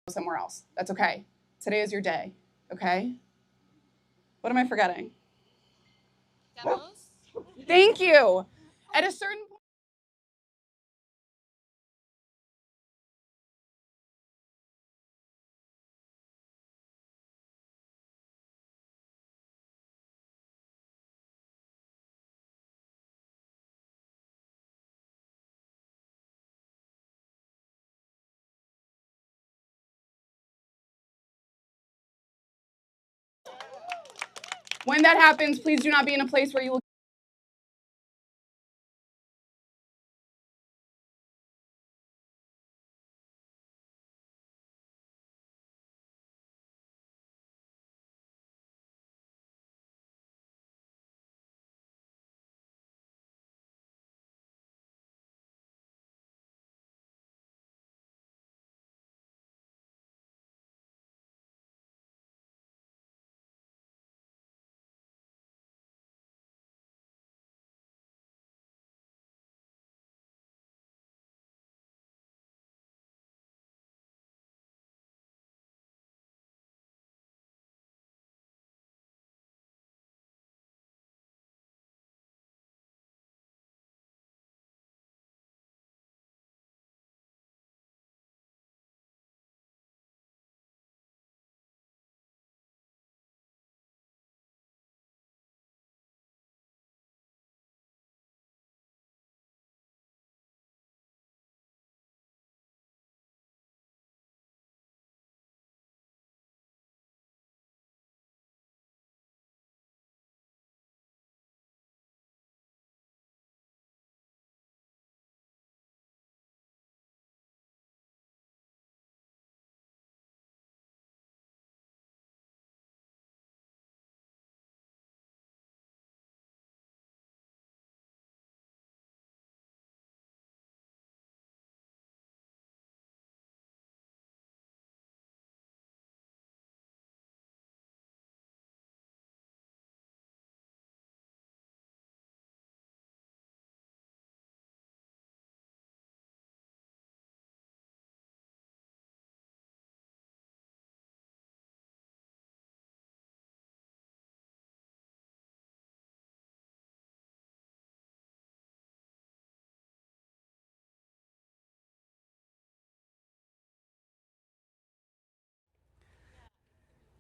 somewhere else. That's okay. Today is your day, okay? What am I forgetting? Demos? Thank you. At a certain point, when that happens, please do not be in a place where you will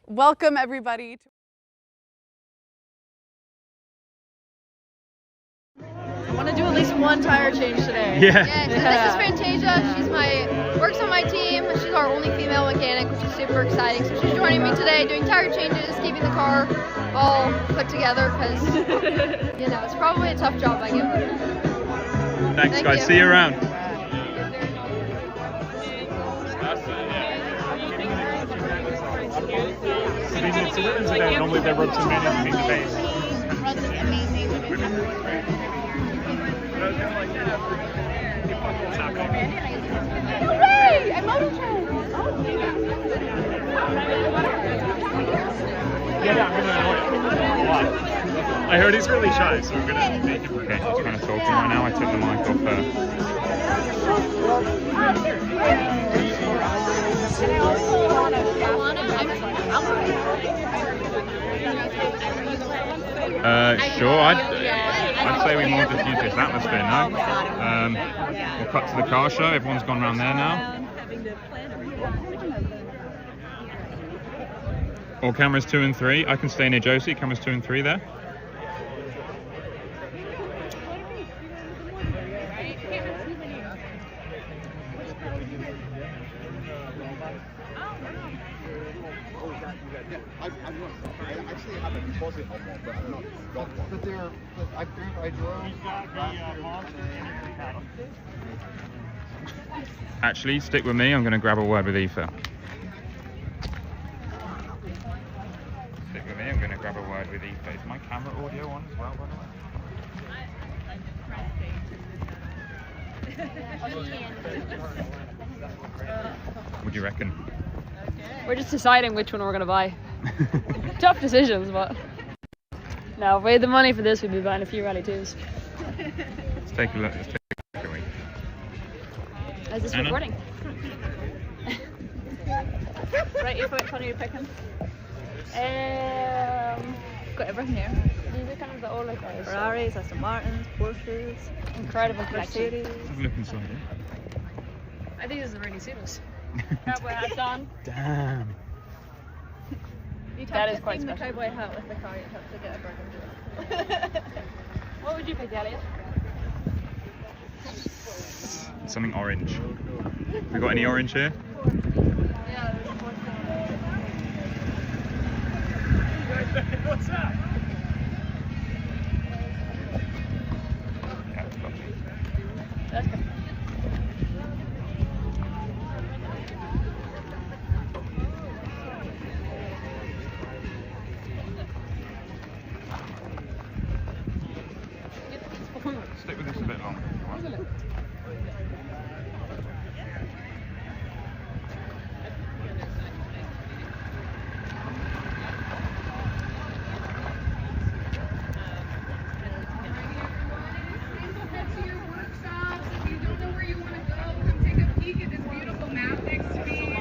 welcome everybody to I want to do at least one tire change today. Yeah, so this is Fantasia. She's works on my team. She's our only female mechanic, which is super exciting. So she's joining me today, doing tire changes, keeping the car all put together, because you know it's probably a tough job I give her. Thanks, guys. See you around. It's a women's event. Normally they rub some men in the face. Hooray! I motor trained. Yeah, I'm gonna annoy him. Why? I heard he's really shy, so we're gonna make him. Okay, she's kind of talking right now. I took the mic off her. Sure. I'd say we more diffuse this atmosphere now. We'll cut to the car show. Everyone's gone around there now. All cameras 2 and 3. I can stay near Josie. Cameras 2 and 3 there. I actually have a deposit on one, but I've not got one. But I drove. Actually, stick with me. I'm going to grab a word with Aoife. Stick with me. I'm going to grab a word with Aoife. Is my camera audio on as well, by the way? What do you reckon? We're just deciding which one we're going to buy. Tough decisions, but no, if we had the money for this, we'd be buying a few Rally 2s. Let's take a look. Let's take a look. Is this Anna? recording? Right, which one are you picking? Got everything here. These are kind of the older cars. Ferraris, Aston Martins, Porsches, Incredible collection. Mercedes. Have a look inside here. I think this is really suit us. Cowboy hat on. Damn. You'd That have is to quite theme the special. cowboy hat with the car, you'd have to get a burgundy. What would you pick, Elliot? Something orange. We got any orange here? Yeah, there's a What's that? Yeah, lovely. That's good. Stick with this a bit longer. if you want. Head to your workshops. If you don't know where you want to go, come take a peek at this beautiful map next to me.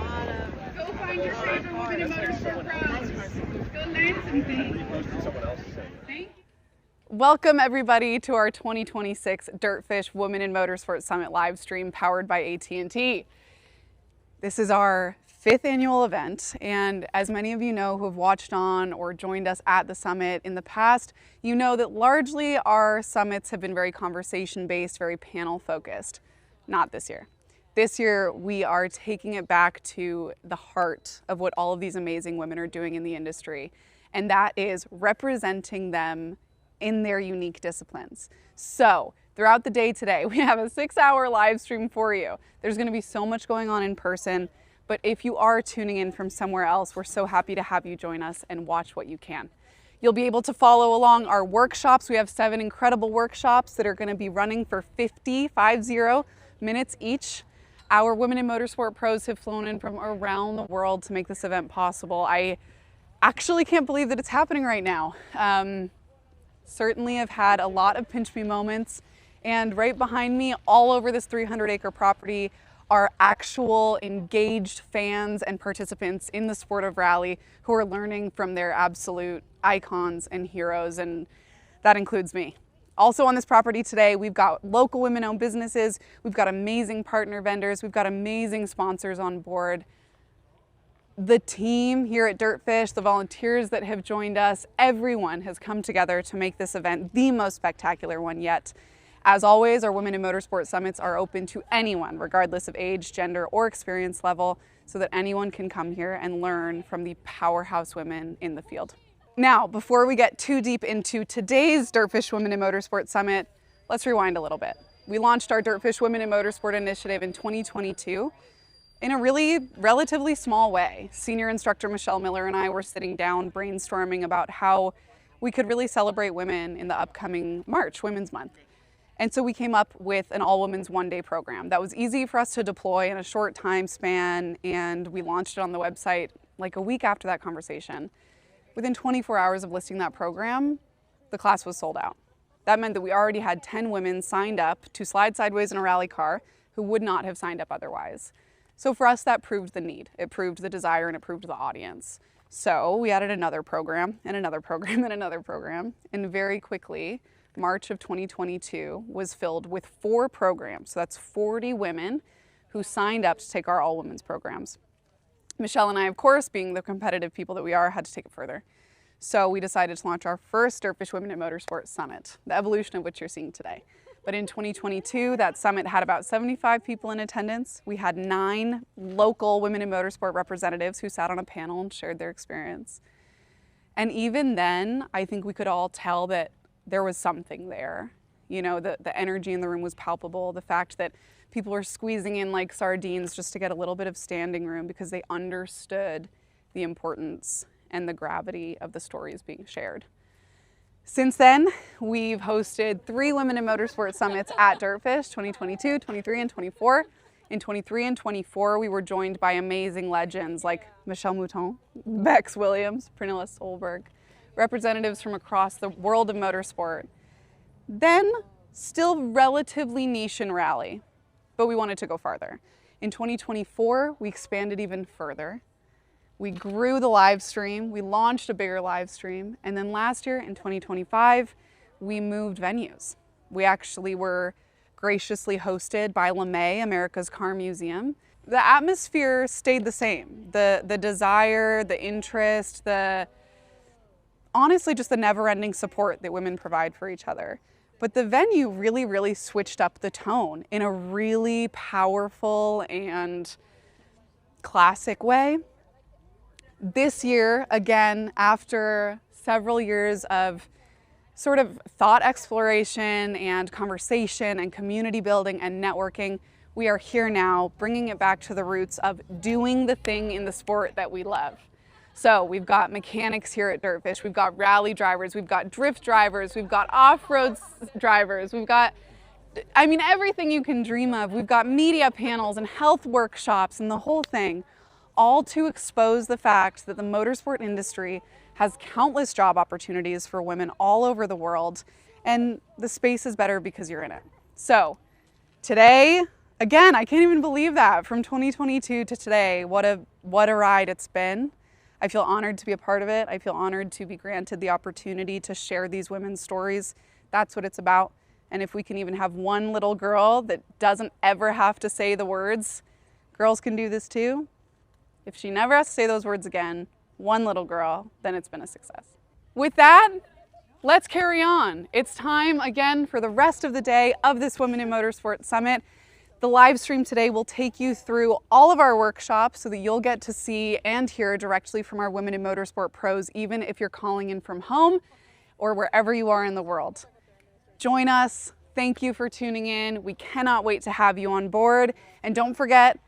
Go find your favorite women in motorsport pros. Go learn some things. Thank you. Welcome everybody to our 2026 DirtFish Women in Motorsport Summit live stream powered by AT&T. This is our 5th annual event, and as many of you know who have watched on or joined us at the summit in the past, you know that largely our summits have been very conversation-based, very panel-focused. Not this year. This year, we are taking it back to the heart of what all of these amazing women are doing in the industry, and that is representing them in their unique disciplines. So, throughout the day today, we have a 6-hour live stream for you. There's going to be so much going on in person, but if you are tuning in from somewhere else, we're so happy to have you join us and watch what you can. You'll be able to follow along our workshops. We have 7 incredible workshops that are going to be running for 50 minutes each. Our Women in Motorsport pros have flown in from around the world to make this event possible. I actually can't believe that it's happening right now. Certainly have had a lot of pinch me moments, and right behind me all over this 300-acre property are actual engaged fans and participants in the sport of rally who are learning from their absolute icons and heroes, and that includes me. Also on this property today, we've got local women-owned businesses, we've got amazing partner vendors, we've got amazing sponsors on board. The team here at DirtFish, the volunteers that have joined us, everyone has come together to make this event the most spectacular one yet. As always, our Women in Motorsport Summits are open to anyone, regardless of age, gender, or experience level, so that anyone can come here and learn from the powerhouse women in the field. Now, before we get too deep into today's DirtFish Women in Motorsport Summit, let's rewind a little bit. We launched our DirtFish Women in Motorsport initiative in 2022 in a really relatively small way. Senior instructor Michelle Miller and I were sitting down brainstorming about how we could really celebrate women in the upcoming March, Women's Month. And so we came up with an all-women's one-day program that was easy for us to deploy in a short time span, and we launched it on the website like a week after that conversation. Within 24 hours of listing that program, the class was sold out. That meant that we already had 10 women signed up to slide sideways in a rally car who would not have signed up otherwise. So for us, that proved the need. It proved the desire and it proved the audience. So we added another program and another program and another program, and very quickly, March of 2022 was filled with 4 programs. So that's 40 women who signed up to take our all women's programs. Michelle and I, of course, being the competitive people that we are, had to take it further. So we decided to launch our first DirtFish Women in Motorsport Summit, the evolution of which you're seeing today. But in 2022, that summit had about 75 people in attendance. We had 9 local Women in Motorsport representatives who sat on a panel and shared their experience. And even then, I think we could all tell that there was something there. You know, the energy in the room was palpable. The fact that people were squeezing in like sardines just to get a little bit of standing room because they understood the importance and the gravity of the stories being shared. Since then, we've hosted 3 Women in Motorsport Summits at DirtFish, 2022, 23, and 24. In 23 and 24, we were joined by amazing legends like Michelle Mouton, Bex Williams, Pernilla Solberg, representatives from across the world of motorsport. Then, still relatively niche in rally, but we wanted to go farther. In 2024, we expanded even further. We grew the live stream, we launched a bigger live stream, and then last year in 2025, we moved venues. We actually were graciously hosted by LeMay, America's Car Museum. The atmosphere stayed the same. The desire, the interest, honestly just the never-ending support that women provide for each other. But the venue really, really switched up the tone in a really powerful and classic way. This year, again, after several years of sort of thought exploration and conversation and community building and networking, we are here now bringing it back to the roots of doing the thing in the sport that we love. So we've got mechanics here at DirtFish, we've got rally drivers, we've got drift drivers, we've got off-road drivers, we've got, I mean, everything you can dream of. We've got media panels and health workshops and the whole thing, all to expose the fact that the motorsport industry has countless job opportunities for women all over the world, and the space is better because you're in it. So today, again, I can't even believe that from 2022 to today, what a ride it's been. I feel honored to be a part of it. I feel honored to be granted the opportunity to share these women's stories. That's what it's about. And if we can even have one little girl that doesn't ever have to say the words, girls can do this too. If she never has to say those words again, one little girl, then it's been a success. With that, let's carry on. It's time again for the rest of the day of this Women in Motorsport Summit. The live stream today will take you through all of our workshops so that you'll get to see and hear directly from our Women in Motorsport pros, even if you're calling in from home or wherever you are in the world. Join us. Thank you for tuning in. We cannot wait to have you on board. And don't forget,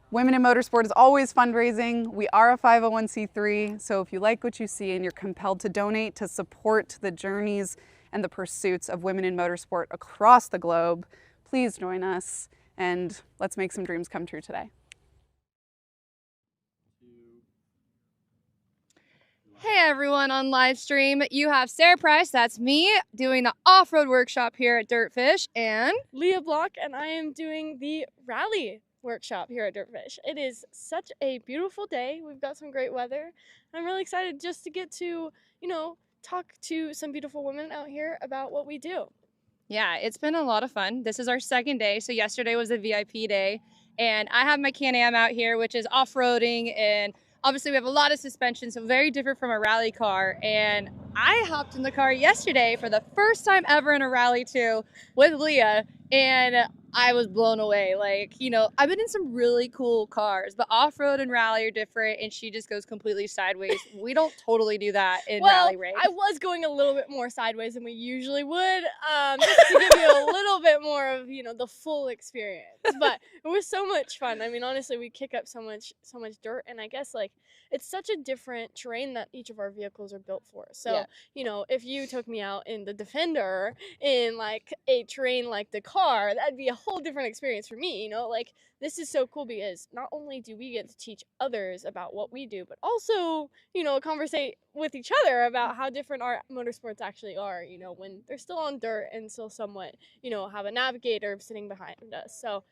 Women in Motorsport is always fundraising. We are a 501c3, so if you like what you see and you're compelled to donate to support the journeys and the pursuits of women in motorsport across the globe, please join us and let's make some dreams come true today. Hey everyone on live stream, you have Sarah Price, that's me, doing the off-road workshop here at DirtFish, and Leah Block, and I am doing the rally workshop here at DirtFish. It is such a beautiful day. We've got some great weather. I'm really excited just to get to, talk to some beautiful women out here about what we do. yeah, it's been a lot of fun. This is our second day, so yesterday was the VIP day, and I have my Can-Am out here, which is off-roading, and obviously we have a lot of suspension, so very different from a rally car, and I hopped in the car yesterday for the first time ever in a rally too with Leah, and I was blown away. Like, I've been in some really cool cars, but off-road and rally are different, and she just goes completely sideways. We don't totally do that in rally race. I was going a little bit more sideways than we usually would, just to give you a little bit more of, the full experience. But it was so much fun. I mean, honestly, we kick up so much dirt, and I guess, it's such a different terrain that each of our vehicles are built for. So, yeah. If you took me out in the Defender in, a terrain like the car, that'd be a whole different experience for me, This is so cool because not only do we get to teach others about what we do, but also, conversate with each other about how different our motorsports actually are, when they're still on dirt and still somewhat, have a navigator sitting behind us. So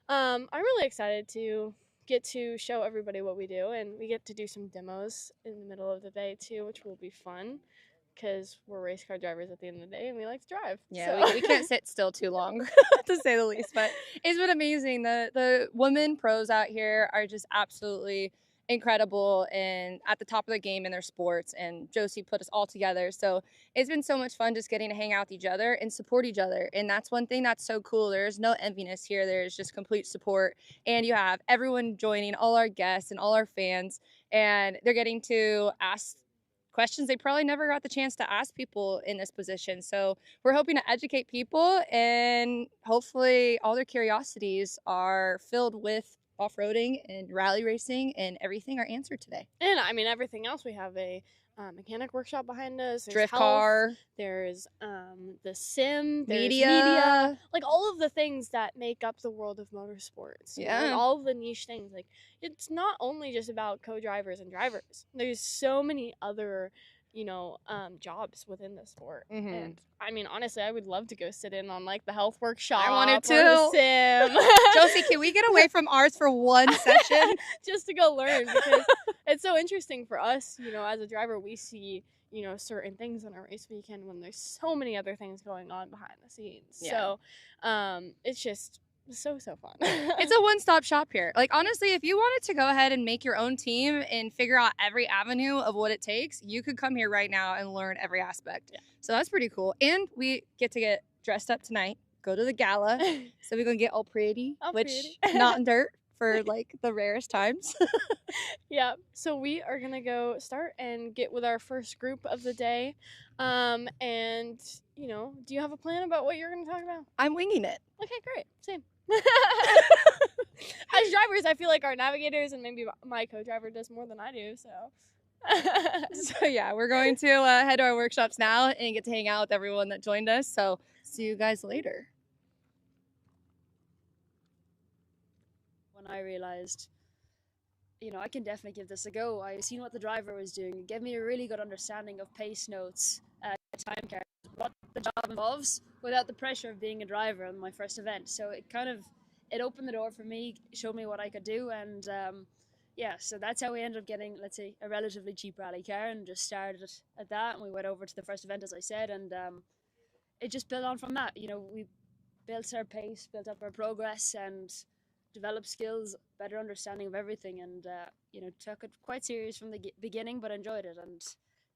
I'm really excited to get to show everybody what we do, and we get to do some demos in the middle of the day too, which will be fun because we're race car drivers at the end of the day and we like to drive. Yeah, so. we can't sit still too long, to say the least, but it's been amazing. The women pros out here are just absolutely incredible and at the top of the game in their sports, and Josie put us all together. So it's been so much fun just getting to hang out with each other and support each other, and that's one thing that's so cool. There's no enviness here. There's just complete support, and you have everyone joining, all our guests and all our fans, and they're getting to ask questions they probably never got the chance to ask people in this position. So we're hoping to educate people, and hopefully all their curiosities are filled with off-roading and rally racing, and everything are answered today. And I mean, everything else, we have a mechanic workshop behind us. There's drift health, car. There's the sim. There's media. Like all of the things that make up the world of motorsports. Yeah. And all of the niche things. Like, it's not only just about co-drivers and drivers. There's so many other, jobs within the sport. Mhm. And I mean, honestly, I would love to go sit in on like the health workshop. I wanted or the to. sim. Josie, can we get away from ours for one session? Just to go learn, because it's so interesting for us, as a driver. We see, certain things on a race weekend when there's so many other things going on behind the scenes. Yeah. So it's just so fun. It's a one-stop shop here. Like, honestly, if you wanted to go ahead and make your own team and figure out every avenue of what it takes, you could come here right now and learn every aspect. Yeah. So that's pretty cool. And we get to get dressed up tonight, go to the gala. So we're going to get all pretty, All which pretty. not in dirt for like the rarest times. Yeah, so we are gonna go start and get with our first group of the day. And do you have a plan about what you're gonna talk about? I'm winging it. Okay, great. Same. As drivers, I feel like our navigators and maybe my co-driver does more than I do, so. So yeah, we're going to head to our workshops now and get to hang out with everyone that joined us. So see you guys later. When I realized, I can definitely give this a go. I seen what the driver was doing. It gave me a really good understanding of pace notes, time cards, what the job involves without the pressure of being a driver on my first event. So it opened the door for me, showed me what I could do, and so that's how we ended up getting, let's say, a relatively cheap rally car, and just started at that, and we went over to the first event, as I said, and it just built on from that. We built our pace, built up our progress, and developed skills, better understanding of everything, and took it quite serious from the beginning, but enjoyed it. And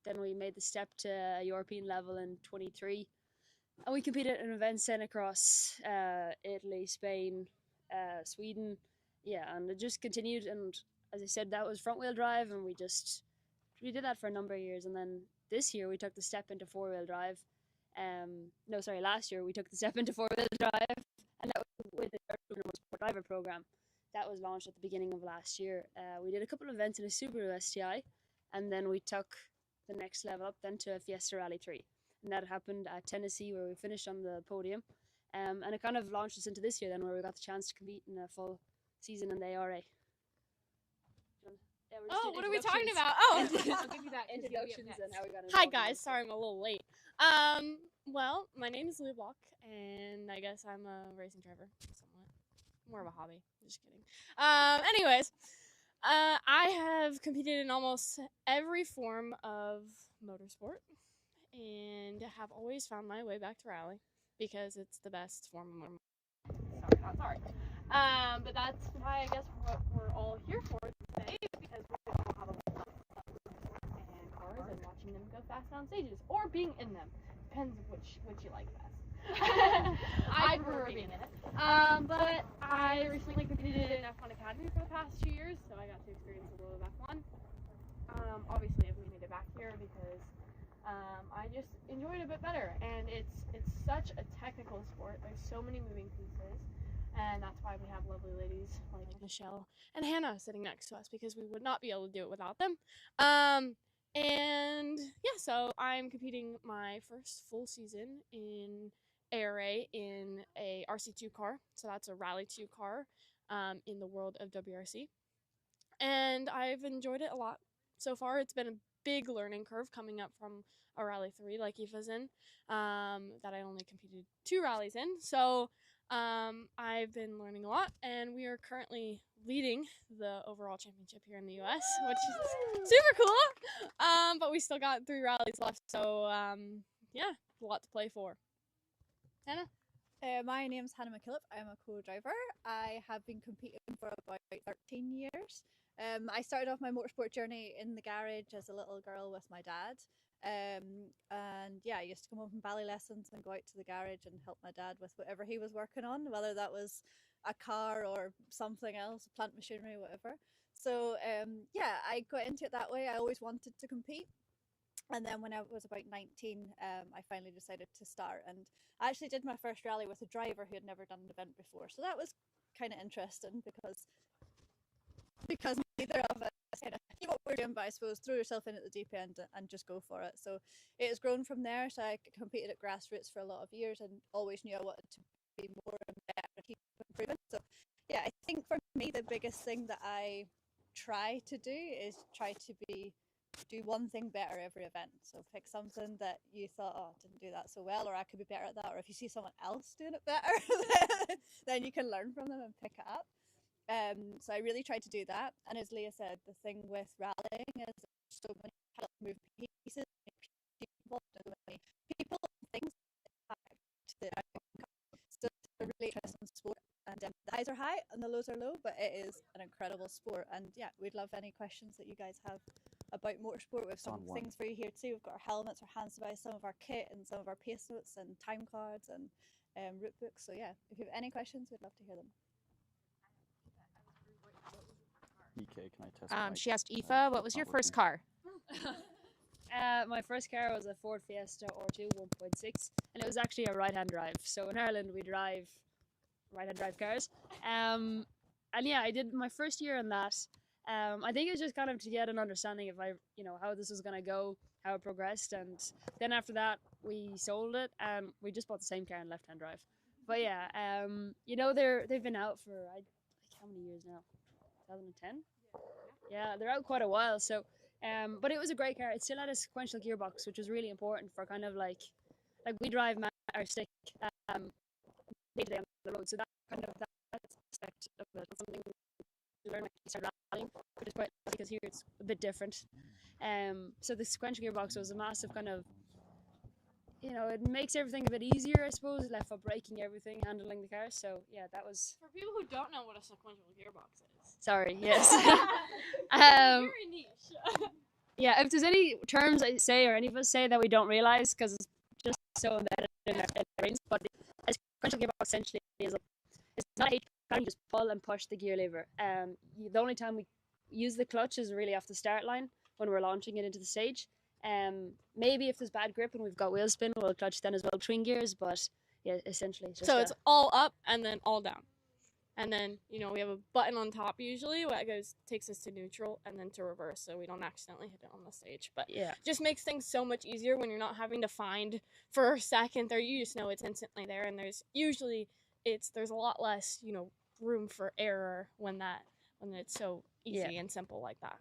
then we made the step to a European level in 23, and we competed in events then across Italy, Spain, Sweden, and it just continued. And as I said, that was front wheel drive, and we did that for a number of years. And then this year we took the step into four wheel drive. Last year we took the step into four wheel drive, and that was with the Motorsport driver program that was launched at the beginning of last year. We did a couple of events in a Subaru STI, and then we took the next level up then to a Fiesta Rally 3, and that happened at Tennessee, where we finished on the podium, and it kind of launched us into this year then, where we got the chance to compete in a full season in the ARA. Oh, what are we talking about? I'll give you that introductions and how we got involved. Hi guys, sorry I'm a little late. Well, my name is Lou Block, and I guess I'm a racing driver, somewhat. More of a hobby, just kidding. Anyways, I have competed in almost every form of motorsport, and have always found my way back to rally, because it's the best form of motorsport. Sorry. But that's why I guess what we're all here for today, because we all have a lot of fun and cars and watching them go fast on stages, or being in them. Depends which you like best. I prefer being in it. But I recently competed in F1 Academy for the past 2 years, so I got to experience a little of F1. Obviously I've made it back here because I just enjoy it a bit better, and it's such a technical sport. There's so many moving pieces, and that's why we have lovely ladies like Michelle and Hannah sitting next to us, because we would not be able to do it without them. And yeah, so I'm competing my first full season in ARA in a RC2 car. So that's a Rally 2 car in the world of WRC. And I've enjoyed it a lot so far. It's been a big learning curve coming up from a Rally 3 like Aoife's in, that I only competed 2 rallies in. So I've been learning a lot, and we are currently leading the overall championship here in the US, which is super cool. But we still got 3 rallies left, so yeah, a lot to play for. Hannah? My name's Hannah McKillop. I'm a co-driver. I have been competing for about 13 years. I started off my motorsport journey in the garage as a little girl with my dad. And yeah, I used to come home from ballet lessons and go out to the garage and help my dad with whatever he was working on, whether that was a car or something else, plant machinery, whatever. So yeah, I got into it that way. I always wanted to compete. And then when I was about 19, I finally decided to start. And I actually did my first rally with a driver who had never done an event before. So that was kind of interesting, because neither of us kind of knew what we were doing, but I suppose throw yourself in at the deep end and just go for it. So it has grown from there. So I competed at grassroots for a lot of years and always knew I wanted to be more and better and keep improving. So yeah, I think for me the biggest thing that I try to do is try to be do one thing better every event. So pick something that you thought, oh, I didn't do that so well, or I could be better at that. Or if you see someone else doing it better, then you can learn from them and pick it up. So I really tried to do that. And as Leah said, the thing with rallying is there's so many moving pieces, people, so many people and things that so it's a really interesting sport. And the highs are high and the lows are low, but it is an incredible sport. And yeah, we'd love any questions that you guys have about motorsport. We have some things for you here too. We've got our helmets, our hands device, some of our kit, and some of our pace notes and time cards and route books. So yeah, if you have any questions, we'd love to hear them. EK, can I test? She asked Aoife, what was your first car? My first car was a Ford Fiesta R2 1.6, and it was actually a right-hand drive. So in Ireland, we drive right-hand drive cars. And yeah, I did my first year on that. I think it was just kind of to get an understanding of how this was gonna go, how it progressed, and then after that we sold it and we just bought the same car in left-hand drive. But yeah, they've been out for how many years now? 2010. Yeah, they're out quite a while. So, but it was a great car. It still had a sequential gearbox, which was really important for kind of like we drive our stick day to day on the road. So that kind of that aspect of it was something we learned when we started rallying, which is quite nice because here it's a bit different. So the sequential gearbox was a massive kind of, it makes everything a bit easier, I suppose, left for braking everything, handling the car. So yeah, that was. For people who don't know what a sequential gearbox is. Sorry. Yes. Very niche. Yeah, if there's any terms I say or any of us say that we don't realize because it's just so embedded in our brains, but a sequential gearbox essentially is it's not a you just pull and push the gear lever. The only time we use the clutch is really off the start line when we're launching it into the stage. Maybe if there's bad grip and we've got wheel spin, we'll clutch then as well between gears. But yeah, essentially, it's just it's all up and then all down, and then we have a button on top usually that takes us to neutral and then to reverse, so we don't accidentally hit it on the stage. But yeah, just makes things so much easier when you're not having to find for a second there. You just know it's instantly there, and there's a lot less room for error when it's so easy and simple like that.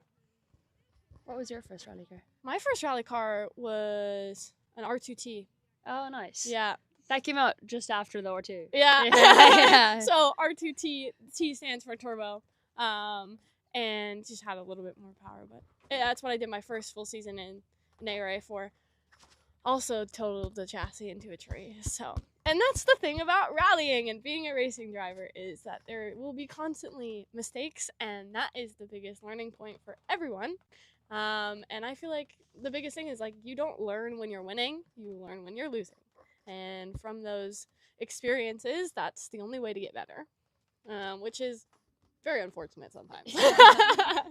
What was your first rally car? My first rally car was an R2T. Oh, nice. Yeah. That came out just after the R2. Yeah. Yeah. So R2T, T stands for turbo, and just had a little bit more power. But that's what I did my first full season in ARA for. Also totaled the chassis into a tree. So, and that's the thing about rallying and being a racing driver is that there will be constantly mistakes, and that is the biggest learning point for everyone. And I feel like the biggest thing is you don't learn when you're winning, you learn when you're losing. And from those experiences, that's the only way to get better, which is very unfortunate sometimes. Yes.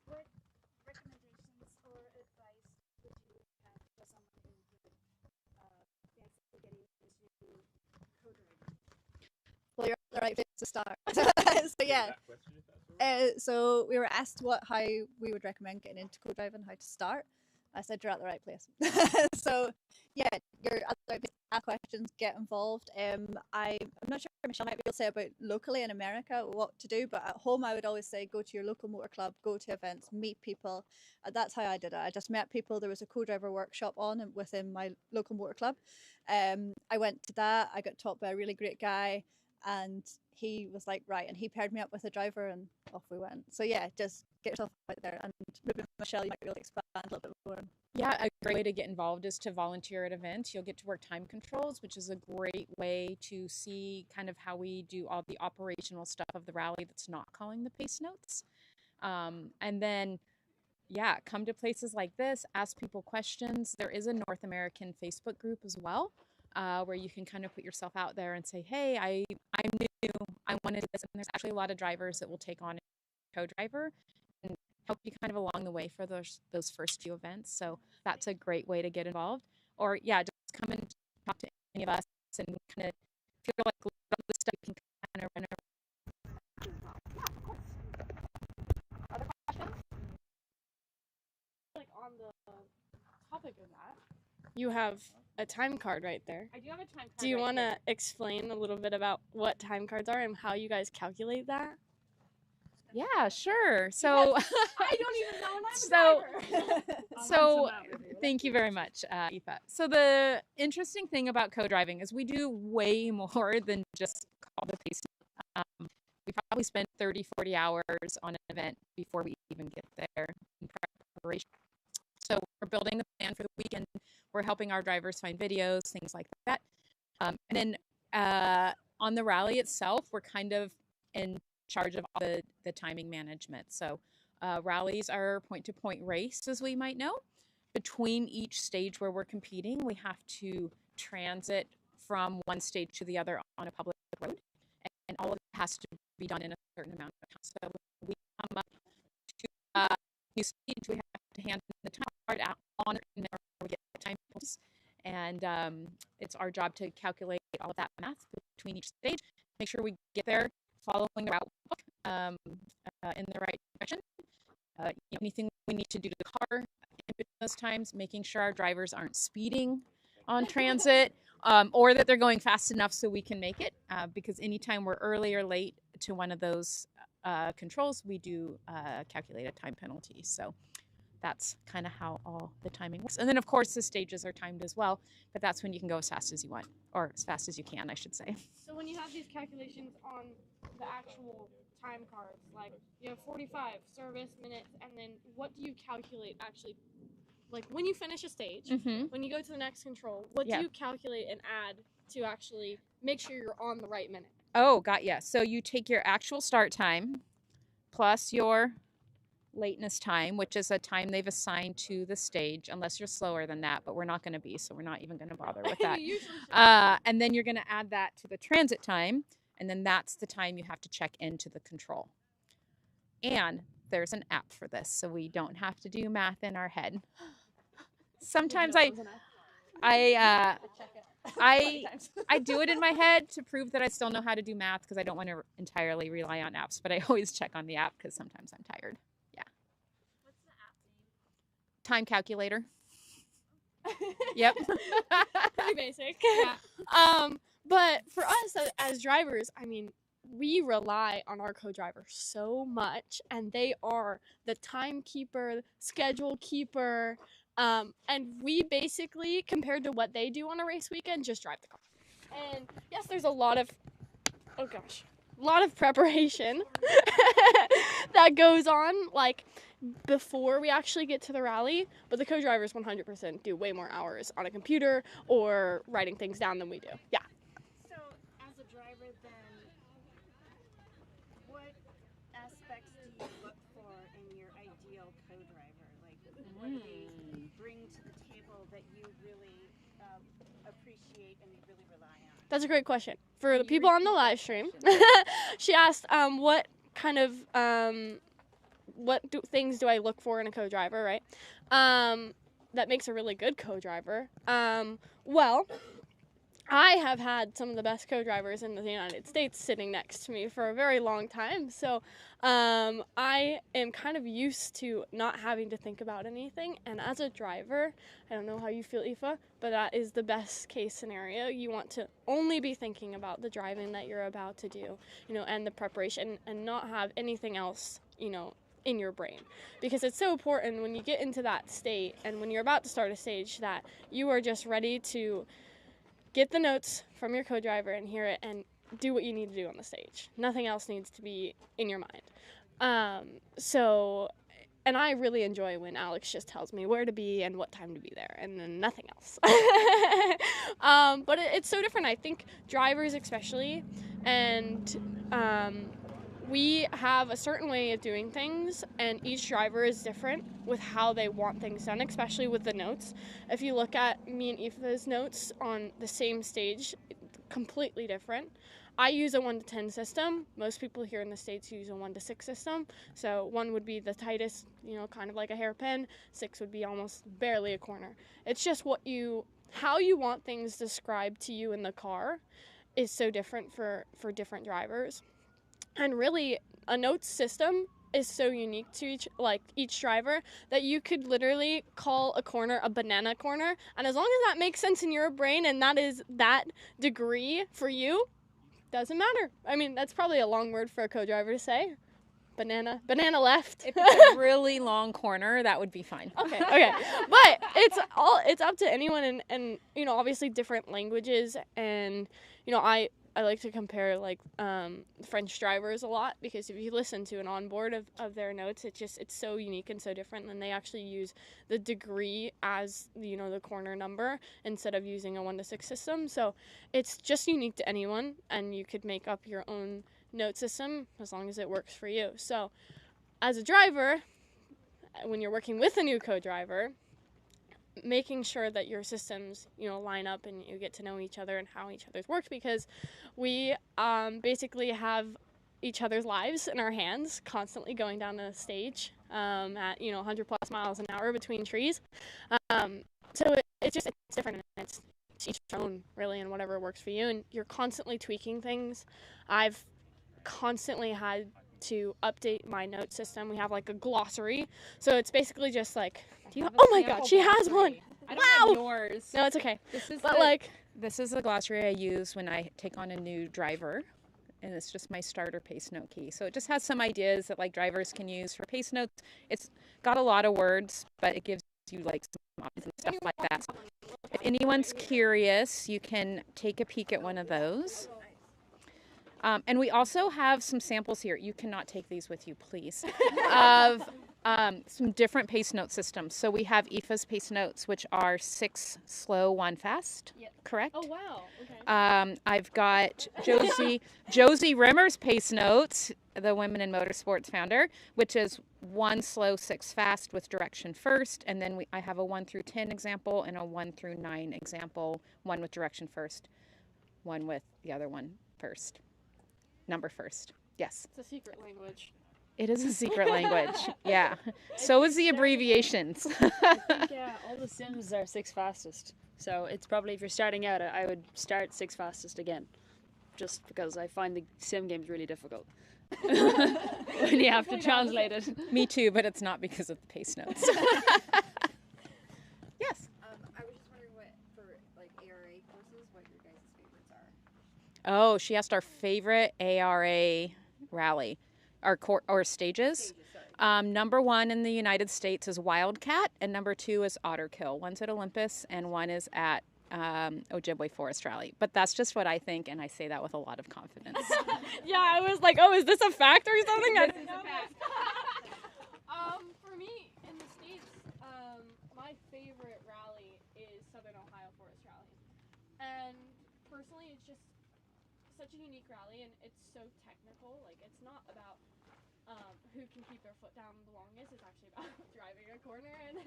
What recommendations or advice would you have for someone who would fancy getting into co-driving? Well, you're at the right place to start. So yeah. So we were asked how we would recommend getting into co-driving, how to start. I said you're at the right place. So yeah, you're at the right place to ask questions, get involved. I'm not sure if Michelle might be able to say about locally in America what to do, but at home I would always say go to your local motor club, go to events, meet people. That's how I did it. I just met people. There was a co-driver workshop on within my local motor club. I went to that. I got taught by a really great guy, and he was like, right, and he paired me up with a driver and off we went. So yeah, just get yourself out there. And maybe Michelle, you might be able to expand a little bit more. Yeah, a great way to get involved is to volunteer at events. You'll get to work time controls, which is a great way to see kind of how we do all the operational stuff of the rally that's not calling the pace notes. And then, yeah, come to places like this, ask people questions. There is a North American Facebook group as well, where you can kind of put yourself out there and say, hey, I'm new, I want to do this. And there's actually a lot of drivers that will take on a co-driver and help you kind of along the way for those first few events. So that's a great way to get involved. Or yeah, just come and talk to any of us and kind of feel like a lot of the stuff you can kind of run around. Yeah, of course. Other questions? On the topic of that, you have a time card right there. I do have a time card. Do you right want here. to explain a little bit about what time cards are and how you guys calculate that? Yeah, sure. So I don't even know, and I'm So- a driver. So thank you very much, Aoife. So the interesting thing about co-driving is we do way more than just call the pace. We probably spend 30, 40 hours on an event before we even get there in preparation. So we're building the plan for the weekend. We're helping our drivers find videos, things like that. And then on the rally itself, we're kind of in charge of all the timing management. So rallies are point-to-point race, as we might know. Between each stage where we're competing, we have to transit from one stage to the other on a public road, and all of it has to be done in a certain amount of time. So when we come up to a new stage, we have to hand the time card out on, and we get time points. And it's our job to calculate all of that math between each stage, make sure we get there following the route book in the right direction. Anything we need to do to the car in between those times, making sure our drivers aren't speeding on transit, or that they're going fast enough so we can make it, because anytime we're early or late to one of those controls, we do calculate a time penalty. So that's kind of how all the timing works. And then, of course, the stages are timed as well, but that's when you can go as fast as you want, or as fast as you can, I should say. So when you have these calculations on the actual time cards, like you have 45 service minutes, and then what do you calculate actually? Like when you finish a stage, when you go to the next control, what do you calculate and add to actually make sure you're on the right minute? Oh, got ya. So you take your actual start time plus your lateness time, which is a time they've assigned to the stage, unless you're slower than that, but we're not going to be, so we're not even going to bother with that. And then you're going to add that to the transit time, and then that's the time you have to check into the control. And there's an app for this, so we don't have to do math in our head. Sometimes I do it in my head to prove that I still know how to do math, because I don't want to entirely rely on apps, but I always check on the app because sometimes I'm tired. Yeah. What's the app name? Time calculator. Yep. Pretty basic. Yeah. But for us as drivers, I mean, we rely on our co-driver so much, and they are the timekeeper, schedule keeper, and we basically, compared to what they do on a race weekend, just drive the car. And yes, there's a lot of preparation that goes on, like, before we actually get to the rally, but the co-drivers 100% do way more hours on a computer or writing things down than we do. Yeah. So, as a driver, then, what aspects do you look for in your ideal co-driver? Like, what do they bring to the table that you really appreciate and you really rely on? That's a great question. For the people on the live stream, she asked, what kind of, things do I look for in a co-driver, right? That makes a really good co-driver. Well, I have had some of the best co-drivers in the United States sitting next to me for a very long time, so I am kind of used to not having to think about anything, and as a driver, I don't know how you feel, Aoife, but that is the best case scenario. You want to only be thinking about the driving that you're about to do, and the preparation, and not have anything else, in your brain, because it's so important when you get into that state and when you're about to start a stage that you are just ready to get the notes from your co-driver and hear it and do what you need to do on the stage. Nothing else needs to be in your mind. And I really enjoy when Alex just tells me where to be and what time to be there, and then nothing else. But it's so different, I think, drivers especially, and we have a certain way of doing things, and each driver is different with how they want things done, especially with the notes. If you look at me and Aoife's notes on the same stage, completely different. I use a 1 to 10 system. Most people here in the States use a 1 to 6 system. So 1 would be the tightest, kind of like a hairpin. 6 would be almost barely a corner. It's just how you want things described to you in the car is so different for different drivers. And really, a notes system is so unique to each driver that you could literally call a corner a banana corner, and as long as that makes sense in your brain and that is that degree for you, doesn't matter. I mean, that's probably a long word for a co-driver to say. Banana left. If it's a really long corner, that would be fine. Okay. But it's up to anyone, and you know, obviously different languages, and you know, I like to compare French drivers a lot, because if you listen to an onboard of their notes, it's so unique and so different, and they actually use the degree as, you know, the corner number instead of using a 1 to 6 system. So it's just unique to anyone, and you could make up your own note system as long as it works for you. So as a driver, when you're working with a new co-driver, making sure that your systems, you know, line up and you get to know each other and how each other's work, because we basically have each other's lives in our hands, constantly going down the stage at, you know, 100 plus miles an hour between trees. So it's different, and it's each own really, and whatever works for you, and you're constantly tweaking things. I've constantly had to update my note system. We have like a glossary, so it's basically just like, oh my god, she has one. I don't have yours. No, it's okay. This is the glossary I use when I take on a new driver, and it's just my starter pace note key. So it just has some ideas that like drivers can use for pace notes. It's got a lot of words, but it gives you like some options and stuff like that. If anyone's curious, you can take a peek at one of those. And we also have some samples here. You cannot take these with you, please. Of some different pace note systems. So we have IFA's pace notes, which are 6 slow, 1 fast. Yep. Correct? Oh wow. Okay. I've got Josie Rimmer's pace notes, the Women in Motorsports founder, which is 1 slow, 6 fast with direction first, and then I have a 1 through 10 example and a 1 through 9 example. 1 with direction first, 1 with the other one first. Number first. Yes. It's a secret language. It is a secret language. Yeah. So is the abbreviations. I think all the sims are 6 fastest. So it's probably, if you're starting out, I would start 6 fastest again. Just because I find the sim games really difficult. When you have to translate it. Me too, but it's not because of the pace notes. Yes. I was just wondering what, for like ARA courses, what your guys' favorites are. Oh, she asked our favorite ARA rally, or stages. Number 1 in the United States is Wildcat, and number 2 is Otterkill. One's at Olympus, and one is at Ojibwe Forest Rally. But that's just what I think, and I say that with a lot of confidence. Yeah, I was like, oh, is this a fact or something? I didn't know. For me, in the States, my favorite rally is Southern Ohio Forest Rally. And personally, it's just such a unique rally, and it's so technical. Like, it's not about who can keep their foot down the longest. It's actually about driving a corner and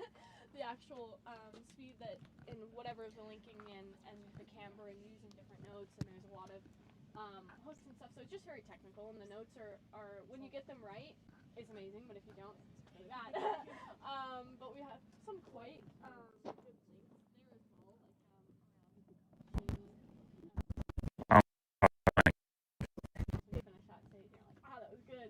the actual speed that, and whatever the linking and the camber and using different notes, and there's a lot of hooks and stuff. So it's just very technical, and the notes are when you get them right, it's amazing, but if you don't, it's really bad. But we have some quite good links there as well, finish that stage, you're like, that was good.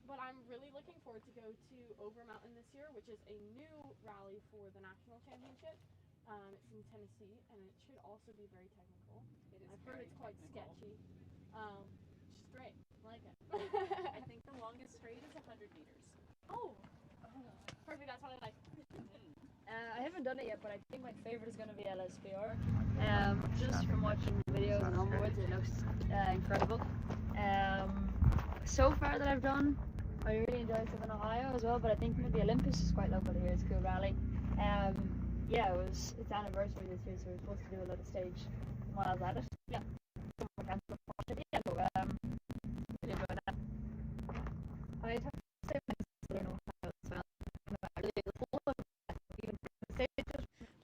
But I'm really looking forward to go to Over Mountain this year, which is a new rally for the national championship. It's in Tennessee, and it should also be very technical. I've heard it's quite sketchy. Straight, I like it. I think the longest straight is 100 meters. Oh, perfect. That's what I like. I haven't done it yet, but I think my favorite is going to be LSPR. Just from watching the videos and onwards, it looks incredible. So far that I've done, I really enjoyed Southern Ohio as well, but I think maybe Olympus is quite local here. It's a cool rally. Yeah, it's anniversary this year, so we're supposed to do a little stage while I was at it. Yeah. Yeah, so, really enjoyed that. I'd have to say Southern Ohio as well.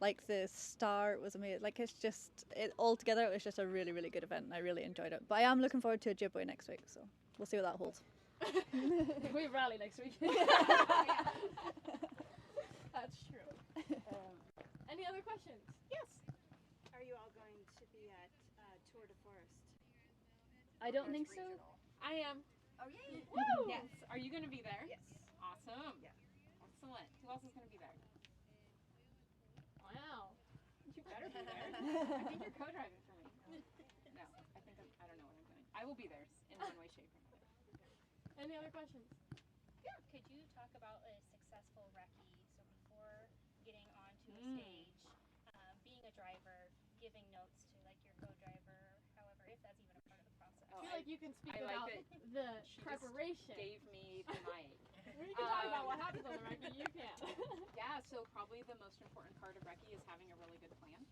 Like the start was amazing. Like it's just altogether it was just a really, really good event, and I really enjoyed it. But I am looking forward to Ojibwe next week, so we'll see what that holds. We rally next week. That's true. Any other questions? Yes. Are you all going to be at Tour de Forest? I don't think so. I am. Oh, yay! Woo! Yes. Are you going to be there? Yes. Awesome. Yeah. Excellent. Who else is going to be there? Wow. You better be there. I think you're co-driving for me. No, I don't know what I'm doing. I will be there in one way, shape, or another. Any other questions? Could you talk about a successful recce? So before getting onto a stage, being a driver, giving notes to like your co-driver, however, if that's even a part of the process. I feel like you can speak I about like the She preparation. just gave me the mic. We can talk about what happens on the recce. You can. Yeah, so probably the most important part of recce is having a really good plan.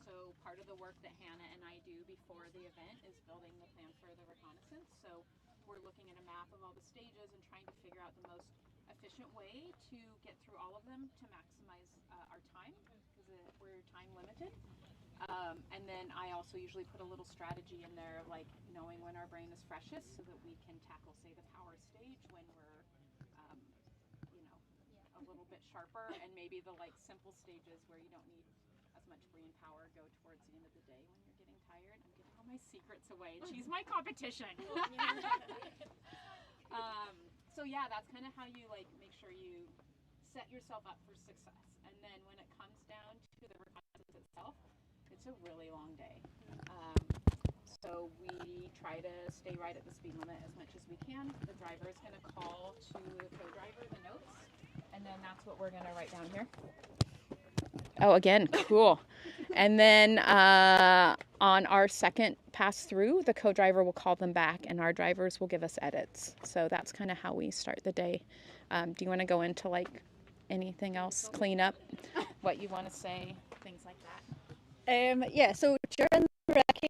So part of the work that Hannah and I do before the event is building the plan for the reconnaissance. So we're looking at a map of all the stages and trying to figure out the most efficient way to get through all of them to maximize our time, because we're time limited. And then I also usually put a little strategy in there, like knowing when our brain is freshest so that we can tackle, say, the power stage when we're, a little bit sharper, and maybe the like simple stages where you don't need as much brain power go towards the end of the day when you're getting tired. I'm giving all my secrets away, and she's my competition. So yeah, that's kind of how you like make sure you set yourself up for success. And then when it comes down to the reconnaissance itself, it's a really long day. So we try to stay right at the speed limit as much as we can. The driver is going to call to the co-driver the notes, and then that's what we're going to write down here. Oh, again, cool. And then on our second pass through, the co-driver will call them back, and our drivers will give us edits. So that's kind of how we start the day. Do you want to go into like anything else, clean up, what you want to say, things like that? Yeah, so during the recce,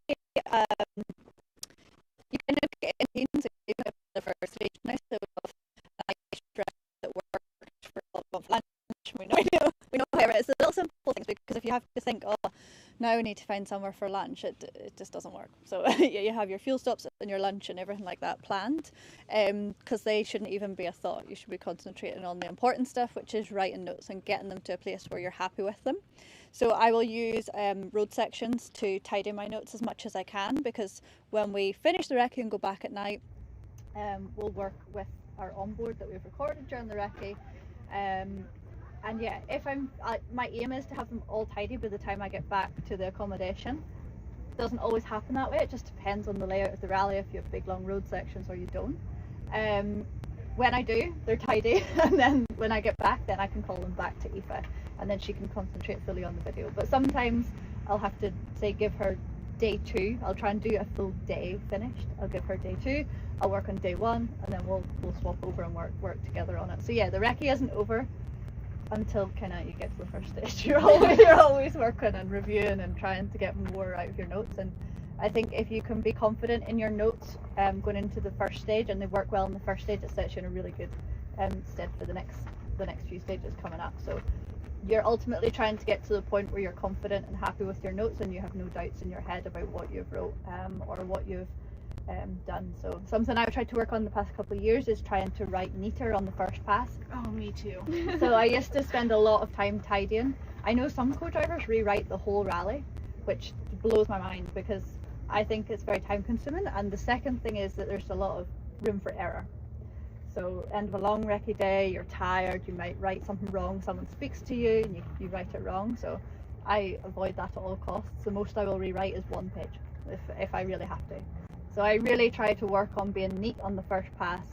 you kind of get in teams, so you have the first stage now, so that works for a lot of lunch. We know how it is. The little simple things, because if you have to think, oh, now we need to find somewhere for lunch, it just doesn't work. So you have your fuel stops and your lunch and everything like that planned, because they shouldn't even be a thought. You should be concentrating on the important stuff, which is writing notes and getting them to a place where you're happy with them. So I will use road sections to tidy my notes as much as I can, because when we finish the recce and go back at night, we'll work with our onboard that we've recorded during the recce. And yeah, my aim is to have them all tidy by the time I get back to the accommodation. It doesn't always happen that way. It just depends on the layout of the rally, if you have big long road sections or you don't. When I do, they're tidy, and then when I get back, then I can call them back to Aoife, and then she can concentrate fully on the video. But sometimes I'll have to say give her day 2. I'll try and do a full day finished. I'll give her day 2. I'll work on day 1, and then we'll swap over and work together on it. So yeah, the recce isn't over until kind of you get to the first stage. You're always working and reviewing and trying to get more out of your notes. And I think if you can be confident in your notes going into the first stage, and they work well in the first stage, it sets you in a really good stead for the next few stages coming up. So you're ultimately trying to get to the point where you're confident and happy with your notes, and you have no doubts in your head about what you've wrote or what you've done. So something I've tried to work on the past couple of years is trying to write neater on the first pass. Oh, me too. So I used to spend a lot of time tidying. I know some co-drivers rewrite the whole rally, which blows my mind, because I think it's very time consuming. And the second thing is that there's a lot of room for error. So end of a long recce day, you're tired, you might write something wrong, someone speaks to you and you write it wrong. So I avoid that at all costs. The most I will rewrite is 1 page if I really have to. So I really try to work on being neat on the first pass,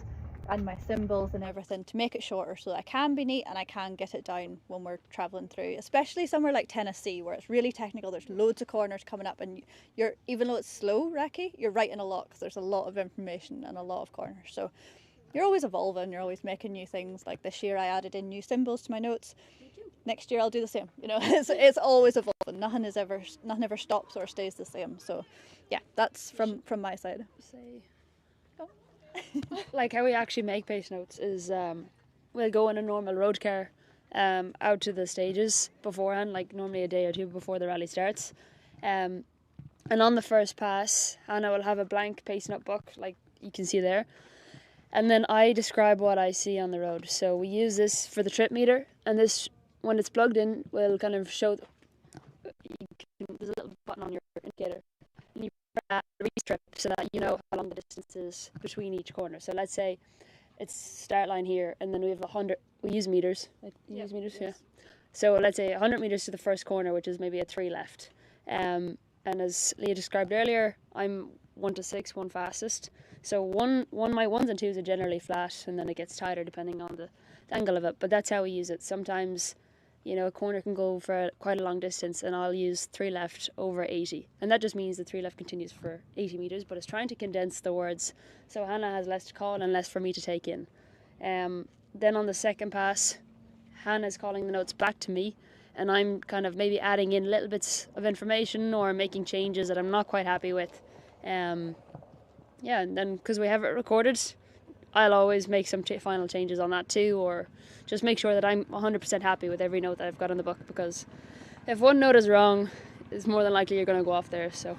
and my symbols and everything, to make it shorter so that I can be neat and I can get it down when we're travelling through, especially somewhere like Tennessee where it's really technical. There's loads of corners coming up, and you're, even though it's slow recce, you're writing a lot because there's a lot of information and a lot of corners. So you're always evolving, you're always making new things. Like this year I added in new symbols to my notes. Next year I'll do the same. You know, it's always evolving. Nothing ever stops or stays the same. So yeah, that's from my side. Like how we actually make pace notes is we'll go in a normal road car out to the stages beforehand, like normally a day or two before the rally starts. And on the first pass, Hannah will have a blank pace note book, like you can see there. And then I describe what I see on the road. So we use this for the trip meter, and this, when it's plugged in, will kind of show, there's a little button on your indicator. And you press race trip so that you know how long the distance is between each corner. So let's say it's start line here, and then we have 100. We use meters. Use meters, yeah. So let's say 100 meters to the first corner, which is maybe a 3 left. And as Leah described earlier, I'm 1 to 6, one fastest. So my ones and twos are generally flat, and then it gets tighter depending on the angle of it. But that's how we use it. Sometimes, you know, a corner can go for quite a long distance, and I'll use 3 left over 80. And that just means the 3 left continues for 80 meters, but it's trying to condense the words so Hannah has less to call and less for me to take in. Then on the second pass, Hannah's calling the notes back to me, and I'm kind of maybe adding in little bits of information or making changes that I'm not quite happy with. And then because we have it recorded, I'll always make some final changes on that too, or just make sure that I'm 100% happy with every note that I've got in the book, because if one note is wrong, it's more than likely you're going to go off there. So,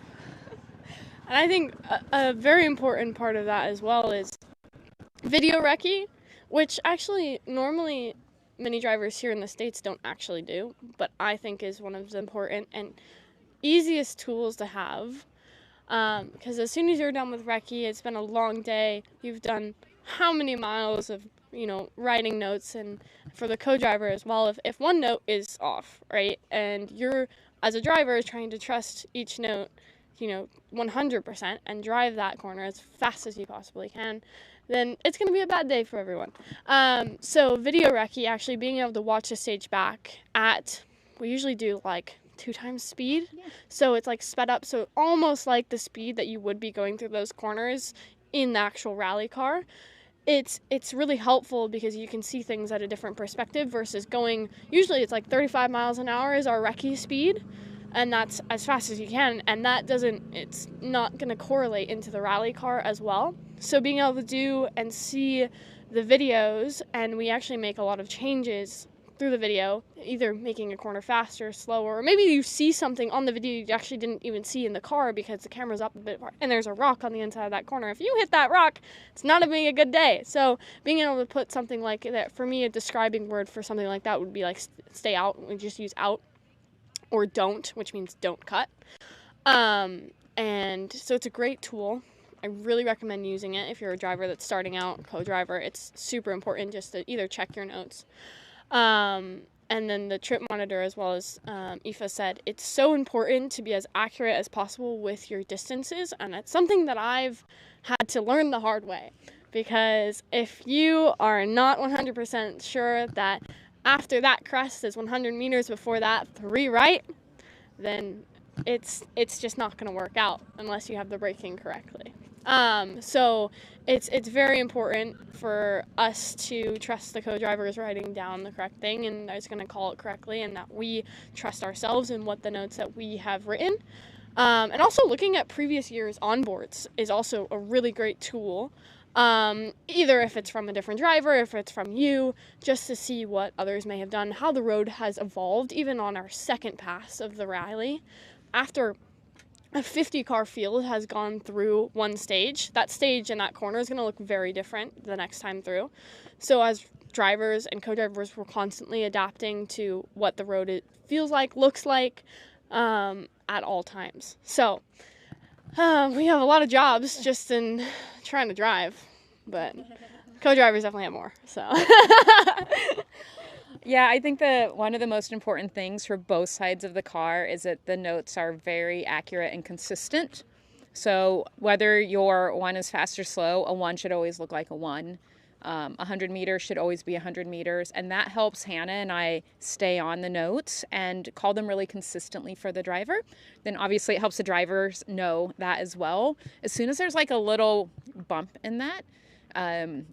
and I think a very important part of that as well is video recce, which actually normally many drivers here in the States don't actually do, but I think is one of the important and easiest tools to have. Because as soon as you're done with recce, it's been a long day, you've done how many miles of, you know, writing notes, and for the co-driver as well, if one note is off, right, and you're, as a driver, trying to trust each note, you know, 100% and drive that corner as fast as you possibly can, then it's going to be a bad day for everyone. So video recce, actually being able to watch a stage back at, we usually do like 2 times speed. Yeah. So it's like sped up, so almost like the speed that you would be going through those corners in the actual rally car. It's really helpful because you can see things at a different perspective versus going, usually it's like 35 miles an hour is our recce speed, and that's as fast as you can, and it's not going to correlate into the rally car as well. So being able to do and see the videos, and we actually make a lot of changes through the video, either making a corner faster, slower, or maybe you see something on the video you actually didn't even see in the car because the camera's up a bit far, and there's a rock on the inside of that corner. If you hit that rock, it's not a good day. So being able to put something like that, for me, a describing word for something like that would be like stay out. We just use out, or don't, which means don't cut. And so it's a great tool. I really recommend using it if you're a driver that's starting out, co-driver. It's super important just to either check your notes. And then the trip monitor, as well as Aoife said, it's so important to be as accurate as possible with your distances, and it's something that I've had to learn the hard way, because if you are not 100% sure that after that crest is 100 meters, before that 3 right, then it's just not going to work out unless you have the braking correctly. So it's very important for us to trust the co-driver is writing down the correct thing and is going to call it correctly, and that we trust ourselves in what the notes that we have written. And also looking at previous years' onboards is also a really great tool. Either if it's from a different driver, if it's from you, just to see what others may have done, how the road has evolved, even on our second pass of the rally. After a 50-car field has gone through one stage, that stage and that corner is going to look very different the next time through. So as drivers and co-drivers, we're constantly adapting to what the road feels like, looks like, at all times. So we have a lot of jobs just in trying to drive, but co-drivers definitely have more. So yeah, I think that one of the most important things for both sides of the car is that the notes are very accurate and consistent. So whether your 1 is fast or slow, a 1 should always look like a 1. 100 meters should always be 100 meters. And that helps Hannah and I stay on the notes and call them really consistently for the driver. Then obviously it helps the drivers know that as well. As soon as there's like a little bump in that,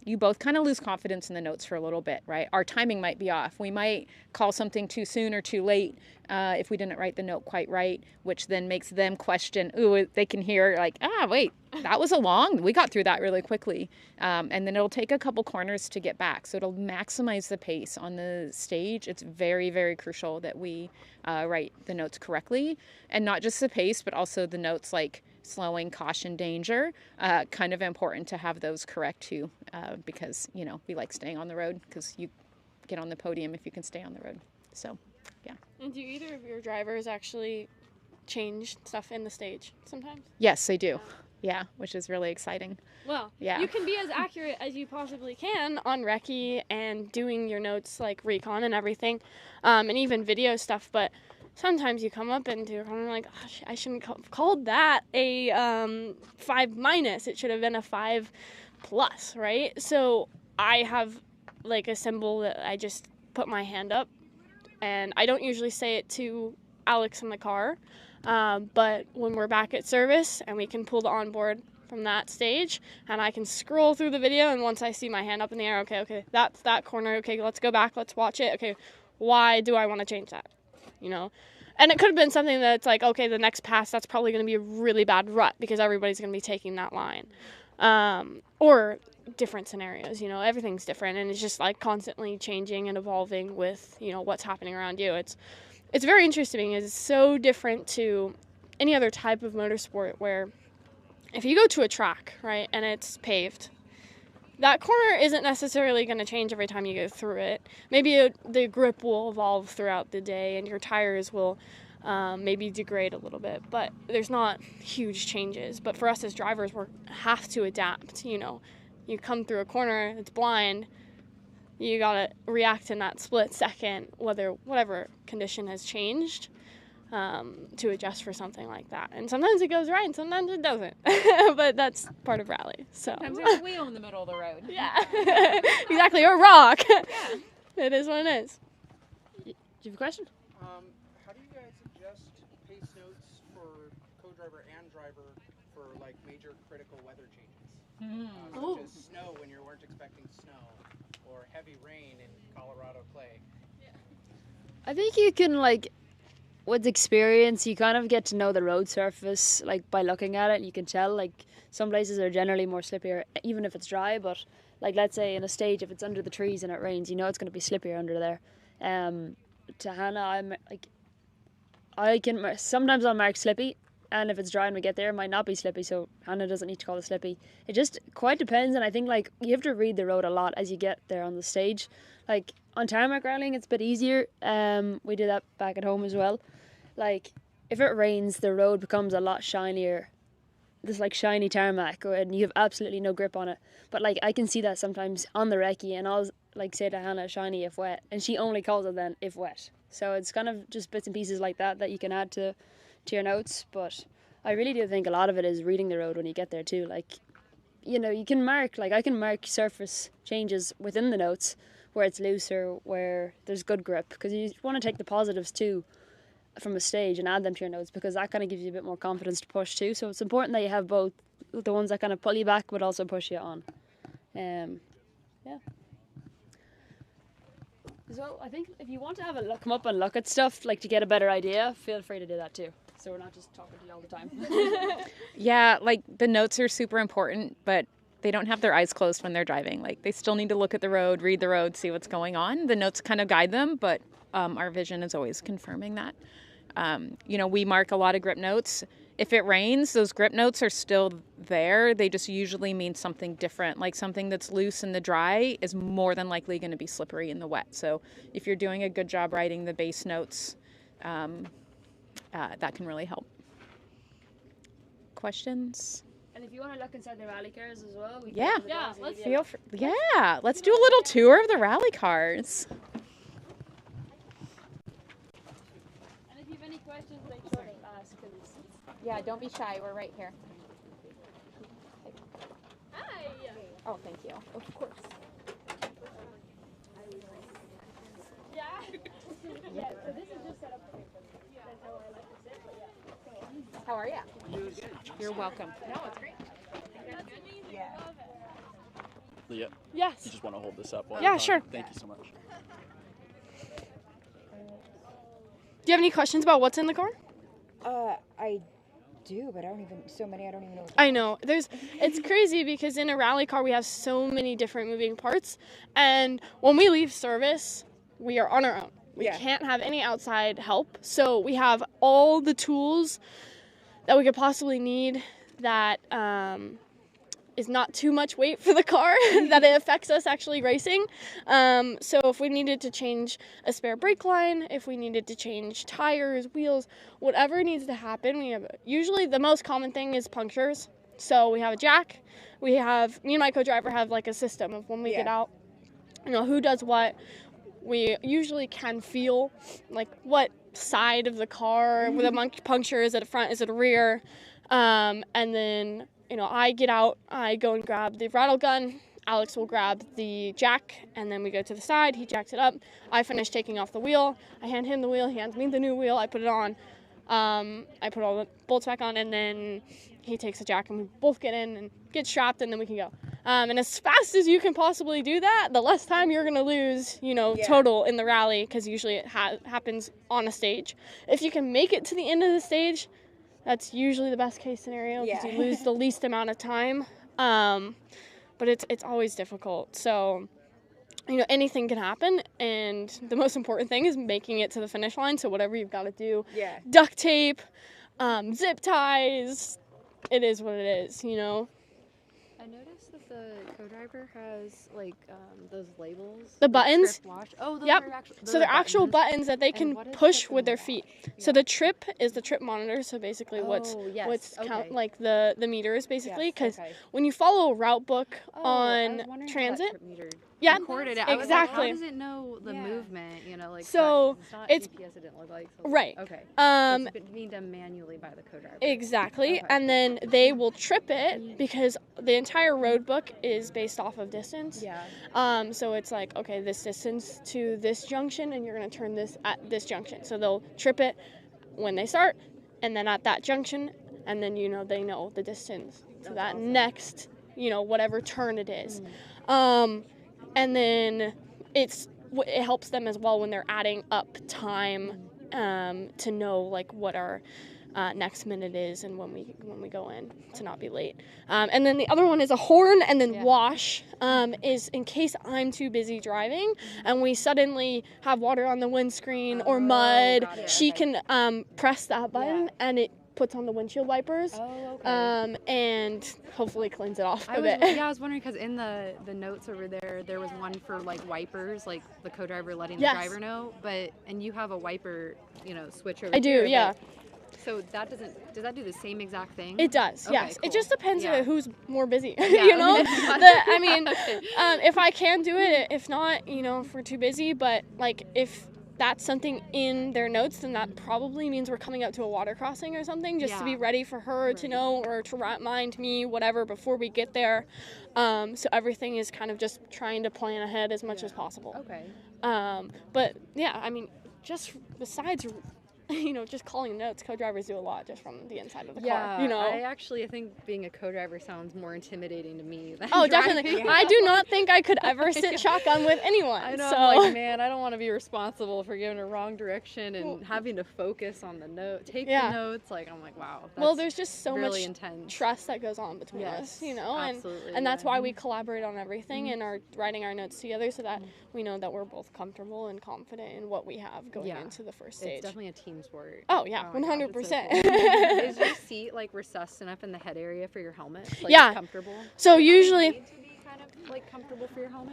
you both kind of lose confidence in the notes for a little bit, right? Our timing might be off. We might call something too soon or too late if we didn't write the note quite right, which then makes them question, ooh, they can hear like, wait, that was a long, we got through that really quickly. And then it'll take a couple corners to get back. So it'll maximize the pace on the stage. It's very, very crucial that we write the notes correctly, and not just the pace, but also the notes like slowing, caution, danger. Kind of important to have those correct too, because, you know, we like staying on the road because you get on the podium if you can stay on the road. So, yeah. And do either of your drivers actually change stuff in the stage sometimes? Yes, they do. Yeah, which is really exciting. Well, Yeah. you can be as accurate as you possibly can on recce and doing your notes like recon and everything, and even video stuff, but sometimes you come up and do recon and like, oh, I shouldn't have called that a 5-. It should have been a 5+, right? So I have like a symbol that I just put my hand up, and I don't usually say it to Alex in the car, but when we're back at service and we can pull the onboard from that stage and I can scroll through the video, and once I see my hand up in the air, okay, that's that corner, okay, let's go back, let's watch it, okay, why do I want to change that, you know? And it could have been something that's like, okay, the next pass, that's probably going to be a really bad rut because everybody's going to be taking that line, or different scenarios, you know, everything's different, and it's just like constantly changing and evolving with, you know, what's happening around you. It's very interesting. It's so different to any other type of motorsport where if you go to a track, right, and it's paved, that corner isn't necessarily going to change every time you go through it. Maybe the grip will evolve throughout the day and your tires will maybe degrade a little bit, but there's not huge changes. But for us as drivers, we have to adapt, you know. You come through a corner, it's blind, you gotta react in that split second, whatever condition has changed, to adjust for something like that. And sometimes it goes right, and sometimes it doesn't. But that's part of rally. So Sometimes there's a wheel in the middle of the road. Yeah, exactly, or a rock. Yeah. It is what it is. Do you have a question? How do you guys adjust pace notes for co-driver and driver for like major critical weather changes? Such as snow when you weren't expecting snow, or heavy rain in Colorado clay. I think you can, like, with experience, you kind of get to know the road surface, like, by looking at it. You can tell, like, some places are generally more slippier, even if it's dry, but, like, let's say in a stage, if it's under the trees and it rains, you know it's going to be slippier under there. To Hannah, I'm, like, sometimes I'll mark slippy, and if it's dry and we get there, it might not be slippy, so Hannah doesn't need to call it slippy. It just quite depends, and I think, like, you have to read the road a lot as you get there on the stage. Like, on tarmac rallying, it's a bit easier. We do that back at home as well. Like, if it rains, the road becomes a lot shinier. This, like, shiny tarmac, and you have absolutely no grip on it. But, like, I can see that sometimes on the recce, and I'll, like, say to Hannah, shiny if wet, and she only calls it then if wet. So it's kind of just bits and pieces like that you can add to your notes. But I really do think a lot of it is reading the road when you get there too. Like, you know, you can mark, like, I can mark surface changes within the notes where it's looser, where there's good grip, because you want to take the positives too from a stage and add them to your notes, because that kind of gives you a bit more confidence to push too. So it's important that you have both, the ones that kind of pull you back but also push you on. Yeah. So I think if you want to have a look, come up and look at stuff, like, to get a better idea, feel free to do that too. So we're not just talking to you all the time. Yeah, like, the notes are super important, but they don't have their eyes closed when they're driving. Like, they still need to look at the road, read the road, see what's going on. The notes kind of guide them, but our vision is always confirming that. You know, we mark a lot of grip notes. If it rains, those grip notes are still there. They just usually mean something different. Like, something that's loose in the dry is more than likely going to be slippery in the wet. So if you're doing a good job writing the base notes, that can really help. Questions? And if you want to look inside the rally cars as well, we Yeah. can Let's let's do a little tour of the rally cars. And if you have any questions, make sure to ask. Yeah, don't be shy. We're right here. Hi. Oh, thank you. Of course. Yeah. Yeah. So this is just set up for me. That's how I like to sit. But yeah. How are you? You're welcome. No, it's great. Yeah. Leah? Yes. You just want to hold this up while Yeah, you're talking? sure. Thank you so much. Do you have any questions about what's in the car? I do, but I don't even know. I know. It's crazy because in a rally car we have so many different moving parts, and when we leave service, we are on our own. We can't have any outside help. So we have all the tools that we could possibly need that is not too much weight for the car that it affects us actually racing. So if we needed to change a spare brake line, if we needed to change tires, wheels, whatever needs to happen, we have, usually the most common thing is punctures. So we have a jack, me and my co-driver have like a system of when we get out, who does what. We usually can feel like what side of the car with a puncture, is it a front, is it a rear, and then I get out, I go and grab the rattle gun, Alex will grab the jack, and then we go to the side, he jacks it up, I finish taking off the wheel, I hand him the wheel, he hands me the new wheel, I put it on, I put all the bolts back on, and then he takes the jack and we both get in and get strapped, and then we can go. And as fast as you can possibly do that, the less time you're going to lose, total in the rally, because usually it happens on a stage. If you can make it to the end of the stage, that's usually the best case scenario, because you lose the least amount of time. But it's always difficult. So, anything can happen, and the most important thing is making it to the finish line. So whatever you've got to do, duct tape, zip ties, it is what it is, I noticed that the co-driver has like those labels. The buttons. Trip wash. Oh, those yep. are actual. So they're actual buttons that they can push with their feet. So the trip is the trip monitor. So basically, what's count like the meters basically, because when you follow a route book on transit, recorded it. Exactly. Like, how does it know the movement? Like so it's not it's GPS. It didn't look like. So right. Okay. It's being done manually by the co-driver. Exactly, and then they will trip it because the entire road book is based off of distance. Yeah. So it's like, okay, this distance to this junction, and you're gonna turn this at this junction. So they'll trip it when they start, and then at that junction, and then they know the distance to that next, whatever turn it is. And then it helps them as well when they're adding up time to know like what our next minute is and when we go in to not be late. And then the other one is a horn, and then wash is in case I'm too busy driving and we suddenly have water on the windscreen or mud. She can press that button and it puts on the windshield wipers, and hopefully cleans it off a bit. Yeah, I was wondering because in the notes over there was one for like wipers, like the co-driver letting the driver know. And you have a wiper, switch over. I do, yeah. So that does that do the same exact thing? It does, okay, yes. Cool. It just depends on who's more busy, I mean, if I can do it, if not, if we're too busy, but like if that's something in their notes, then that probably means we're coming up to a water crossing or something, just to be ready for her to know or to remind me, whatever, before we get there. So everything is kind of just trying to plan ahead as much as possible. Okay. But yeah, I mean, just besides, just calling notes, co-drivers do a lot just from the inside of the car. I think being a co-driver sounds more intimidating to me than definitely. I do not think I could ever sit shotgun with anyone. I know, so. I'm like, man, I don't want to be responsible for giving a wrong direction and having to focus on the note, take the notes. Like, I'm like, wow. That's there's just so really much intense trust that goes on between us, absolutely, and that's why we collaborate on everything and are writing our notes together so that we know that we're both comfortable and confident in what we have going into the first stage. It's definitely a team sport. Oh yeah, 100%. Is your seat like recessed enough in the head area for your helmet? Like, comfortable? So usually, to be kind of like comfortable for your helmet?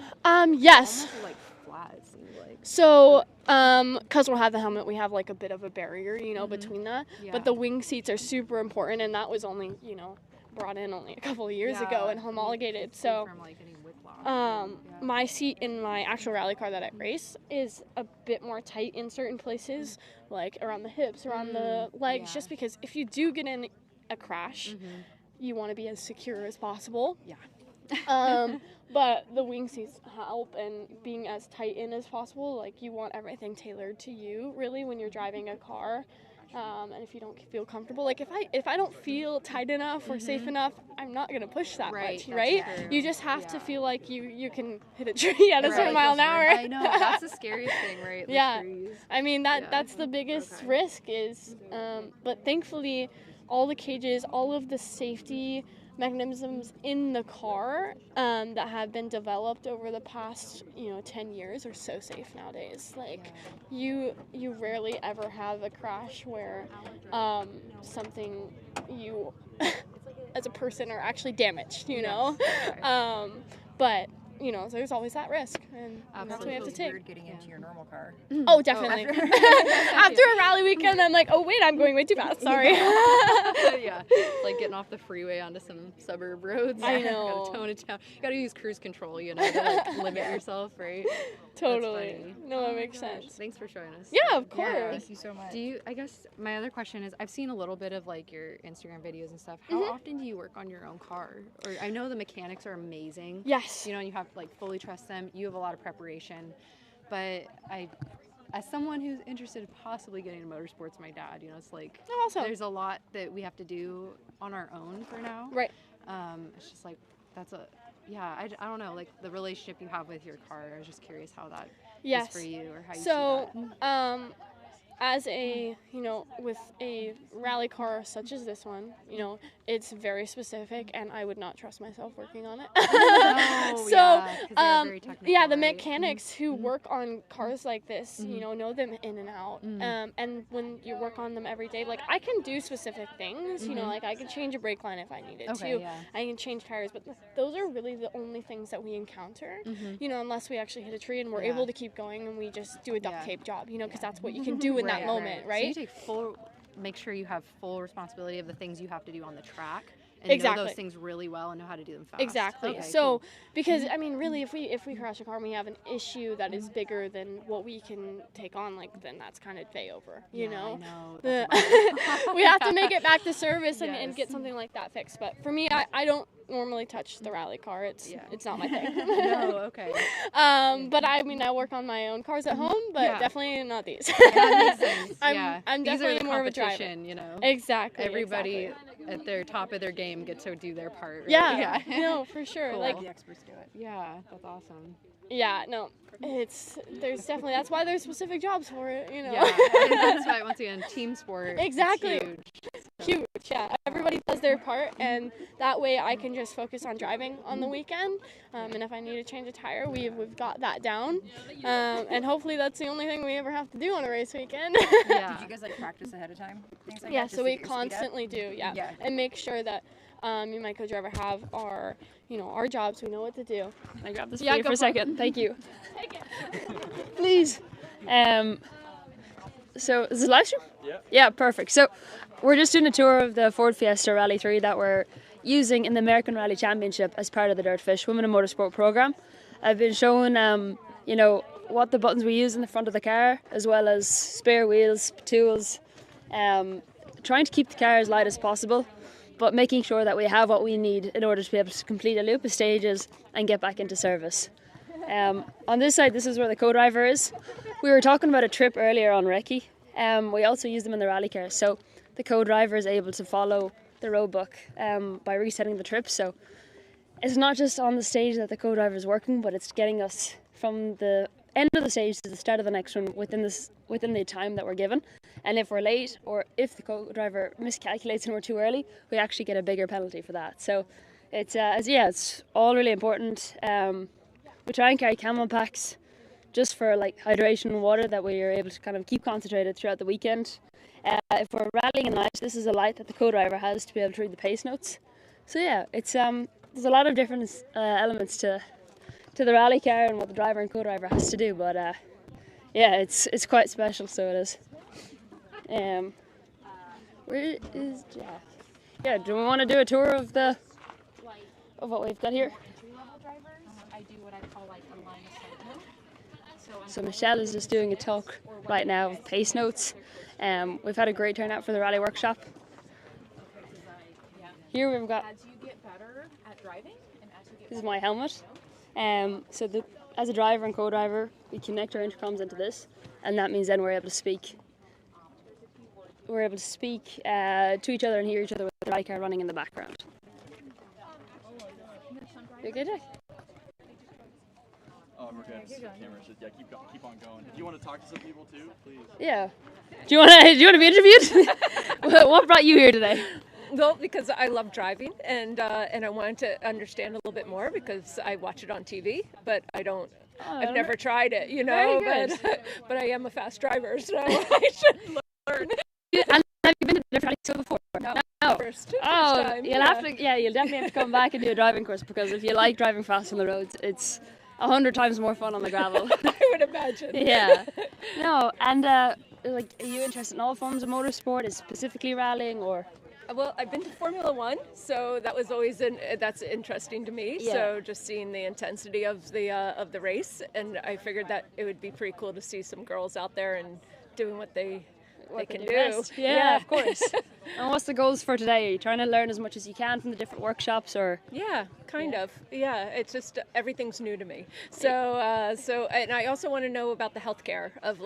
Yes. Almost like flat, it seems like. So, because we'll have the helmet, we have like a bit of a barrier, between that. Yeah. But the wing seats are super important, and that was only, brought in only a couple of years ago and homologated. So, from, like, any whiplash. My seat in my actual rally car that I race is a bit more tight in certain places, like around the hips, around the legs, just because if you do get in a crash, you want to be as secure as possible. Yeah. But the wing seats help, and being as tight in as possible, like you want everything tailored to you, really, when you're driving a car. And if you don't feel comfortable, like if I don't feel tight enough or safe enough, I'm not gonna push that much, right? True. You just have to feel like you can hit a tree at a certain mile an hour. I know, that's the scariest thing, right? The trees. I mean that's the biggest risk is, but thankfully, all the cages, all of the safety mechanisms in the car that have been developed over the past 10 years are so safe nowadays. Like you rarely ever have a crash where something as a person are actually damaged, you know. But you know, there's always that risk, and that's what we have to take. Weird getting into your normal car. Oh, definitely. After a rally weekend, I'm like, oh wait, I'm going way too fast. Sorry. Yeah, it's like getting off the freeway onto some suburb roads. I You know. gotta tone it down. You gotta use cruise control, you know, to like limit yourself, right? Totally. That's funny. No, that Oh my makes gosh, sense. Thanks for showing us. Yeah, of course. Thank you so much. Do you? I guess my other question is, I've seen a little bit of like your Instagram videos and stuff. How often do you work on your own car? Or I know the mechanics are amazing. Yes. You know, and you have to like fully trust them. You have a lot of preparation, but as someone who's interested in possibly getting into motorsports, my dad, you know, it's like there's a lot that we have to do on our own for now. Right. It's just like I don't know, like the relationship you have with your car. I was just curious how that is for you, or how you see that. As a, you know, with a rally car such as this one, you know, it's very specific, and I would not trust myself working on it. The mechanics who work on cars like this, you know them in and out. And when you work on them every day, like I can do specific things, you know, like I can change a brake line if I needed to. I can change tires, but those are really the only things that we encounter, you know, unless we actually hit a tree and we're able to keep going and we just do a duct tape job, you know, because that's what you can do in that moment, right? So you make sure you have full responsibility of the things you have to do on the track. And know those things really well and know how to do them fast. Exactly. Okay, so, cool. Because I mean, really, if we crash a car and we have an issue that is bigger than what we can take on, like then that's kind of day over. You know. We have to make it back to service and get something like that fixed. But for me, I don't normally touch the rally car. It's not my thing. But I mean, I work on my own cars at home, but definitely not these. That makes sense. I'm These definitely are the more of a driver. you know. Exactly. Everybody at their top of their game gets to do their part. Right? Yeah. No, for sure. Cool. Like the experts do it. Yeah, that's awesome. Yeah, no, there's definitely, that's why there's specific jobs for it, you know. Yeah, that's why, once again, team sport. Exactly. Huge, yeah. Everybody does their part, and that way I can just focus on driving on the weekend. And if I need to change a tire, we've got that down. And hopefully that's the only thing we ever have to do on a race weekend. Did you guys like practice ahead of time? Things like that, So we constantly do, and make sure that me and my co-driver have our jobs. We know what to do. Can I grab this for a second? Thank you. Take it. Please. So is this live stream? Yeah. Yeah, perfect. So we're just doing a tour of the Ford Fiesta Rally 3 that we're using in the American Rally Championship as part of the DirtFish Women in Motorsport program. I've been showing, what the buttons we use in the front of the car, as well as spare wheels, tools, trying to keep the car as light as possible, but making sure that we have what we need in order to be able to complete a loop of stages and get back into service. On this side, this is where the co-driver is. We were talking about a trip earlier on recce. We also use them in the rally car, so the co-driver is able to follow the road book by resetting the trip. So it's not just on the stage that the co-driver is working, but it's getting us from the end of the stage to the start of the next one within the time that we're given. And if we're late, or if the co-driver miscalculates and we're too early, we actually get a bigger penalty for that. So it's all really important. We try and carry camel packs just for like hydration and water, that we are able to kind of keep concentrated throughout the weekend. If we're rallying in the night, this is a light that the co-driver has to be able to read the pace notes. So yeah, it's there's a lot of different elements to the rally car and what the driver and co-driver has to do, but it's quite special, so it is. Where is Jack? Yeah, do we want to do a tour of what we've got here? So Michelle is just doing a talk right now of pace notes. We've had a great turnout for the rally workshop. Here we've got, this is my helmet. As a driver and co-driver, we connect our intercoms into this, and that means then we're able to speak. We're able to speak to each other and hear each other with the rally car running in the background. You okay, Jack? Oh, we're good. Camera should, keep on going. If you want to talk to some people too, please. Yeah. Do you want to be interviewed? What brought you here today? Well, because I love driving, and I wanted to understand a little bit more because I watch it on TV, but I don't. I've never tried it, you know. But I am a fast driver, so I should learn. And have you been to the rally show before? No. first Oh, time. you'll definitely have to come back and do a driving course, because if you like driving fast on the roads, it's 100 times more fun on the gravel. I would imagine. Yeah. No, and like, are you interested in all forms of motorsport? Is specifically rallying or? Well, I've been to Formula One, so that was always that's interesting to me. Yeah. So just seeing the intensity of the race, and I figured that it would be pretty cool to see some girls out there and doing what they can do. Best. Yeah, of course. And what's the goals for today? Are you trying to learn as much as you can from the different workshops, or? Yeah, kind of. Yeah, it's just everything's new to me. So and I also want to know about the healthcare of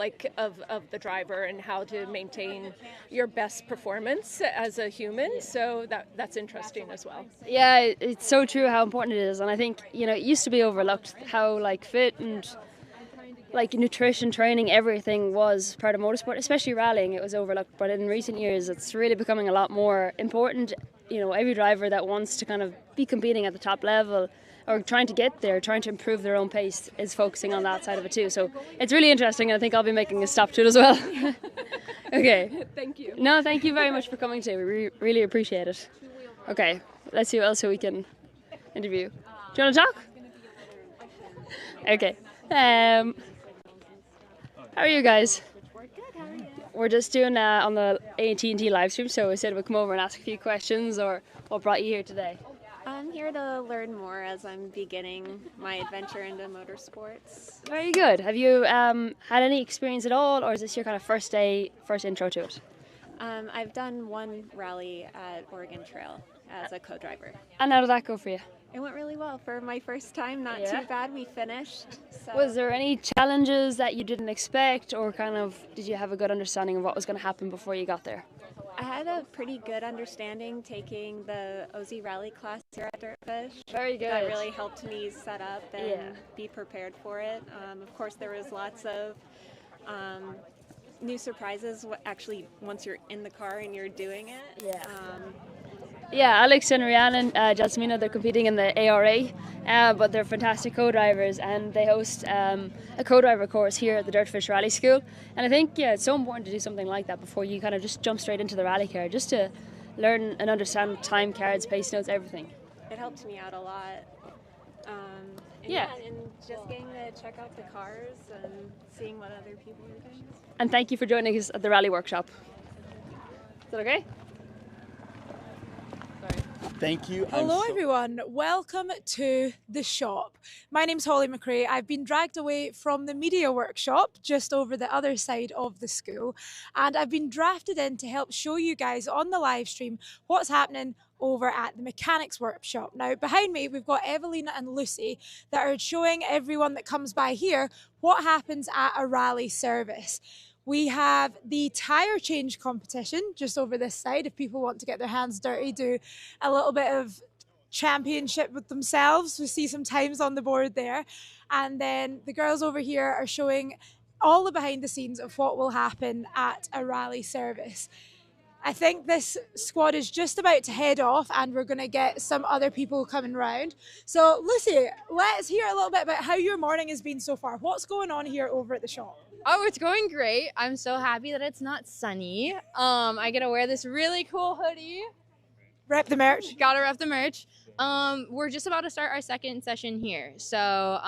the driver and how to maintain your best performance as a human. So that's interesting as well. Yeah, it's so true how important it is, and I think it used to be overlooked how fit and nutrition, training, everything was part of motorsport, especially rallying. It was overlooked, but in recent years it's really becoming a lot more important. Every driver that wants to kind of be competing at the top level or trying to get there, trying to improve their own pace, is focusing on that side of it too. So it's really interesting, and I think I'll be making a stop to it as well. Okay. Thank you. No, thank you very much for coming today. We really appreciate it. Okay, let's see what else we can interview. Do you want to talk? Okay. How are you guys? We're good, how are you? We're just doing on the AT&T live stream, so we said we'd come over and ask a few questions, or what brought you here today? I'm here to learn more as I'm beginning my adventure into motorsports. Very good. Have you had any experience at all, or is this your kind of first intro to it? I've done one rally at Oregon Trail as a co-driver. And how did that go for you? It went really well for my first time, not too bad. We finished. So. Was there any challenges that you didn't expect, or did you have a good understanding of what was going to happen before you got there? I had a pretty good understanding taking the OZ Rally class here at DirtFish. Very good. That really helped me set up and be prepared for it. Of course, there was lots of new surprises actually once you're in the car and you're doing it. Yeah. Yeah, Alex and Rhiannon, Jasmina, they're competing in the ARA, but they're fantastic co-drivers, and they host a co-driver course here at the DirtFish Rally School. And I think, it's so important to do something like that before you kind of just jump straight into the rally car, just to learn and understand time cards, pace notes, everything. It helped me out a lot. And just getting to check out the cars and seeing what other people are doing. And thank you for joining us at the rally workshop. Is that okay? Thank you. Hello everyone, welcome to the shop. My name's Holly McRae. I've been dragged away from the media workshop just over the other side of the school, and I've been drafted in to help show you guys on the live stream what's happening over at the mechanics workshop. Now behind me we've got Evelina and Lucy that are showing everyone that comes by here what happens at a rally service. We have the tyre change competition just over this side. If people want to get their hands dirty, do a little bit of championship with themselves. We see some times on the board there. And then the girls over here are showing all the behind the scenes of what will happen at a rally service. I think this squad is just about to head off, and we're going to get some other people coming round. So Lucy, let's hear a little bit about how your morning has been so far. What's going on here over at the shop? Oh, it's going great. I'm so happy that it's not sunny. I get to wear this really cool hoodie. Rep the merch. Gotta rep the merch. We're just about to start our second session here. So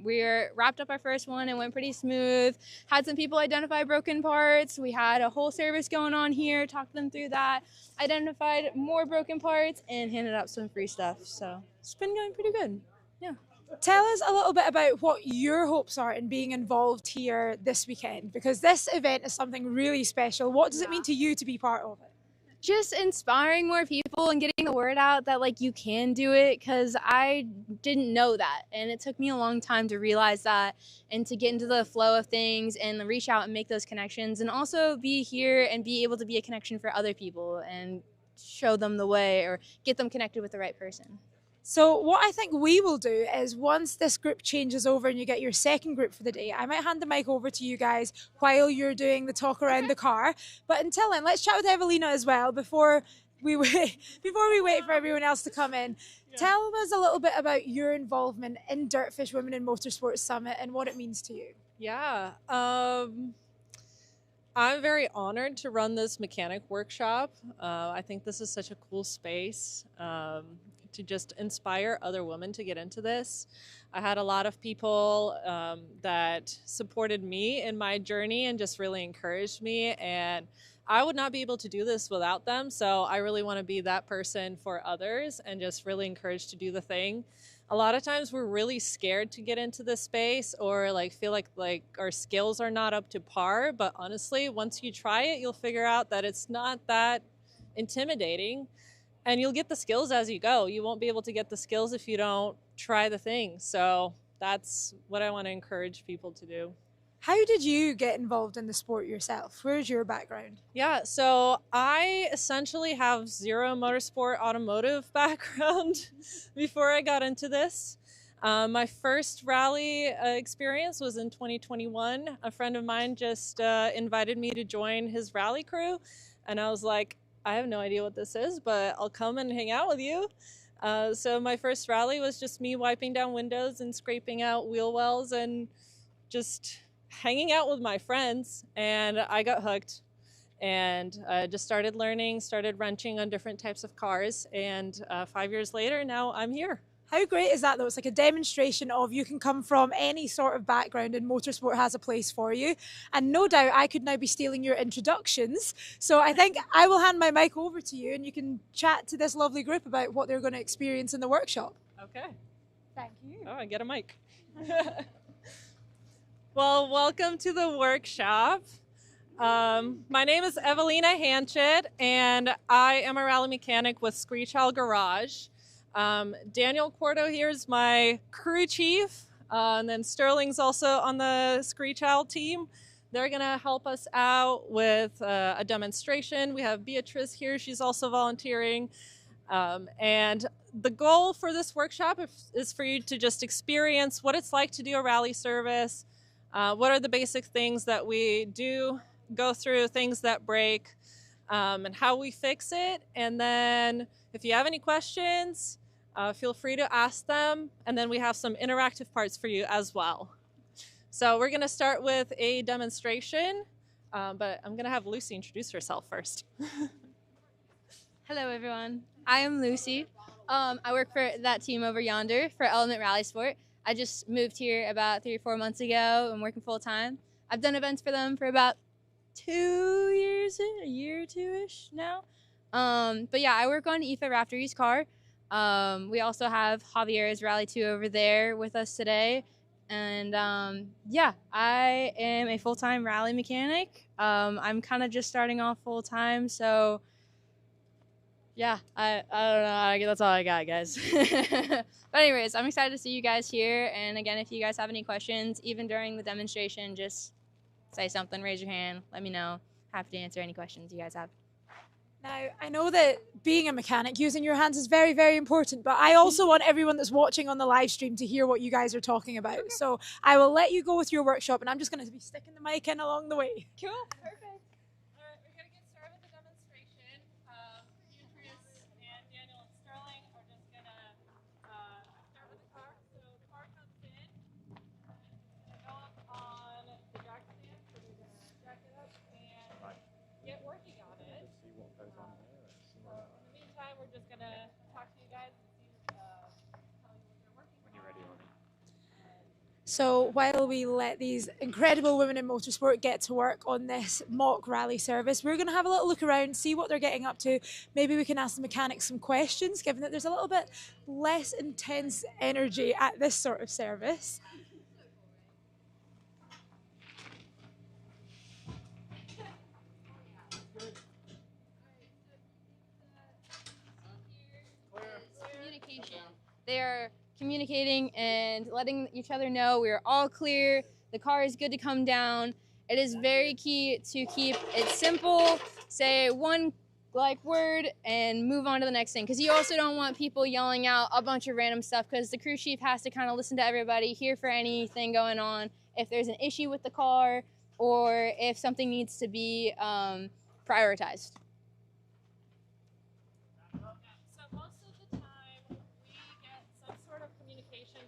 we're wrapped up our first one. It went pretty smooth. Had some people identify broken parts. We had a whole service going on here, talked them through that, identified more broken parts, and handed out some free stuff. So it's been going pretty good. Yeah. Tell us a little bit about what your hopes are in being involved here this weekend, because this event is something really special. What does it mean to you to be part of it? Just inspiring more people and getting the word out that you can do it, because I didn't know that, and it took me a long time to realize that and to get into the flow of things and reach out and make those connections, and also be here and be able to be a connection for other people and show them the way or get them connected with the right person. So what I think we will do is, once this group changes over and you get your second group for the day, I might hand the mic over to you guys while you're doing the talk around the car. But until then, let's chat with Evelina as well before we wait for everyone else to come in. Yeah. Tell us a little bit about your involvement in DirtFish Women in Motorsport Summit and what it means to you. Yeah. I'm very honored to run this mechanic workshop. I think this is such a cool space to just inspire other women to get into this. I had a lot of people that supported me in my journey and just really encouraged me, and I would not be able to do this without them. So I really want to be that person for others and just really encourage to do the thing. A lot of times we're really scared to get into this space or like feel like our skills are not up to par. But honestly, once you try it, you'll figure out that it's not that intimidating, and you'll get the skills as you go. You won't be able to get the skills if you don't try the thing. So that's what I want to encourage people to do. How did you get involved in the sport yourself? Where's your background? Yeah, so I essentially have zero motorsport automotive background before I got into this. My first rally experience was in 2021. A friend of mine just invited me to join his rally crew, and I was like, I have no idea what this is, but I'll come and hang out with you. So my first rally was just me wiping down windows and scraping out wheel wells and just hanging out with my friends, and I got hooked and just started learning, started wrenching on different types of cars, and 5 years later, now I'm here. How great is that though? It's like a demonstration of you can come from any sort of background and motorsport has a place for you. And no doubt I could now be stealing your introductions. So I think I will hand my mic over to you and you can chat to this lovely group about what they're going to experience in the workshop. Okay. Thank you. Oh, I get a mic. Well, welcome to the workshop. My name is Evelina Hanchett, and I am a rally mechanic with Screech Owl Garage. Daniel Quarto here is my crew chief, and then Sterling's also on the Screech Owl team. They're going to help us out with a demonstration. We have Beatrice here. She's also volunteering. And the goal for this workshop is for you to just experience what it's like to do a rally service. What are the basic things that we do, go through, things that break, and how we fix it. And then if you have any questions, feel free to ask them. And then we have some interactive parts for you as well. So we're going to start with a demonstration, but I'm going to have Lucy introduce herself first. Hello, everyone. I am Lucy. I work for that team over yonder for Element Rally Sport. I just moved here about 3 or 4 months ago. I'm working full time. I've done events for them for about 2 years, a year or two-ish now. But yeah, I work on Aoife Raftery's car. We also have Javier's Rally 2 over there with us today. And yeah, I am a full-time rally mechanic. I'm kind of just starting off full-time, so yeah, I don't know. That's all I got, guys. But anyways, I'm excited to see you guys here. And again, if you guys have any questions, even during the demonstration, just say something, raise your hand, let me know. Happy to answer any questions you guys have. Now, I know that being a mechanic, using your hands is very, very important, but I also want everyone that's watching on the live stream to hear what you guys are talking about. Okay. So I will let you go with your workshop, and I'm just going to be sticking the mic in along the way. Cool. Perfect. All right, we're going to get started with the demonstration. Beatrice and Daniel and Sterling are just going to start with the car. So the car comes in, it's going to go up on the jack stand, so we're going to jack it up and get working on it. See what goes on there. So in the meantime, we're just going to talk to you guys and see how you're working. When you're ready, Ollie. So while we let these incredible women in motorsport get to work on this mock rally service, we're going to have a little look around, see what they're getting up to. Maybe we can ask the mechanics some questions, given that there's a little bit less intense energy at this sort of service. Communication. They are communicating and letting each other know we are all clear. The car is good to come down. It is very key to keep it simple. Say one word and move on to the next thing, because you also don't want people yelling out a bunch of random stuff, because the crew chief has to kind of listen to everybody, hear for anything going on, if there's an issue with the car or if something needs to be prioritized.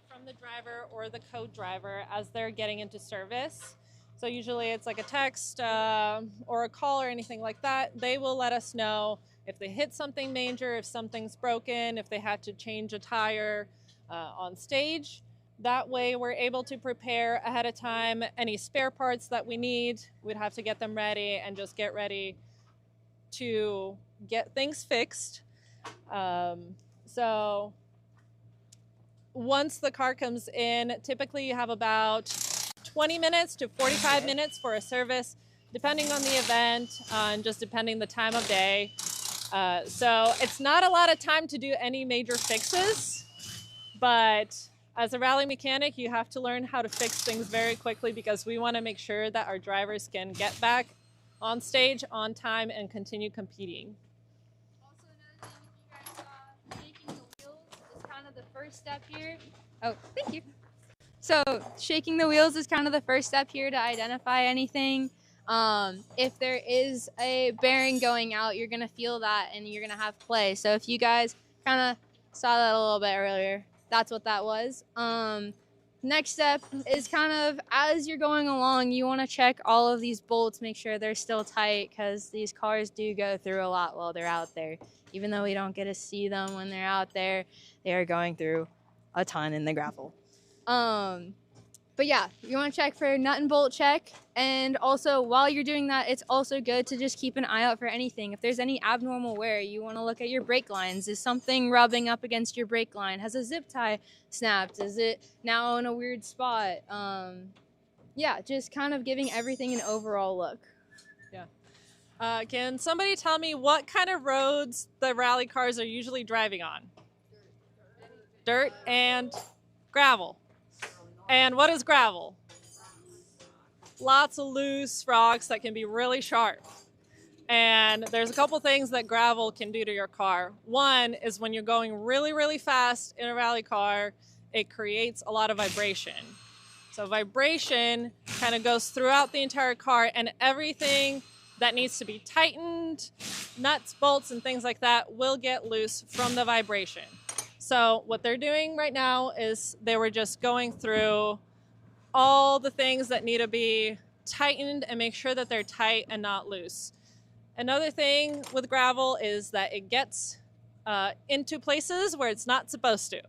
From the driver or the co-driver as they're getting into service. So usually it's like a text or a call or anything like that. They will let us know if they hit something major, if something's broken, if they had to change a tire on stage. That way we're able to prepare ahead of time any spare parts that we need. We'd have to get them ready and just get ready to get things fixed. So once the car comes in, typically you have about 20 minutes to 45 minutes for a service, depending on the event and just depending the time of day. So it's not a lot of time to do any major fixes, but as a rally mechanic, you have to learn how to fix things very quickly because we want to make sure that our drivers can get back on stage on time and continue competing. Also, another thing, if you guys saw, shaking the wheels is kind of the first step here. Oh, thank you. So shaking the wheels is kind of the first step here to identify anything. If there is a bearing going out, you're going to feel that and you're going to have play. So if you guys kind of saw that a little bit earlier, that's what that was. Next step is kind of as you're going along, you want to check all of these bolts, make sure they're still tight because these cars do go through a lot while they're out there. Even though we don't get to see them when they're out there, they are going through a ton in the gravel. But yeah, you want to check for nut and bolt check. And also while you're doing that, it's also good to just keep an eye out for anything. If there's any abnormal wear, you want to look at your brake lines. Is something rubbing up against your brake line? Has a zip tie snapped? Is it now in a weird spot? Yeah, just kind of giving everything an overall look. Yeah. Can somebody tell me what kind of roads the rally cars are usually driving on? Dirt and gravel. And what is gravel? Lots of loose rocks that can be really sharp. And there's a couple things that gravel can do to your car. One is when you're going really, really fast in a rally car, it creates a lot of vibration. So vibration kind of goes throughout the entire car, and everything that needs to be tightened, nuts, bolts, and things like that will get loose from the vibration. So what they're doing right now is they were just going through all the things that need to be tightened and make sure that they're tight and not loose. Another thing with gravel is that it gets into places where it's not supposed to.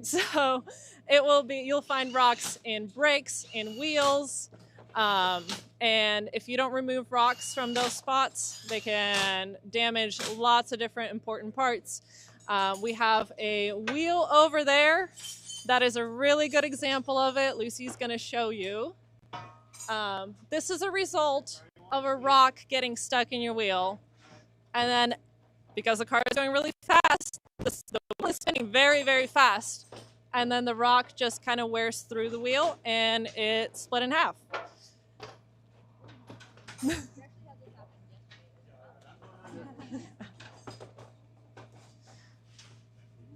So you'll find rocks in brakes, in wheels, and if you don't remove rocks from those spots, they can damage lots of different important parts. We have a wheel over there. That is a really good example of it. Lucy's going to show you. This is a result of a rock getting stuck in your wheel. And then because the car is going really fast, the wheel is spinning very, very fast. And then the rock just kind of wears through the wheel and it split in half.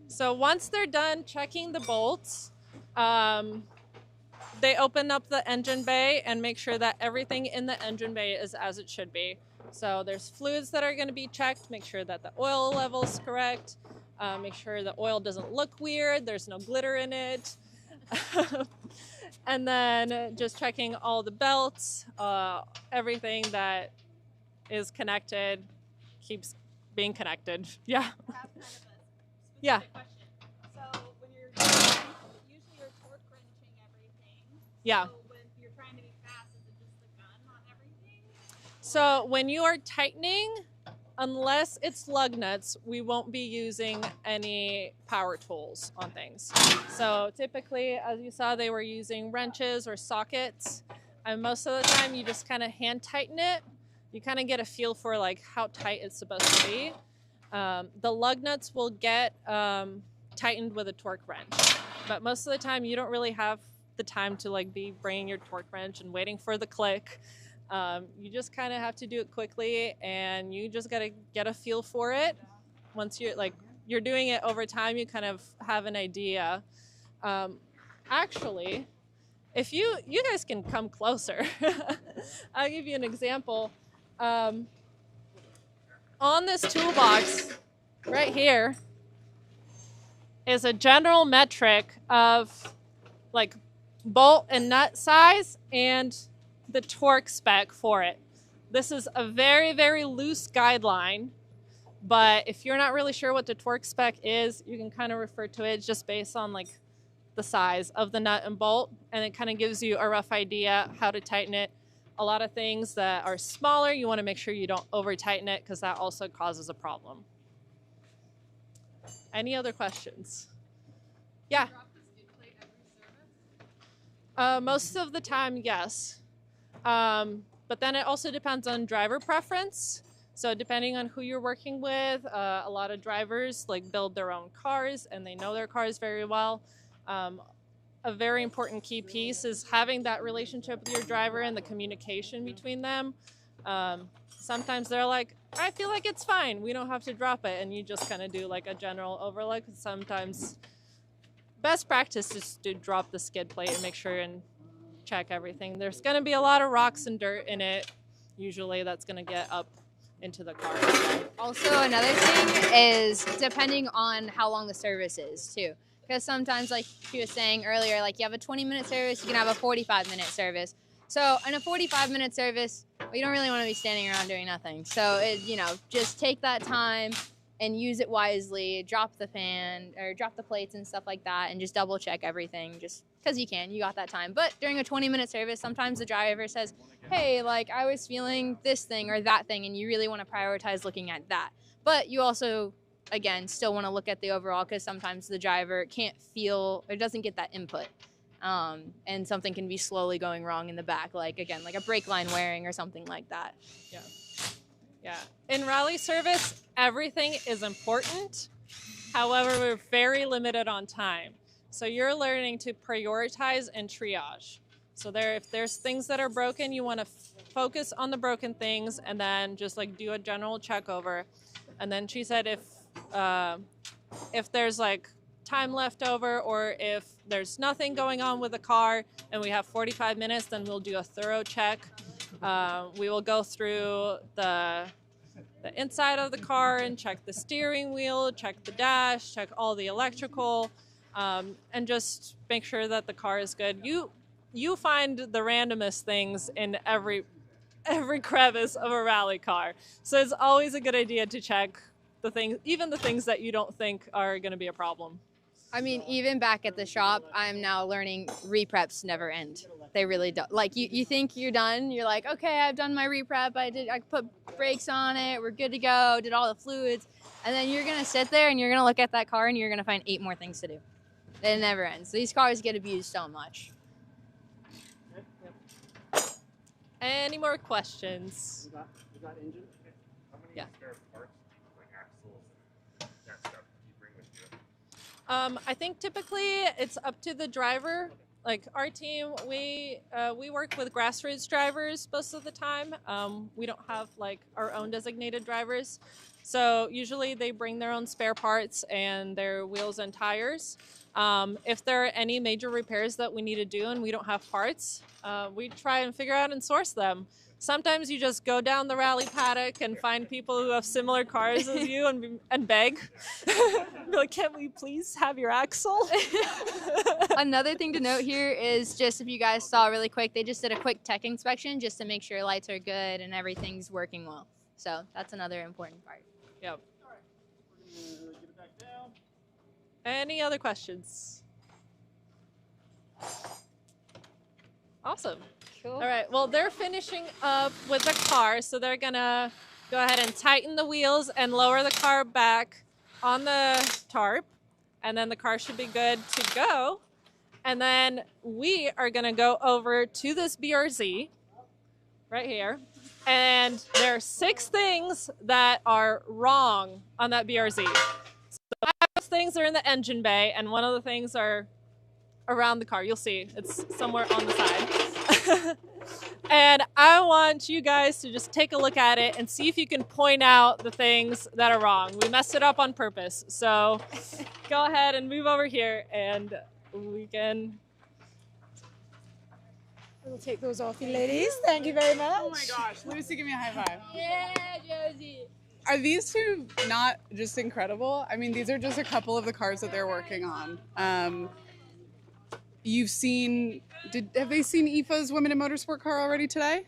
So once they're done checking the bolts, they open up the engine bay and make sure that everything in the engine bay is as it should be. So there's fluids that are going to be checked, make sure that the oil level is correct, make sure the oil doesn't look weird, there's no glitter in it. And then just checking all the belts, everything that is connected keeps being connected. Yeah. Yeah. So when you're usually you're torque wrenching everything. Yeah. So when you're trying to be fast, is it just the gun on everything? So when you are tightening, unless it's lug nuts, we won't be using any power tools on things. So typically, as you saw, they were using wrenches or sockets. And most of the time, you just kind of hand tighten it. You kind of get a feel for like how tight it's supposed to be. The lug nuts will get tightened with a torque wrench, but most of the time you don't really have the time to like be bringing your torque wrench and waiting for the click. You just kind of have to do it quickly, and you just got to get a feel for it. Once you're doing it over time, you kind of have an idea. Actually, if you guys can come closer, I'll give you an example. On this toolbox right here is a general metric of like bolt and nut size and the torque spec for it. This is a very, very loose guideline, but if you're not really sure what the torque spec is, you can kind of refer to it just based on like the size of the nut and bolt, and it kind of gives you a rough idea how to tighten it. A lot of things that are smaller, you want to make sure you don't over tighten it because that also causes a problem. Any other questions? Yeah. Most of the time, yes. But then it also depends on driver preference. So depending on who you're working with, a lot of drivers like build their own cars and they know their cars very well. A very important key piece is having that relationship with your driver and the communication between them. Sometimes they're like, I feel like it's fine, we don't have to drop it, and you just kind of do like a general overlook. Sometimes best practice is to drop the skid plate and make sure and check everything. There's going to be a lot of rocks and dirt in it, usually that's going to get up into the car. Also, another thing is depending on how long the service is too. Because sometimes, like she was saying earlier, like you have a 20-minute service, you can have a 45-minute service. So in a 45-minute service, you don't really want to be standing around doing nothing. So, just take that time and use it wisely. Drop the fan or drop the plates and stuff like that, and just double check everything just because you can. You got that time. But during a 20-minute service, sometimes the driver says, hey, like I was feeling this thing or that thing, and you really want to prioritize looking at that. But you also, again, still want to look at the overall because sometimes the driver can't feel or doesn't get that input. And something can be slowly going wrong in the back, like a brake line wearing or something like that. Yeah. In rally service, everything is important. However, we're very limited on time. So you're learning to prioritize and triage. So if there's things that are broken, you want to focus on the broken things and then just like do a general check over. And then she said if there's like time left over or if there's nothing going on with the car and we have 45 minutes, then we'll do a thorough check. We will go through the inside of the car and check the steering wheel, check the dash, check all the electrical, and just make sure that the car is good. You find the randomest things in every crevice of a rally car. So it's always a good idea to check the things, even the things that you don't think are going to be a problem. I mean, even back at the shop, I'm now learning repreps never end. They really don't. Like you think you're done. You're like, okay, I've done my reprep. I put brakes on it. We're good to go. Did all the fluids. And then you're going to sit there and you're going to look at that car and you're going to find 8 more things to do. It never ends. These cars get abused so much. Any more questions? You got engine? How many Yeah. spare parts, like axles and that stuff, do you bring with you? I think typically it's up to the driver. Like our team, we work with grassroots drivers most of the time. We don't have like our own designated drivers. So usually they bring their own spare parts and their wheels and tires. If there are any major repairs that we need to do and we don't have parts, we try and figure out and source them. Sometimes you just go down the rally paddock and find people who have similar cars as you and beg. Be like, can we please have your axle? Another thing to note here is just if you guys saw really quick, they just did a quick tech inspection just to make sure lights are good and everything's working well. So that's another important part. Yep. Any other questions? Awesome. Cool. All right, well, they're finishing up with the car, so they're gonna go ahead and tighten the wheels and lower the car back on the tarp, and then the car should be good to go. And then we are gonna go over to this BRZ right here, and there are 6 things that are wrong on that BRZ. So 5 things are in the engine bay, and one of the things are around the car. You'll see, it's somewhere on the side. And I want you guys to just take a look at it and see if you can point out the things that are wrong. We messed it up on purpose. So go ahead and move over here and we can... We'll take those off you ladies. Thank you very much. Oh my gosh, Lucy, give me a high five. Yeah, Josie. Are these two not just incredible? I mean, these are just a couple of the cars that they're working on. you've seen, have they seen Aoife's Women in Motorsport car already today?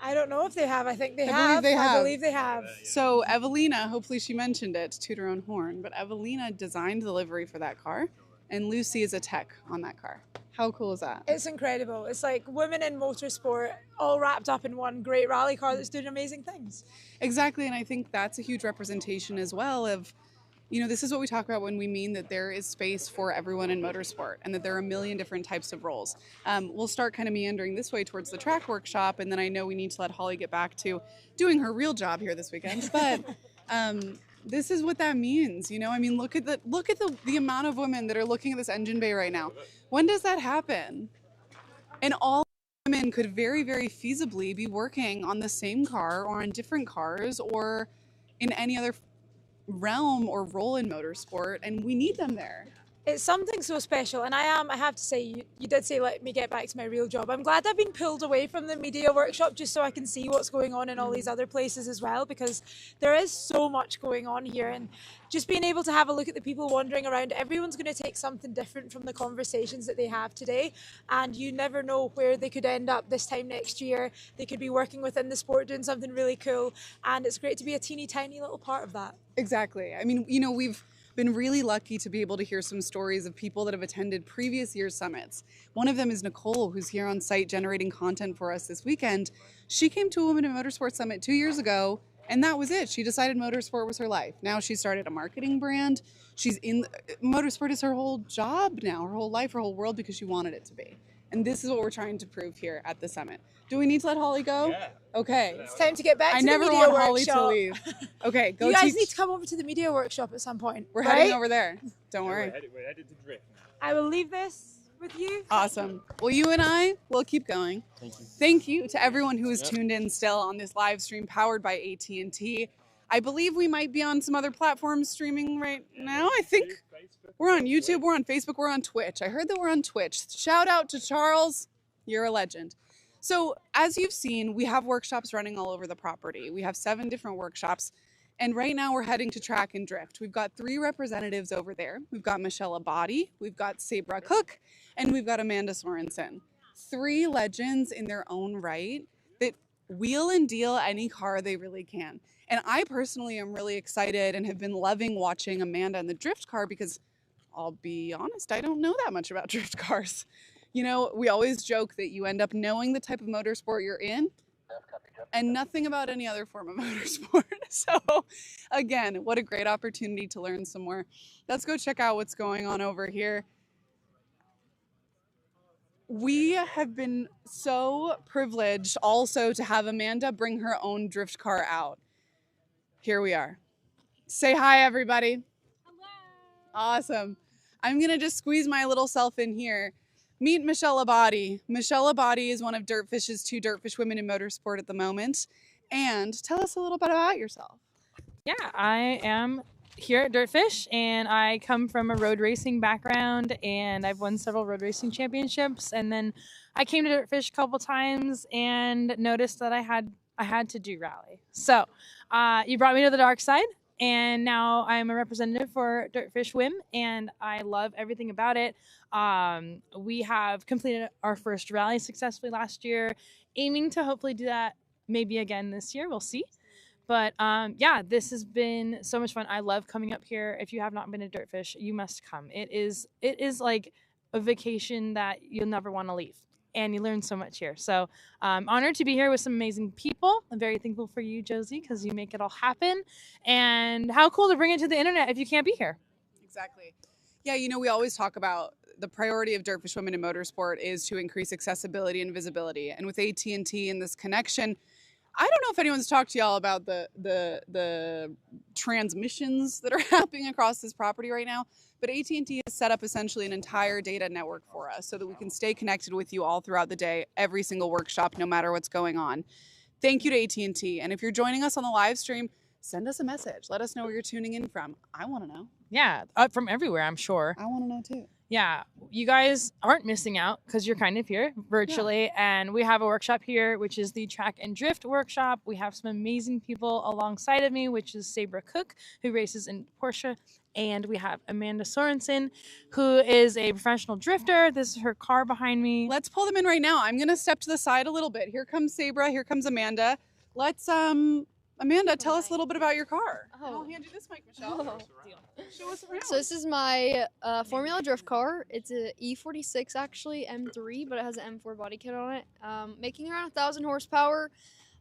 I don't know if they have. I think they I have. believe they have. I believe they have. So Evelina, hopefully she mentioned it, to toot her own horn, but Evelina designed the livery for that car, and Lucy is a tech on that car. How cool is that? It's incredible. It's like women in motorsport all wrapped up in one great rally car that's doing amazing things. Exactly, and I think that's a huge representation as well of, you know, this is what we talk about when we mean that there is space for everyone in motorsport and that there are a million different types of roles. We'll start kind of meandering this way towards the track workshop, and then I know we need to let Holly get back to doing her real job here this weekend. But this is what that means, you know. I mean, look at the amount of women that are looking at this engine bay right now. When does that happen? And all women could very, very feasibly be working on the same car or on different cars or in any other realm or role in motorsport, and we need them there. It's something so special, and I have to say, you did say let me get back to my real job. I'm glad I've been pulled away from the media workshop just so I can see what's going on in all these other places as well, because there is so much going on here, and just being able to have a look at the people wandering around, everyone's going to take something different from the conversations that they have today, and you never know where they could end up this time next year. They could be working within the sport doing something really cool, and it's great to be a teeny tiny little part of that. Exactly. I mean, you know, we've been really lucky to be able to hear some stories of people that have attended previous year's summits. One of them is Nicole, who's here on site generating content for us this weekend. She came to a Women in Motorsport Summit 2 years ago, and that was it. She decided motorsport was her life. Now she started a marketing brand. She's in motorsport is her whole job now, her whole life, her whole world, because she wanted it to be. And this is what we're trying to prove here at the summit. Do we need to let Holly go? Yeah. Okay. It's time to get back to the media I never want workshop. Holly to leave. Okay, go You guys teach. need to come over to the media workshop at some point. We're right? heading over there. Don't worry. We're headed to Drift. I will leave this with you. Awesome. Well, you and I will keep going. Thank you. Thank you to everyone who is tuned in still on this live stream powered by AT&T. I believe we might be on some other platforms streaming right now. I think we're on YouTube, we're on Facebook, we're on Twitch. I heard that we're on Twitch. Shout out to Charles. You're a legend. So as you've seen, we have workshops running all over the property. We have 7 different workshops. And right now we're heading to track and drift. We've got 3 representatives over there. We've got Michelle Abadi, we've got Sabra Cook, and we've got Amanda Sorensen. 3 legends in their own right that wheel and deal any car they really can. And I personally am really excited and have been loving watching Amanda in the drift car because I'll be honest, I don't know that much about drift cars. You know, we always joke that you end up knowing the type of motorsport you're in and nothing about any other form of motorsport. So again, what a great opportunity to learn some more. Let's go check out what's going on over here. We have been so privileged also to have Amanda bring her own drift car out. Here we are. Say hi, everybody. Hello. Awesome. I'm going to just squeeze my little self in here. Meet Michelle Abadi. Michelle Abadi is one of DirtFish's 2 DirtFish Women in Motorsport at the moment. And tell us a little bit about yourself. Yeah, I am here at DirtFish, and I come from a road racing background, and I've won several road racing championships. And then I came to DirtFish a couple times and noticed that I had to do rally. So you brought me to the dark side, and now I'm a representative for DirtFish Women, and I love everything about it. We have completed our first rally successfully last year, aiming to hopefully do that maybe again this year. We'll see. But yeah, this has been so much fun. I love coming up here. If you have not been to DirtFish, you must come. It is like a vacation that you'll never want to leave. And you learn so much here. So I'm honored to be here with some amazing people. I'm very thankful for you, Josie, because you make it all happen. And how cool to bring it to the internet if you can't be here. Exactly. Yeah, you know, we always talk about the priority of DirtFish Women in Motorsport is to increase accessibility and visibility. And with AT&T and this connection, I don't know if anyone's talked to y'all about the transmissions that are happening across this property right now, but AT&T has set up essentially an entire data network for us so that we can stay connected with you all throughout the day, every single workshop, no matter what's going on. Thank you to AT&T. And if you're joining us on the live stream, send us a message. Let us know where you're tuning in from. I want to know. Yeah, from everywhere, I'm sure. I want to know too. Yeah, you guys aren't missing out because you're kind of here virtually. Yeah. And we have a workshop here, which is the Track and Drift workshop. We have some amazing people alongside of me, which is Sabra Cook, who races in Porsche, And we have Amanda Sorensen, who is a professional drifter. This is her car behind me. Let's pull them in right now. I'm going to step to the side a little bit. Here comes Sabra. Here comes Amanda. Let's, Amanda, tell us a little bit about your car. Oh. And I'll hand you this mic, Michelle. Show us around. So this is my Formula Drift car. It's a E46 actually, M3, but it has an M4 body kit on it. Making around 1,000 horsepower.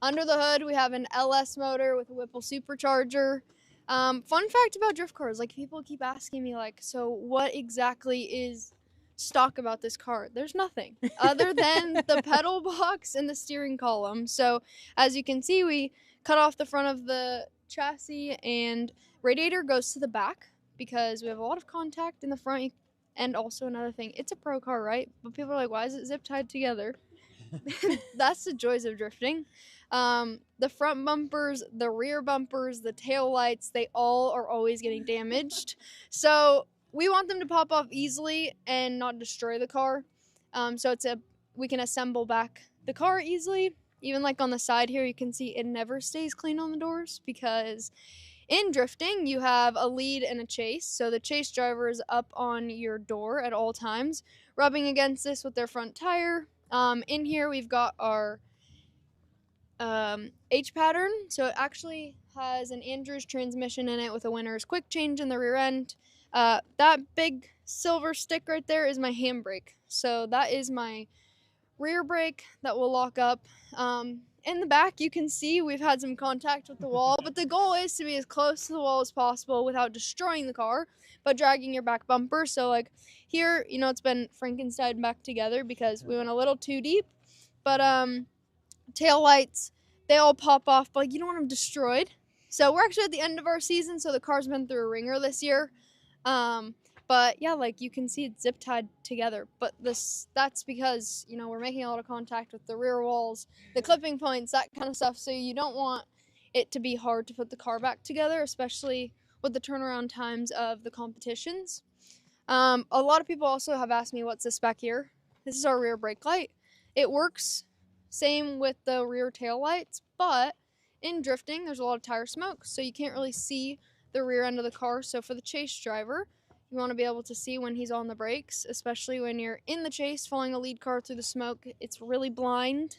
Under the hood, we have an LS motor with a Whipple supercharger. Fun fact about drift cars, like people keep asking me like, so what exactly is stock about this car? There's nothing other than the pedal box and the steering column. So as you can see, we cut off the front of the chassis and radiator goes to the back because we have a lot of contact in the front. And also another thing, it's a pro car, right? But people are like, why is it zip tied together? That's the joys of drifting. The front bumpers, the rear bumpers, the tail lights, they all are always getting damaged. So we want them to pop off easily and not destroy the car. So we can assemble back the car easily. Even like on the side here, you can see it never stays clean on the doors because in drifting, you have a lead and a chase. So the chase driver is up on your door at all times, rubbing against this with their front tire. In here, we've got our H pattern. So it actually has an Andrews transmission in it with a Winner's quick change in the rear end. That big silver stick right there is my handbrake. So that is my rear brake that will lock up. In the back, you can see we've had some contact with the wall, but the goal is to be as close to the wall as possible without destroying the car, but dragging your back bumper. So like here, you know, it's been Frankenstein back together because we went a little too deep, but tail lights, they all pop off, but you don't want them destroyed. So we're actually at the end of our season, so the car's been through a ringer this year. But yeah, like you can see it's zip tied together, but that's because, you know, we're making a lot of contact with the rear walls, the clipping points, that kind of stuff. So you don't want it to be hard to put the car back together, especially with the turnaround times of the competitions. A lot of people also have asked me what's this back here. This is our rear brake light. It works same with the rear tail lights, but in drifting, there's a lot of tire smoke, so you can't really see the rear end of the car. So for the chase driver, you want to be able to see when he's on the brakes, especially when you're in the chase following a lead car through the smoke. It's really blind.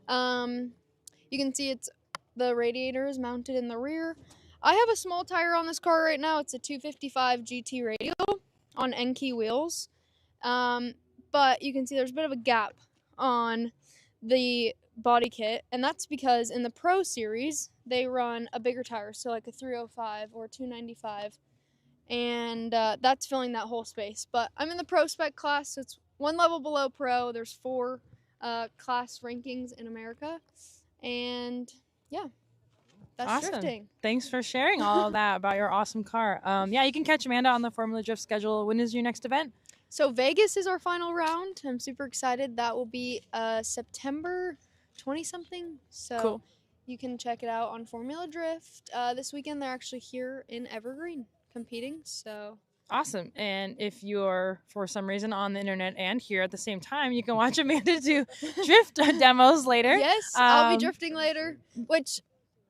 You can see the radiator is mounted in the rear. I have a small tire on this car right now. It's a 255 GT radial on Enkei wheels. But you can see there's a bit of a gap on the body kit, and that's because in the Pro Series, they run a bigger tire, so like a 305 or 295. And that's filling that whole space. But I'm in the Pro Spec class, so it's one level below Pro. There's 4 class rankings in America. And yeah, that's Awesome. drifting. Thanks for sharing all of that about your awesome car. Yeah, you can catch Amanda on the Formula Drift schedule. When is your next event? So Vegas is our final round. I'm super excited. That will be September 20-something. So Cool. You can check it out on Formula Drift. This weekend, they're actually here in Evergreen competing, so Awesome. And if you're, for some reason, on the internet and here at the same time, you can watch Amanda do drift demos later. Yes, I'll be drifting later, which,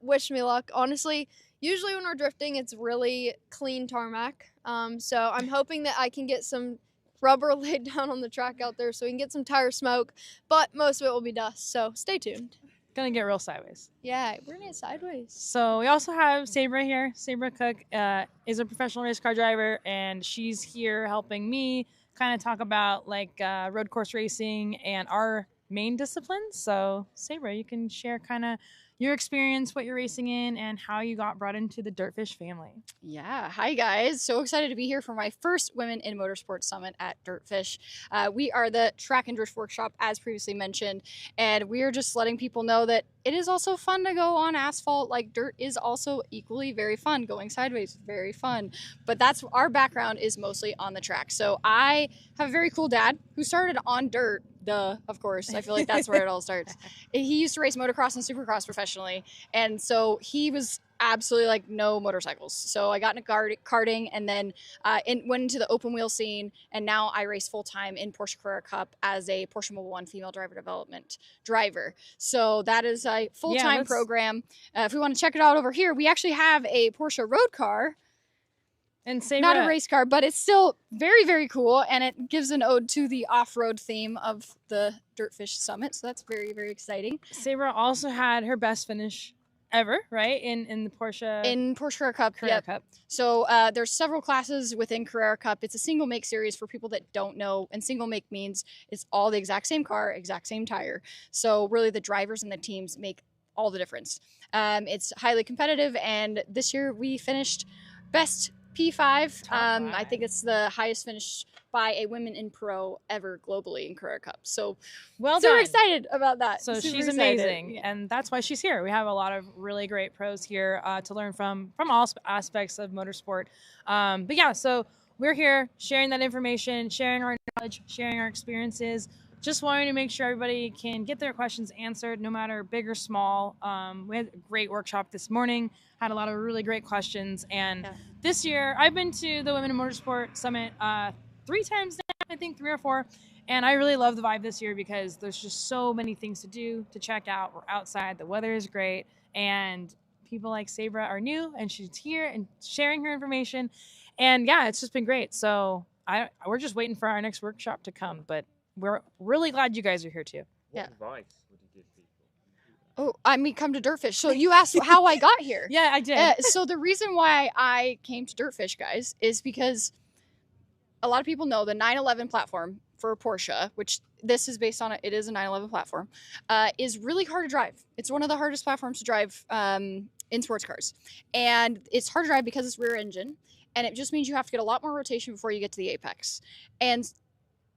wish me luck. Honestly, usually when we're drifting, it's really clean tarmac. So I'm hoping that I can get some rubber laid down on the track out there so we can get some tire smoke, but most of it will be dust, so stay tuned. Gonna get real sideways. Yeah, we're gonna get sideways. So we also have Sabra here. Sabra Cook is a professional race car driver, and she's here helping me kind of talk about like road course racing and our main disciplines. So Sabra, you can share kind of your experience, what you're racing in, and how you got brought into the DirtFish family. Yeah, hi guys. So excited to be here for my first Women in Motorsport Summit at DirtFish. We are the track and drift workshop, as previously mentioned, and we are just letting people know that it is also fun to go on asphalt. Like, dirt is also equally very fun. Going sideways, very fun. But that's, our background is mostly on the track. So I have a very cool dad who started on dirt. Duh, of course. I feel like that's where it all starts. He used to race motocross and supercross professionally, and so he was absolutely like no motorcycles. So I got into karting, and then went into the open wheel scene, and now I race full time in Porsche Carrera Cup as a Porsche Mobile 1 female driver development driver. So that is a full-time program. If we want to check it out over here, we actually have a Porsche road car And Sabra, not a race car, but it's still very, very cool, and it gives an ode to the off-road theme of the DirtFish Summit, so that's very, very exciting. Sabra also had her best finish ever, right? In the Porsche Carrera Cup. Carrera Yep. Cup. So there's several classes within Carrera Cup. It's a single make series for people that don't know, and single make means it's all the exact same car, exact same tire. So really the drivers and the teams make all the difference. It's highly competitive, and this year we finished best P5. I think it's the highest finish by a women in pro ever globally in Carrera Cup. So well super done. excited about that. So Super she's excited. amazing, and that's why she's here. We have a lot of really great pros here to learn from all aspects of motorsport. But yeah, so we're here sharing that information, sharing our knowledge, sharing our experiences. Just wanting to make sure everybody can get their questions answered, no matter big or small. We had a great workshop this morning, had a lot of really great questions. And this year, I've been to the Women in Motorsport Summit 3 times now, I think 3 or 4. And I really love the vibe this year because there's just so many things to do, to check out. We're outside, the weather is great, and people like Sabra are new, and she's here and sharing her information. And yeah, it's just been great. So we're just waiting for our next workshop to come, but we're really glad you guys are here too. Yeah. Advice would you give people? Oh, I mean, come to DirtFish. So you asked how I got here. Yeah, I did. So the reason why I came to DirtFish, guys, is because a lot of people know the 911 platform for Porsche, which this is based on, it is a 911 platform, is really hard to drive. It's one of the hardest platforms to drive in sports cars. And it's hard to drive because it's rear engine. And it just means you have to get a lot more rotation before you get to the apex. And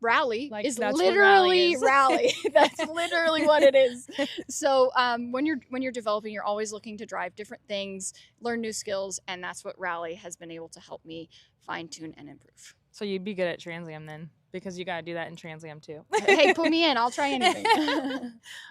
rally is literally rally. That's literally what it is. So when you're developing, you're always looking to drive different things, learn new skills, and that's what rally has been able to help me fine tune and improve. So you'd be good at Trans Am then, because you got to do that in Trans Am too. Hey, put me in. I'll try anything.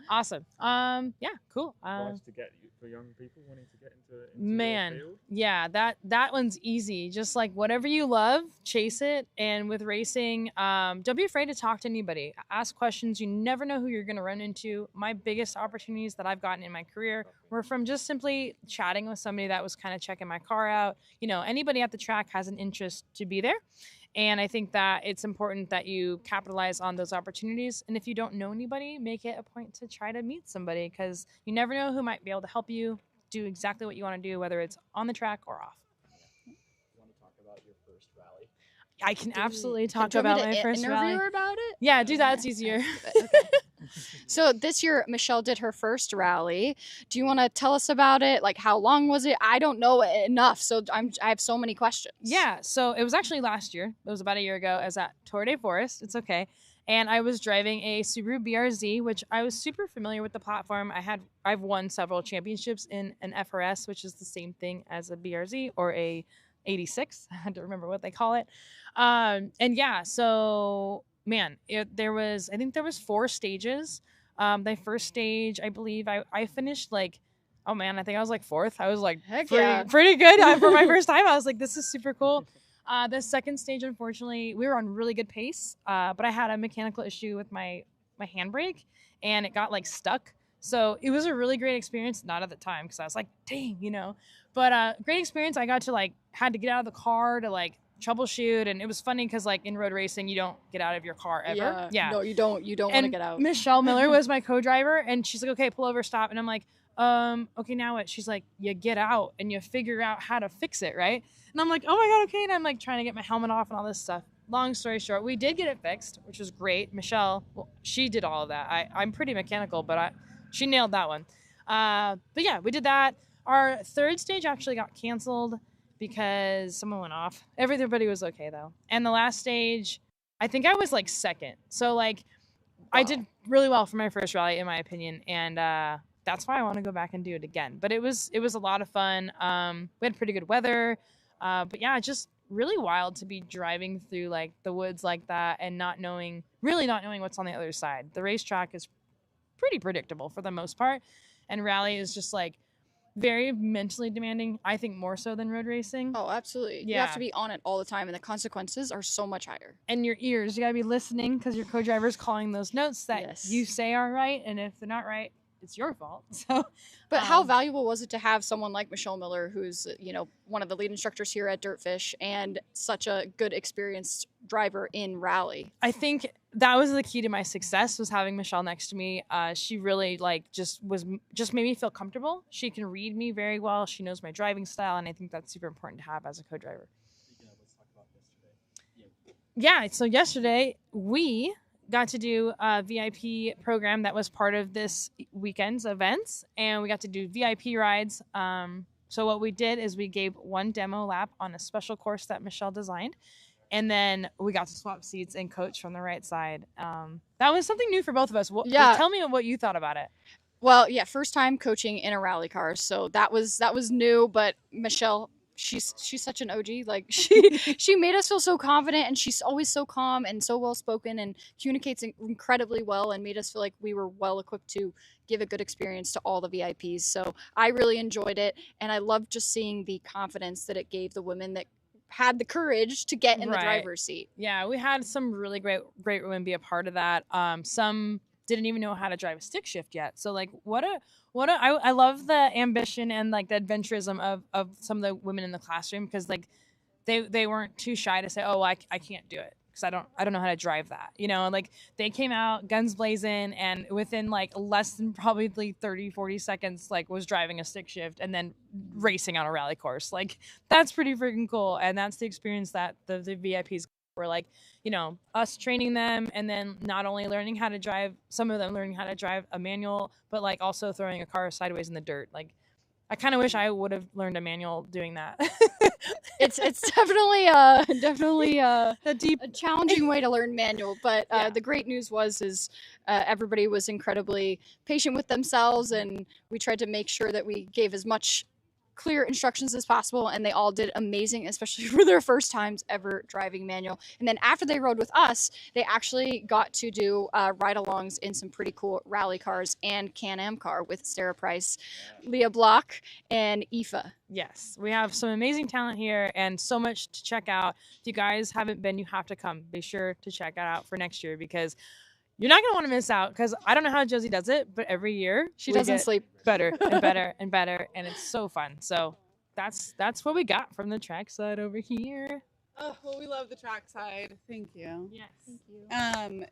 Awesome. Yeah, cool. Advice to get for young people wanting to get into Man, your field? yeah, that one's easy. Just like whatever you love, chase it. And with racing, don't be afraid to talk to anybody. Ask questions. You never know who you're going to run into. My biggest opportunities that I've gotten in my career were from just simply chatting with somebody that was kind of checking my car out. You know, anybody at the track has an interest to be there. And I think that it's important that you capitalize on those opportunities. And if you don't know anybody, make it a point to try to meet somebody, because you never know who might be able to help you do exactly what you want to do, whether it's on the track or off. You want to talk about your first rally? I can absolutely talk about my first rally. Interview her about it? Yeah, do that. It's easier. Okay. So this year, Michelle did her first rally. Do you want to tell us about it? Like, how long was it? I don't know enough, so I have so many questions. Yeah, so it was actually last year. It was about a year ago. I was at Tour de Forest. It's okay. And I was driving a Subaru BRZ, which I was super familiar with the platform. I've won several championships in an FRS, which is the same thing as a BRZ or a 86. I had to remember what they call it. And yeah, so man, I think there was 4 stages. The first stage, I believe I finished like, oh man, I think I was like 4th. I was like pretty good for my first time. I was like, this is super cool. The second stage, unfortunately, we were on really good pace, but I had a mechanical issue with my handbrake, and it got like stuck. So it was a really great experience, not at the time, because I was like, dang, you know. But great experience. I got to had to get out of the car to troubleshoot, and it was funny because in road racing you don't get out of your car ever. Yeah. No, you don't want to get out. Michelle Miller was my co-driver, and she's like, okay, pull over, stop. And I'm like, okay, now what? She's like, you get out and you figure out how to fix it, right? And I'm like, oh my god, okay. And I'm trying to get my helmet off and all this stuff. Long story short, we did get it fixed, which was great. Michelle, she did all of that. I'm pretty mechanical, but she nailed that one. But yeah, we did that. Our third stage actually got canceled because someone went off. Everybody was okay though. And the last stage, I think I was second. So I did really well for my first rally, in my opinion. And that's why I want to go back and do it again. But it was a lot of fun. We had pretty good weather. But yeah, just really wild to be driving through the woods like that and really not knowing what's on the other side. The racetrack is pretty predictable for the most part. And rally is just very mentally demanding, I think more so than road racing. Oh, absolutely. Yeah. You have to be on it all the time, and the consequences are so much higher. And your ears, you gotta be listening because your co-driver's calling those notes that you say are right, and if they're not right, it's your fault. So, But how valuable was it to have someone like Michelle Miller, who's, you know, one of the lead instructors here at DirtFish and such a good experienced driver in rally? I think that was the key to my success, was having Michelle next to me. She really just made me feel comfortable. She can read me very well. She knows my driving style, and I think that's super important to have as a co-driver. Yeah, so yesterday we got to do a VIP program that was part of this weekend's events, and we got to do VIP rides. So what we did is we gave one demo lap on a special course that Michelle designed, and then we got to swap seats and coach from the right side. That was something new for both of us. Yeah. Tell me what you thought about it. Well, yeah, first time coaching in a rally car, so that was new. But Michelle, she's such an OG. Like she made us feel so confident, and she's always so calm and so well spoken and communicates incredibly well, and made us feel like we were well equipped to give a good experience to all the VIPs. So I really enjoyed it, and I loved just seeing the confidence that it gave the women that had the courage to get in the driver's seat. Yeah, we had some really great women be a part of that. Some didn't even know how to drive a stick shift yet. So like I love the ambition and like the adventurism of some of the women in the classroom, because like they weren't too shy to say, oh, I can't do it because I don't know how to drive that, you know. Like they came out guns blazing, and within like less than probably 30-40 seconds like was driving a stick shift and then racing on a rally course. Like that's pretty freaking cool, and that's the experience that the VIPs were like, you know, us training them, and then not only learning how to drive, some of them learning how to drive a manual, but like also throwing a car sideways in the dirt. Like I kind of wish I would have learned a manual doing that. It's definitely a challenging way to learn manual, but the great news is everybody was incredibly patient with themselves, and we tried to make sure that we gave as much clear instructions as possible, and they all did amazing, especially for their first times ever driving manual. And then after they rode with us, they actually got to do ride-alongs in some pretty cool rally cars and Can-Am car with Sarah Price, Leah Block, and Aoife. Yes, we have some amazing talent here and so much to check out. If you guys haven't been, you have to come. Be sure to check it out for next year, because you're not going to want to miss out, because I don't know how Josie does it, but every year she doesn't sleep. Better and better and better, and it's so fun. So that's what we got from the track side over here. Oh, well, we love the track side. Thank you. Yes. Thank you.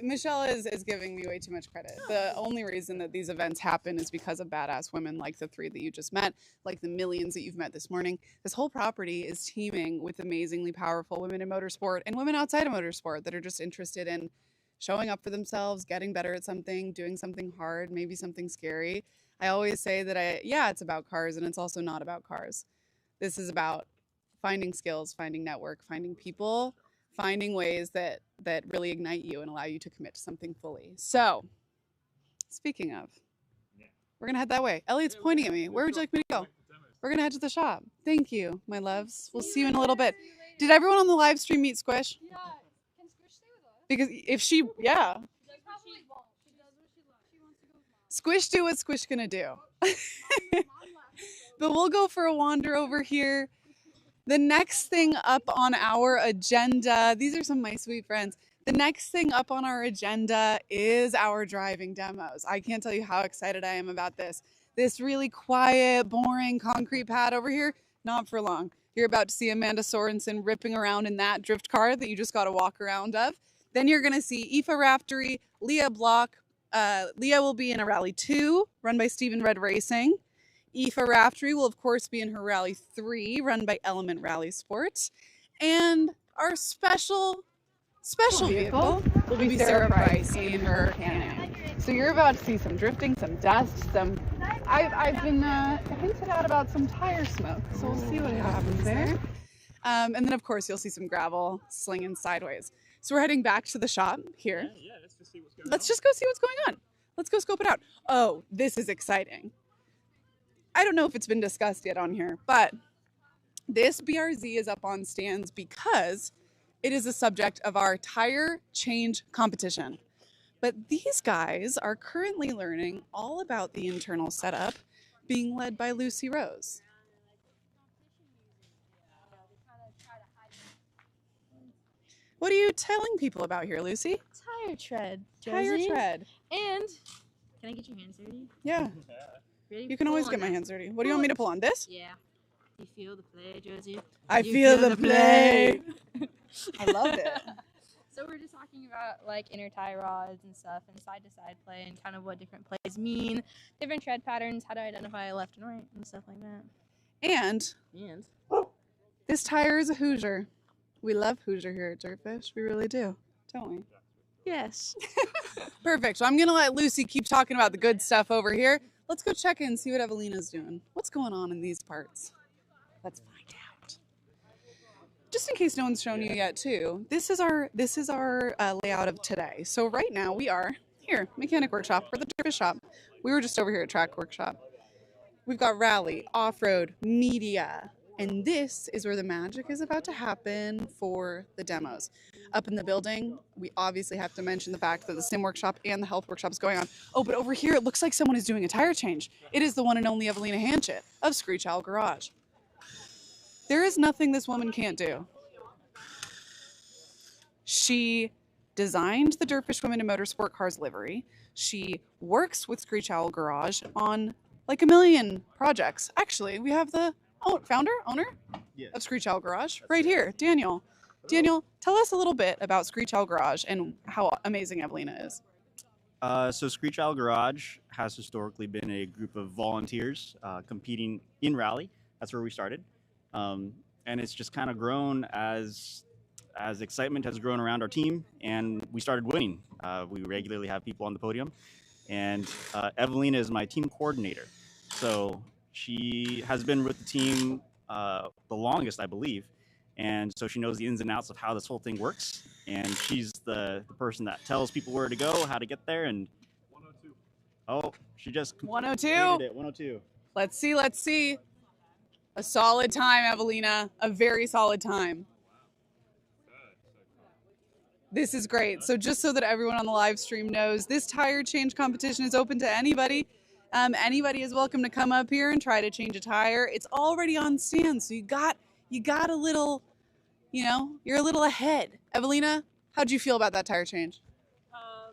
Michelle is giving me way too much credit. The only reason that these events happen is because of badass women like the 3 that you just met, like the millions that you've met this morning. This whole property is teeming with amazingly powerful women in motorsport and women outside of motorsport that are just interested in showing up for themselves, getting better at something, doing something hard, maybe something scary. I always say that it's about cars, and it's also not about cars. This is about finding skills, finding network, finding people, finding ways that really ignite you and allow you to commit to something fully. So, speaking of, we're gonna head that way. Elliot's pointing at me. Where would you like me to go? We're gonna head to the shop. Thank you, my loves. We'll see you in a little bit. Did everyone on the live stream meet Squish? Yeah. Can Squish stay with us? Because if she, yeah. Squish do what Squish gonna do. But we'll go for a wander over here. The next thing up on our agenda, these are some of my sweet friends. The next thing up on our agenda is our driving demos. I can't tell you how excited I am about this. This really quiet, boring concrete pad over here, not for long. You're about to see Amanda Sorensen ripping around in that drift car that you just got to walk around of. Then you're going to see Aoife Raftery, Leah Block. Leah will be in a Rally 2, run by Stephen Red Racing. Aoife Raftery will, of course, be in her Rally 3, run by Element Rally Sports. And our special vehicle will be Sarah Price in her Can-Am. So you're about to see some drifting, some dust, some... I've been hinted at about some tire smoke, so we'll see what happens there. And then, of course, you'll see some gravel slinging sideways. So we're heading back to the shop here. Yeah, let's just see what's going on. Let's just go see what's going on. Let's go scope it out. Oh, this is exciting. I don't know if it's been discussed yet on here, but this BRZ is up on stands because it is a subject of our tire change competition. But these guys are currently learning all about the internal setup, being led by Lucy Rose. What are you telling people about here, Lucy? Tire tread, Tire Josie. tread. And Can I get your hands dirty? Yeah. Ready? You can always Pull get on my that. hands dirty. What do you want me to pull on? This? Yeah. You feel the play, Josie? I You feel the play. I love it. So we're just talking about like inner tie rods and stuff and side-to-side play and kind of what different plays mean, different tread patterns, how to identify left and right and stuff like that. And this tire is a Hoosier. We love Hoosier here at DirtFish. We really do, don't we? Yes. Perfect. So I'm going to let Lucy keep talking about the good stuff over here. Let's go check in and see what Evelina's doing. What's going on in these parts? Let's find out. Just in case no one's shown you yet, too, this is our layout of today. So right now we are here, Mechanic Workshop, or the DirtFish shop. We were just over here at Track Workshop. We've got rally, off-road, media, and this is where the magic is about to happen for the demos. Up in the building, we obviously have to mention the fact that the sim workshop and the health workshop is going on. Oh, but over here, it looks like someone is doing a tire change. It is the one and only Evelina Hanchett of Screech Owl Garage. There is nothing this woman can't do. She designed the DirtFish Women in Motorsport Cars livery. She works with Screech Owl Garage on like a million projects. Actually, we have the owner of Screech Owl Garage right here, Daniel. Daniel, tell us a little bit about Screech Owl Garage and how amazing Evelina is. So Screech Owl Garage has historically been a group of volunteers competing in rally. That's where we started. And it's just kind of grown as excitement has grown around our team and we started winning. We regularly have people on the podium. And Evelina is my team coordinator. So she has been with the team the longest, I believe. And so she knows the ins and outs of how this whole thing works. And she's the person that tells people where to go, how to get there. And 102. Oh, she just 102. It. 102. Let's see. A solid time, Evelina. A very solid time. This is great. So just so that everyone on the live stream knows, this tire change competition is open to anybody. Anybody is welcome to come up here and try to change a tire. It's already on stand, so you got a little, you're a little ahead. Evelina, how'd you feel about that tire change?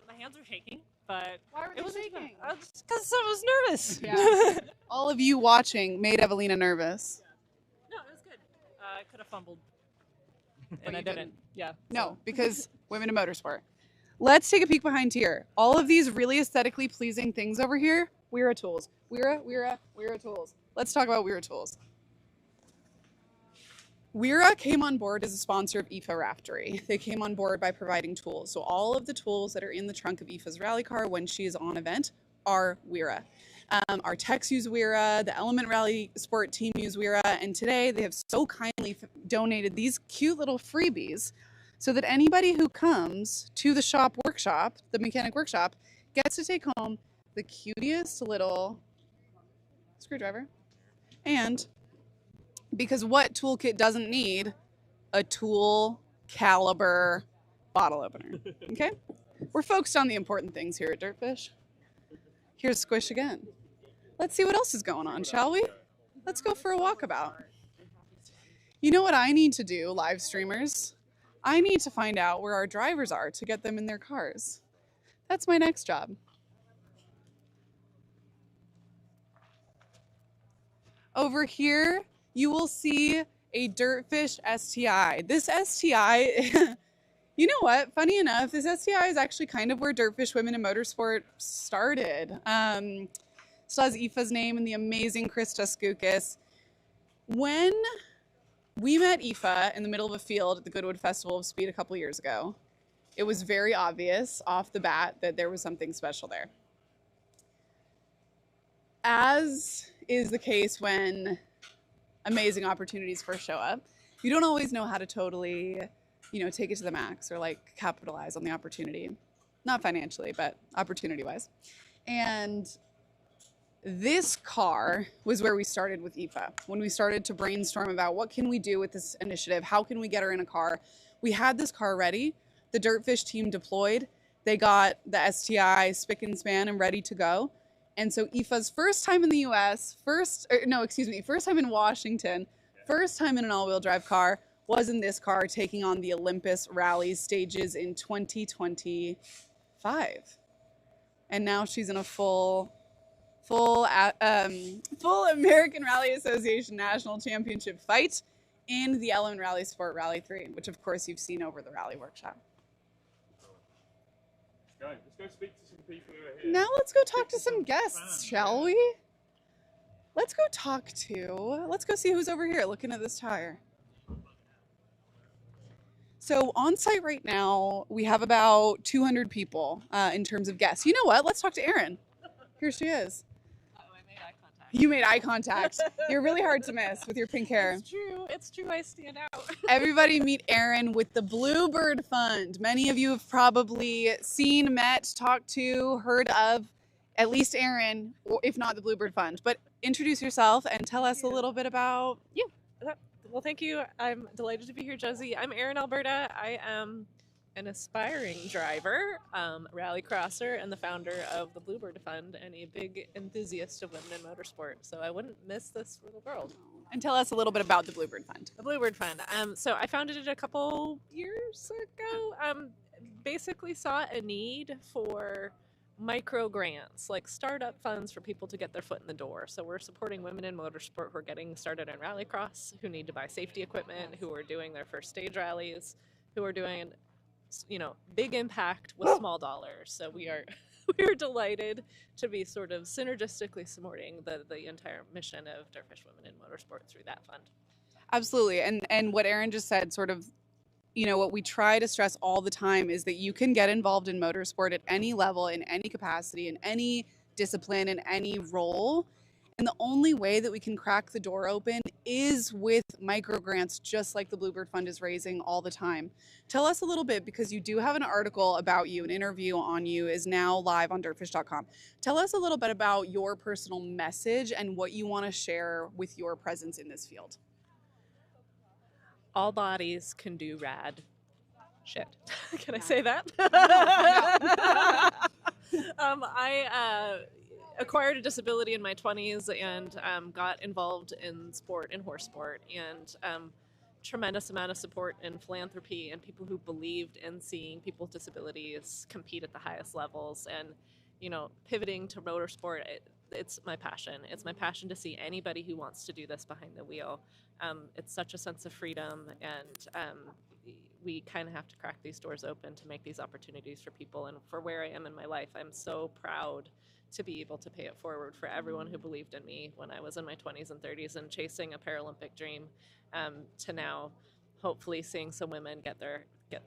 My hands were shaking, but why were they shaking? Because I was nervous. Yeah. All of you watching made Evelina nervous. No, it was good. I could have fumbled, and I didn't. Yeah. No, because women in motorsport. Let's take a peek behind here. All of these really aesthetically pleasing things over here, Wera Tools. Wera Tools. Let's talk about Wera Tools. Wera came on board as a sponsor of IFA Raftery. They came on board by providing tools. So all of the tools that are in the trunk of IFA's rally car when she is on event are Wera. Our techs use Wera, the Element Rally Sport team use Wera, and today they have so kindly donated these cute little freebies so that anybody who comes to the shop workshop, the mechanic workshop, gets to take home the cutest little screwdriver. And because what toolkit doesn't need a tool caliber bottle opener, okay? We're focused on the important things here at DirtFish. Here's Squish again. Let's see what else is going on, shall we? Let's go for a walkabout. You know what I need to do, live streamers? I need to find out where our drivers are to get them in their cars. That's my next job. Over here, you will see a DirtFish STI. This STI, you know what? Funny enough, this STI is actually kind of where DirtFish Women in Motorsport started. Still has Aoife's name and the amazing Krista Skoukis. When we met Aoife in the middle of a field at the Goodwood Festival of Speed a couple years ago, it was very obvious off the bat that there was something special there. As is the case when amazing opportunities first show up, you don't always know how to totally, take it to the max or like capitalize on the opportunity. Not financially, but opportunity-wise. And this car was where we started with Aoife. When we started to brainstorm about what can we do with this initiative, how can we get her in a car, we had this car ready. The DirtFish team deployed. They got the STI spick and span and ready to go. And so Aoife's first time in the US, first time in Washington, first time in an all-wheel drive car was in this car taking on the Olympus Rally stages in 2025. and now she's in a full American Rally Association National Championship fight in the Ellen Rally Sport Rally 3, which of course you've seen over the Rally Workshop. Let's go speak to some people who are here. Now let's go talk to some guests, shall we? Let's go see who's over here looking at this tire. So on site right now, we have about 200 people in terms of guests. You know what? Let's talk to Erin. Here she is. You made eye contact. You're really hard to miss with your pink hair. It's true, I stand out. Everybody meet Erin with the Bluebird Fund. Many of you have probably seen, met, talked to, heard of at least Erin, or if not the Bluebird Fund. But introduce yourself and tell us a little bit about you. Well, thank you. I'm delighted to be here, Josie. I'm Erin Alberta. I am an aspiring driver, rally crosser, and the founder of the Bluebird Fund, and a big enthusiast of women in motorsport. So I wouldn't miss this little world. And tell us a little bit about the Bluebird Fund. The Bluebird Fund. So I founded it a couple years ago. Basically saw a need for micro grants, like startup funds for people to get their foot in the door. So we're supporting women in motorsport who are getting started in rallycross, who need to buy safety equipment, who are doing their first stage rallies, who are doing, big impact with small dollars. So we are delighted to be sort of synergistically supporting the entire mission of DirtFish Women in motorsport through that fund. Absolutely. And what Erin just said, sort of, what we try to stress all the time is that you can get involved in motorsport at any level, in any capacity, in any discipline, in any role. And the only way that we can crack the door open is with micro grants, just like the Bluebird Fund is raising all the time. Tell us a little bit, because you do have an article about you, an interview on you is now live on dirtfish.com. Tell us a little bit about your personal message and what you want to share with your presence in this field. All bodies can do rad shit. Can I say that? I acquired a disability in my 20s and got involved in sport and horse sport, and tremendous amount of support and philanthropy and people who believed in seeing people with disabilities compete at the highest levels. And pivoting to motorsport, it's my passion. It's my passion to see anybody who wants to do this behind the wheel. It's such a sense of freedom, and we kind of have to crack these doors open to make these opportunities for people. And for where I am in my life, I'm so proud to be able to pay it forward for everyone who believed in me when I was in my 20s and 30s and chasing a Paralympic dream, to now hopefully seeing some women get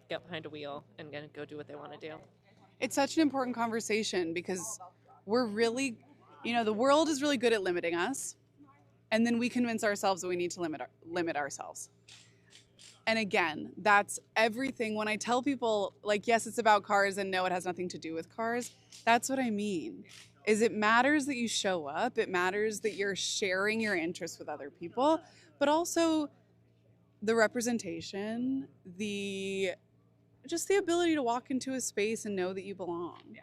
behind a wheel and go do what they want to do. It's such an important conversation, because we're really, the world is really good at limiting us, and then we convince ourselves that we need to limit ourselves. And again, that's everything. When I tell people, like, yes, it's about cars, and no, it has nothing to do with cars, that's what I mean. Is it matters that you show up, it matters that you're sharing your interests with other people, but also the representation, just the ability to walk into a space and know that you belong. Yeah,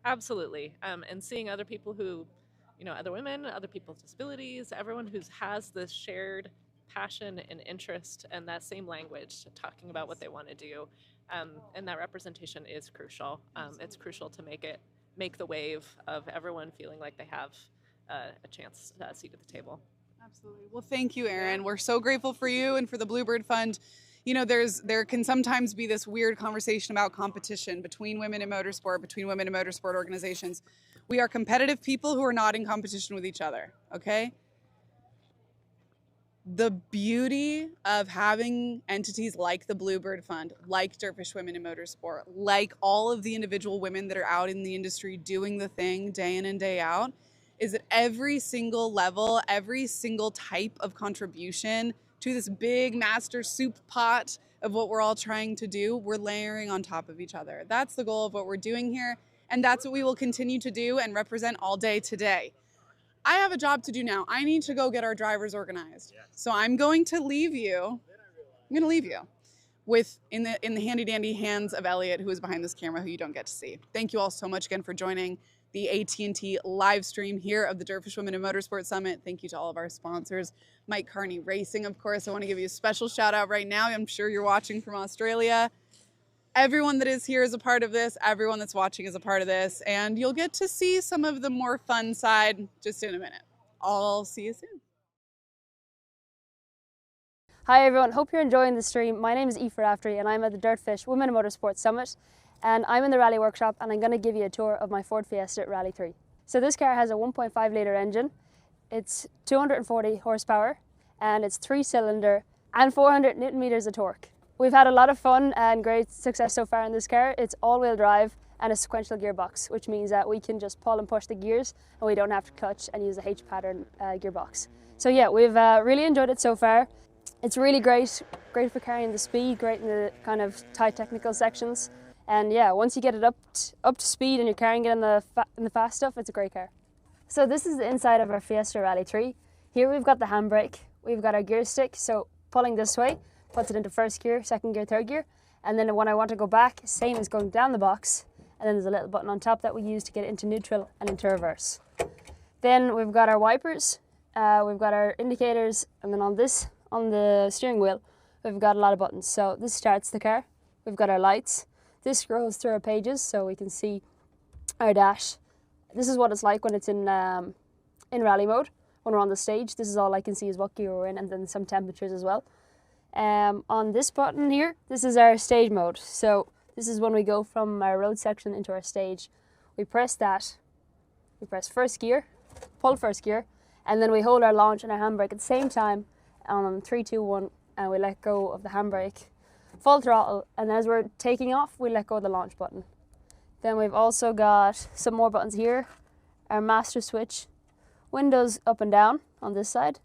absolutely. And seeing other people who, other women, other people with disabilities, everyone who has this shared passion and interest and that same language, talking about what they want to do, and that representation is crucial. It's crucial to make the wave of everyone feeling like they have a chance, a seat at the table. Absolutely. Well, thank you, Erin. We're so grateful for you and for the Bluebird Fund. There can sometimes be this weird conversation about competition between women in motorsport, between women in motorsport organizations. We are competitive people who are not in competition with each other, okay? The beauty of having entities like the Bluebird Fund, like DirtFish Women in Motorsport, like all of the individual women that are out in the industry doing the thing day in and day out, is that every single level, every single type of contribution to this big master soup pot of what we're all trying to do, we're layering on top of each other. That's the goal of what we're doing here, and that's what we will continue to do and represent all day today. I have a job to do now. I need to go get our drivers organized. So I'm going to leave you. With in the handy dandy hands of Elliot, who is behind this camera, who you don't get to see. Thank you all so much again for joining the AT&T live stream here of the DirtFish Women in Motorsport Summit. Thank you to all of our sponsors. Mike Carney Racing, of course. I want to give you a special shout out right now. I'm sure you're watching from Australia. everyone that is here is a part of this. Everyone that's watching is a part of this. And you'll get to see some of the more fun side just in a minute. I'll see you soon. Hi everyone, hope you're enjoying the stream. My name is Aoife Raftery and I'm at the DirtFish Women Motorsport Summit, and I'm in the rally workshop and I'm going to give you a tour of my Ford Fiesta Rally 3. So this car has a 1.5 litre engine, it's 240 horsepower and it's 3-cylinder and 400 Newton meters of torque. We've had a lot of fun and great success so far in this car. It's all-wheel drive and a sequential gearbox, which means that we can just pull and push the gears and we don't have to clutch and use a H-pattern gearbox. So yeah, we've really enjoyed it so far. It's really great for carrying the speed, great in the kind of tight technical sections. And yeah, once you get it up to speed and you're carrying it in the fast stuff, it's a great car. So this is the inside of our Fiesta Rally 3. Here we've got the handbrake, we've got our gear stick, so pulling this way puts it into first gear, second gear, third gear. And then when I want to go back, same as going down the box. And then there's a little button on top that we use to get it into neutral and into reverse. Then we've got our wipers, we've got our indicators, and then on the steering wheel, we've got a lot of buttons. So this starts the car. We've got our lights. This scrolls through our pages so we can see our dash. This is what it's like when it's in rally mode. When we're on the stage, this is all I can see is what gear we're in, and then some temperatures as well. On this button here, this is our stage mode. So this is when we go from our road section into our stage. We press that, we press first gear, pull first gear, and then we hold our launch and our handbrake at the same time on 3, 2, 1, and we let go of the handbrake, full throttle, and as we're taking off, we let go of the launch button. Then we've also got some more buttons here, our master switch, windows up and down on this side,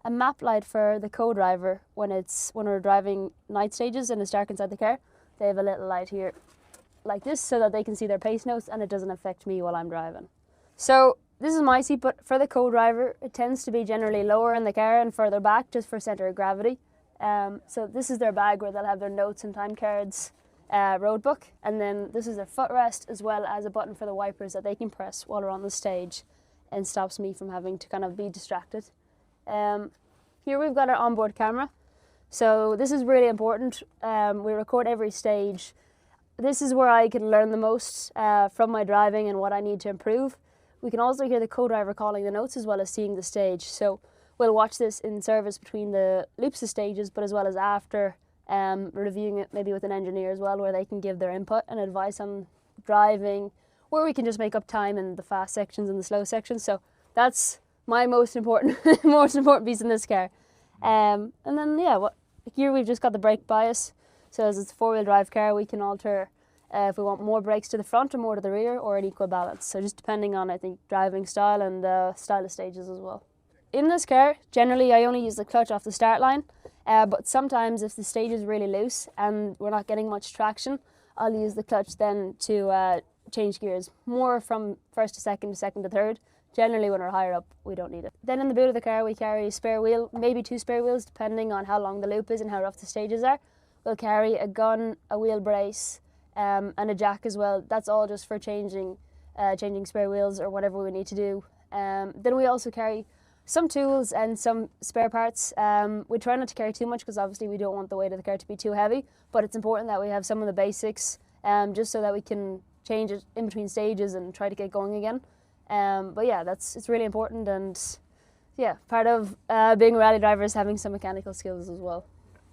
a map light for the co-driver when we're driving night stages and it's dark inside the car. They have a little light here like this so that they can see their pace notes and it doesn't affect me while I'm driving. So this is my seat, but for the co-driver, it tends to be generally lower in the car and further back just for centre of gravity. So this is their bag where they'll have their notes and time cards, road book, and then this is their footrest as well as a button for the wipers that they can press while we're on the stage and stops me from having to kind of be distracted. Here we've got our onboard camera. So this is really important. We record every stage. This is where I can learn the most from my driving and what I need to improve. We can also hear the co-driver calling the notes as well as seeing the stage. So we'll watch this in service between the loops of stages, but as well as after, reviewing it maybe with an engineer as well, where they can give their input and advice on driving, where we can just make up time in the fast sections and the slow sections. So that's my most important piece in this car. And then yeah, here we've just got the brake bias. So as it's a 4-wheel drive car, we can alter if we want more brakes to the front or more to the rear, or an equal balance. So just depending on, I think, driving style and style of stages as well. In this car, generally I only use the clutch off the start line, but sometimes if the stage is really loose and we're not getting much traction, I'll use the clutch then to change gears, more from first to second to third. Generally when we're higher up, we don't need it. Then in the boot of the car, we carry a spare wheel, maybe 2 spare wheels, depending on how long the loop is and how rough the stages are. We'll carry a gun, a wheel brace, and a jack as well. That's all just for changing spare wheels or whatever we need to do. Then we also carry some tools and some spare parts. We try not to carry too much because obviously we don't want the weight of the car to be too heavy, but it's important that we have some of the basics just so that we can change it in between stages and try to get going again. But yeah, it's really important, and yeah, part of being a rally driver is having some mechanical skills as well.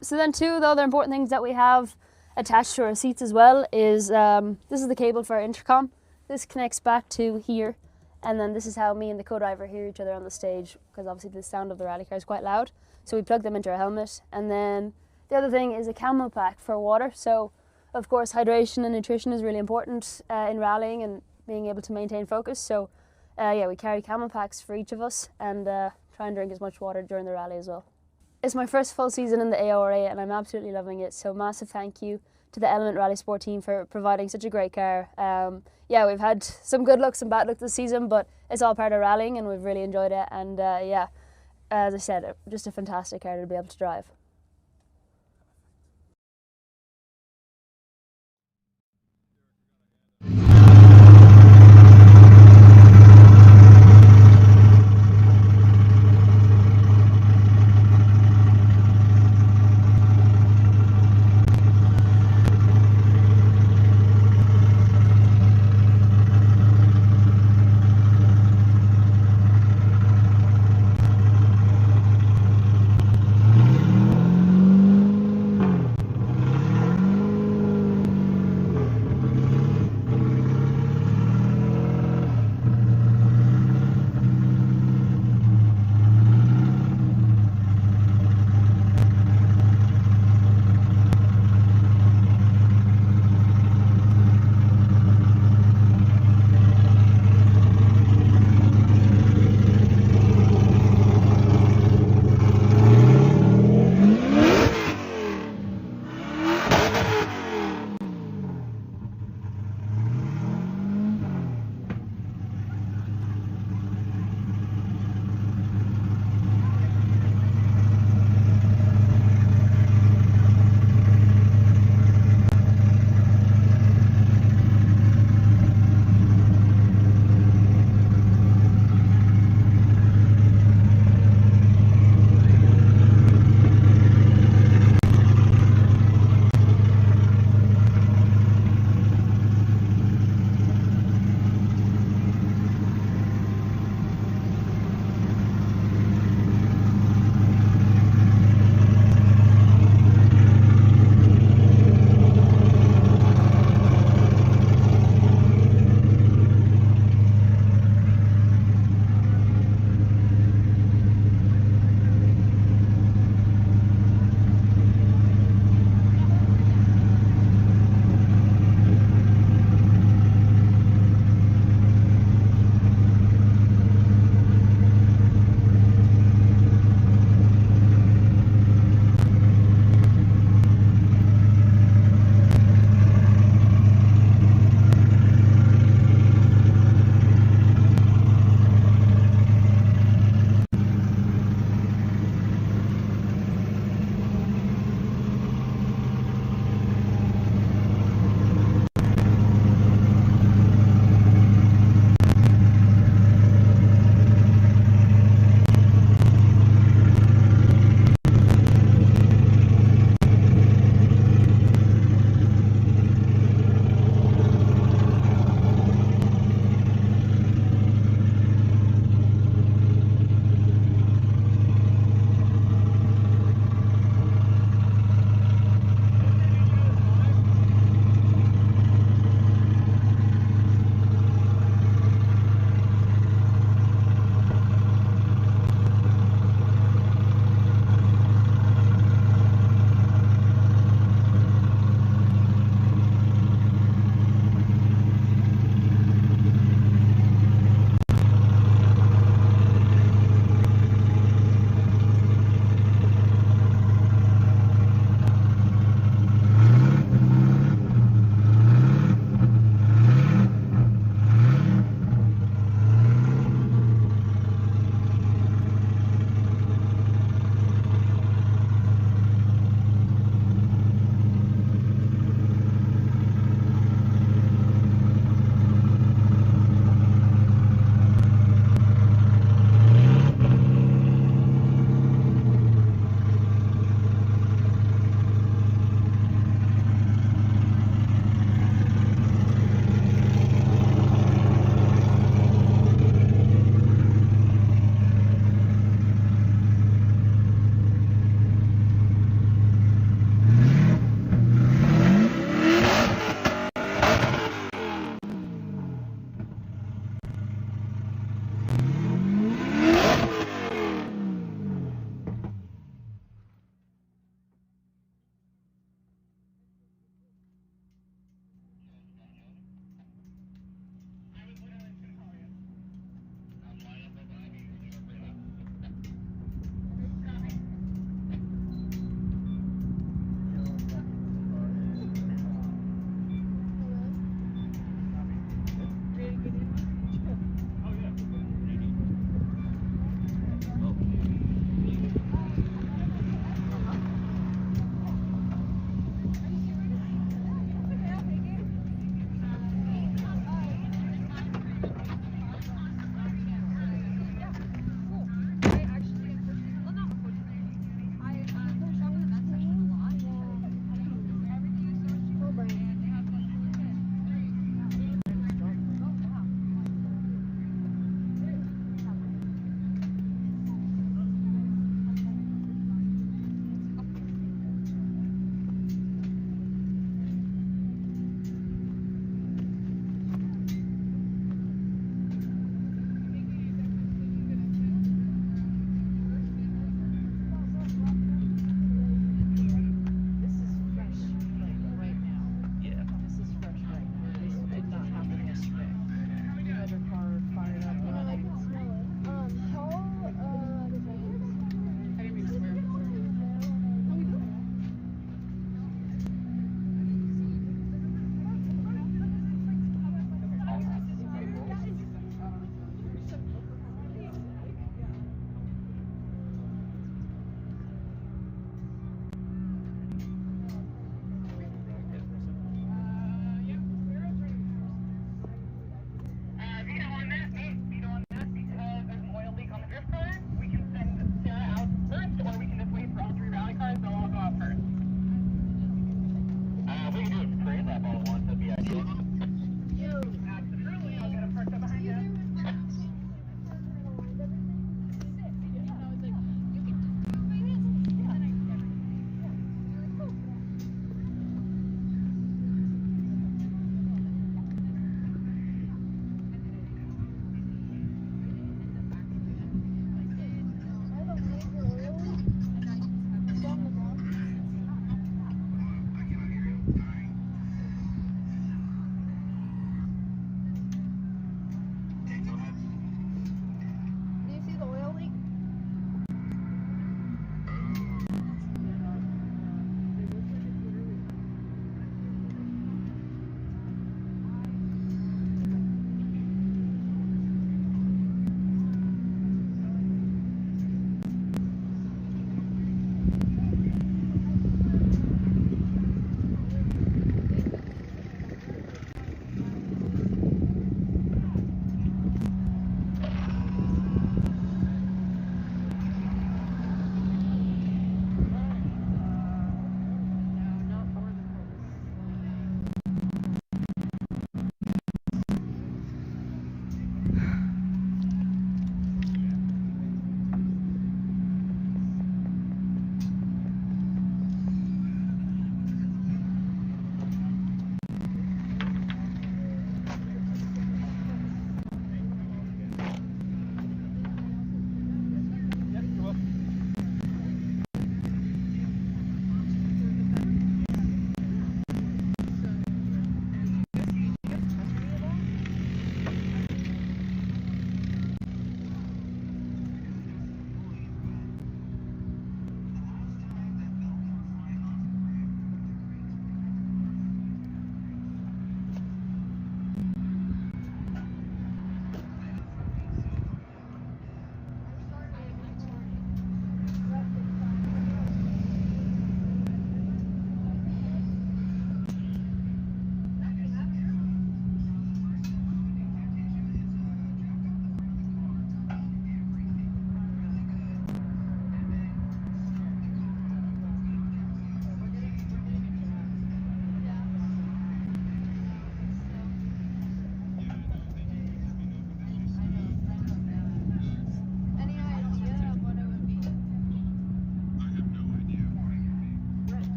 So then two of the other important things that we have attached to our seats as well is this is the cable for our intercom. This connects back to here, and then this is how me and the co-driver hear each other on the stage, because obviously the sound of the rally car is quite loud. So we plug them into our helmet, and then the other thing is a camo pack for water. So of course hydration and nutrition is really important in rallying and being able to maintain focus. So yeah, we carry camo packs for each of us and try and drink as much water during the rally as well. It's my first full season in the AORA and I'm absolutely loving it. So massive thank you to the Element Rally Sport team for providing such a great car. Yeah, we've had some good luck, some bad luck this season, but it's all part of rallying and we've really enjoyed it. And yeah, as I said, just a fantastic car to be able to drive.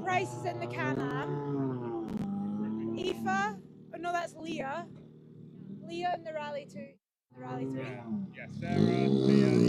Price is in the Can-Am. Aoife, oh no, that's Leah. Leah in the Rally 2. The Rally 3. Yes, Sarah, Leah.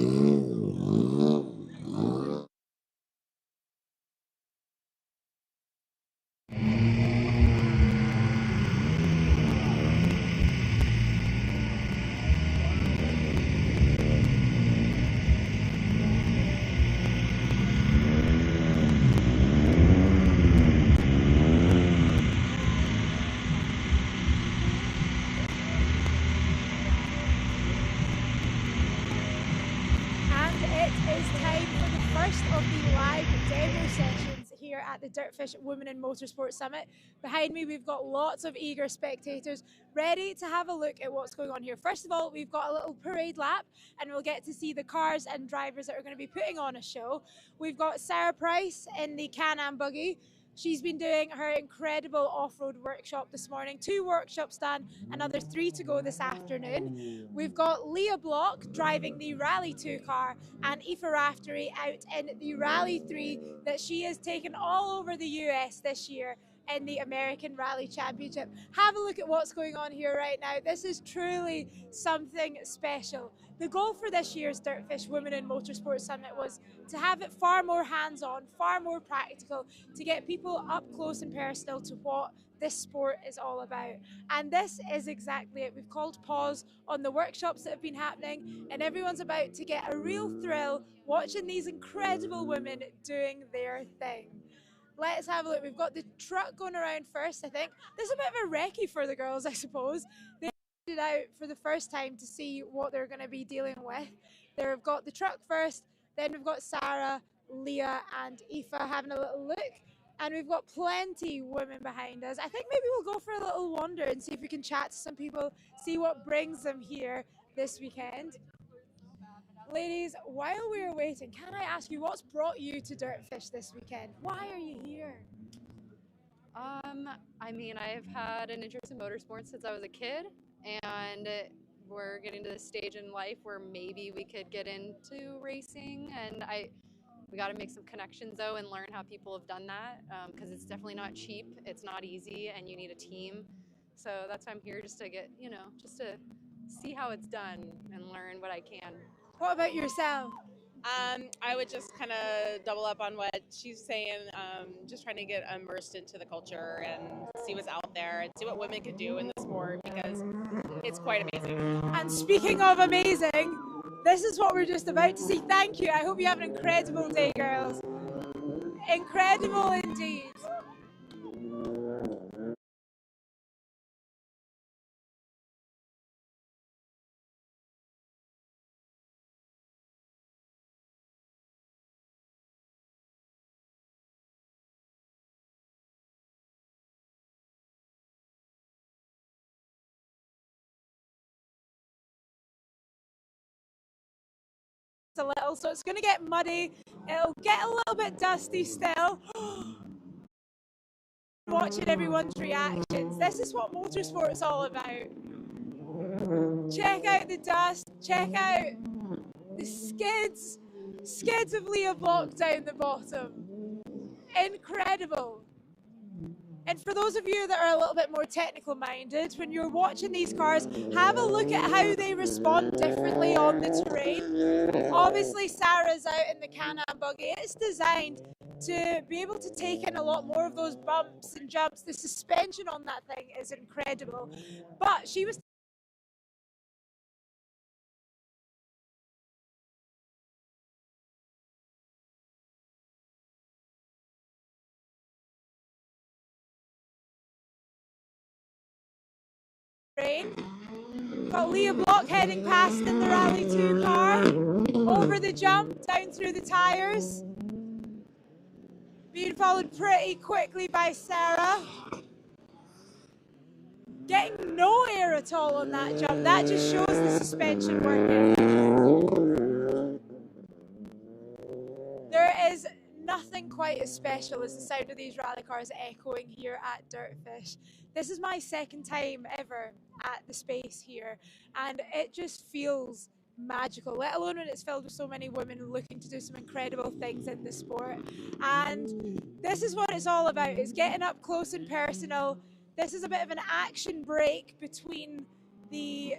And it is time for the first of the live demo sessions here at the DirtFish Women in Motorsport Summit. Behind me, we've got lots of eager spectators ready to have a look at what's going on here. First of all, we've got a little parade lap, and we'll get to see the cars and drivers that are going to be putting on a show. We've got Sarah Price in the Can-Am buggy. She's been doing her incredible off-road workshop this morning. 2 workshops done, another 3 to go this afternoon. We've got Leah Block driving the Rally 2 car and Aoife Raftery out in the Rally 3 that she has taken all over the US this year in the American Rally Championship. Have a look at what's going on here right now. This is truly something special. The goal for this year's DirtFish Women in Motorsport Summit was to have it far more hands-on, far more practical, to get people up close and personal to what this sport is all about. And this is exactly it. We've called pause on the workshops that have been happening, and everyone's about to get a real thrill watching these incredible women doing their thing. Let's have a look. We've got the truck going around first, I think. This is a bit of a recce for the girls, I suppose. They it out for the first time to see what they're going to be dealing with. They've got the truck first, then we've got Sarah, Leah and Aoife having a little look. And we've got plenty women behind us. I think maybe we'll go for a little wander and see if we can chat to some people, see what brings them here this weekend. Ladies, while we're waiting, can I ask you what's brought you to DirtFish this weekend? Why are you here? I mean, I've had an interest in motorsports since I was a kid, and we're getting to this stage in life where maybe we could get into racing, and we got to make some connections though and learn how people have done that, because it's definitely not cheap, it's not easy, and you need a team. So that's why I'm here, just to get, just to see how it's done and learn what I can. What about yourself? I would just kind of double up on what she's saying, just trying to get immersed into the culture and see what's out there and see what women can do in the sport, because it's quite amazing. And speaking of amazing, this is what we're just about to see. Thank you. I hope you have an incredible day, girls. Incredible indeed. A little, so it's going to get muddy. It'll get a little bit dusty still. Watching everyone's reactions. This is what motorsport's all about. Check out the dust. Check out the skids. Skids of Leah Block down the bottom. Incredible. And for those of you that are a little bit more technical minded, when you're watching these cars, have a look at how they respond differently on the terrain. Obviously, Sarah's out in the Can-Am buggy. It's designed to be able to take in a lot more of those bumps and jumps. The suspension on that thing is incredible. But she was got Leah Block heading past in the Rally 2 car, over the jump, down through the tyres. Being followed pretty quickly by Sarah. Getting no air at all on that jump. That just shows the suspension working. There is nothing quite as special as the sound of these rally cars echoing here at DirtFish. This is my second time ever at the space here, and it just feels magical, let alone when it's filled with so many women looking to do some incredible things in the sport. And this is what it's all about, is getting up close and personal. This is a bit of an action break between the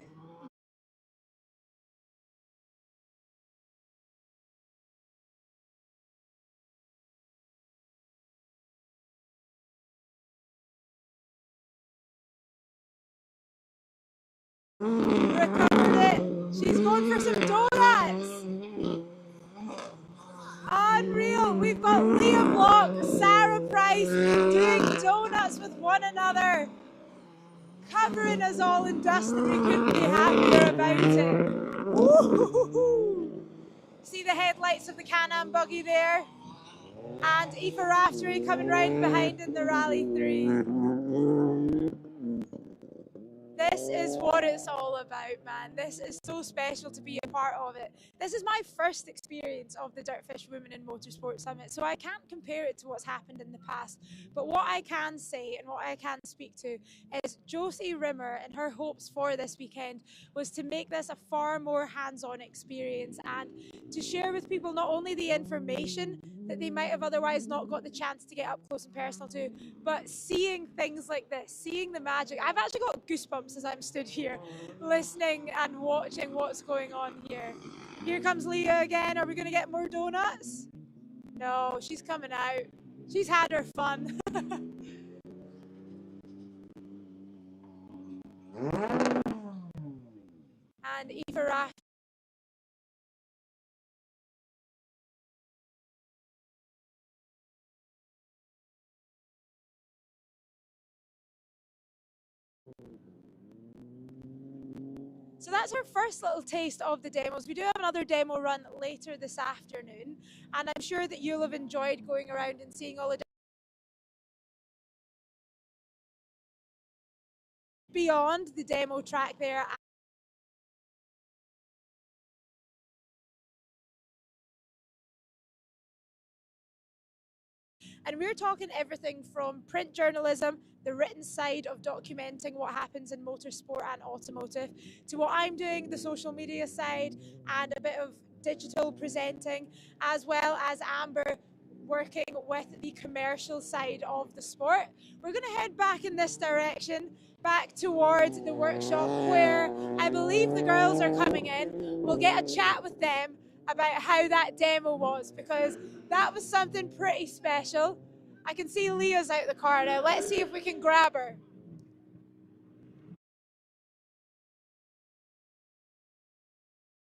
recovered it. She's going for some donuts. Unreal. We've got Leah Block, Sarah Price doing donuts with one another, covering us all in dust, and we couldn't be happier about it. Ooh. See the headlights of the Can-Am buggy there? And Aoife Raftery coming round behind in the Rally 3. This is what it's all about, man. This is so special to be a part of it. This is my first experience of the DirtFish Women in Motorsport Summit, so I can't compare it to what's happened in the past. But what I can say and what I can speak to is Josie Rimmer and her hopes for this weekend was to make this a far more hands-on experience and to share with people not only the information that they might have otherwise not got the chance to get up close and personal to, but seeing things like this, seeing the magic. I've actually got goosebumps as I'm stood here listening and watching what's going on here. Here comes Leah again. Are we going to get more donuts? No, she's coming out. She's had her fun. And Aoife Raftery. So that's our first little taste of the demos. We do have another demo run later this afternoon, and I'm sure that you'll have enjoyed going around and seeing all the beyond the demo track there. And we're talking everything from print journalism, the written side of documenting what happens in motorsport and automotive, to what I'm doing, the social media side, and a bit of digital presenting, as well as Amber working with the commercial side of the sport. We're going to head back in this direction, back towards the workshop where I believe the girls are coming in. We'll get a chat with them about how that demo was, because that was something pretty special. I can see Leah's out the car now. Let's see if we can grab her.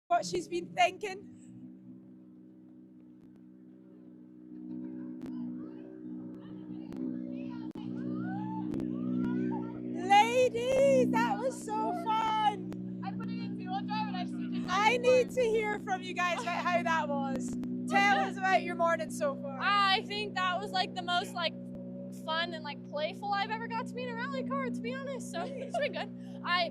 What she's been thinking. Ladies, that was so fun. I put it in two-wheel drive and I've seen it. I need to hear from you guys about how that was. Tell us about your morning so far. I think that was like the most like fun and like playful I've ever got to be in a rally car, to be honest. So it's been good. I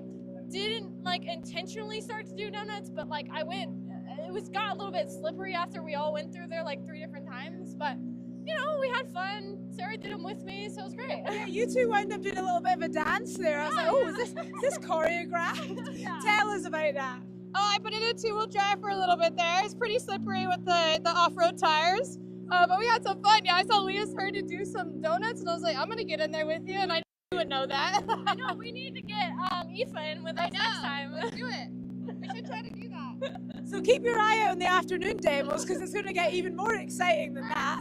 didn't like intentionally start to do donuts, but like I went. It got a little bit slippery after we all went through there like 3 different times, but you know, we had fun. Sarah did them with me, so it was great. Yeah, you two wound up doing a little bit of a dance there. I was like, oh, is this choreographed? Yeah. Tell us about that. Oh, I put it in two-wheel drive for a little bit there. It's pretty slippery with the off-road tires. But we had some fun. Yeah, I saw Leah started to do some donuts, and I was like, I'm gonna get in there with you, and I knew you would know that. I know, we need to get Aoife in with us next time. Let's do it. We should try to do that. So keep your eye out on the afternoon demos because it's going to get even more exciting than that.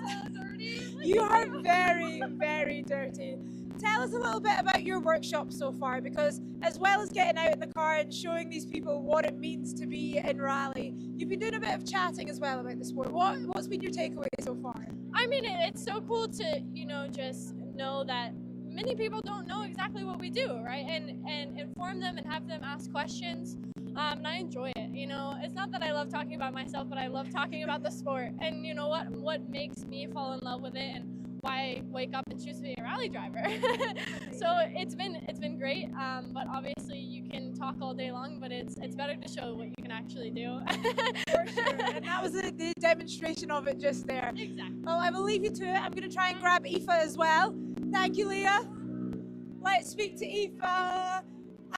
You are very, very dirty. Tell us a little bit about your workshop so far, because as well as getting out in the car and showing these people what it means to be in rally, you've been doing a bit of chatting as well about the sport. What's been your takeaway so far? I mean, it's so cool to, just know that many people don't know exactly what we do, right? And inform them and have them ask questions. And I enjoy it. It's not that I love talking about myself, but I love talking about the sport. And you know what makes me fall in love with it, and why I wake up and choose to be a rally driver. So it's been great. But obviously you can talk all day long, but it's better to show what you can actually do. For sure. And that was the demonstration of it just there. Exactly. Well, I will leave you to it. I'm going to try and grab Aoife as well. Thank you, Leah. Let's speak to Aoife.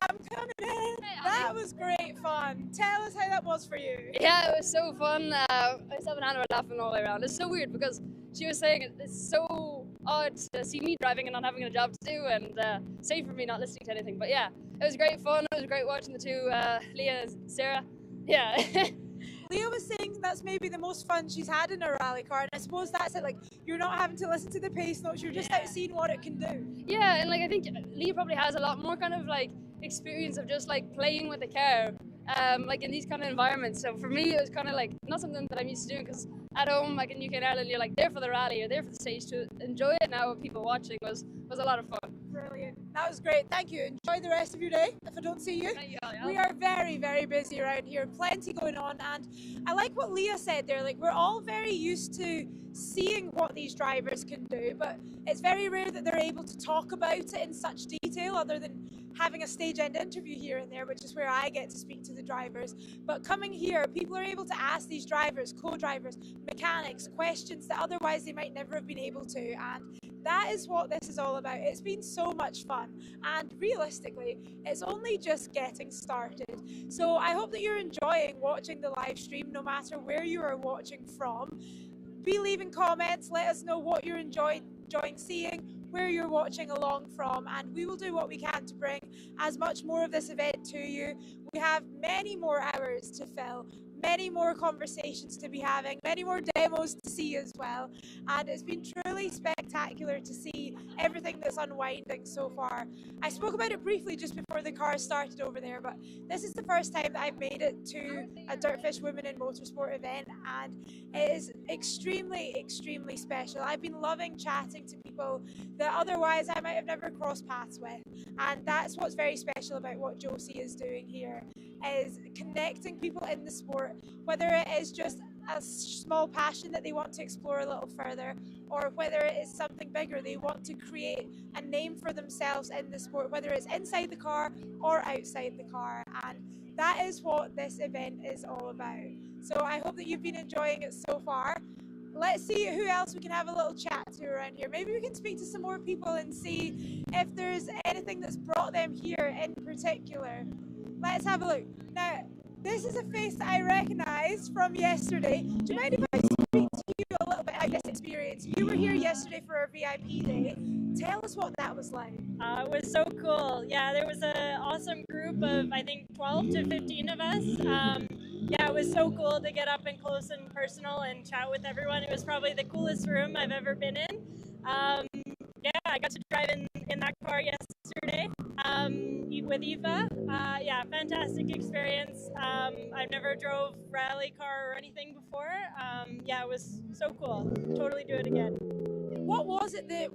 I'm coming in. That was great fun. Tell us how that was for you. Yeah, it was so fun. Myself and Anna were laughing all the way around. It's so weird because she was saying it's so odd to see me driving and not having a job to do, and same for me not listening to anything. But yeah, it was great fun. It was great watching the two, Leah and Sarah. Yeah. Leah was saying that's maybe the most fun she's had in a rally car, and I suppose that's it. Like, you're not having to listen to the pace notes, you're just out seeing what it can do. Yeah, and I think Leah probably has a lot more kind of experience of just playing with the car, in these kind of environments. So for me, it was kind of not something that I'm used to doing, because at home, in UK and Ireland, you're there for the rally, you're there for the stage to enjoy it. Now with people watching was a lot of fun. Brilliant. That was great. Thank you. Enjoy the rest of your day if I don't see you. We are very, very busy around here. Plenty going on. And I like what Leah said there. We're all very used to seeing what these drivers can do, but it's very rare that they're able to talk about it in such detail, other than having a stage end interview here and there, which is where I get to speak to the drivers. But coming here, people are able to ask these drivers, co-drivers, mechanics, questions that otherwise they might never have been able to. And that is what this is all about. It's been so much fun, and realistically, it's only just getting started. So I hope that you're enjoying watching the live stream, no matter where you are watching from. Be leaving comments, let us know what you're enjoying seeing, where you're watching along from, and we will do what we can to bring as much more of this event to you. We have many more hours to fill, many more conversations to be having, many more demos to see as well, and it's been truly spectacular to see everything that's unwinding so far. I spoke about it briefly just before the car started over there, but this is the first time that I've made it to a DirtFish Women in Motorsport event, and it is extremely, extremely special. I've been loving chatting to people that otherwise I might have never crossed paths with, and that's what's very special about what Josie is doing here, is connecting people in the sport, whether it is just a small passion that they want to explore a little further, or whether it is something bigger, they want to create a name for themselves in the sport, whether it's inside the car or outside the car. And that is what this event is all about. So I hope that you've been enjoying it so far. Let's see who else we can have a little chat to around here. Maybe we can speak to some more people and see if there's anything that's brought them here in particular. Let's have a look. Now, this is a face that I recognise from yesterday. Do you mind if I speak to you a little bit about this experience? You were here yesterday for our VIP day. Tell us what that was like. It was so cool. Yeah, there was an awesome group of, I think, 12 to 15 of us. Yeah, it was so cool to get up and close and personal and chat with everyone. It was probably the coolest room I've ever been in. Yeah, I got to drive in that car yesterday with Eva. Yeah, fantastic experience. I've never drove rally car or anything before. Yeah, it was so cool. Totally do it again. What was it that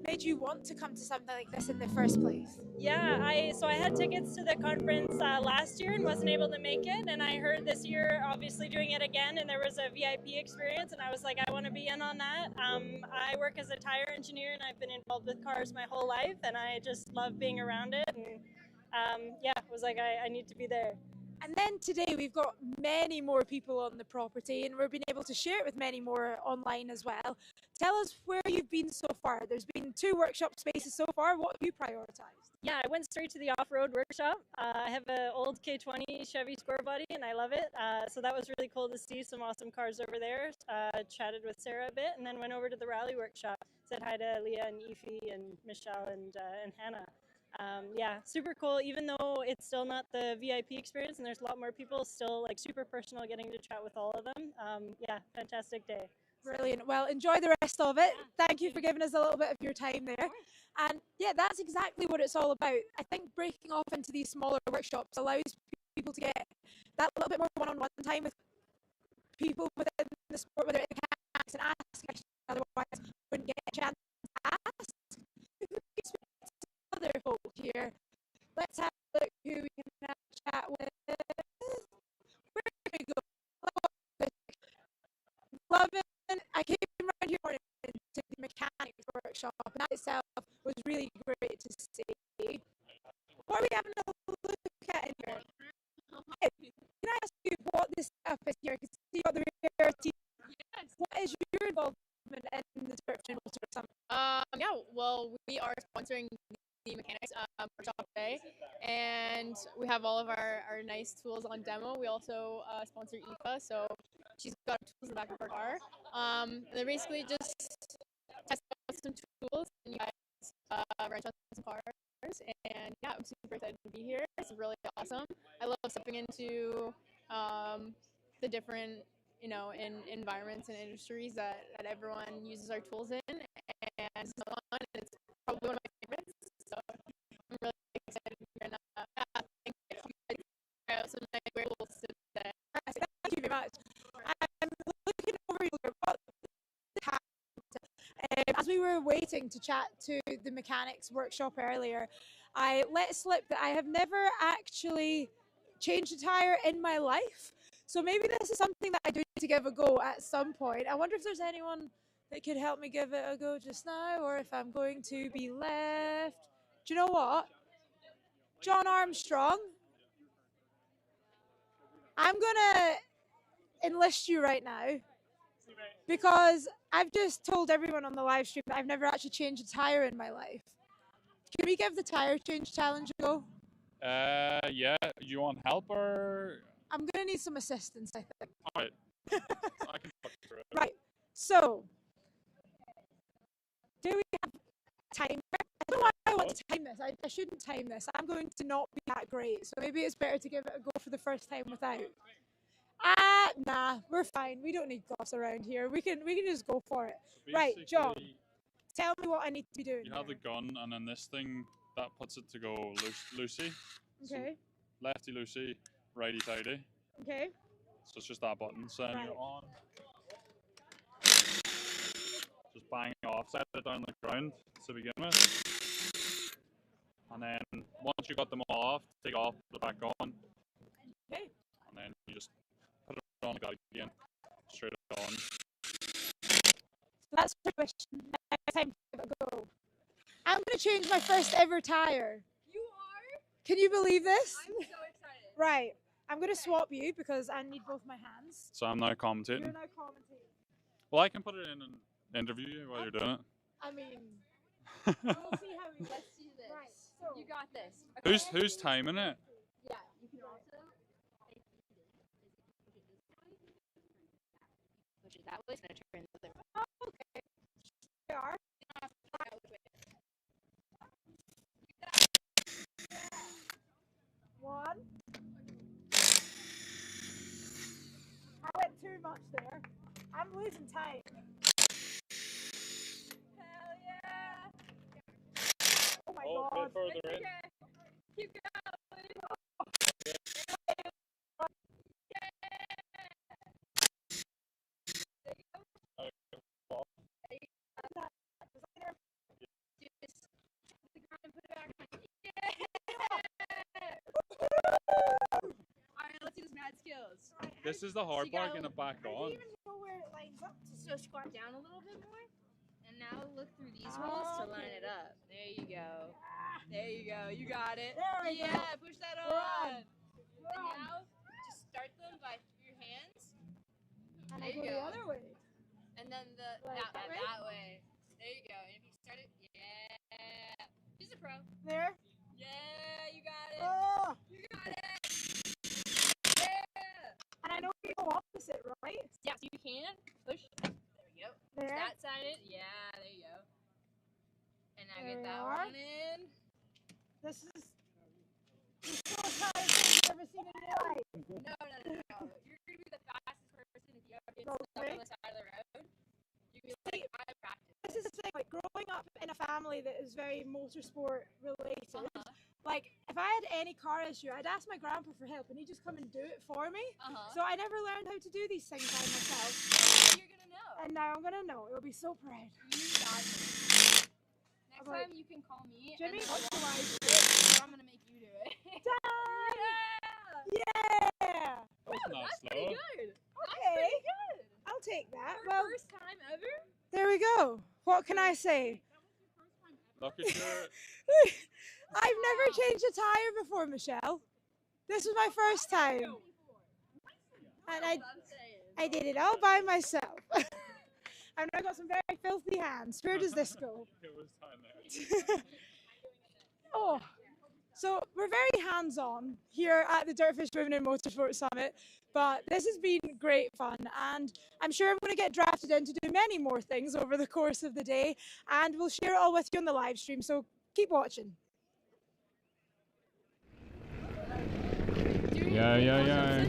made you want to come to something like this in the first place? Yeah, so I had tickets to the conference last year and wasn't able to make it, and I heard this year obviously doing it again, and there was a VIP experience, and I was like, I want to be in on that. I work as a tire engineer, and I've been involved with cars my whole life, and I just love being around it, and yeah, it was like I need to be there. And then today we've got many more people on the property, and we've been able to share it with many more online as well. Tell us where you've been so far. There's been 2 workshop spaces so far. What have you prioritised? Yeah, I went straight to the off-road workshop. I have an old K20 Chevy Square Body, and I love it. So that was really cool to see some awesome cars over there. Chatted with Sarah a bit, and then went over to the rally workshop. Said hi to Leah and Aoife and Michelle and Hannah. Yeah, super cool. Even though it's still not the VIP experience, and there's a lot more people, still like super personal, getting to chat with all of them. Yeah, fantastic day. Brilliant. Well, enjoy the rest of it. Thank you for giving us a little bit of your time there. And yeah, that's exactly what it's all about. I think breaking off into these smaller workshops allows people to get that little bit more one-on-one time with people within the sport, whether it's mechanics, and ask questions otherwise wouldn't get a chance to ask. If we could speak to other folk here, let's have a look who we can have a chat with. Where can we go? Loving. I came around here morning to the mechanics workshop, and that itself was really great to see. What are we having a look at in here? Can I ask you what this setup is here? Because you got the rarity. Yes. What is your involvement in the DirtFish Motorsport Summit? Yeah, well, we are sponsoring the mechanics workshop today, and we have all of our nice tools on demo. We also sponsor Aoife, so she's got tools in the back of her car. They're basically just test out some tools and you guys wrench on some cars, and yeah, I'm super excited to be here. It's really awesome. I love stepping into the different, you know, in environments and industries that everyone uses our tools in, and it's fun, and it's probably one of my favorites. So I'm really excited to be here. And yeah, thank you guys. Some nice great tools today. Thank you very much. I'm looking over your as we were waiting to chat to the mechanics workshop earlier, I let slip that I have never actually changed a tyre in my life. So maybe this is something that I do need to give a go at some point. I wonder if there's anyone that could help me give it a go just now, or if I'm going to be left. Do you know what? John Armstrong, I'm going to enlist you right now, because I've just told everyone on the live stream that I've never actually changed a tyre in my life. Can we give the tyre change challenge a go? Yeah. You want help or? I'm going to need some assistance, I think. All right. I can talk through it. Right. So, do we have a timer? I don't know why I want to time this. I shouldn't time this. I'm going to not be that great. So maybe it's better to give it a go for the first time without. Nah, we're fine. We don't need gloss around here. We can just go for it. Right, John. Tell me what I need to be doing. You have the gun, and then this thing that puts it to go loosey. Okay. So lefty loosey, righty tighty. Okay. So it's just that button. So then you're on. Just bang it off, set it down the ground to begin with. And then once you got them all off, take off, put it back on. Okay. And then you just put it on again, straight on. So that's the question. Next time to give it a go. I'm going to change my first ever tyre. You are? Can you believe this? I'm so excited. Right. I'm going to swap you because I need both my hands. So I'm now commentating. You're now commentating. Well, I can put it in and interview you while you're doing it. I mean, we'll see how we Let's do this. Right. So, you got this. Okay. Who's timing it? Yeah, you can also push it that way. It's gonna turn the other way. Oh, okay. They are. One. I went too much there. I'm losing time. Hell yeah! Oh my Oh, god. a bit further in. Keep going. Alright, let's do this mad skills. This is the hard So you part, gotta- getting it back on. Know where it lines up to. So squat down a little bit more. And now look through these holes to line it up. There you go. There you go. You got it. There we go. Yeah, push that on. We're on. And now There you go. The other way. And then that way. There you go. And if you start it, yeah. She's a pro. There. Yeah, you got it. Oh. You got it. Yeah. And I know you go opposite, right? Yeah, so you can push. There we go. There. That side it. Yeah, there you go. And now There get we that are. one in. This is the slowest tire thing you've ever seen in your life. No. You're going to be the fastest person if you ever get No stuck way. on the side of the road. You can be like, I practiced. This is the thing, like growing up in a family that is very motorsport related, like if I had any car issue, I'd ask my grandpa for help and he'd just come and do it for me. So I never learned how to do these things by myself. You're going to know. And now I'm gonna know. You'll be so proud. You got it. Next time you can call me. Jimmy, and what's the wise I'm going to make you do it. Yeah! That's pretty good. Okay. Good. I'll take that. For Well, first time ever? there we go. What can I say? Look at your. I've never changed a tire before, Michelle. This was my first time. And I did it all by myself. I've now got some very filthy hands. Where does this go? Oh, so we're very hands-on here at the DirtFish Women in Motorsport Summit, but this has been great fun, and I'm sure I'm going to get drafted in to do many more things over the course of the day, and we'll share it all with you on the live stream, so keep watching. Yeah.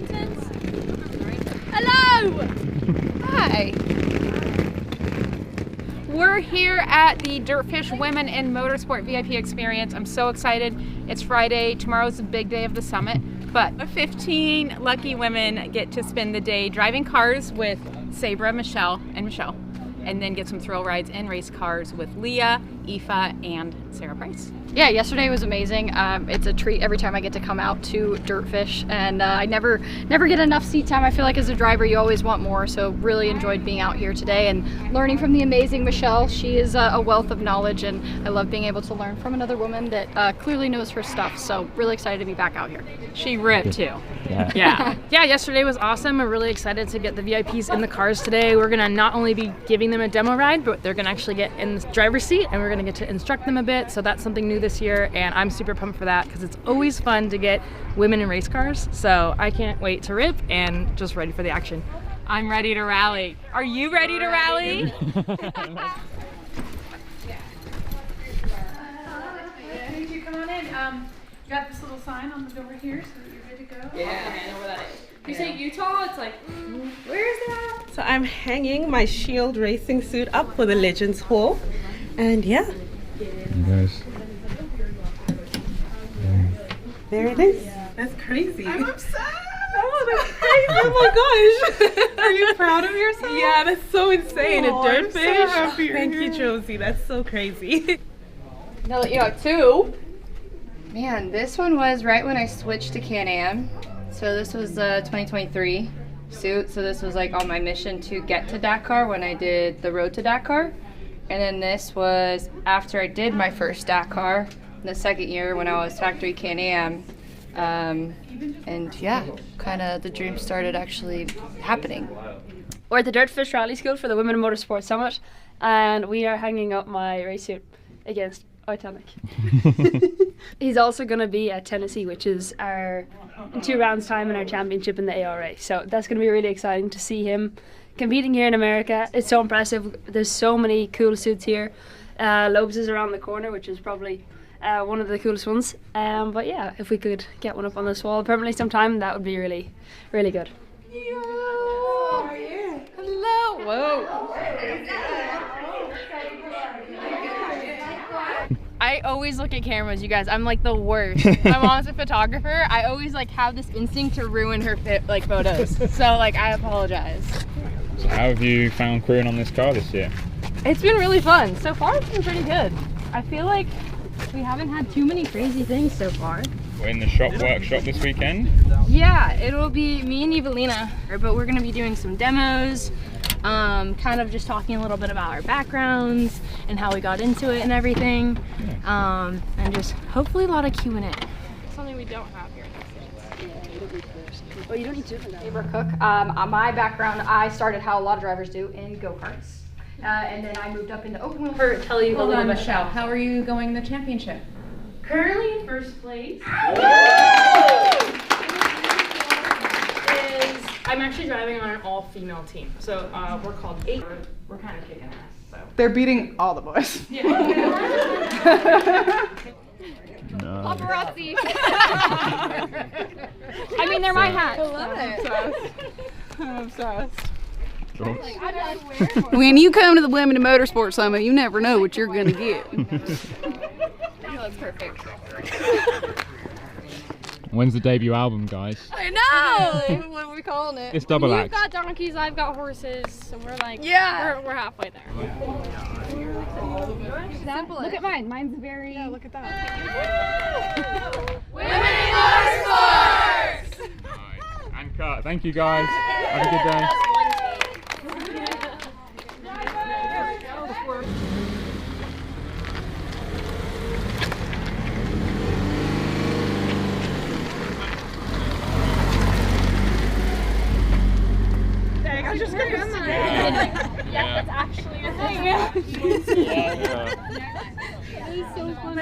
Hello! Hi! We're here at the DirtFish Women in Motorsport VIP experience. I'm so excited. It's Friday. Tomorrow's the big day of the summit. But 15 lucky women get to spend the day driving cars with Sabra, Michelle, and then get some thrill rides in race cars with Leah, Aoife, and Sarah Price. Yeah, yesterday was amazing. It's a treat every time I get to come out to DirtFish, and I never get enough seat time. I feel like as a driver you always want more, so really enjoyed being out here today and learning from the amazing Michelle. She is a wealth of knowledge, and I love being able to learn from another woman that clearly knows her stuff, so really excited to be back out here. She ripped too. Yeah, yesterday was awesome. We're really excited to get the VIPs in the cars today. We're gonna not only be giving them a demo ride, but they're gonna actually get in the driver's seat, and we're gonna get to instruct them a bit, so that's something new this year, and I'm super pumped for that because it's always fun to get women in race cars, so I can't wait to rip and just ready for the action. I'm ready to rally. Are you ready to rally? Did you come on in? You got this little sign on the door here so that you're good to go? Yeah, I know where that is. You say Utah, it's like, where is that? So I'm hanging my Shield racing suit up for the Legends Hall, and yeah. Nice. There it is. That's crazy. I'm obsessed. Oh, that's crazy. Oh my gosh. Are you proud of yourself? Yeah, that's so insane. Oh, A I'm so DirtFish. happy you're Thank you, here. Josie. That's so crazy. Now that you have two. Man, this one was right when I switched to Can-Am. So this was the 2023 suit. So this was like on my mission to get to Dakar when I did the Road to Dakar. And then this was after I did my first Dakar, the second year when I was factory Can-Am. And yeah, kind of the dream started actually happening. We're at the DirtFish Rally School for the Women in Motorsport Summit, and we are hanging up my race suit against Titanic. He's also going to be at Tennessee, which is in 2 rounds time in our championship in the ARA. So that's going to be really exciting to see him competing here in America. It's so impressive. There's so many cool suits here. Lobes is around the corner, which is probably one of the coolest ones. But yeah, if we could get one up on this wall permanently sometime, that would be really, really good. How are you? Hello. Whoa. I always look at cameras, you guys. I'm like the worst. My mom's a photographer. I always like have this instinct to ruin her photos. So like I apologize. So how have you found crewing on this car this year? It's been really fun. So far it's been pretty good. I feel like we haven't had too many crazy things so far. We're in the shop workshop this weekend. Yeah, it'll be me and Evelina, but we're gonna be doing some demos, kind of just talking a little bit about our backgrounds and how we got into it and everything, and just hopefully a lot of Q&A. something we don't have here in the States. Yeah, you don't need first. Oh, you don't need to for that. Tabor Cook. My background, I started how a lot of drivers do in go-karts. And then I moved up into open wheel. Tell you a Hold little on, bit. Michelle. How are you going the championship? Currently in first place. I'm actually driving on an all-female team. So we're called 8. We're kind of kicking ass. So. They're beating all the boys. Paparazzi. I mean, they're my hat. I love it. I'm obsessed. Like, When you come to the Women in Motorsport Summit, you never know what you're going to get. That's perfect. When's the debut album, guys? I know! What are we calling it? It's double You've act. got donkeys, I've got horses, and we're like, yeah, we're halfway there. Look at mine. Mine's very. Yeah, look at that. Women in Motorsports! And cut. Thank you, guys. Have a good day. Dang, I was just gonna say. Yeah, that's actually a thing. It's so fun.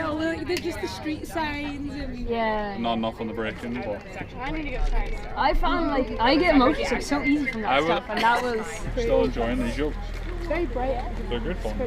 They're just the street signs and Yeah. Not enough on the braking, but I need to go try some. I found like I get emotion sick so easy from that stuff, and that was still enjoying these jokes. it's very bright. They're good fun.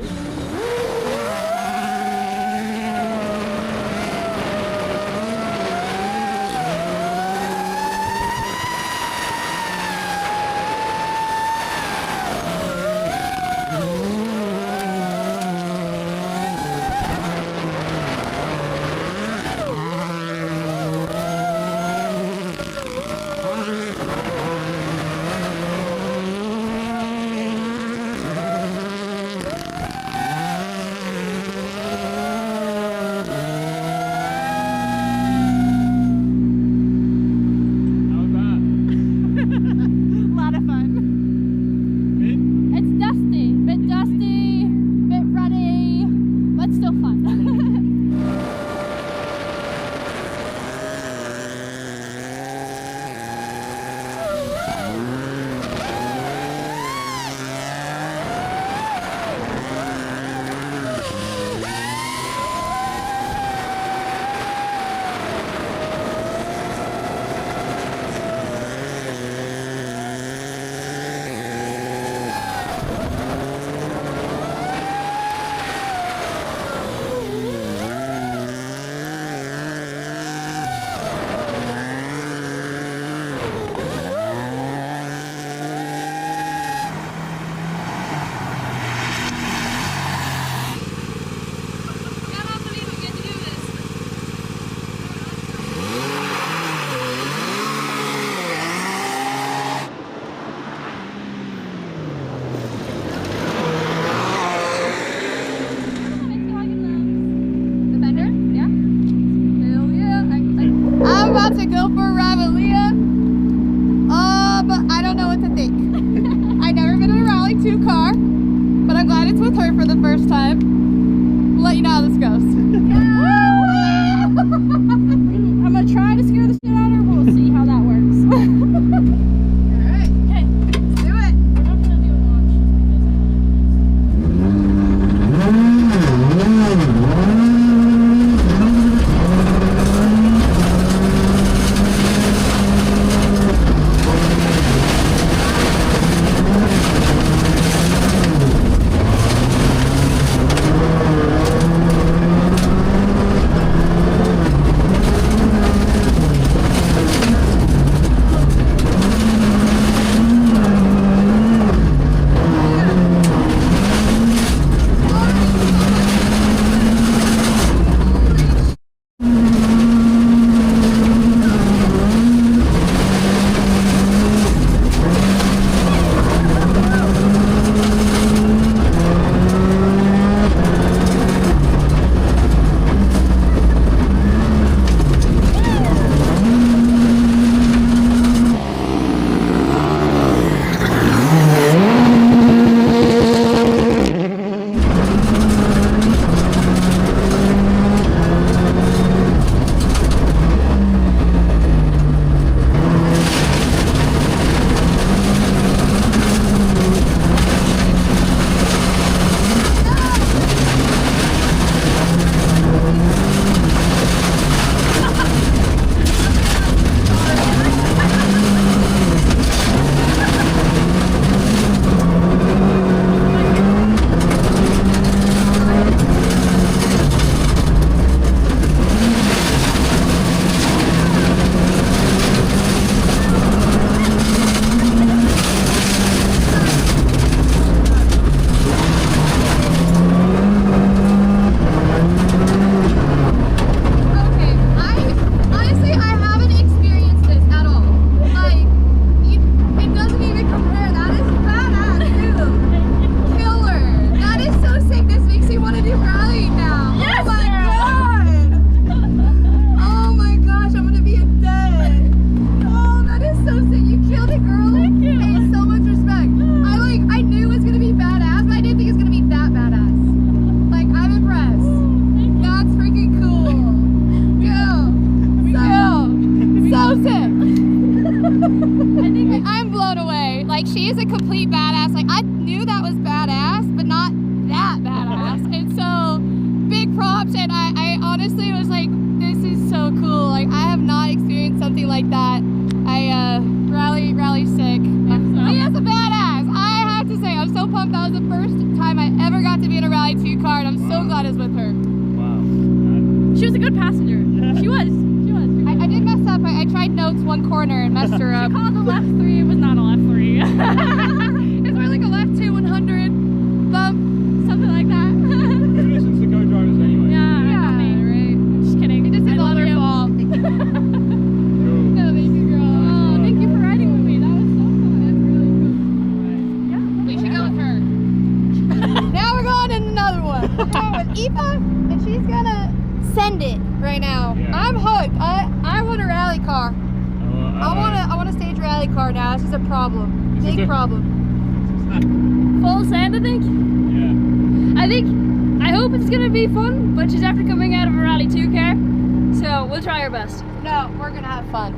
Like, she is a complete badass. Like, I knew that was badass, but not that badass. And so, big props. And I honestly was like, this is so cool. Like, I have not experienced something like that. Rally sick. Leah's a badass. I have to say, I'm so pumped. That was the first time I ever got to be in a Rally 2 car, and I'm so glad I was with her. Wow. She was a good passenger. She was. I did mess up. I tried notes one corner and messed her up. She called a left 3. It was not a left 3. It's more like a left 2 100 bump, something like that. Who listens to co-drivers anyway? Yeah, right. Just kidding. It just is all their fault. No, thank you, girl. Oh, thank you for riding with me. That was so fun. That's really cool. Yeah, we should go with her. Now we're going in another one. We're going with Eva, and she's gonna send it right now. Yeah. I'm hooked. I want a rally car. I want a stage rally car now. This is a problem. Big problem. Full send, I think. Yeah. I hope it's gonna be fun, but she's after coming out of a Rally 2 car, so we'll try our best. No, we're gonna have fun.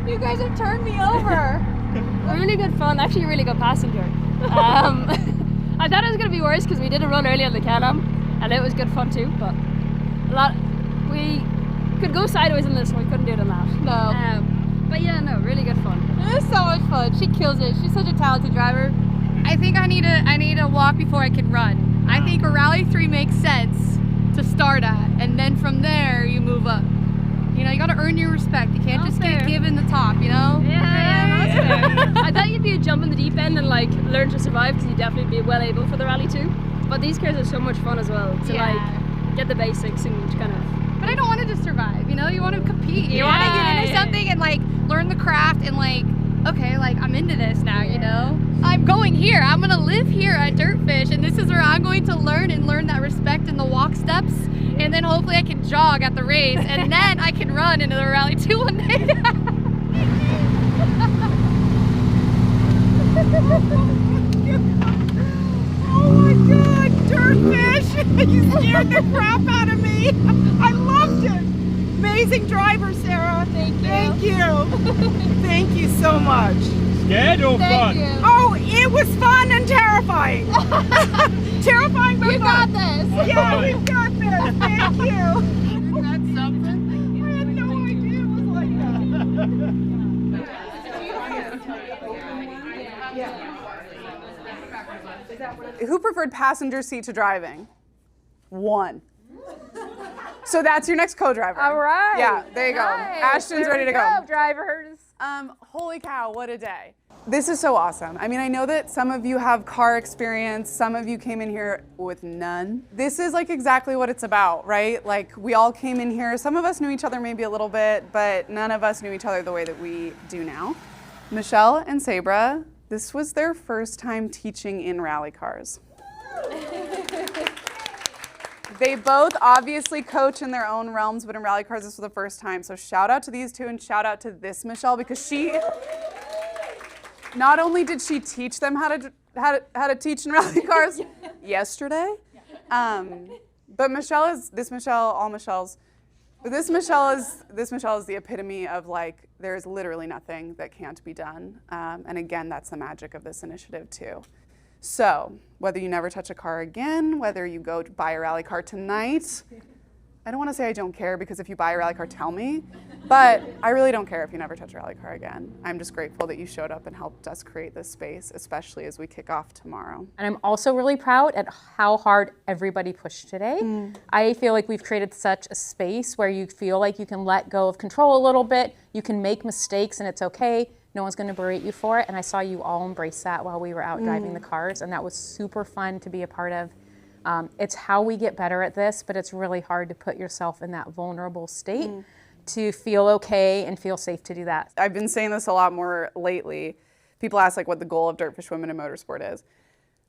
You guys have turned me over. Really good fun, actually a really good passenger. I thought it was going to be worse because we did a run early on the Can-Am and it was good fun too, but we could go sideways in this one, we couldn't do it on that. No. But yeah, no, really good fun. It was so much fun. She kills it. She's such a talented driver. I think I need to walk before I can run. I think a Rally 3 makes sense to start at, and then from there you move up. You know, you gotta earn your respect. You can't just get given the top, you know? Yeah, that's fair. I thought you'd be a jump in the deep end and like learn to survive because you'd definitely be well able for the Rally 2. But these cars are so much fun as well to like get the basics and kind of. But I don't want to just survive, you know? You want to compete. You want to get into something and like learn the craft and like, okay, like I'm into this now, you know? I'm going here. I'm gonna live here at DirtFish, and this is where I'm going to learn that respect in the walk steps, and then hopefully I can jog at the race, and then I can run into the Rally 2 one day. Oh my God, DirtFish! You scared the crap out of me. I loved it. Amazing driver, Sarah. Thank you. Thank you. Thank you so much. Scared or fun? You. Oh, it was fun and terrifying. Terrifying but fun. You got this. Yeah, we've got this. Thank you. Isn't that something? I had no idea it was like Who preferred passenger seat to driving? One. So that's your next co-driver. All right. Yeah, there you go. Nice. Ashton's There ready we to go. Drivers. Holy cow, what a day. This is so awesome. I mean, I know that some of you have car experience, some of you came in here with none. This is like exactly what it's about, right? Like we all came in here, some of us knew each other maybe a little bit, but none of us knew each other the way that we do now. Michelle and Sabra, this was their first time teaching in rally cars. They both obviously coach in their own realms, but in rally cars this was the first time. So shout out to these two and shout out to this Michelle, because she, not only did she teach them how to teach in rally cars yesterday, but Michelle is, this Michelle, all Michelles, but this Michelle is the epitome of like, there's literally nothing that can't be done. And again, that's the magic of this initiative too. So whether you never touch a car again, whether you go to buy a rally car tonight, I don't want to say I don't care, because if you buy a rally car, tell me, but I really don't care if you never touch a rally car again. I'm just grateful that you showed up and helped us create this space, especially as we kick off tomorrow. And I'm also really proud at how hard everybody pushed today. I feel like we've created such a space where you feel like you can let go of control a little bit, you can make mistakes and it's okay. No one's going to berate you for it, and I saw you all embrace that while we were out driving the cars, and that was super fun to be a part of. It's how we get better at this, but it's really hard to put yourself in that vulnerable state to feel okay and feel safe to do that. I've been saying this a lot more lately. People ask like what the goal of DirtFish Women in Motorsport is.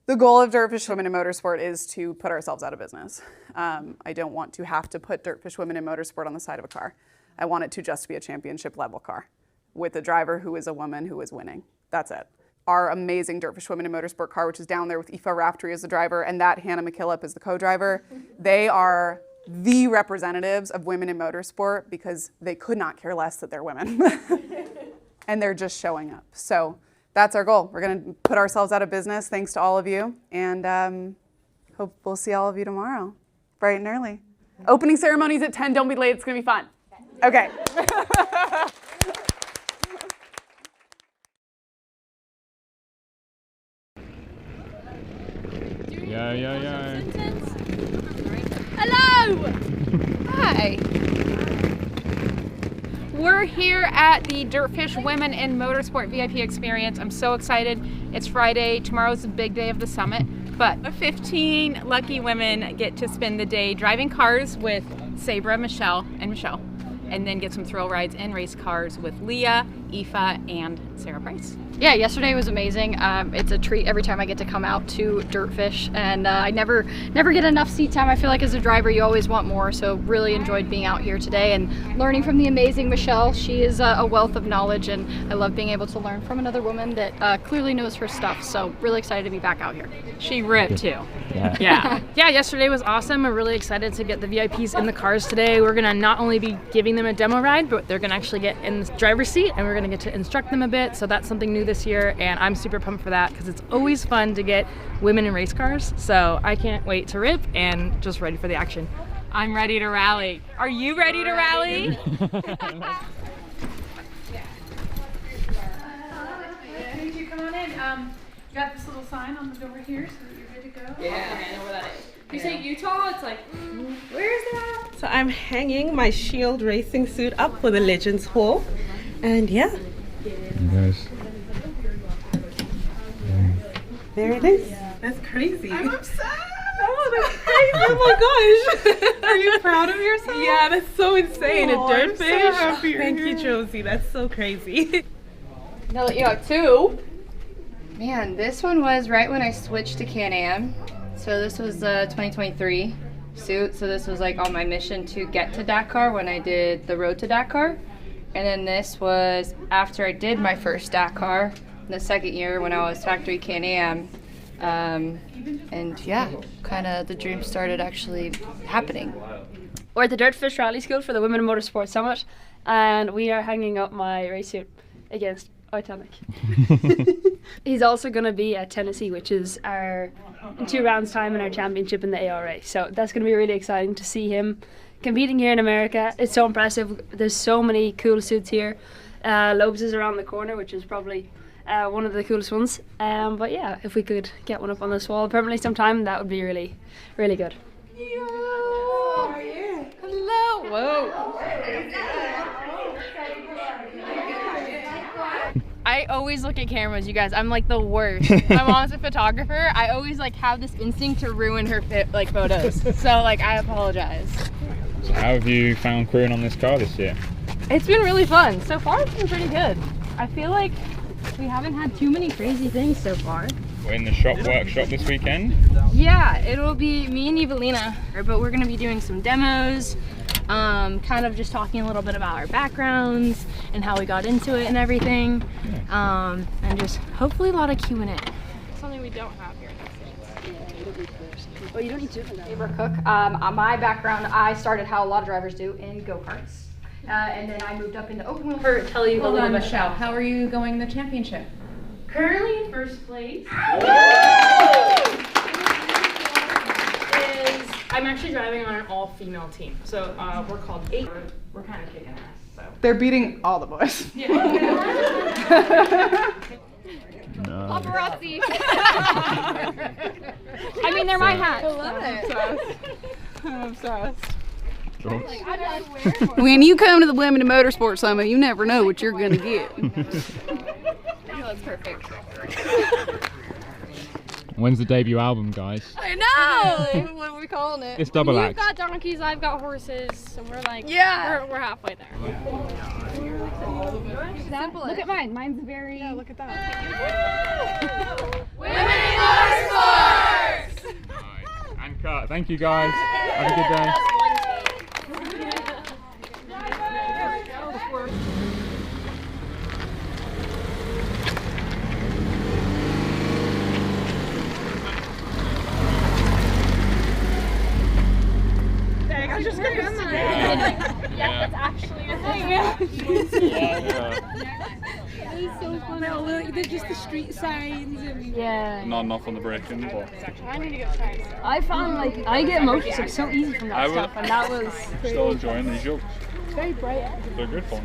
The goal of DirtFish Women in Motorsport is to put ourselves out of business. I don't want to have to put DirtFish Women in Motorsport on the side of a car. I want it to just be a championship level car with a driver who is a woman who is winning. That's it. Our amazing DirtFish Women in Motorsport car, which is down there with Aoife Raftery as the driver and that Hannah McKillop as the co-driver, they are the representatives of women in motorsport because they could not care less that they're women. And they're just showing up. So that's our goal. We're gonna put ourselves out of business thanks to all of you, and hope we'll see all of you tomorrow, bright and early. Opening ceremony's at 10, don't be late, it's gonna be fun. Okay. Yeah. Hello! Hi. We're here at the DirtFish Women in Motorsport VIP experience. I'm so excited. It's Friday. Tomorrow's the big day of the summit. But 15 lucky women get to spend the day driving cars with Sabra, Michelle, and then get some thrill rides and race cars with Leah, Aoife, and Sarah Price. yeah, yesterday was amazing. It's a treat every time I get to come out to DirtFish, and I never get enough seat time. I feel like as a driver you always want more, so really enjoyed being out here today and learning from the amazing Michelle. She is a wealth of knowledge, and I love being able to learn from another woman that clearly knows her stuff, so really excited to be back out here. She ripped too. Yeah, yesterday was awesome. We're really excited to get the VIPs in the cars today. We're gonna not only be giving them a demo ride, but they're gonna actually get in the driver's seat and we're gonna get to instruct them a bit. So that's something new this year, and I'm super pumped for that because it's always fun to get women in race cars. So I can't wait to rip and just ready for the action. I'm ready to rally. Are you ready to rally? Did you come on in? You got this little sign on the door here so that you're good to go? Yeah, I know where that is. You say Utah, it's like, where's that? So I'm hanging my Shield racing suit up for the Legends Hall, and yeah. Nice. There it is. That's crazy. I'm obsessed. Oh, that's crazy. Oh my gosh. Are you proud of yourself? Yeah, that's so insane. Oh, A I'm so DirtFish. happy you're Thank you, here. Josie. That's so crazy. Now that you have two. Man, this one was right when I switched to Can-Am. So this was the 2023 suit. So this was like on my mission to get to Dakar when I did the road to Dakar. And then this was after I did my first Dakar, the second year when I was factory Can-Am. And yeah, kind of the dream started actually happening. We're at the DirtFish Rally School for the Women in Motorsport Summit, and we are hanging up my race suit against Titanic. He's also going to be at Tennessee, which is in 2 rounds time in our championship in the ARA. So that's going to be really exciting to see him competing here in America. It's so impressive. There's so many cool suits here. Lobes is around the corner, which is probably one of the coolest ones. But yeah, if we could get one up on this wall permanently sometime, that would be really, really good. How are you? Hello. always look at cameras, you guys. I'm like the worst. My mom's a photographer. I always like have this instinct to ruin her photos. So like I apologize. So how have you found crewing on this car this year? It's been really fun. So far it's been pretty good. I feel like we haven't had too many crazy things so far. We're in the shop workshop this weekend. Yeah, it'll be me and Evelina, but we're gonna be doing some demos, kind of just talking a little bit about our backgrounds and how we got into it and everything, and just hopefully a lot of Q&A. Something we don't have here. Oh, you don't need to. Abra Cook. My background, I started how a lot of drivers do in go-karts. And then I moved up into open wheel. Tell you a little bit, Michelle. How are you going the championship? Currently in first place. I'm actually driving on an all-female team. So we're called 8. We're kind of kicking ass. So. They're beating all the boys. Yeah. Paparazzi. I mean, they're my hat. I love it. I'm obsessed. Like, When you come to the Women in Motorsport Summit, you never know what you're going to get. That's perfect. When's the debut album, guys? I know! What are we calling it? It's double You've act. got donkeys, I've got horses, and we're like, yeah, we're halfway there. Simple. Look at mine. Mine's very. Yeah, look at that. Women in Motorsports! And cut. Thank you, guys. Have a good day. Dang, I was just gonna say. Yeah, that's actually a thing. It's so funny. Oh, look, they're just the street signs and Not enough on the braking, but I need to get tried. I found like I get motion so easy from that stuff, and that was still enjoying these jokes. It's very bright. They're good fun.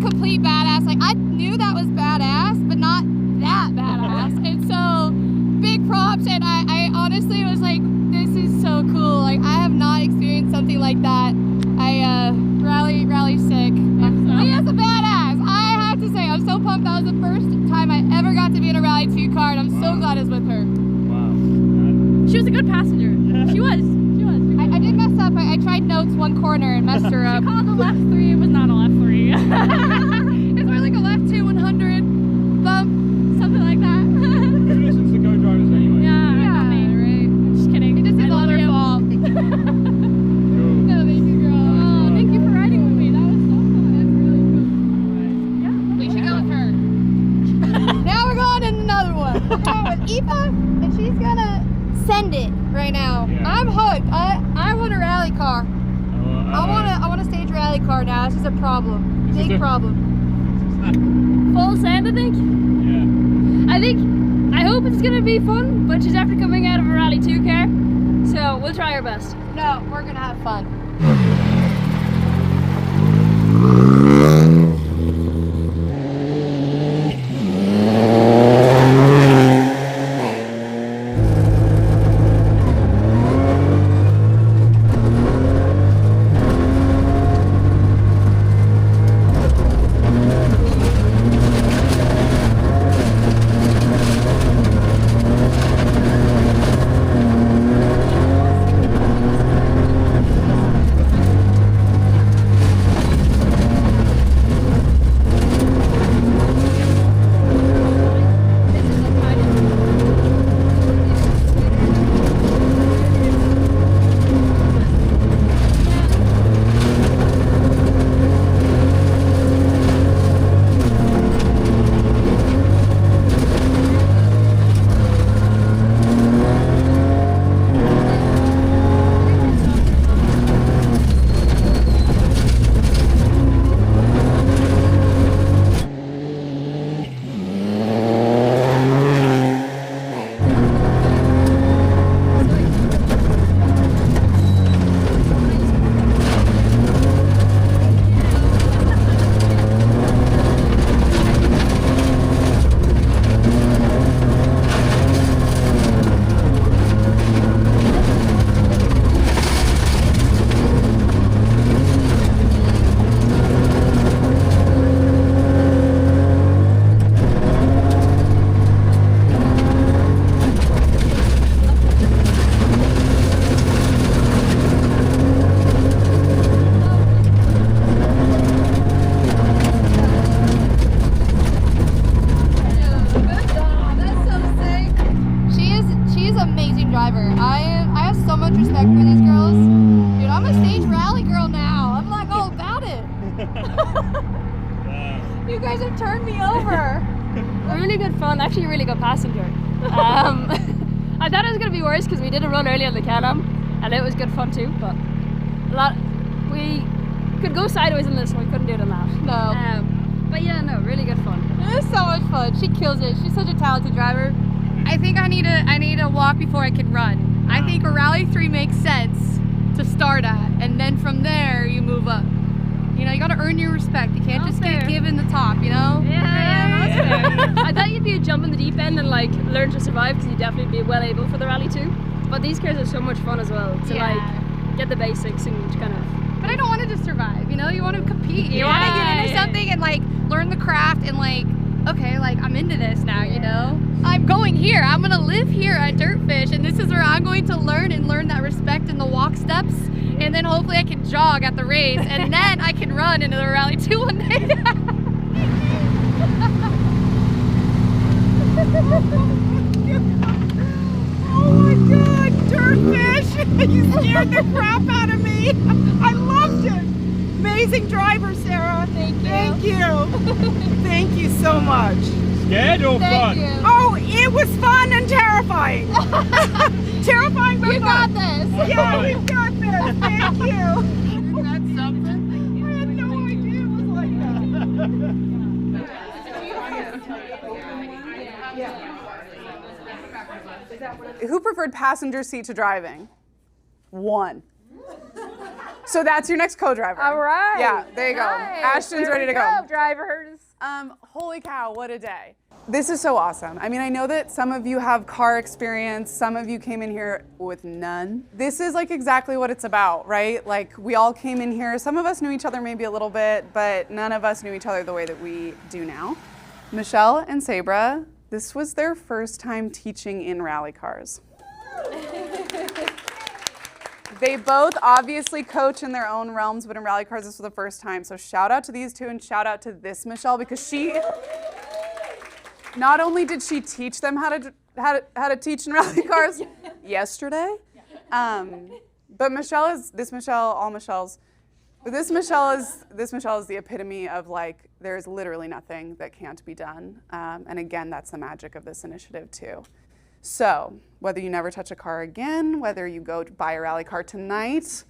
complete badass. Like, I knew that was badass, but not that badass. And so, big props. And I honestly was like, this is so cool. Like, I have not experienced something like that. Rally sick. Leah's a badass. I have to say, I'm so pumped. That was the first time I ever got to be in a Rally 2 car, and I'm so glad it's with her. Wow. She was a good passenger. Yeah. She was. I did mess up. I tried notes one corner and messed her up. She called a left 3. It was not a left 3. It's more like a left 2 100 bump, something like that. Who listens to co-drivers anyway? Yeah, right. Just kidding. It just is all their fault. No, thank you, girl. Oh, thank you for riding with me. That was so fun. That's really cool. Yeah. We should go with her. Now we're going in another one. We're going with Aoife, and she's gonna send it right now. Yeah. I'm hooked. I want a rally car. I want a stage rally car now. This is a problem. Big problem. Full send, I think. Yeah. I hope it's gonna be fun, but she's after coming out of a Rally 2 car, so we'll try our best. No, we're gonna have fun. You guys have turned me over. Really good fun, actually a really good passenger. I thought it was going to be worse because we did a run earlier on the Can-Am and it was good fun too, but we could go sideways in this and we couldn't do it on that. No. But yeah, no, really good fun. It was so much fun. She kills it. She's such a talented driver. I think I need to walk before I can run. I think a Rally 3 makes sense to start at, and then from there you move up. You know, you gotta earn your respect. You can't just get given the top, you know? Yeah, that's fair. I thought you'd be a jump in the deep end and like learn to survive because you'd definitely be well able for the Rally 2. But these cars are so much fun as well to like get the basics and kind of. But I don't want to just survive, you know? You want to compete. You want to get into something and like learn the craft and like, okay, like I'm into this now, you know? I'm going here. I'm gonna live here at DirtFish, and this is where I'm going to learn that respect in the walk steps, and then hopefully I can jog at the race, and then I can run into the Rally 2 one day. Oh my God, DirtFish! You scared the crap out of me. I loved it. Amazing driver, Sarah. Thank you. Thank you. Thank you so much. Scared or fun? You. Oh, it was fun and terrifying. Terrifying but fun. You got this. Yeah, you got this. Thank you. Isn't that something? I had no idea it was like Who preferred passenger seat to driving? One. So that's your next co-driver. All right. Yeah, there you go. Nice. Ashton's There ready to we go. Drivers. Holy cow, what a day. This is so awesome. I mean, I know that some of you have car experience, some of you came in here with none. This is like exactly what it's about, right? Like we all came in here, some of us knew each other maybe a little bit, but none of us knew each other the way that we do now. Michelle and Sabra, this was their first time teaching in rally cars. They both obviously coach in their own realms, but in rally cars, this was the first time. So shout out to these two and shout out to this Michelle, because she, not only did she teach them how to teach in rally cars yesterday, but Michelle is, this Michelle, all Michelles, but this Michelle is the epitome of like, there's literally nothing that can't be done. And again, that's the magic of this initiative too. So whether you never touch a car again, whether you go to buy a rally car tonight,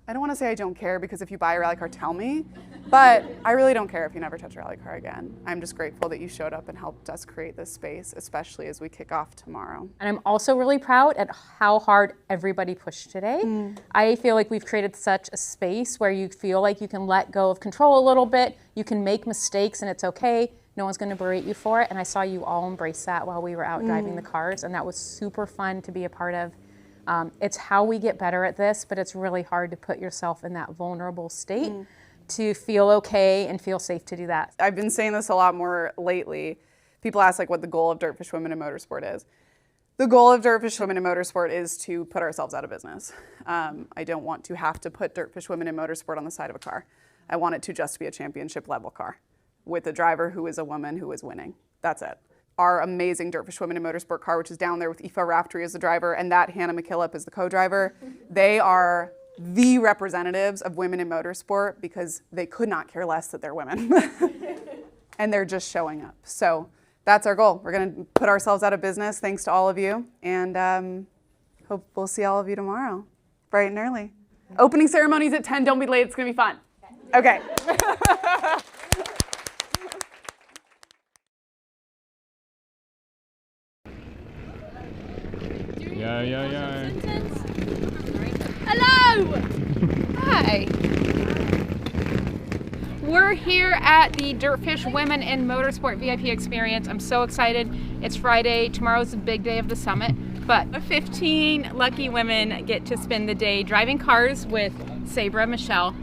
I don't want to say I don't care, because if you buy a rally car, tell me, but I really don't care if you never touch a rally car again. I'm just grateful that you showed up and helped us create this space, especially as we kick off tomorrow. And I'm also really proud at how hard everybody pushed today. I feel like we've created such a space where you feel like you can let go of control a little bit, you can make mistakes and it's okay. No one's going to berate you for it, and I saw you all embrace that while we were out driving the cars, and that was super fun to be a part of. It's how we get better at this, but it's really hard to put yourself in that vulnerable state to feel okay and feel safe to do that. I've been saying this a lot more lately. People ask like what the goal of DirtFish Women in Motorsport is. The goal of DirtFish Women in Motorsport is to put ourselves out of business. I don't want to have to put DirtFish Women in Motorsport on the side of a car. I want it to just be a championship level car with a driver who is a woman who is winning. That's it. Our amazing DirtFish Women in Motorsport car, which is down there with Aoife Raftery as the driver and that Hannah McKillop as the co-driver, they are the representatives of women in motorsport because they could not care less that they're women. And they're just showing up. So that's our goal. We're gonna put ourselves out of business thanks to all of you, and hope we'll see all of you tomorrow, bright and early. Opening ceremony's at 10, don't be late, it's gonna be fun. Okay. Yeah. Hello! Hi. We're here at the DirtFish Women in Motorsport VIP experience. I'm so excited. It's Friday. Tomorrow's the big day of the summit. But 15 lucky women get to spend the day driving cars with Sabra, Michelle,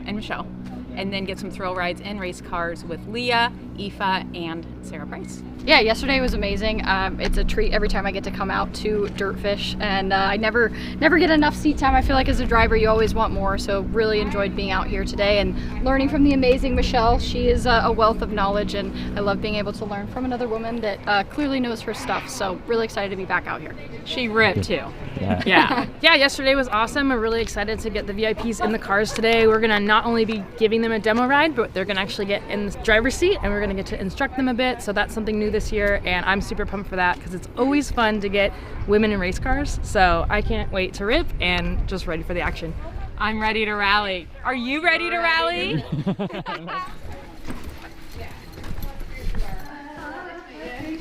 and then get some thrill rides and race cars with Leah, Aoife, and Sarah Price. Yeah, yesterday was amazing. It's a treat every time I get to come out to DirtFish, and I never get enough seat time. I feel like as a driver you always want more, so really enjoyed being out here today and learning from the amazing Michelle. She is a wealth of knowledge, and I love being able to learn from another woman that clearly knows her stuff, so really excited to be back out here. She ripped too. Yeah, yesterday was awesome. We're really excited to get the VIPs in the cars today. We're gonna not only be giving them a demo ride, but they're gonna actually get in the driver's seat, and we're gonna get to instruct them a bit, so that's something new this year, and I'm super pumped for that because it's always fun to get women in race cars, so I can't wait to rip and just ready for the action. I'm ready to rally. Are you ready to rally? Did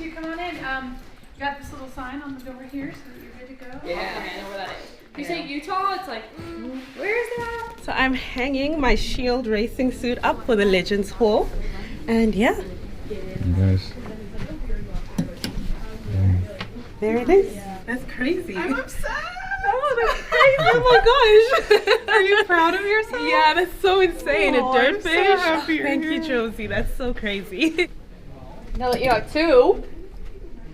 you come on in? You got this little sign on the door here so that you're good to go? Yeah, I know where that is. You say Utah, it's like, where is that? So I'm hanging my Shield racing suit up for the Legends Hall, and yeah. Guys. There it is. That's crazy. I'm obsessed. Oh, that's crazy. Oh my gosh. Are you proud of yourself? Yeah, that's so insane. Oh, At I'm so DirtFish. happy you're Thank you, here. Josie. That's so crazy. Now that you have two,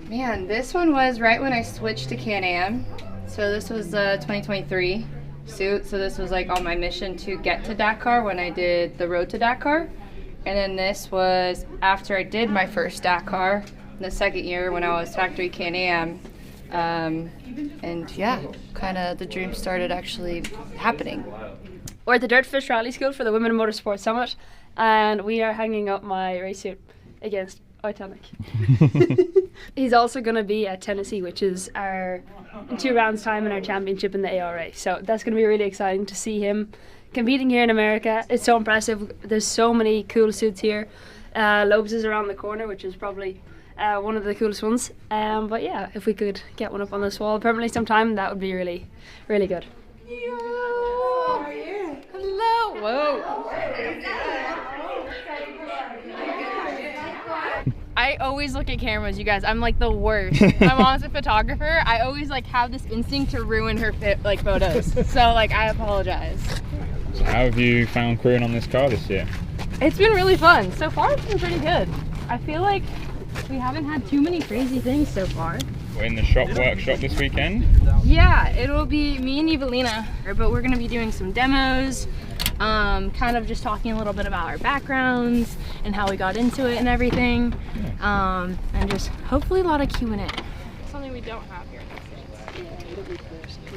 man, this one was right when I switched to Can-Am. So this was the 2023 suit. So this was like on my mission to get to Dakar when I did the road to Dakar. And then this was after I did my first Dakar, the second year when I was factory Can-Am. And yeah, kind of the dream started actually happening. We're at the DirtFish Rally School for the Women in Motorsport Summit, and we are hanging up my race suit against Titanic. He's also going to be at Tennessee, which is in 2 rounds time in our championship in the ARA. So that's going to be really exciting to see him competing here in America. It's so impressive. There's so many cool suits here. Lobes is around the corner, which is probably one of the coolest ones. But yeah, if we could get one up on this wall permanently sometime, that would be really, really good. Hello! Whoa. I always look at cameras, you guys. I'm like the worst. My mom's a photographer. I always like have this instinct to ruin her photos. So like I apologize. So how have you found crewing on this car this year? It's been really fun. So far it's been pretty good. I feel like we haven't had too many crazy things so far. We're in the shop workshop this weekend. Yeah, it'll be me and Evelina, but we're gonna be doing some demos, kind of just talking a little bit about our backgrounds and how we got into it and everything, and just hopefully a lot of Q&A. Something we don't have here.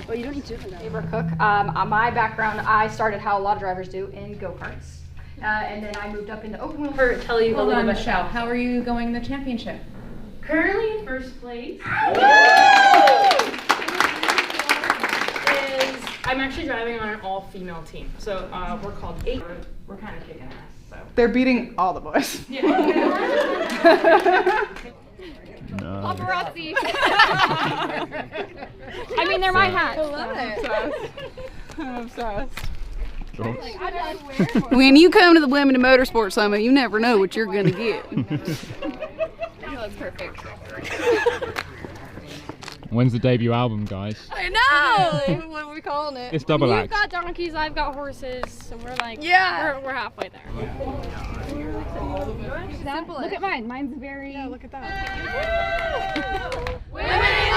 Oh, you don't need to do that. Ava Cook. My background, I started how a lot of drivers do in go-karts. And then I moved up into open wheel. Tell you a little bit, Michelle. How are you going the championship? Currently in first place. I'm actually driving on an all-female team. So we're called 8. We're kind of kicking ass. So. They're beating all the boys. Yeah. No. Paparazzi. I mean, they're my hat. I love it. I'm obsessed. Thoughts? When you come to the Women in Motorsport Summit, you never know what you're going to get. That's perfect. When's the debut album, guys? I know! What are we calling it? It's double You've act. got donkeys, I've got horses, so we're like, yeah, we're halfway there. Simple. Look at mine. Mine's very. Yeah, look at that. Women in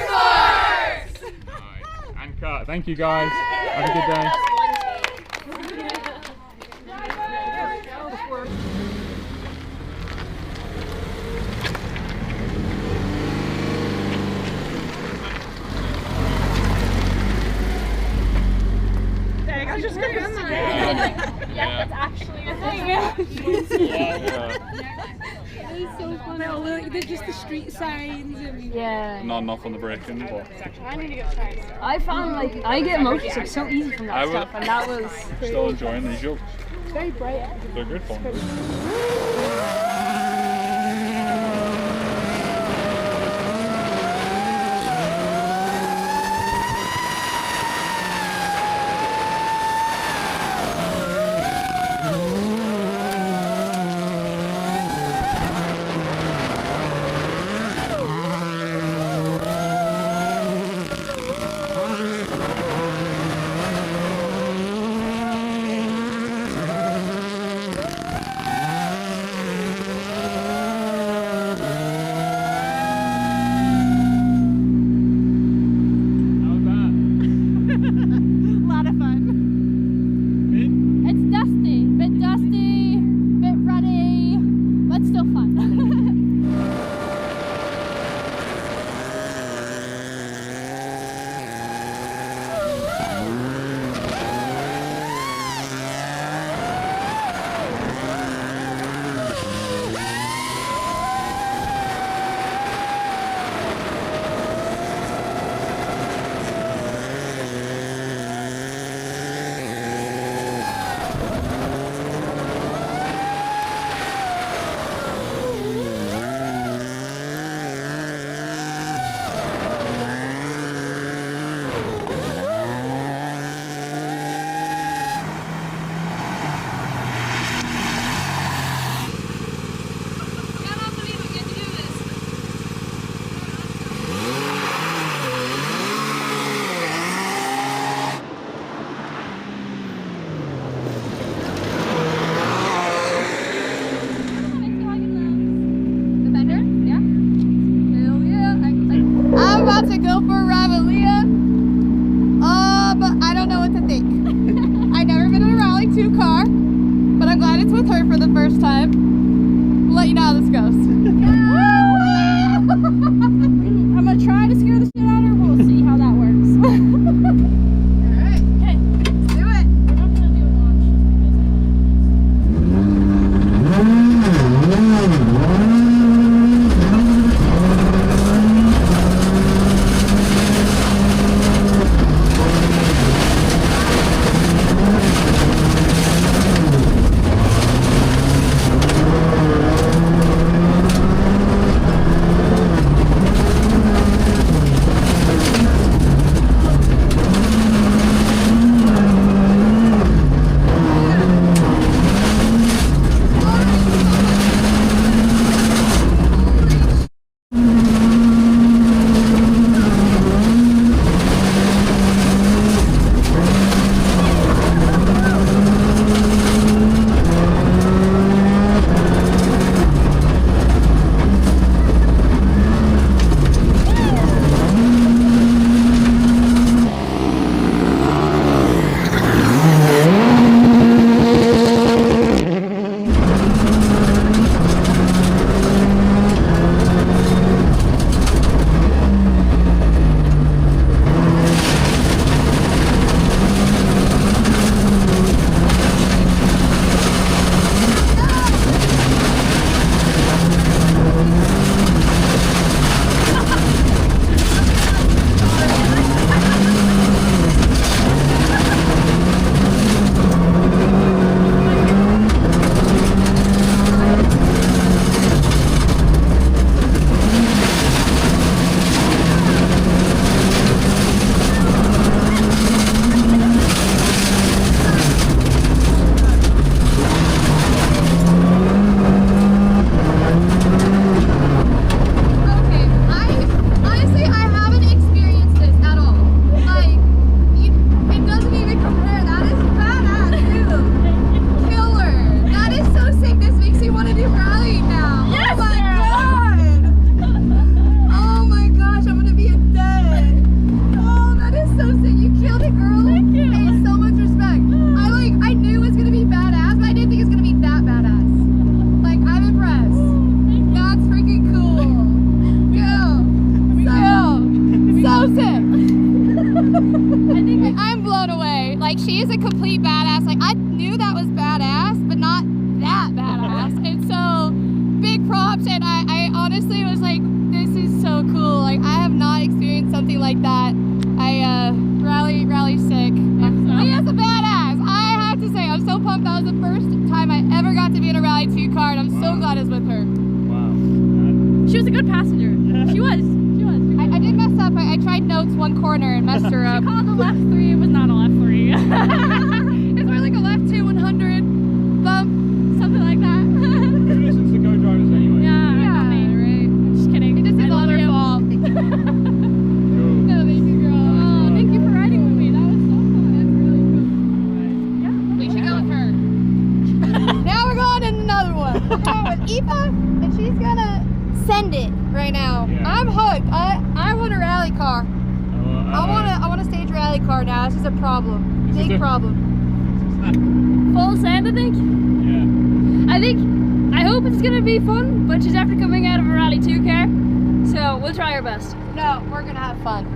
Motorsports! Nice. And cut. Thank you, guys. Have a good day. Dang, I was just gonna say. Yeah, that's actually a thing. It's so funny. No, look, they're just the street signs and Not enough on the braking, but I need to get tried. I found like I get motion sick so easy from that stuff, and that was still enjoying these jokes. it's very bright. They're good fun. props, and I honestly was like, this is so cool. Like, I have not experienced something like that. Rally sick. Leah's a badass. I have to say, I'm so pumped. That was the first time I ever got to be in a Rally 2 car, and I'm so glad I was with her. Wow. She was a good passenger. Yeah. She was. I did mess up. I tried notes one corner and messed her up. She called a left 3. It was not a left 3. It's more like a left 2 100 bump, something like that. Who listens to co-drivers anyway? Yeah, right. Just kidding. It just is all their fault. No, thank you, girl. Oh, thank you for riding with me. That was so fun. That's really cool. Yeah, we should go with her. Now we're going in another one. We're going with Eva, and she's gonna send it right now. Yeah. I'm hooked. I want a rally car. I want a stage rally car now. This is a problem. Big problem. Full send, I think. Yeah. I hope it's gonna be fun, but she's after coming out of a Rally 2 car, so we'll try our best. No, we're gonna have fun.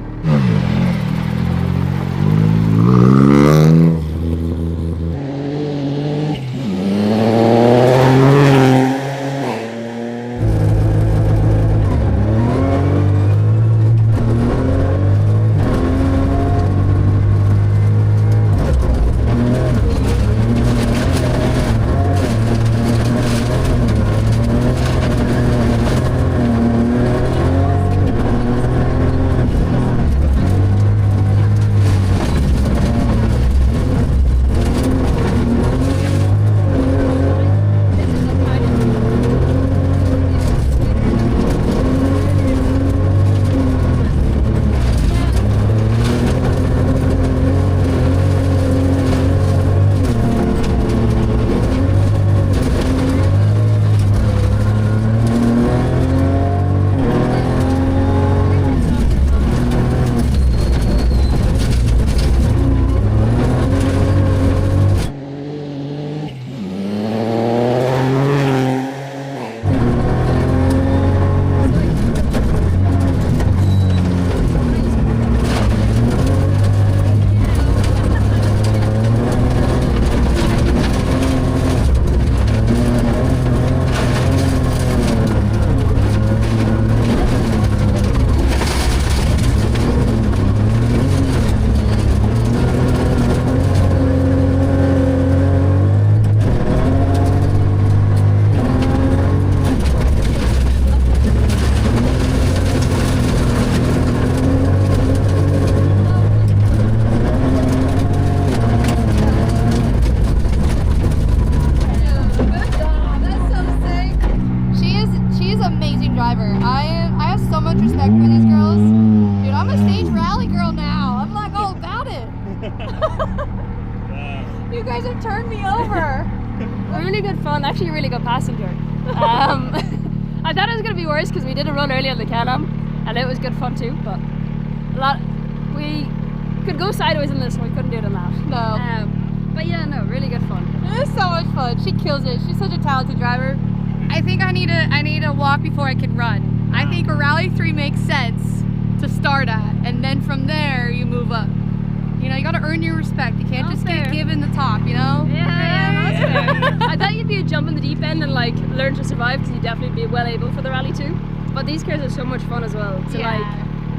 You guys have turned me over. Really good fun, actually a really good passenger. I thought it was going to be worse because we did a run earlier on the Can-Am and it was good fun too, but we could go sideways in this and we couldn't do it on that. No. But yeah, no, really good fun. It was so much fun. She kills it. She's such a talented driver. I think I need to walk before I can run. I think a Rally 3 makes sense to start at, and then from there you move up. You know, you gotta earn your respect. You can't just get given the top, you know? Yeah, that's fair. I thought you'd be a jump in the deep end and like learn to survive because you'd definitely be well able for the Rally 2. But these cars are so much fun as well to like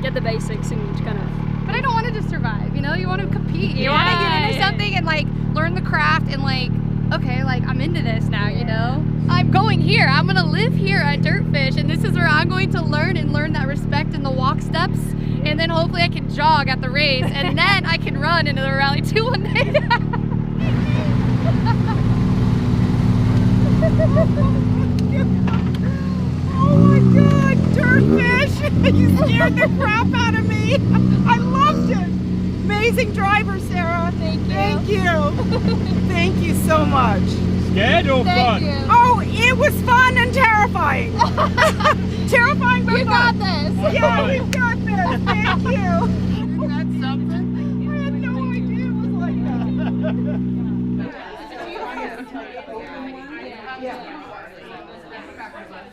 get the basics and kind of. But I don't want to just survive, you know? You want to compete. You want to get into something and like learn the craft and like, okay, like I'm into this now, you know? I'm going here. I'm gonna live here at DirtFish, and this is where I'm going to learn that respect in the walk steps, and then hopefully I can jog at the race, and then I can run into the Rally 2 one day. Oh my God, DirtFish! You scared the crap out of me. I loved it. Amazing driver, Sarah. Thank you. Thank you. Thank you so much. Scared or fun? You. Oh, it was fun and terrifying. Terrifying but fun. You got this. Yeah, you got this. Thank you. That's something. I had no idea it was like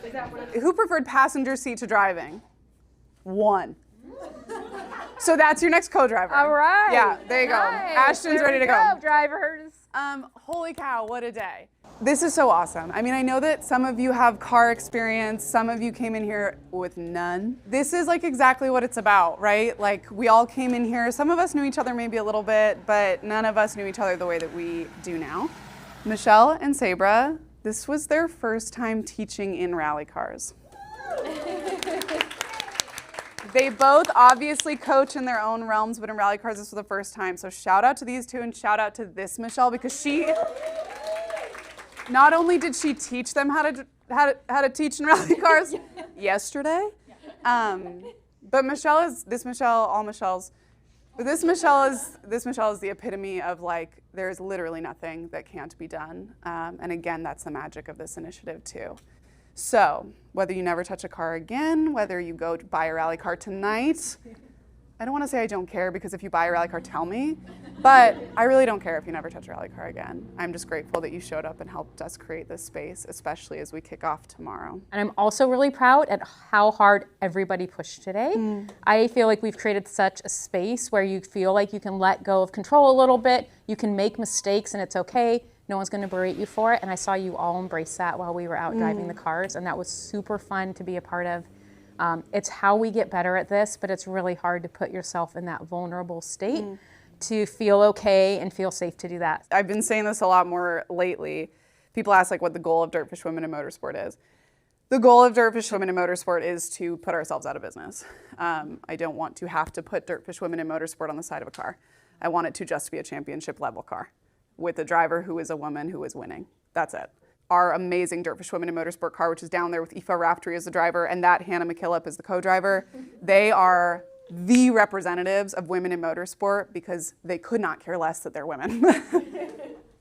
that. Who preferred passenger seat to driving? One. So that's your next co-driver. All right. Yeah, there you go. Nice. Ashton's ready to go. Drivers. Holy cow, what a day. This is so awesome. I mean, I know that some of you have car experience, some of you came in here with none. This is like exactly what it's about, right? Like we all came in here, some of us knew each other maybe a little bit, but none of us knew each other the way that we do now. Michelle and Sabra, this was their first time teaching in rally cars. They both obviously coach in their own realms, but in rally cars, this was the first time. So shout out to these two and shout out to this Michelle, because she, not only did she teach them how to teach in rally cars yesterday, but Michelle is, this Michelle, all Michelles, but this Michelle is the epitome of like, there's literally nothing that can't be done. And again, that's the magic of this initiative too. So whether you never touch a car again, whether you go to buy a rally car tonight, I don't want to say I don't care, because if you buy a rally car, tell me, but I really don't care if you never touch a rally car again. I'm just grateful that you showed up and helped us create this space, especially as we kick off tomorrow. And I'm also really proud at how hard everybody pushed today. I feel like we've created such a space where you feel like you can let go of control a little bit, you can make mistakes and it's okay. No one's going to berate you for it, and I saw you all embrace that while we were out driving the cars, and that was super fun to be a part of. It's how we get better at this, but it's really hard to put yourself in that vulnerable state to feel okay and feel safe to do that. I've been saying this a lot more lately. People ask like what the goal of DirtFish Women in Motorsport is. The goal of DirtFish Women in Motorsport is to put ourselves out of business. I don't want to have to put DirtFish Women in Motorsport on the side of a car. I want it to just be a championship level car with a driver who is a woman who is winning. That's it. Our amazing DirtFish Women in Motorsport car, which is down there with Aoife Raftery as the driver and that Hannah McKillop as the co-driver, they are the representatives of women in motorsport because they could not care less that they're women.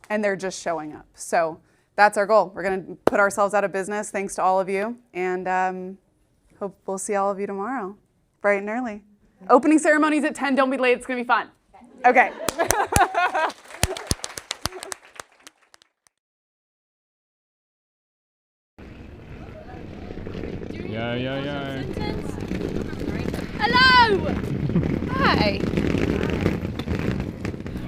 And they're just showing up. So that's our goal. We're gonna put ourselves out of business thanks to all of you, and hope we'll see all of you tomorrow, bright and early. Opening ceremony's at 10, don't be late, it's gonna be fun. Okay. Yeah. Hello! Hi.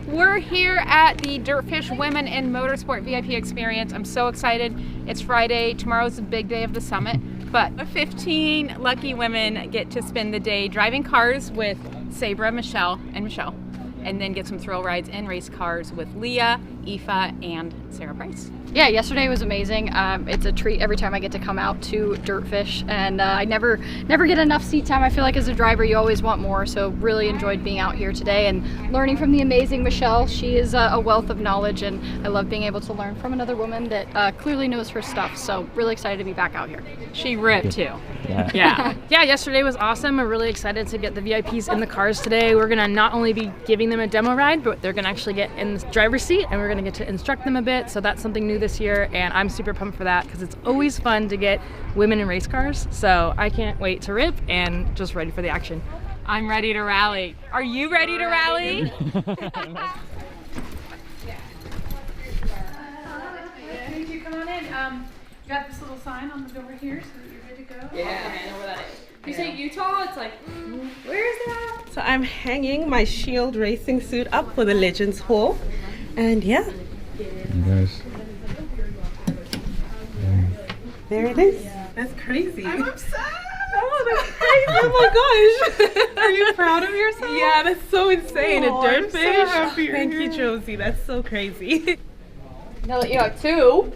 We're here at the DirtFish Women in Motorsport VIP experience. I'm so excited. It's Friday. Tomorrow's the big day of the summit. But 15 lucky women get to spend the day driving cars with Sabra, Michelle, and then get some thrill rides in race cars with Leah, Aoife, and Sarah Price. Yeah, yesterday was amazing. It's a treat every time I get to come out to DirtFish, and I never get enough seat time. I feel like as a driver you always want more, so really enjoyed being out here today and learning from the amazing Michelle. She is a wealth of knowledge, and I love being able to learn from another woman that clearly knows her stuff, so really excited to be back out here. She ripped too. Yeah, yesterday was awesome. We're really excited to get the VIPs in the cars today. We're gonna not only be giving them a demo ride, but they're gonna actually get in the driver's seat, and we're gonna get to instruct them a bit, so that's something new this year, and I'm super pumped for that because it's always fun to get women in race cars, so I can't wait to rip and just ready for the action. I'm ready to rally. Are you ready to rally? Did you come on in? You got this little sign on the door here so that you're good to go? Yeah, I know where that is. You say Utah, it's like, where is that? So I'm hanging my Shield racing suit up for the Legends Hall, and yeah. You guys. There it is. That's crazy. I'm obsessed. Oh, that's crazy. Oh my gosh. Are you proud of yourself? Yeah, that's so insane. Oh, A DirtFish. I'm so happy Thank you're you, here. Josie. That's so crazy. Now that you have two.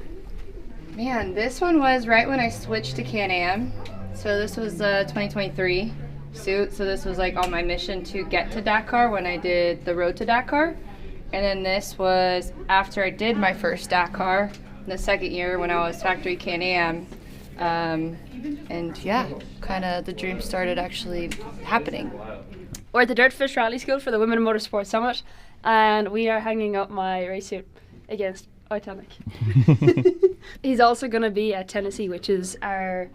Man, this one was right when I switched to Can-Am. So this was the 2023 suit. So this was like on my mission to get to Dakar when I did the road to Dakar. And then this was after I did my first Dakar, the second year when I was factory Can-Am. And yeah, kind of the dream started actually happening. We're at the DirtFish Rally School for the Women in Motorsport Summit, and we are hanging up my race suit against Titanic. He's also going to be at Tennessee, which is in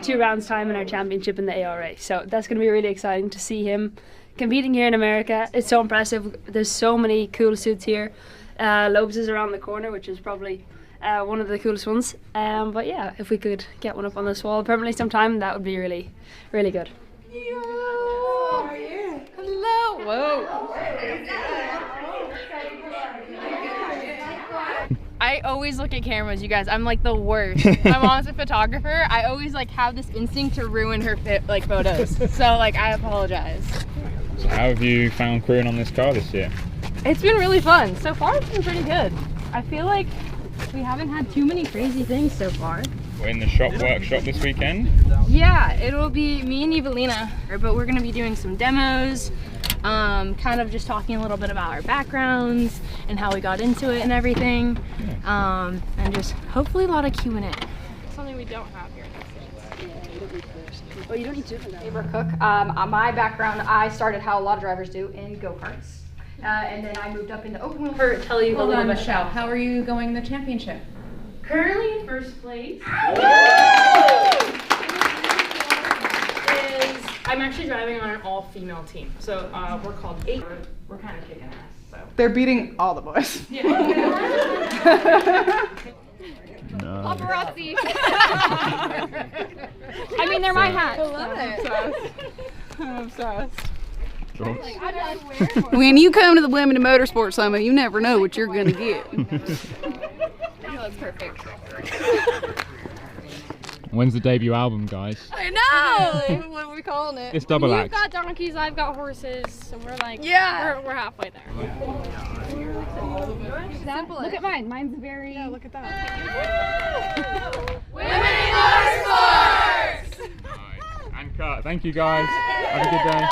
2 rounds time in our championship in the ARA. So that's going to be really exciting to see him competing here in America. It's so impressive. There's so many cool suits here. Lobes is around the corner, which is probably one of the coolest ones. But yeah, if we could get one up on this wall permanently sometime, that would be really, really good. How are you? Hello. Whoa. I always look at cameras, you guys. I'm like the worst. My mom's a photographer. I always like have this instinct to ruin her photos. So like I apologize. So how have you found crewing on this car this year? It's been really fun. So far it's been pretty good. I feel like we haven't had too many crazy things so far. We're in the shop workshop this weekend. Yeah, it'll be me and Evelina, but we're gonna be doing some demos, kind of just talking a little bit about our backgrounds and how we got into it and everything, and just hopefully a lot of Q&A. Something we don't have here. Oh, you don't need to do that. Neighbor cook. My background, I started how a lot of drivers do in go-karts. And then I moved up into open wheel. Tell you Hold on, Michelle. How are you going the championship? Currently in first place. I'm actually driving on an all-female team. So we're called 8. We're kind of kicking ass. So. They're beating all the boys. Yeah. Paparazzi. I mean, they're my hats. I love it. I'm obsessed. When you come to the Women in Motorsport Summit, you never know what you're going to get. No, that's perfect. When's the debut album, guys? I know! What are we calling it? It's double You've act. got donkeys, I've got horses, so we're like, yeah, we're halfway there. Simple. Look at mine. Mine's very. Yeah, look at that. Women in Motorsports! Nice. And cut. Thank you, guys. Have a good day.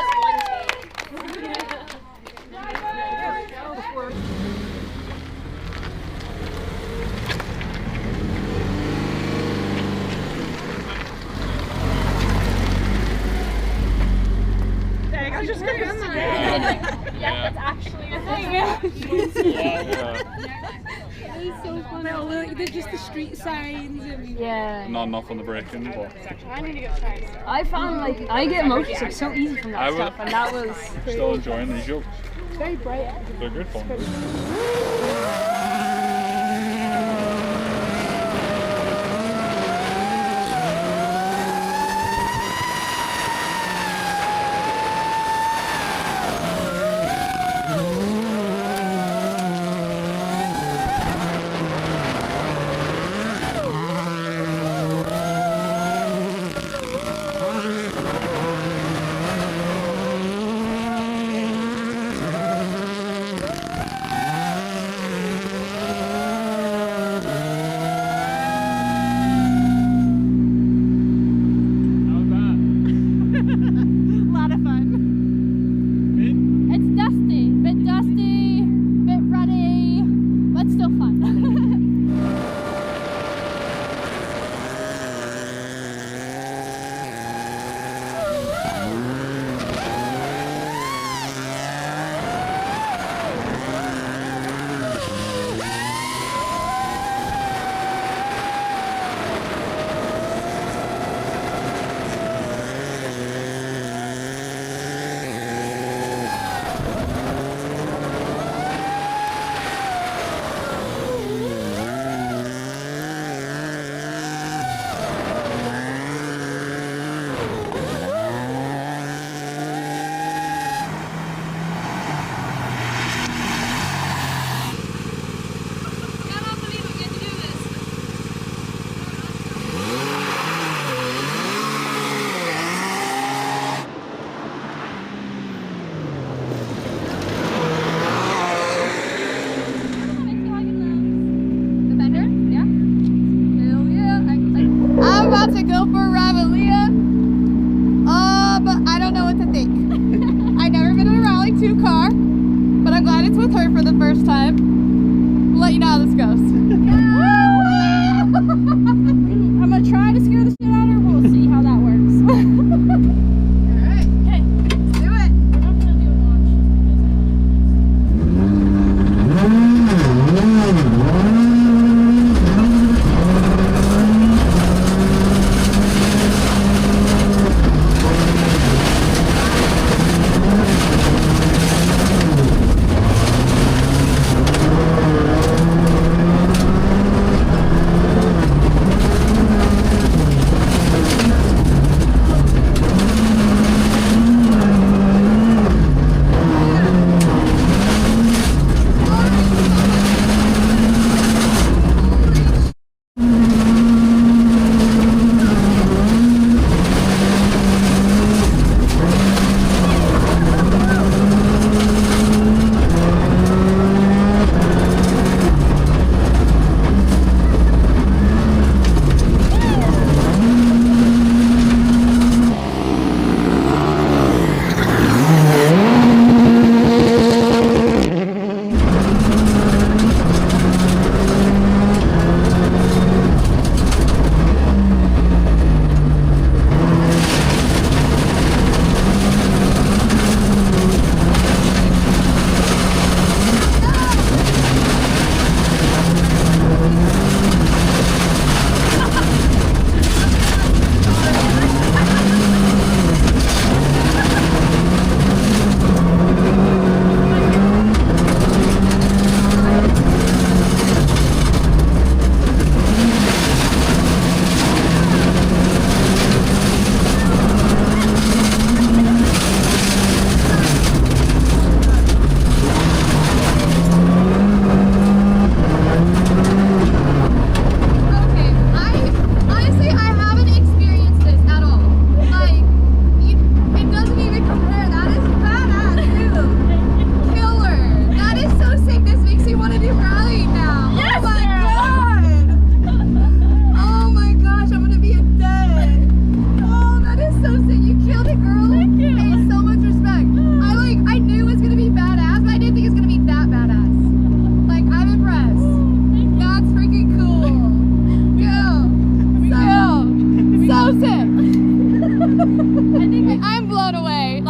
I was just going to say. Yeah, that's actually a thing. It's so funny. Oh, look, they're just the street signs. And Yeah. Not enough on the braking, but I need to get started. I found like I get motion so easy from that stuff, and that was still enjoying these jokes. it's very bright. They're good fun.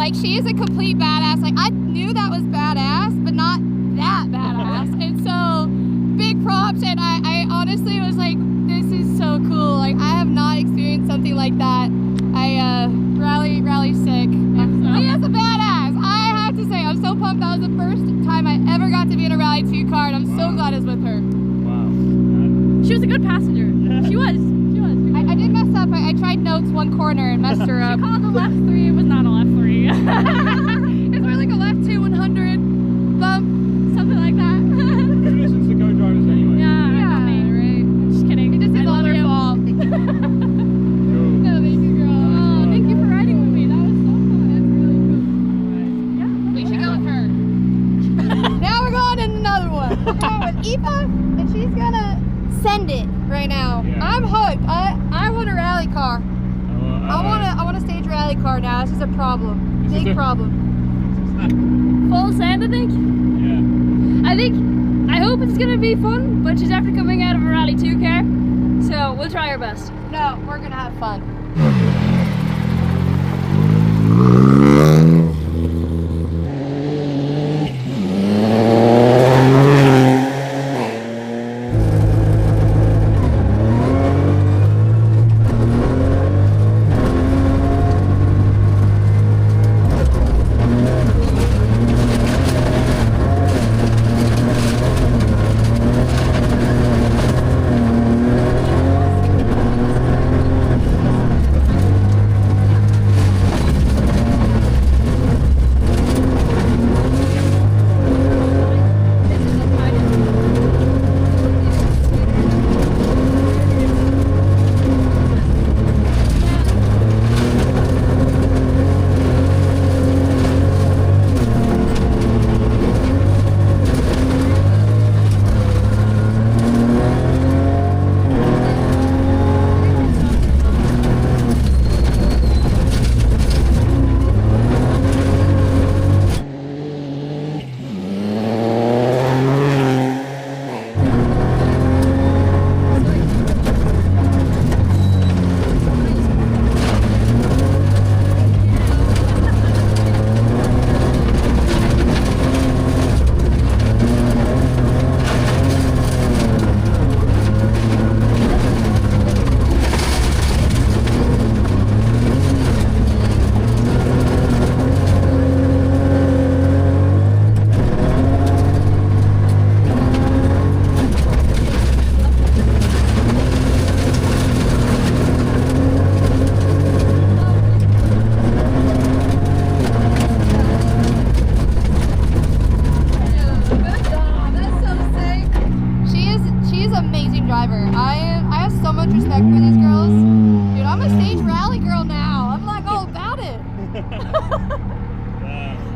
Like, she is a complete badass. Like, I knew that was badass, but not that badass. And so, big props. And I honestly was like, this is so cool. Like, I have not experienced something like that. Rally sick. She is a badass. I have to say, I'm so pumped. That was the first time I ever got to be in a Rally 2 car, and I'm so glad it's with her. Wow. She was a good passenger. She was. I did mess up. I tried notes one corner and messed her up. She called a left 3. It was not a left 3. It's more like a left 2 100 bump, something like that. Who listens to co-drivers anyway? Yeah, right? I'm just kidding. It just is all their fault. No, thank you, girl. Oh, thank you for riding with me. That was so fun. That's really cool. Yeah, we should go with her. Now we're going in another one. We're going with Eva, and she's gonna send it right now. Yeah. I'm hooked. I want a rally car. I want a stage rally car now. This is a problem. Big problem. Full send, I think. Yeah. I hope it's gonna be fun, but she's after coming out of a Rally 2 car, so we'll try our best. No, we're gonna have fun.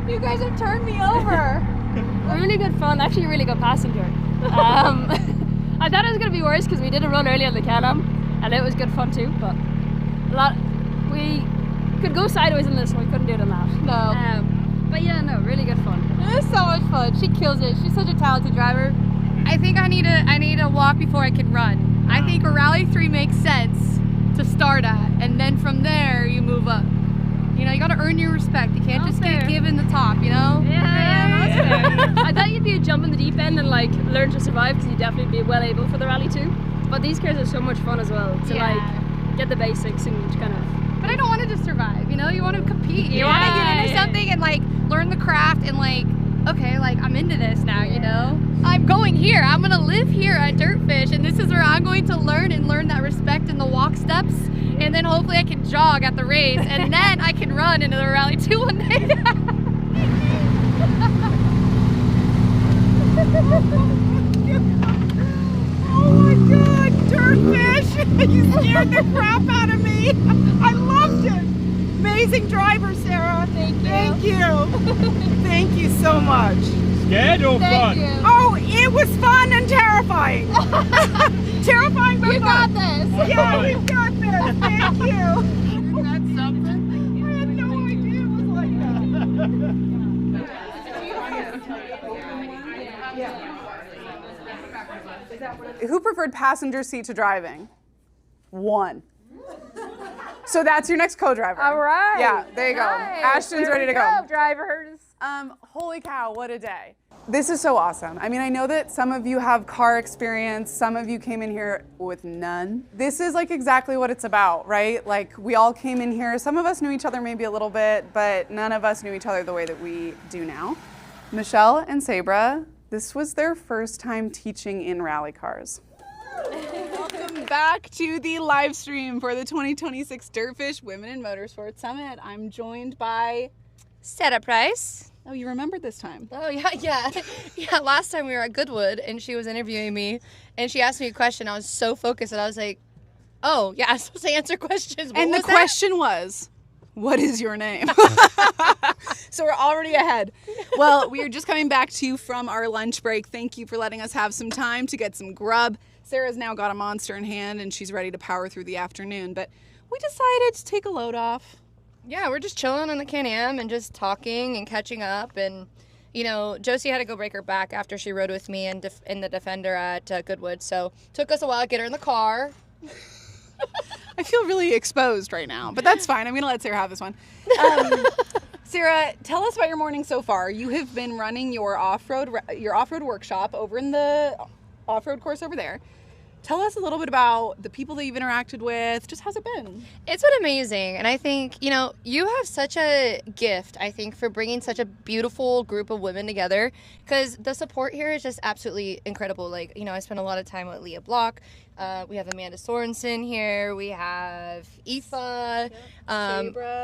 You guys have turned me over. Really good fun, actually a really good passenger. I thought it was going to be worse because we did a run earlier on the Can-Am and it was good fun too, but we could go sideways in this one, we couldn't do it on that. No. But yeah, no, really good fun. It was so much fun. She kills it. She's such a talented driver. I think I need to walk before I can run. I think a Rally 3 makes sense to start at, and then from there you move up. You know, you gotta earn your respect. You can't just get given the top, you know? Yeah, that's fair. I thought you'd be a jump in the deep end and like learn to survive because you'd definitely be well able for the Rally 2. But these cars are so much fun as well to like get the basics and kind of. But I don't want to just survive, you know? You want to compete. You want to get into something and like learn the craft and like, okay, like I'm into this now, you know? I'm going here. I'm gonna live here at DirtFish, and this is where I'm going to learn that respect in the walk steps, and then hopefully I can jog at the race, and then I can run into the Rally 2 one day. Oh my God, DirtFish! You scared the crap out of me. I loved it. Amazing driver, Sarah. Thank you. Thank you. Thank you so much. Scared or fun? You. Oh, it was fun and terrifying. Terrifying but you fun. Got this. Yeah, you got this. Thank you. Isn't that something? I had no idea it was like Who preferred passenger seat to driving? One. So that's your next co-driver. All right. Yeah, there you go. Nice. Ashton's There ready to we go. Drivers. Holy cow, what a day. This is so awesome. I mean, I know that some of you have car experience, some of you came in here with none. This is like exactly what it's about, right? Like we all came in here, some of us knew each other maybe a little bit, but none of us knew each other the way that we do now. Michelle and Sabra, this was their first time teaching in rally cars. Welcome back to the live stream for the 2026 DirtFish Women in Motorsport Summit. I'm joined by Sarah Price. Oh, you remembered this time. Oh, yeah. Last time we were at Goodwood and she was interviewing me and she asked me a question. I was so focused and I was like, oh, yeah, I'm supposed to answer questions. And the question was, what is your name? So we're already ahead. Well, we are just coming back to you from our lunch break. Thank you for letting us have some time to get some grub. Sarah's now got a Monster in hand and she's ready to power through the afternoon, but we decided to take a load off. Yeah, we're just chilling on the Can-Am and just talking and catching up. And, you know, Josie had to go break her back after she rode with me in the Defender at Goodwood. So took us a while to get her in the car. I feel really exposed right now, but that's fine. I'm going to let Sarah have this one. Sarah, tell us about your morning so far. You have been running your off-road workshop over in the off-road course over there. Tell us a little bit about the people that you've interacted with. Just how's it been? It's been amazing. And I think, you know, you have such a gift, I think, for bringing such a beautiful group of women together because the support here is just absolutely incredible. Like, you know, I spent a lot of time with Leah Block. We have Amanda Sorensen here. We have Aoife,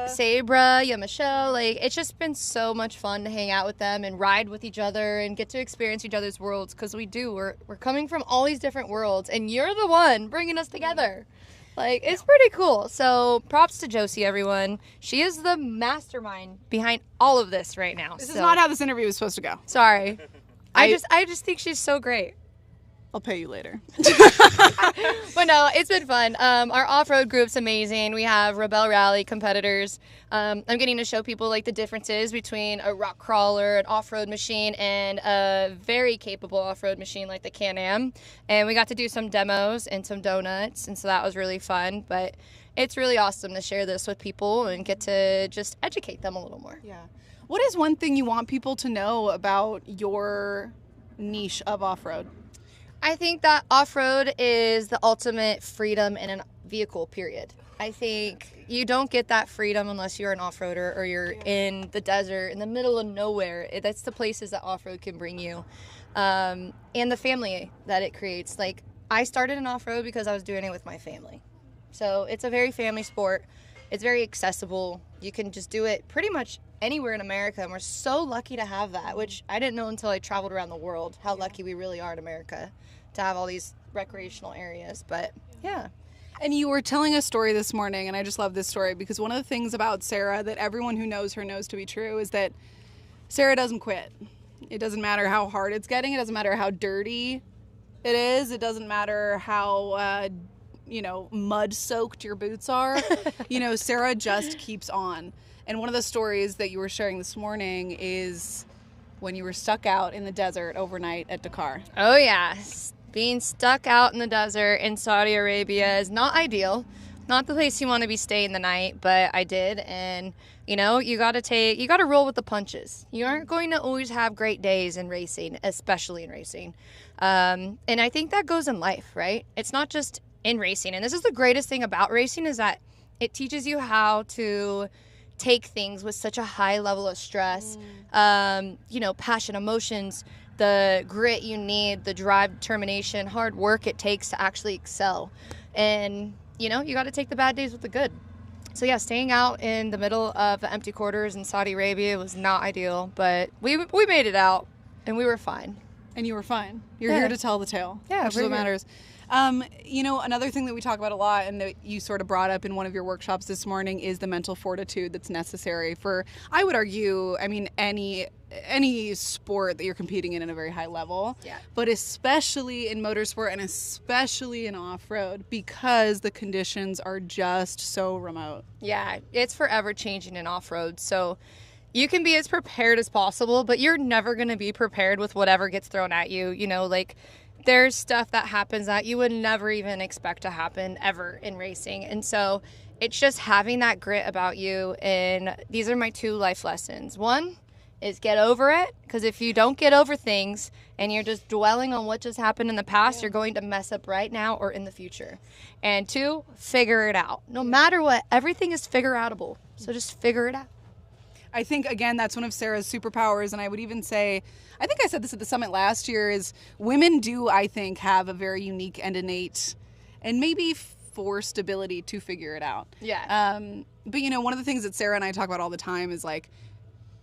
Sabra, Michelle. Like, it's just been so much fun to hang out with them and ride with each other and get to experience each other's worlds because we're coming from all these different worlds and you're the one bringing us together. Like, it's pretty cool. So props to Josie, everyone. She is the mastermind behind all of this right now. This is not how this interview was supposed to go. Sorry. I just think she's so great. I'll pay you later. But no, it's been fun. Our off-road group's amazing. We have Rebel Rally competitors. I'm getting to show people like the differences between a rock crawler, an off-road machine, and a very capable off-road machine like the Can-Am. And we got to do some demos and some donuts, and so that was really fun. But it's really awesome to share this with people and get to just educate them a little more. Yeah. What is one thing you want people to know about your niche of off-road? I think that off-road is the ultimate freedom in a vehicle, period. I think you don't get that freedom unless you're an off-roader or you're in the desert, in the middle of nowhere. That's the places that off-road can bring you. And the family that it creates. Like, I started in off-road because I was doing it with my family. So it's a very family sport. It's very accessible. You can just do it pretty much anywhere in America, and we're so lucky to have that, which I didn't know until I traveled around the world, how lucky we really are in America to have all these recreational areas. But yeah. And you were telling a story this morning, and I just love this story because one of the things about Sarah that everyone who knows her knows to be true is that Sarah doesn't quit. It doesn't matter how hard it's getting. It doesn't matter how dirty it is. It doesn't matter how mud-soaked your boots are. Sarah just keeps on. And one of the stories that you were sharing this morning is when you were stuck out in the desert overnight at Dakar. Oh, yeah. Being stuck out in the desert in Saudi Arabia is not ideal. Not the place you want to be staying the night, but I did. And, you got to roll with the punches. You aren't going to always have great days in racing, especially in racing. And I think that goes in life, right? It's not just in racing. And this is the greatest thing about racing is that it teaches you how to take things with such a high level of stress, passion, emotions, the grit you need, the drive, determination, hard work it takes to actually excel. And, you got to take the bad days with the good. So yeah, staying out in the middle of the empty quarters in Saudi Arabia was not ideal, but we made it out and we were fine. And you were fine. You're here to tell the tale. Yeah, which is what matters. Another thing that we talk about a lot and that you sort of brought up in one of your workshops this morning is the mental fortitude that's necessary for, I would argue, any sport that you're competing in a very high level. Yeah. But especially in motorsport and especially in off-road because the conditions are just so remote. Yeah, it's forever changing in off-road. So you can be as prepared as possible, but you're never going to be prepared with whatever gets thrown at you. There's stuff that happens that you would never even expect to happen ever in racing. And so it's just having that grit about you. And these are my 2 life lessons. One is get over it, because if you don't get over things and you're just dwelling on what just happened in the past, you're going to mess up right now or in the future. And 2, figure it out. No matter what, everything is figure outable. So just figure it out. I think, again, that's one of Sarah's superpowers, and I would even say, I think I said this at the summit last year, is women do, I think, have a very unique and innate and maybe forced ability to figure it out. Yeah. But, you know, one of the things that Sarah and I talk about all the time is, like,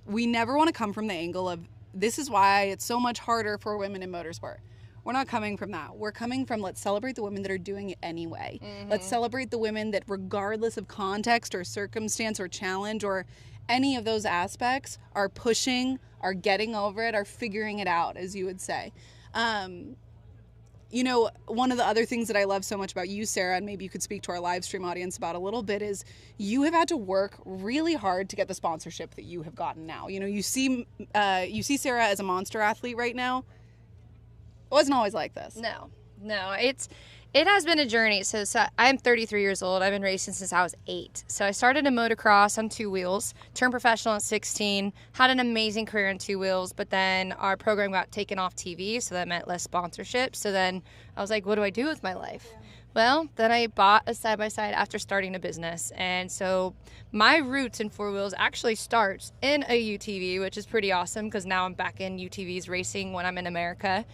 we never want to come from the angle of, this is why it's so much harder for women in motorsport. We're not coming from that. We're coming from, let's celebrate the women that are doing it anyway. Let's celebrate the women that, regardless of context or circumstance or challenge or any of those aspects, are pushing, are getting over it, are figuring it out, as you would say. You know, one of the other things that I love so much about you, Sarah, and maybe you could speak to our live stream audience about a little bit, is you have had to work really hard to get the sponsorship that you have gotten now. You know, you see Sarah as a monster athlete right now. It wasn't always like this. No, it has been a journey. So I'm 33 years old. I've been racing since I was 8. So I started in motocross on 2 wheels, turned professional at 16, had an amazing career on 2 wheels, but then our program got taken off TV, so that meant less sponsorship. So then I was like, what do I do with my life? Well, then I bought a side-by-side after starting a business. And so my roots in 4 wheels actually starts in a UTV, which is pretty awesome because now I'm back in UTVs racing when I'm in America.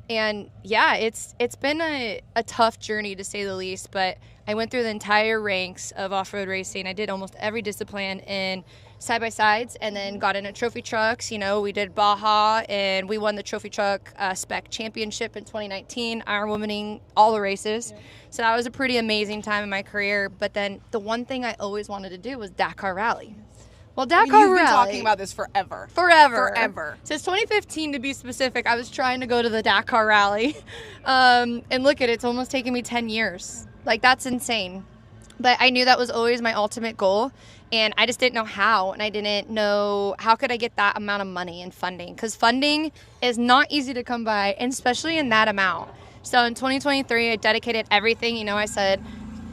And yeah, it's been a tough journey, to say the least, but I went through the entire ranks of off-road racing. I did almost every discipline in side-by-sides, and then got into trophy trucks. You know, we did Baja, and we won the trophy truck spec championship in 2019, Ironwomaning all the races. So that was a pretty amazing time in my career. But then the one thing I always wanted to do was Dakar Rally. Well, Dakar Rally. You've been talking about this forever. Forever. Since 2015, to be specific, I was trying to go to the Dakar Rally. And look at it, it's almost taken me 10 years. Like, that's insane. But I knew that was always my ultimate goal. And I just didn't know how. And I didn't know how could I get that amount of money and funding. Because funding is not easy to come by, and especially in that amount. So in 2023, I dedicated everything. You know, I said,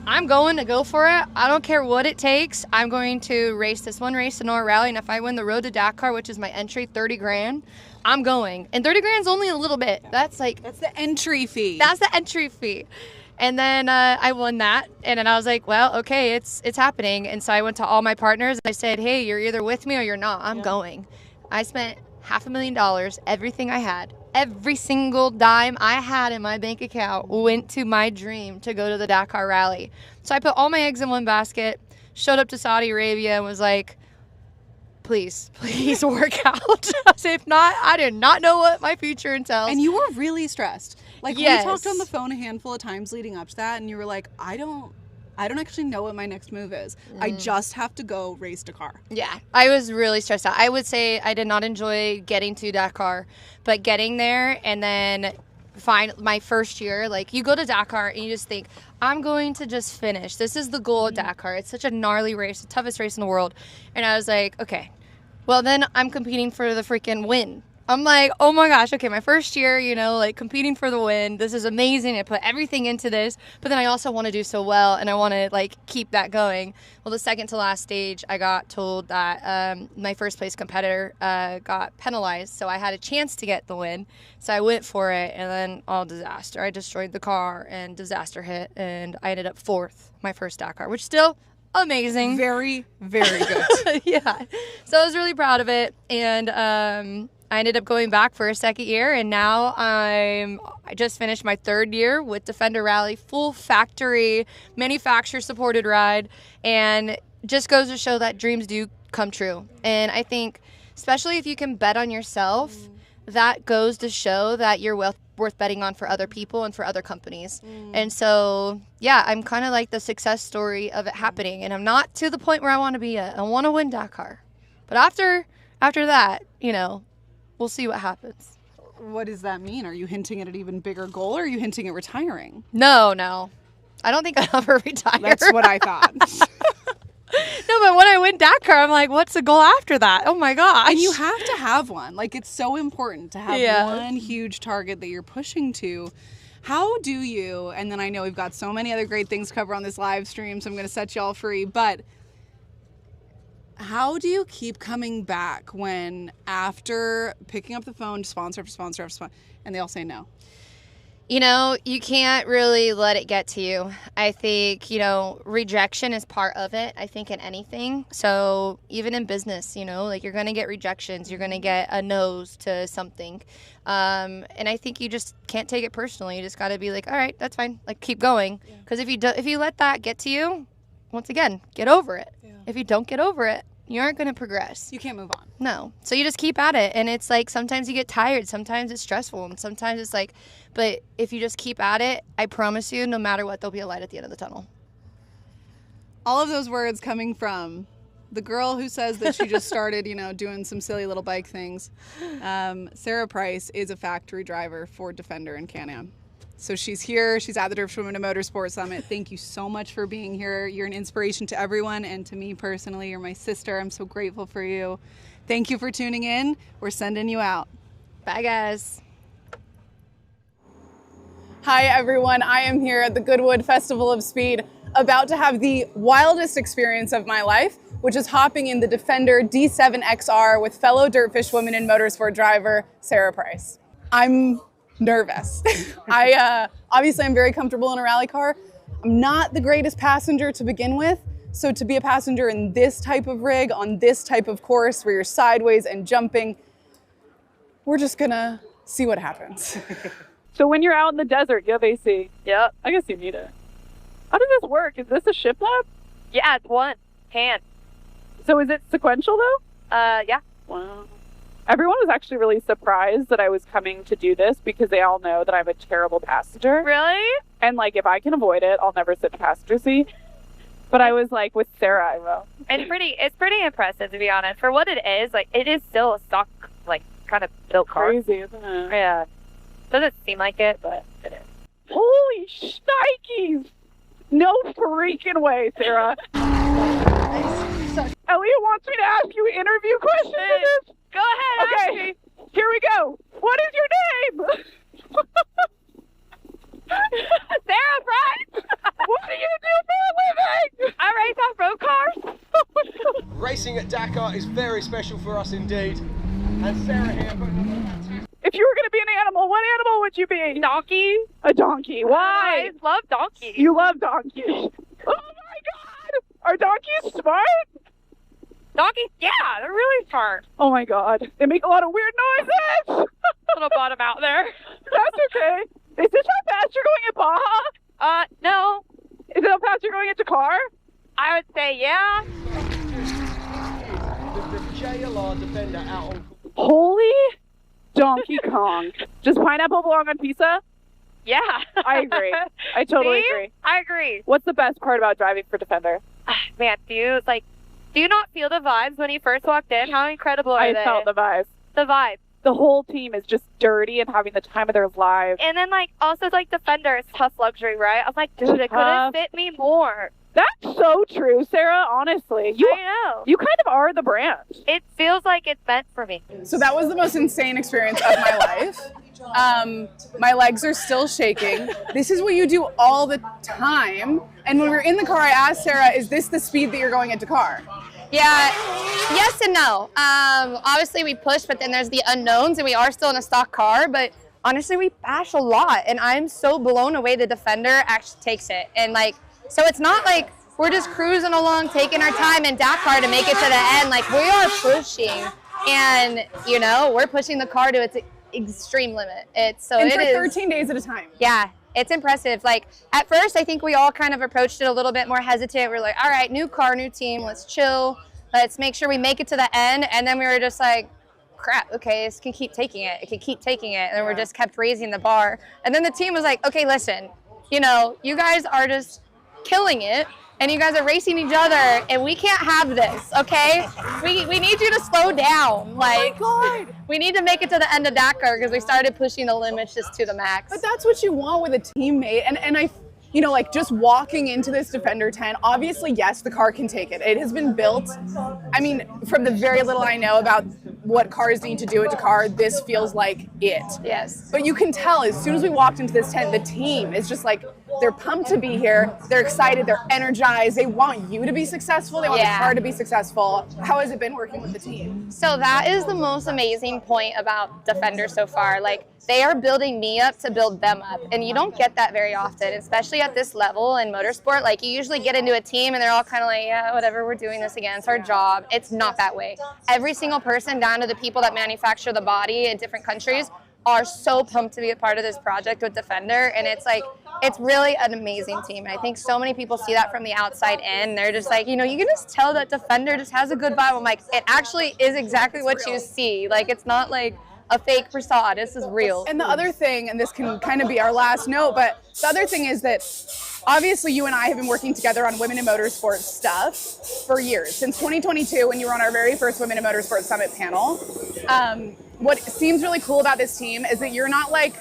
I'm going to go for it. I don't care what it takes. I'm going to race this one race, Sonora Rally, and if I win the Road to Dakar, which is my entry, 30 grand, I'm going. And 30 grand is only a little bit. That's the entry fee. That's the entry fee. And then I won that, and then I was like, well, okay, it's happening. And so I went to all my partners, and I said, hey, you're either with me or you're not. I'm going. I spent $500,000, everything I had. Every single dime I had in my bank account went to my dream to go to the Dakar Rally. So I put all my eggs in one basket, showed up to Saudi Arabia, and was like, please work out. If not, I did not know what my future entails. And you were really stressed. Like, yes. We talked on the phone a handful of times leading up to that, and you were like, I don't actually know what my next move is. I just have to go race Dakar. Yeah, I was really stressed out. I would say I did not enjoy getting to Dakar, but getting there and then my first year, like, you go to Dakar and you just think, I'm going to just finish. This is the goal at Dakar. It's such a gnarly race, the toughest race in the world. And I was like, okay, well, then I'm competing for the freaking win. I'm like, oh my gosh, okay, my first year, you know, like, competing for the win. This is amazing. I put everything into this, but then I also want to do so well, and I want to, like, keep that going. Well, the second to last stage, I got told that my first place competitor got penalized, so I had a chance to get the win. So I went for it, and then all disaster. I destroyed the car, and disaster hit, and I ended up 4th my first Dakar, which still amazing. Very, very good. Yeah. So I was really proud of it, and I ended up going back for a second year, and now I just finished my 3rd year with Defender Rally, full factory, manufacturer-supported ride, and just goes to show that dreams do come true. And I think, especially if you can bet on yourself, that goes to show that you're worth betting on for other people and for other companies. And so, yeah, I'm kind of like the success story of it happening, and I'm not to the point where I want to be yet. I want to win Dakar. But after that, you know, we'll see what happens. What does that mean? Are you hinting at an even bigger goal, or are you hinting at retiring? No. I don't think I'll ever retire. That's what I thought. No, but when I win Dakar, I'm like, what's the goal after that? Oh my gosh. And you have to have one. Like, it's so important to have one huge target that you're pushing to. How do you, and then I know we've got so many other great things to cover on this live stream, so I'm going to set y'all free, but how do you keep coming back when after picking up the phone, sponsor after sponsor after sponsor, and they all say no? You know, you can't really let it get to you. I think, you know, rejection is part of it, I think, in anything. So even in business, you know, like you're going to get rejections. You're going to get a no's to something. And I think you just can't take it personally. You just got to be like, all right, that's fine. Like, keep going. Because if you let that get to you, once again, get over it. Yeah. If you don't get over it, you aren't going to progress. You can't move on. No. So you just keep at it. And it's like sometimes you get tired. Sometimes it's stressful. And sometimes it's like, but if you just keep at it, I promise you, no matter what, there'll be a light at the end of the tunnel. All of those words coming from the girl who says that she just started, you know, doing some silly little bike things. Sarah Price is a factory driver for Defender and Can-Am. So she's here. She's at the DirtFish Women and Motorsport Summit. Thank you so much for being here. You're an inspiration to everyone, and to me personally. You're my sister. I'm so grateful for you. Thank you for tuning in. We're sending you out. Bye, guys. Hi, everyone. I am here at the Goodwood Festival of Speed, about to have the wildest experience of my life, which is hopping in the Defender D7 XR with fellow DirtFish Women and Motorsport driver, Sarah Price. I'm nervous. Obviously I'm very comfortable in a rally car. I'm not the greatest passenger to begin with, so to be a passenger in this type of rig on this type of course where you're sideways and jumping, we're just gonna see what happens. So when you're out in the desert, you have AC? Yeah, I guess you need it. How does this work? Is this a shift lab? Yeah, it's one hand. So is it sequential though? Yeah. Wow. Everyone was actually really surprised that I was coming to do this because they all know that I'm a terrible passenger. Really? And like, if I can avoid it, I'll never sit in the passenger seat. But I was like, with Sarah, I will. It's pretty impressive, to be honest. For what it is, like, it is still a stock, like, kind of built car. Crazy, isn't it? Yeah. Doesn't seem like it, but it is. Holy shnikes! No freaking way, Sarah. Elliot wants me to ask you interview questions for this. Go ahead. Okay, here we go. What is your name? Sarah Price. What do you do for a living? I race off-road cars. Racing at Dakar is very special for us indeed. And Sarah here. If you were going to be an animal, what animal would you be? Donkey. A donkey. Why? I love donkeys. You love donkeys. Oh my God! Are donkeys smart? Donkeys, yeah, they're really smart. Oh my God. They make a lot of weird noises. Little bottom out there. That's okay. Is this how fast you're going at Baja? No. Is it how fast you're going at Dakar? I would say yeah. The JLR Defender out on... Holy Donkey Kong. Does pineapple belong on pizza? Yeah. I agree. I totally See? agree. I agree. What's the best part about driving for Defender? Man, do you not feel the vibes when you first walked in? How incredible are they? I felt the vibes. The vibes. The whole team is just dirty and having the time of their lives. And then, like, also, like, Defender is tough luxury, right? I was like, dude, it couldn't fit me more. That's so true, Sarah, honestly. I know. You kind of are the brand. It feels like it's meant for me. So that was the most insane experience of my life. My legs are still shaking. This is what you do all the time. And when we were in the car, I asked Sarah, is this the speed that you're going at Dakar? Yeah, yes and no. Obviously we push, but then there's the unknowns, and we are still in a stock car, but honestly we bash a lot, and I'm so blown away the Defender actually takes it. And like, so it's not like we're just cruising along, taking our time in Dakar to make it to the end. Like, we are pushing, and you know, we're pushing the car to its extreme limit. It's so and it for is 13 days at a time. Yeah. It's impressive. Like, at first, I think we all kind of approached it a little bit more hesitant. We're like, all right, new car, new team, let's chill. Let's make sure we make it to the end. And then we were just like, crap, okay, this can keep taking it. It can keep taking it. And then we just kept raising the bar. And then the team was like, okay, listen, you know, you guys are just killing it. And you guys are racing each other, and we can't have this, okay? We need you to slow down. Like, oh my God. We need to make it to the end of Dakar because we started pushing the limits just to the max. But that's what you want with a teammate. And I, you know, like just walking into this Defender 10, obviously, yes, the car can take it. It has been built, I mean, from the very little I know about what cars need to do at Dakar, this feels like it. Yes. But you can tell as soon as we walked into this tent, the team is just like, they're pumped to be here. They're excited. They're energized. They want you to be successful. They want the car to be successful. How has it been working with the team? So that is the most amazing point about Defender so far. Like, they are building me up to build them up. And you don't get that very often, especially at this level in motorsport. Like, you usually get into a team and they're all kind of like, yeah, whatever, we're doing this again. It's our job. It's not that way. Every single person, down to the people that manufacture the body in different countries, are so pumped to be a part of this project with Defender. And it's like, it's really an amazing team. And I think so many people see that from the outside in. They're just like, you know, you can just tell that Defender just has a good vibe. I'm like, it actually is exactly what you see. Like, it's not like a fake facade. This is real. And the other thing, and this can kind of be our last note, but the other thing is that obviously you and I have been working together on Women in Motorsport stuff for years. Since 2022, when you were on our very first Women in Motorsport Summit panel. What seems really cool about this team is that you're not like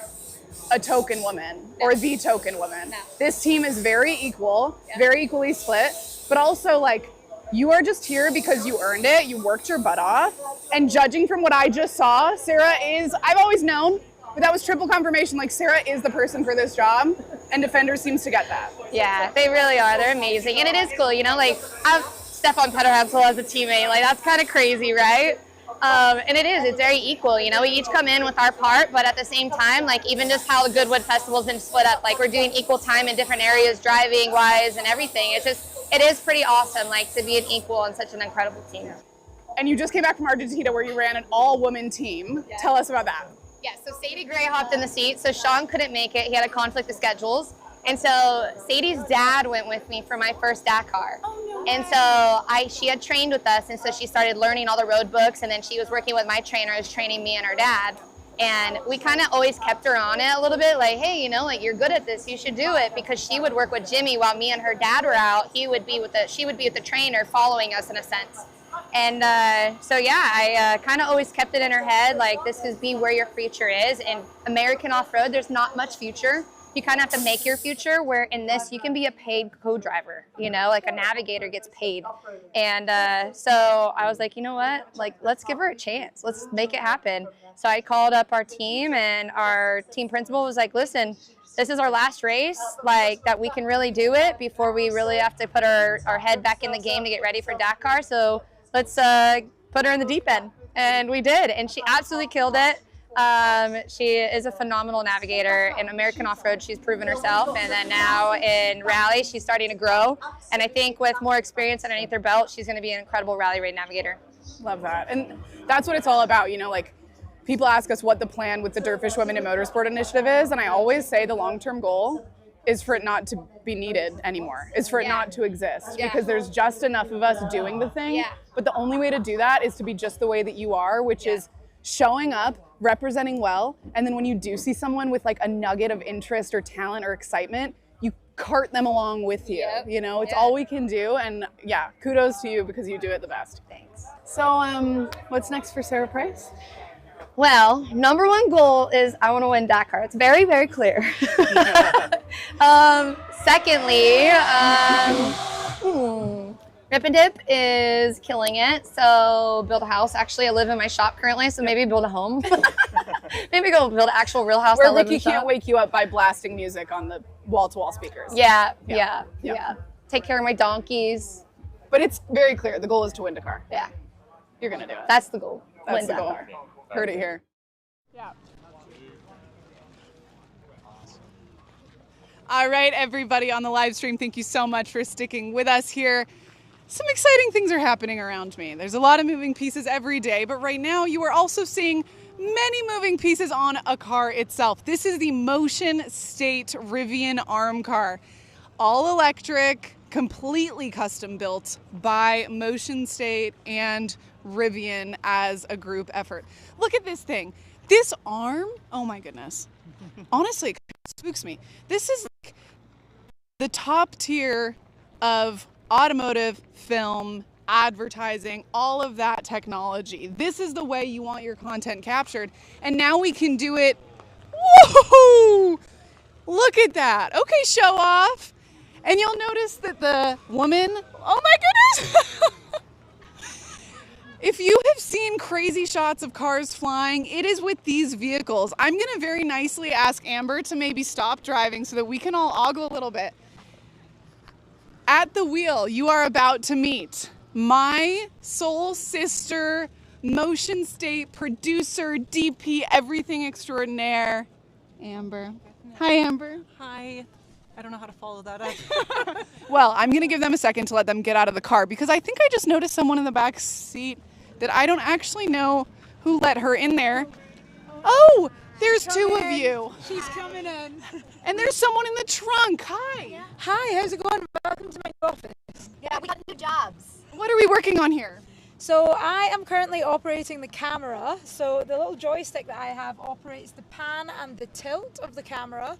a token woman or the token woman. No. This team is very equal, very equally split, but also like you are just here because you earned it, you worked your butt off, and judging from what I just saw, Sarah is, I've always known, but that was triple confirmation, like Sarah is the person for this job, and Defender seems to get that. Yeah, they really are. They're amazing. And it is cool, you know, like I have Stefan Petterhansel as a teammate, like that's kind of crazy, right? And it's very equal, you know, we each come in with our part, but at the same time, like even just how the Goodwood Festival's been split up, like we're doing equal time in different areas, driving wise and everything. It's just, it is pretty awesome, like to be an equal on such an incredible team. And you just came back from Argentina where you ran an all-woman team. Yeah. Tell us about that. Yeah, so Sadie Gray hopped in the seat, so Sean couldn't make it, he had a conflict of schedules. And so Sadie's dad went with me for my first Dakar. Oh, no. And so she had trained with us, and so she started learning all the road books, and then she was working with my trainer who's training me and her dad. And we kind of always kept her on it a little bit, like, hey, you know, like you're good at this, you should do it, because she would work with Jimmy while me and her dad were out. She would be with the trainer following us in a sense. And so yeah, I kind of always kept it in her head, like this is be where your future is. In American off-road, there's not much future. You kind of have to make your future, where in this you can be a paid co-driver, you know, like a navigator gets paid. And so I was like, you know what, like let's give her a chance, let's make it happen. So I called up our team, and our team principal was like, listen, this is our last race, like that we can really do it before we really have to put our head back in the game to get ready for Dakar. So let's put her in the deep end. And we did, and she absolutely killed it. She is a phenomenal navigator. In American off-road, she's proven herself, and then now in rally, she's starting to grow. And I think with more experience underneath her belt, she's going to be an incredible rally raid navigator. Love that. And that's what it's all about, you know, like people ask us what the plan with the DirtFish Women in Motorsport initiative is, and I always say the long-term goal is for it not to be needed anymore, is for it not to exist, because there's just enough of us doing the thing. But the only way to do that is to be just the way that you are, which is showing up, representing well, and then when you do see someone with like a nugget of interest or talent or excitement, you cart them along with you. You know, it's all we can do, and yeah, kudos to you because you do it the best. Thanks. So what's next for Sarah Price? Well, number one goal is I want to win Dakar. It's very, very clear. Secondly, Rip and Dip is killing it. So build a house. Actually, I live in my shop currently, so maybe build a home. Maybe go build an actual real house. Where Ricky can't wake you up by blasting music on the wall-to-wall speakers. Yeah. Take care of my donkeys. But it's very clear. The goal is to win Dakar. Yeah. You're going to do it. That's the goal. That's the goal. Heard it here. Yeah. All right, everybody on the live stream, thank you so much for sticking with us here. Some exciting things are happening around me. There's a lot of moving pieces every day, but right now you are also seeing many moving pieces on a car itself. This is the Motion State Rivian arm car. All electric, completely custom built by Motion State and Rivian as a group effort. Look at this thing. This arm, oh my goodness. Honestly, it spooks me. This is like the top tier of automotive, film, advertising, all of that technology. This is the way you want your content captured. And now we can do it. Whoa! Look at that. Okay, show off. And you'll notice that the woman, oh my goodness! If you have seen crazy shots of cars flying. It is with these vehicles. I'm gonna very nicely ask Amber to maybe stop driving so that we can all ogle a little bit. At the wheel, you are about to meet my soul sister, Motion State producer, DP, everything extraordinaire, Amber. Hi, Amber. Hi. I don't know how to follow that up. Well, I'm gonna give them a second to let them get out of the car because I think I just noticed someone in the back seat that I don't actually know who let her in there. Oh, there's two of you. She's coming in. And there's someone in the trunk. Hi. Yeah. Hi, how's it going? Welcome to my office. Yeah, we got new jobs. What are we working on here? So I am currently operating the camera. So the little joystick that I have operates the pan and the tilt of the camera.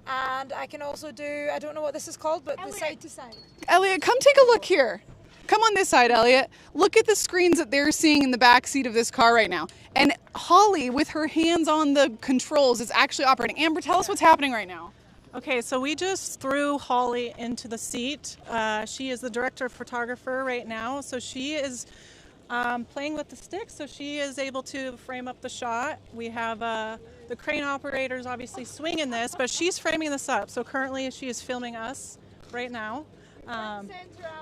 And I can also do, I don't know what this is called, but the side to side. Elliot, come take a look here. Come on this side, Elliot. Look at the screens that they're seeing in the back seat of this car right now. And Holly, with her hands on the controls, is actually operating. Amber, tell us what's happening right now. Okay, so we just threw Holly into the seat. She is the director of photographer right now, so she is playing with the stick, so she is able to frame up the shot. We have the crane operators obviously swinging this, but she's framing this up. So currently she is filming us right now.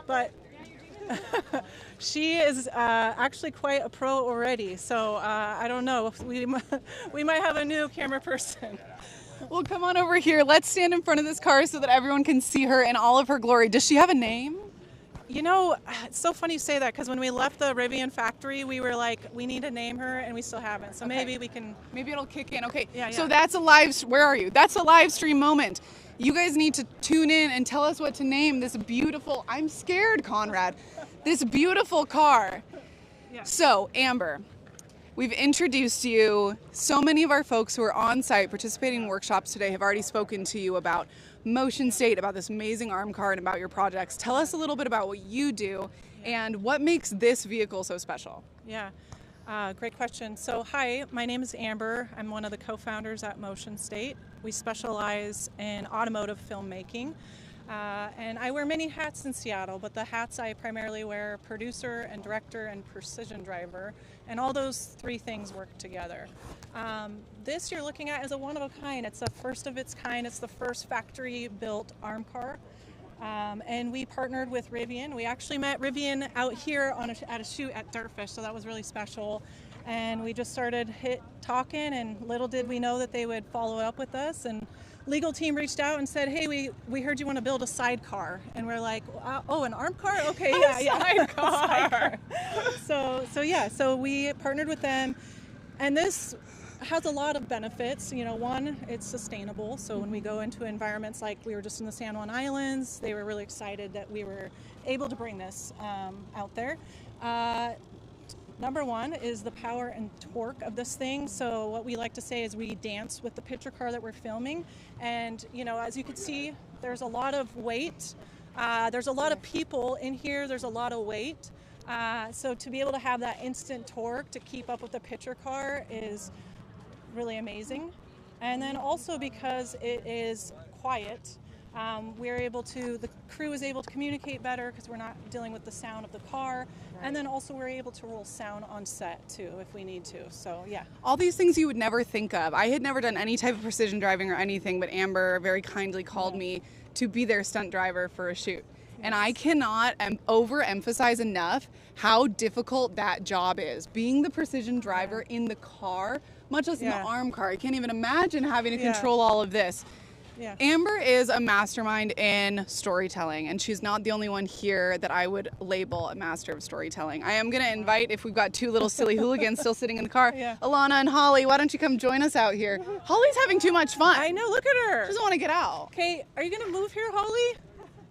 But she is actually quite a pro already, so I don't know. We might have a new camera person. Well, come on over here. Let's stand in front of this car so that everyone can see her in all of her glory. Does she have a name? You know, it's so funny you say that because when we left the Rivian factory, we were like, we need to name her, and we still haven't. So maybe we can. Maybe it'll kick in. Okay. Yeah. So that's a live. Where are you? That's a live stream moment. You guys need to tune in and tell us what to name this beautiful. I'm scared, Conrad. This beautiful car. Yeah. So Amber, we've introduced you. So many of our folks who are on site participating in workshops today have already spoken to you about Motion State, about this amazing arm car, and about your projects. Tell us a little bit about what you do and what makes this vehicle so special. Yeah, great question. So hi, my name is Amber. I'm one of the co-founders at Motion State. We specialize in automotive filmmaking. And I wear many hats in Seattle, but the hats I primarily wear: producer and director and precision driver, and all those three things work together. This you're looking at is a one-of-a-kind. It's a first of its kind. It's the first factory-built arm car. And we partnered with Rivian. We actually met Rivian out here at a shoot at DirtFish, so that was really special. And we just started talking, and little did we know that they would follow up with us. And legal team reached out and said, hey, we heard you want to build a sidecar. And we're like, oh, an arm car? Okay, yeah. Sidecar. So we partnered with them. And this has a lot of benefits. You know, one, it's sustainable. So when we go into environments like we were just in the San Juan Islands, they were really excited that we were able to bring this out there. Number one is the power and torque of this thing. So what we like to say is we dance with the picture car that we're filming. And, you know, as you can see, there's a lot of weight. There's a lot of people in here. There's a lot of weight. So to be able to have that instant torque to keep up with the picture car is really amazing. And then also because it is quiet, the crew is able to communicate better because we're not dealing with the sound of the car. And then also we're able to roll sound on set too if we need to. So yeah. All these things you would never think of. I had never done any type of precision driving or anything, but Amber very kindly called me to be their stunt driver for a shoot. And I cannot overemphasize enough how difficult that job is. Being the precision driver in the car, much less in the arm car. I can't even imagine having to control all of this. Yeah. Amber is a mastermind in storytelling, and she's not the only one here that I would label a master of storytelling. I am going to invite, if we've got two little silly hooligans still sitting in the car, Alana and Holly, why don't you come join us out here? Holly's having too much fun. I know, look at her. She doesn't want to get out. Okay, are you going to move here, Holly?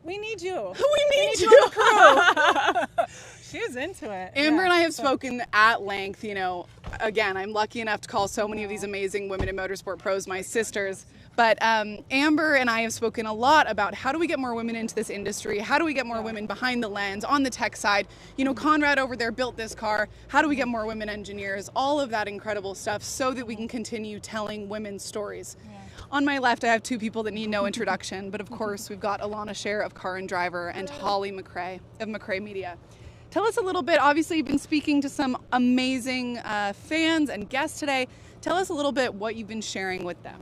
We need you. We need you. On the crew. She was into it. Amber and I have spoken at length. You know, again, I'm lucky enough to call so many of these amazing women in motorsport pros my sisters. But Amber and I have spoken a lot about how do we get more women into this industry? How do we get more women behind the lens, on the tech side? You know, Conrad over there built this car. How do we get more women engineers? All of that incredible stuff so that we can continue telling women's stories. On my left, I have two people that need no introduction, but of course, we've got Alana Scher of Car and Driver and Holly McRae of McRae Media. Tell us a little bit, obviously you've been speaking to some amazing fans and guests today. Tell us a little bit what you've been sharing with them.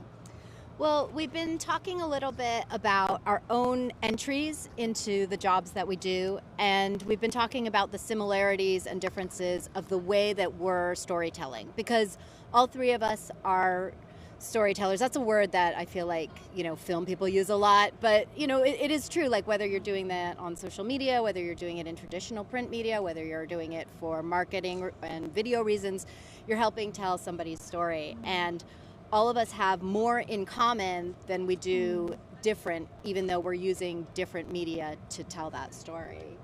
Well, we've been talking a little bit about our own entries into the jobs that we do, and we've been talking about the similarities and differences of the way that we're storytelling, because all three of us are storytellers. That's a word that I feel like, film people use a lot, but it is true, like whether you're doing that on social media, whether you're doing it in traditional print media, whether you're doing it for marketing and video reasons, you're helping tell somebody's story. And all of us have more in common than we do different, even though we're using different media to tell that story.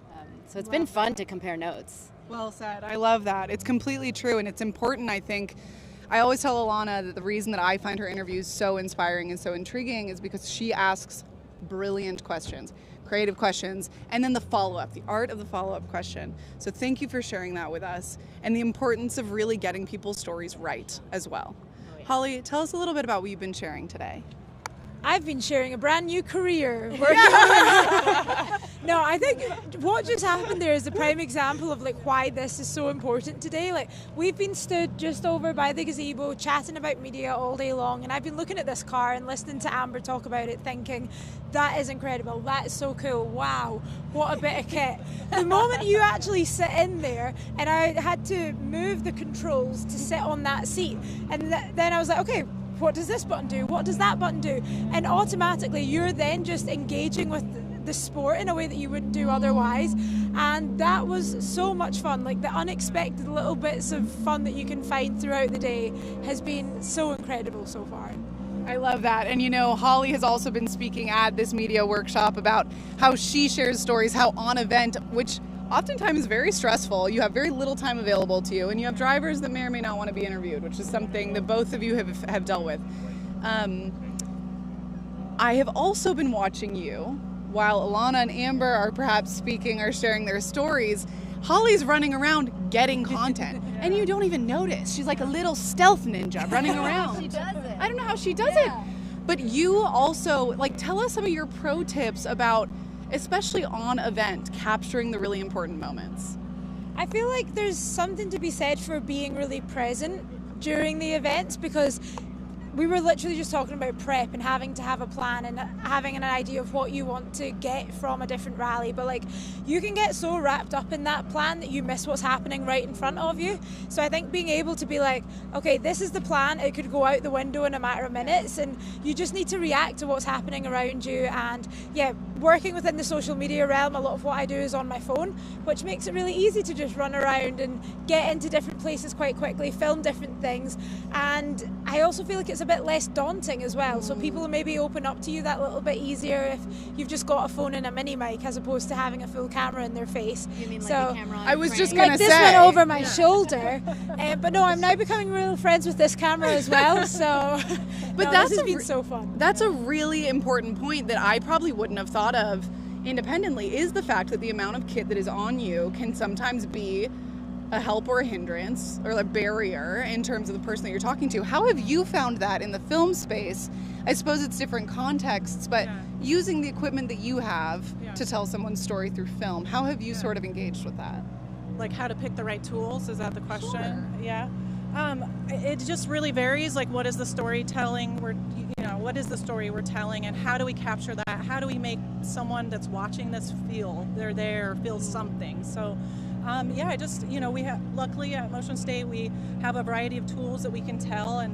So it's been fun to compare notes. Well said. I love that. It's completely true, and it's important, I think. I always tell Alana that the reason that I find her interviews so inspiring and so intriguing is because she asks brilliant questions, creative questions, and then the follow-up, the art of the follow-up question. So thank you for sharing that with us, and the importance of really getting people's stories right as well. Holly, tell us a little bit about what you've been sharing today. I've been sharing a brand new career. No, I think what just happened there is a prime example of why this is so important today. We've been stood just over by the gazebo chatting about media all day long, and I've been looking at this car and listening to Amber talk about it thinking, that is incredible, that is so cool, wow, what a bit of kit. The moment you actually sit in there, and I had to move the controls to sit on that seat, and then I was like, okay, what does this button do? What does that button do? And automatically you're then just engaging with the sport in a way that you wouldn't do otherwise. And that was so much fun. The unexpected little bits of fun that you can find throughout the day has been so incredible so far. I love that. And Holly has also been speaking at this media workshop about how she shares stories, how on event, which oftentimes is very stressful, you have very little time available to you, and you have drivers that may or may not want to be interviewed, which is something that both of you have dealt with. I have also been watching you while Alana and Amber are perhaps speaking or sharing their stories. Holly's running around getting content, and you don't even notice. She's like a little stealth ninja running around. She does it. I don't know how she does it. But you also, tell us some of your pro tips about, especially on event, capturing the really important moments. I feel like there's something to be said for being really present during the events, because we were literally just talking about prep and having to have a plan and having an idea of what you want to get from a different rally, but you can get so wrapped up in that plan that you miss what's happening right in front of you. So I think being able to be okay, this is the plan, it could go out the window in a matter of minutes, and you just need to react to what's happening around you. And working within the social media realm, a lot of what I do is on my phone, which makes it really easy to just run around and get into different places quite quickly, film different things. And I also feel like it's a bit less daunting as well, so people will maybe open up to you that little bit easier if you've just got a phone and a mini mic as opposed to having a full camera in their face. You mean so a camera on I was frame? just gonna this say went over my shoulder, but no, I'm now becoming real friends with this camera as well. So, but this has been so fun. That's a really important point that I probably wouldn't have thought of independently, is the fact that the amount of kit that is on you can sometimes be a help or a hindrance or a barrier in terms of the person that you're talking to. How have you found that in the film space? I suppose it's different contexts, but using the equipment that you have to tell someone's story through film, how have you sort of engaged with that? How to pick the right tools, is that the question? Sure. Yeah. It just really varies, what is the storytelling what is the story we're telling, and how do we capture that? How do we make someone that's watching this feel they're there, feel something? So we have, luckily at Motion State, we have a variety of tools that we can tell, and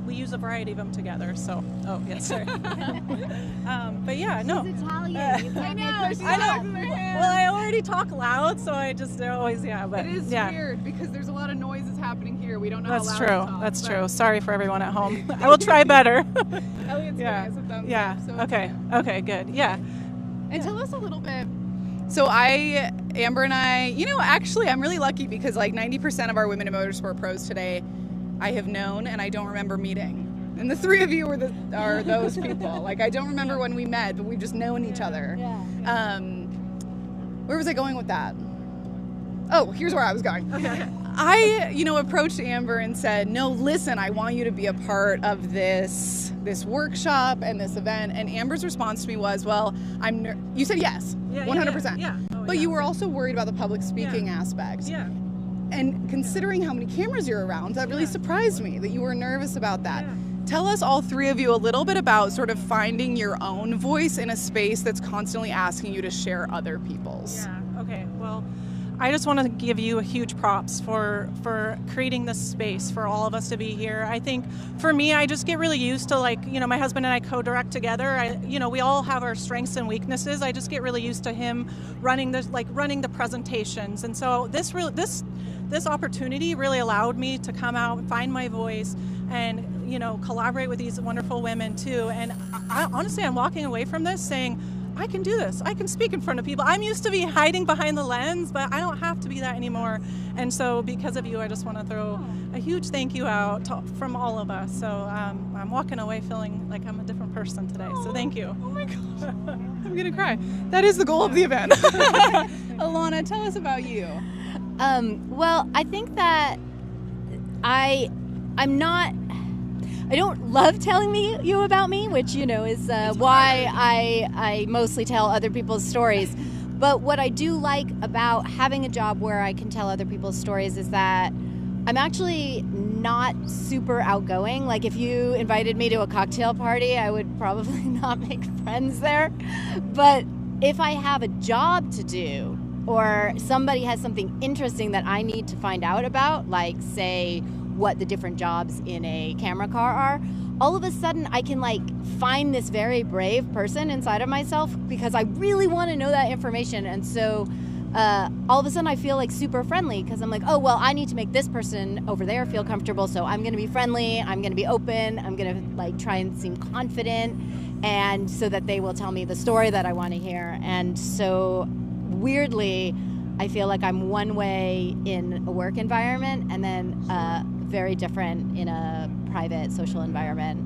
we use a variety of them together. So, sorry. But yeah, no. She's Italian. I know. Well, I already talk loud, so I just always, but it is weird because there's a lot of noises happening here. We don't know That's how loud true. to talk, That's true. Sorry for everyone at home. I will try better. Elliot's giving us a thumbs up, so Okay. Okay, good. Yeah. And tell us a little bit. So Amber and I, actually I'm really lucky because 90% of our Women in Motorsport pros today I have known and I don't remember meeting. And the three of you are those people. I don't remember when we met, but we've just known each other. Where was I going with that? Oh, here's where I was going. Okay. I, approached Amber and said, no, listen, I want you to be a part of this workshop and this event. And Amber's response to me was, well, you said yes, 100%. Yeah. Oh, But you were also worried about the public speaking aspect. Yeah. And considering how many cameras you're around, that really surprised me that you were nervous about that. Tell us, all three of you, a little bit about sort of finding your own voice in a space that's constantly asking you to share other people's. Yeah, okay, well, I just want to give you a huge props for creating this space for all of us to be here. I think for me, I just get really used to, like, you know, my husband and I co-direct together. You know, we all have our strengths and weaknesses. I just get really used to him running the presentations. And so this opportunity really allowed me to come out and find my voice and, you know, collaborate with these wonderful women too. And honestly, I'm walking away from this saying, I can do this. I can speak in front of people. I'm used to be hiding behind the lens, but I don't have to be that anymore. And so because of you, I just want to throw a huge thank you out from all of us. So I'm walking away feeling like I'm a different person today. So thank you. Oh my gosh, I'm gonna cry. That is the goal of the event. Alana, tell us about you. Well, I think that I don't love telling you about me, which, you know, is why I mostly tell other people's stories. But what I do like about having a job where I can tell other people's stories is that I'm actually not super outgoing. Like, if you invited me to a cocktail party, I would probably not make friends there. But if I have a job to do, or somebody has something interesting that I need to find out about, like, say, what the different jobs in a camera car are, all of a sudden I can, like, find this very brave person inside of myself because I really want to know that information. And so all of a sudden I feel like super friendly because I'm like, oh, well, I need to make this person over there feel comfortable, so I'm going to be friendly, I'm going to be open, I'm going to, like, try and seem confident, and so that they will tell me the story that I want to hear. And so weirdly, I feel like I'm one way in a work environment and then very different in a private social environment.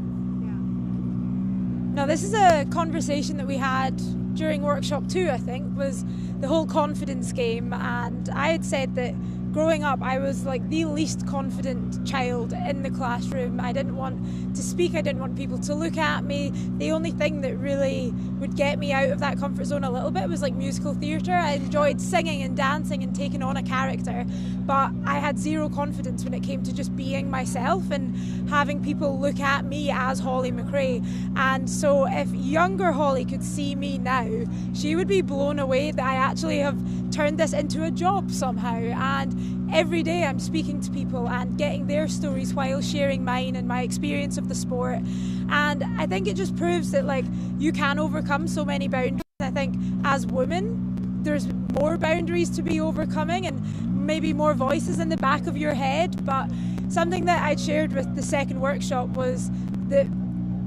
No, this is a conversation that we had during workshop 2, I think, was the whole confidence game. And I had said that growing up, I was like the least confident child in the classroom. I didn't want to speak, I didn't want people to look at me. The only thing that really would get me out of that comfort zone a little bit was like musical theatre. I enjoyed singing and dancing and taking on a character, but I had zero confidence when it came to just being myself and having people look at me as Holly McRae. And so if younger Holly could see me now, she would be blown away that I actually have turned this into a job somehow. And every day I'm speaking to people and getting their stories while sharing mine and my experience of the sport. And I think it just proves that, like, you can overcome so many boundaries. I think as women, there's more boundaries to be overcoming and maybe more voices in the back of your head. But something that I'd shared with the second workshop was that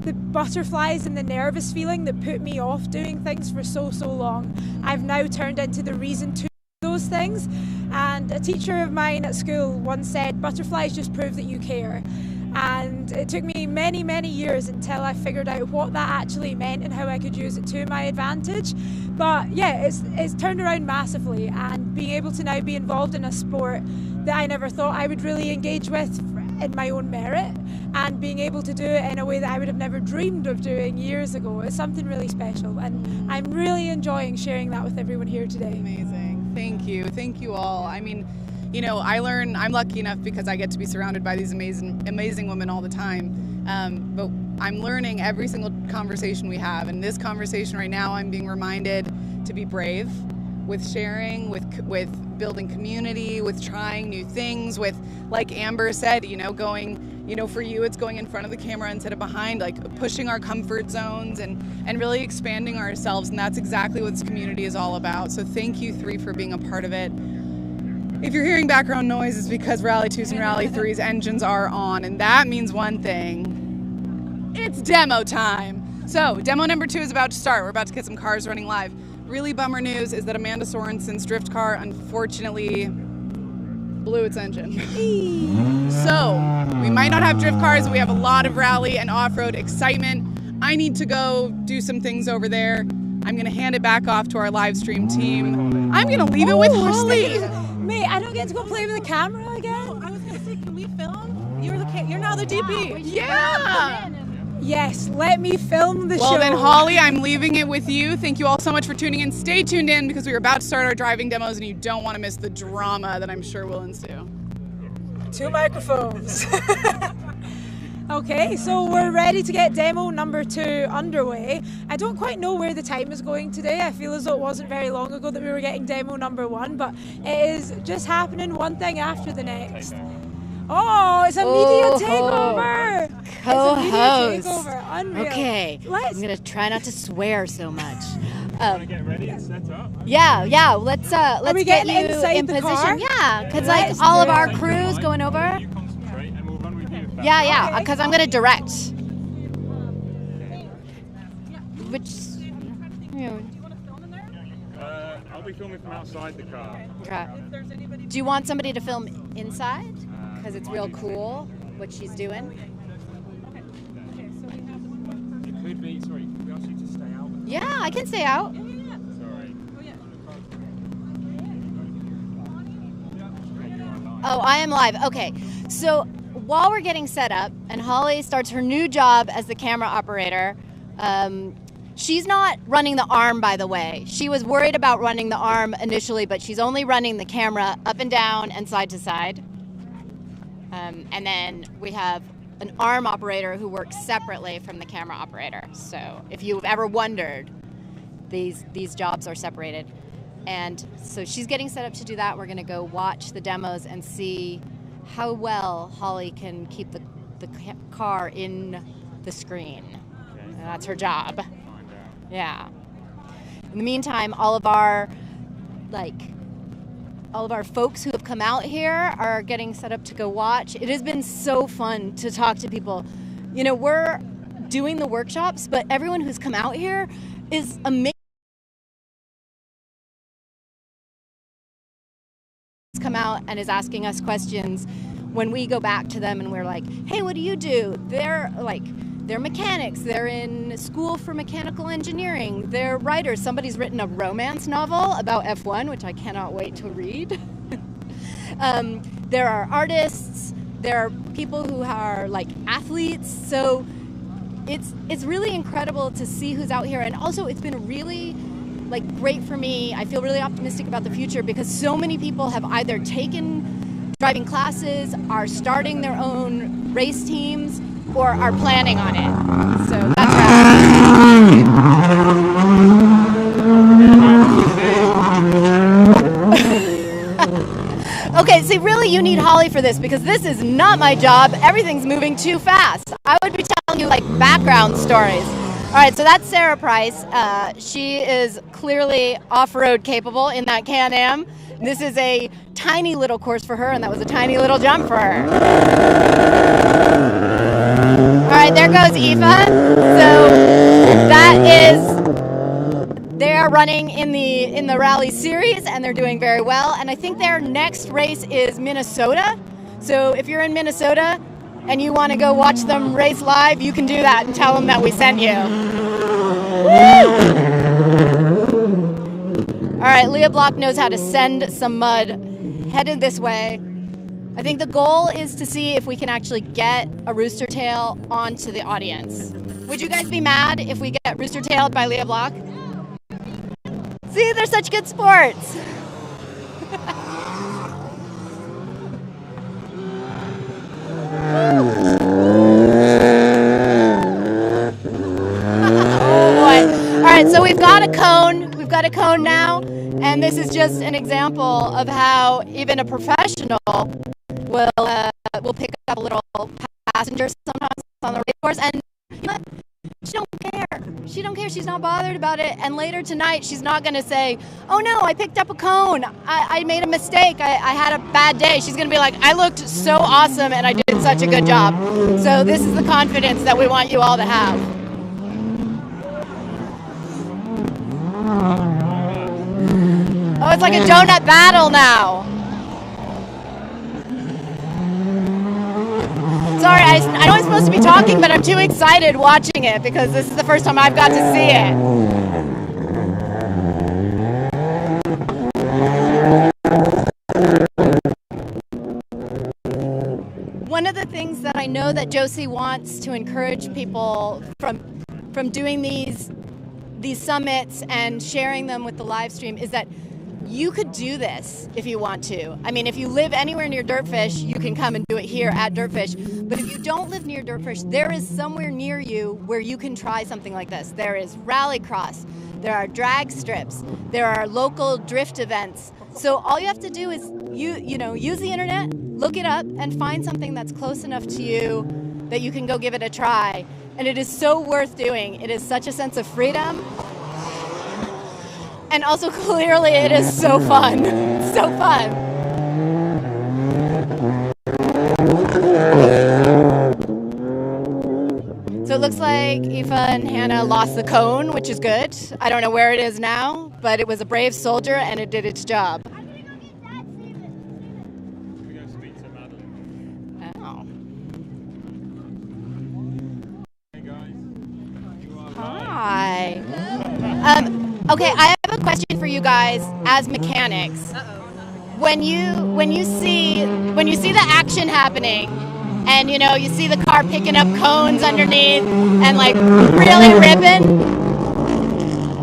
the butterflies and the nervous feeling that put me off doing things for so long, I've now turned into the reason to do those things. And a teacher of mine at school once said, butterflies just prove that you care. And it took me many years until I figured out what that actually meant and how I could use it to my advantage. But yeah, it's turned around massively, and being able to now be involved in a sport that I never thought I would really engage with in my own merit, and being able to do it in a way that I would have never dreamed of doing years ago, is something really special, and I'm really enjoying sharing that with everyone here today. Amazing. Thank you all. I mean, you know, I'm lucky enough because I get to be surrounded by these amazing women all the time. But I'm learning every single conversation we have. And this conversation right now, I'm being reminded to be brave with sharing, with building community, with trying new things, with, like Amber said, you know, going, you know, for you, it's going in front of the camera instead of behind, like pushing our comfort zones and really expanding ourselves. And that's exactly what this community is all about. So thank you three for being a part of it. If you're hearing background noise, it's because Rally 2's and Rally 3's engines are on, and that means one thing. It's demo time. So demo number 2 is about to start. We're about to get some cars running live. Really bummer news is that Amanda Sorensen's drift car unfortunately blew its engine. So we might not have drift cars, but we have a lot of rally and off-road excitement. I need to go do some things over there. I'm gonna hand it back off to our live stream team. I'm gonna leave it with Holly. Mate, I don't get to go play with the camera again. I was gonna say, can we film? You're now the DP. Yeah. Yes, let me film the show. Well then, Holly, I'm leaving it with you. Thank you all so much for tuning in. Stay tuned in because we are about to start our driving demos and you don't want to miss the drama that I'm sure will ensue. 2 microphones. Okay, so we're ready to get demo number 2 underway. I don't quite know where the time is going today. I feel as though it wasn't very long ago that we were getting demo number 1, but it is just happening one thing after the next. Oh, it's a media takeover! Co-host. It's a media takeover. Unreal. Okay, I'm gonna try not to swear so much. Want to get ready and set up? Yeah. Let's we get getting you inside in the position. car? Yeah, because like all of our crews going over. Yeah, because I'm gonna direct. Which, you know. I'll be filming from outside the car. Okay. Do you want somebody to film inside? Because it's real cool what she's doing. It could be. Sorry, could we ask you to stay out? Yeah, I can stay out. Sorry. Oh, I am live. Okay, so while we're getting set up and Holly starts her new job as the camera operator, she's not running the arm, by the way. She was worried about running the arm initially, but she's only running the camera up and down and side to side. And then we have an arm operator who works separately from the camera operator. So if you've ever wondered, these jobs are separated. And so she's getting set up to do that. We're gonna go watch the demos and see how well Holly can keep the car in the screen. And that's her job. Yeah. In the meantime, all of our folks who have come out here are getting set up to go watch. It has been so fun to talk to people. You know, we're doing the workshops, but everyone who's come out here is amazing. Come out and is asking us questions when we go back to them and we're like, hey, what do you do? They're mechanics. They're in school for mechanical engineering. They're writers. Somebody's written a romance novel about F1, which I cannot wait to read. There are artists. There are people who are like athletes. So it's really incredible to see who's out here. And also it's been really great for me. I feel really optimistic about the future because so many people have either taken driving classes, are starting their own race teams, or are planning on it. So that's Okay, see, really you need Holly for this because this is not my job. Everything's moving too fast. I would be telling you background stories. All right, so that's Sarah Price. She is clearly off-road capable in that Can-Am. This is a tiny little course for her, and that was a tiny little jump for her. All right, there goes Aoife. So they are running in the rally series, and they're doing very well. And I think their next race is Minnesota. So if you're in Minnesota and you want to go watch them race live, you can do that and tell them that we sent you. All right, Leah Block knows how to send some mud. Headed this way. I think the goal is to see if we can actually get a rooster tail onto the audience. Would you guys be mad if we get rooster tailed by Leah Block? See, they're such good sports. All right, so we've got a cone. We've got a cone now, and this is just an example of how even a professional will pick up a little passenger sometimes on the race course, and you know what? She don't care. She don't care. She's not bothered about it. And later tonight, she's not going to say, "Oh no, I picked up a cone. I made a mistake. I had a bad day." She's going to be like, "I looked so awesome, and I did such a good job." So this is the confidence that we want you all to have. Oh, it's like a donut battle now. Sorry, I know I'm supposed to be talking, but I'm too excited watching it because this is the first time I've got to see it. One of the things that I know that Josie wants to encourage people from doing these summits and sharing them with the live stream is that you could do this if you want to. I mean, if you live anywhere near DirtFish, you can come and do it here at DirtFish. But if you don't live near DirtFish, there is somewhere near you where you can try something like this. There is rallycross, there are drag strips, there are local drift events. So all you have to do is use the internet, look it up, and find something that's close enough to you that you can go give it a try. And it is so worth doing. It is such a sense of freedom. And also, clearly, it is so fun. So fun. So it looks like Aoife and Hannah lost the cone, which is good. I don't know where it is now, but it was a brave soldier and it did its job. Hi. Okay, I have a question for you guys as mechanics. When you see the action happening, and you see the car picking up cones underneath and like really ripping,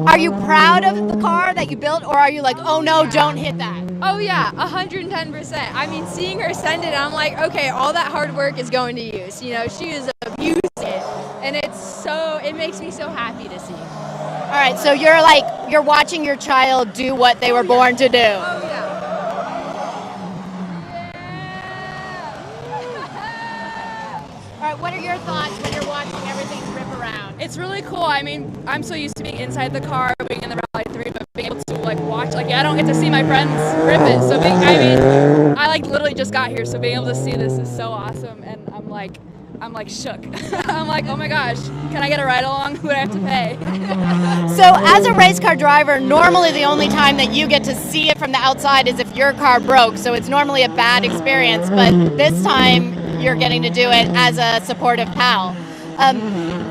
are you proud of the car that you built, or are you like, oh no, don't hit that? Oh yeah, 110%. I mean, seeing her send it, I'm like, okay, all that hard work is going to use. She is abused it, and it makes me so happy to see. All right, so you're watching your child do what they were born to do. Oh yeah. All right, what are your thoughts when you're watching everything rip around? It's really cool. I mean, I'm so used to being inside the car, being in the Rally 3, but being able to watch, I don't get to see my friends rip it. So I literally just got here, so being able to see this is so awesome, and I'm like shook. I'm like, oh my gosh, can I get a ride along? Who would I have to pay? So as a race car driver, normally the only time that you get to see it from the outside is if your car broke. So it's normally a bad experience, but this time you're getting to do it as a supportive pal.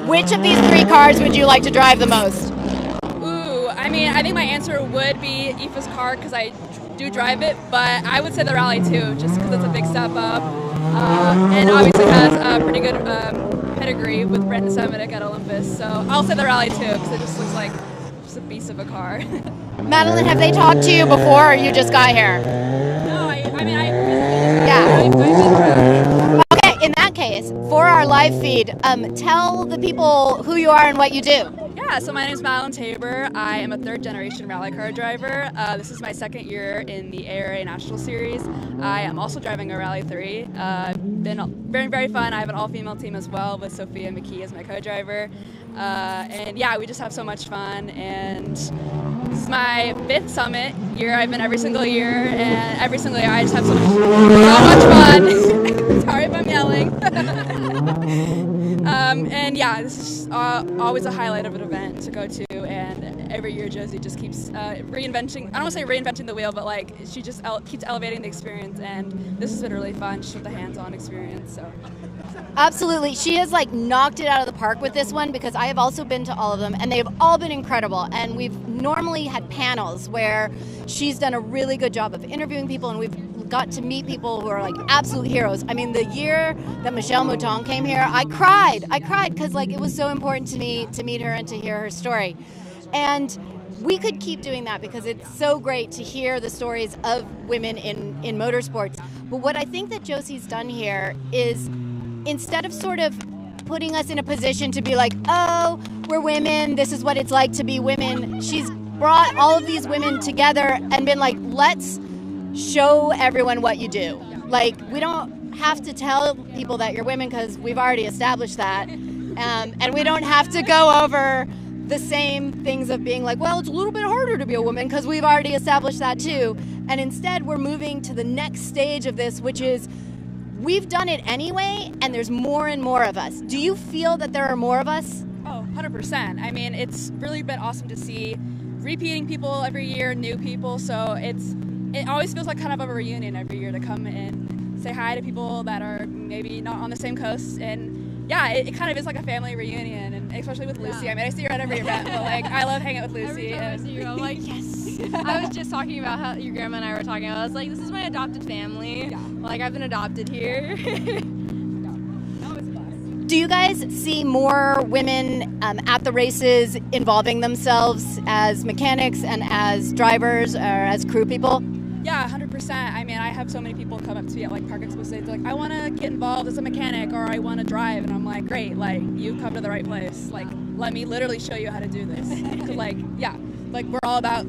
Which of these 3 cars would you like to drive the most? Ooh, I mean, I think my answer would be Aoife's car because I do drive it, but I would say the Rally 2 just because it's a big step up. And obviously has a pretty good pedigree with Brendan Semitic at Olympus. So I'll say the Rally 2 because it just looks like just a beast of a car. Madeline, have they talked to you before, or you just got here? No, Yeah. Okay, in that case, for our live feed, tell the people who you are and what you do. Yeah, so my name is Madeline Tabor. I am a 3rd generation rally car driver. This is my 2nd year in the ARA National Series. I am also driving a Rally 3. Been very, very fun. I have an all-female team as well with Sophia McKee as my co-driver. And yeah, we just have so much fun. And this is my 5th summit year. I've been every single year, and every single year I just have so much fun. Sorry if I'm yelling. And yeah, this is always a highlight of an event to go to, and every year Josie just keeps reinventing, I don't want to say reinventing the wheel, but she just keeps elevating the experience, and this has been really fun, just with the hands-on experience. So. Absolutely. She has knocked it out of the park with this one, because I have also been to all of them and they've all been incredible. And we've normally had panels where she's done a really good job of interviewing people, and we've got to meet people who are absolute heroes. I mean, the year that Michelle Mouton came here, I cried because it was so important to me to meet her and to hear her story. And we could keep doing that because it's so great to hear the stories of women in motorsports. But what I think that Josie's done here is, instead of sort of putting us in a position to be like, oh, we're women, this is what it's like to be women, she's brought all of these women together and been like, let's show everyone what you do. We don't have to tell people that you're women because we've already established that. And we don't have to go over the same things of being like, well, it's a little bit harder to be a woman because we've already established that too. And instead, we're moving to the next stage of this, which is, we've done it anyway, and there's more and more of us. Do you feel that there are more of us? Oh, 100%. I mean, it's really been awesome to see repeating people every year, new people. So it always feels like kind of a reunion every year to come and say hi to people that are maybe not on the same coast. And yeah, it kind of is like a family reunion, and especially with Lucy. Yeah. I mean, I see her at every event, but I love hanging out with Lucy. Every time I see you, I'm like, yes. I was just talking about how your grandma and I were talking about. I was like, this is my adopted family. Yeah. I've been adopted here. Do you guys see more women at the races involving themselves as mechanics and as drivers or as crew people? Yeah, 100%. I mean, I have so many people come up to me at like Park Expo States, like, I want to get involved as a mechanic or I want to drive. And I'm like, great, like, you've come to the right place. Like, let me literally show you how to do this. So, like, yeah, like, we're all about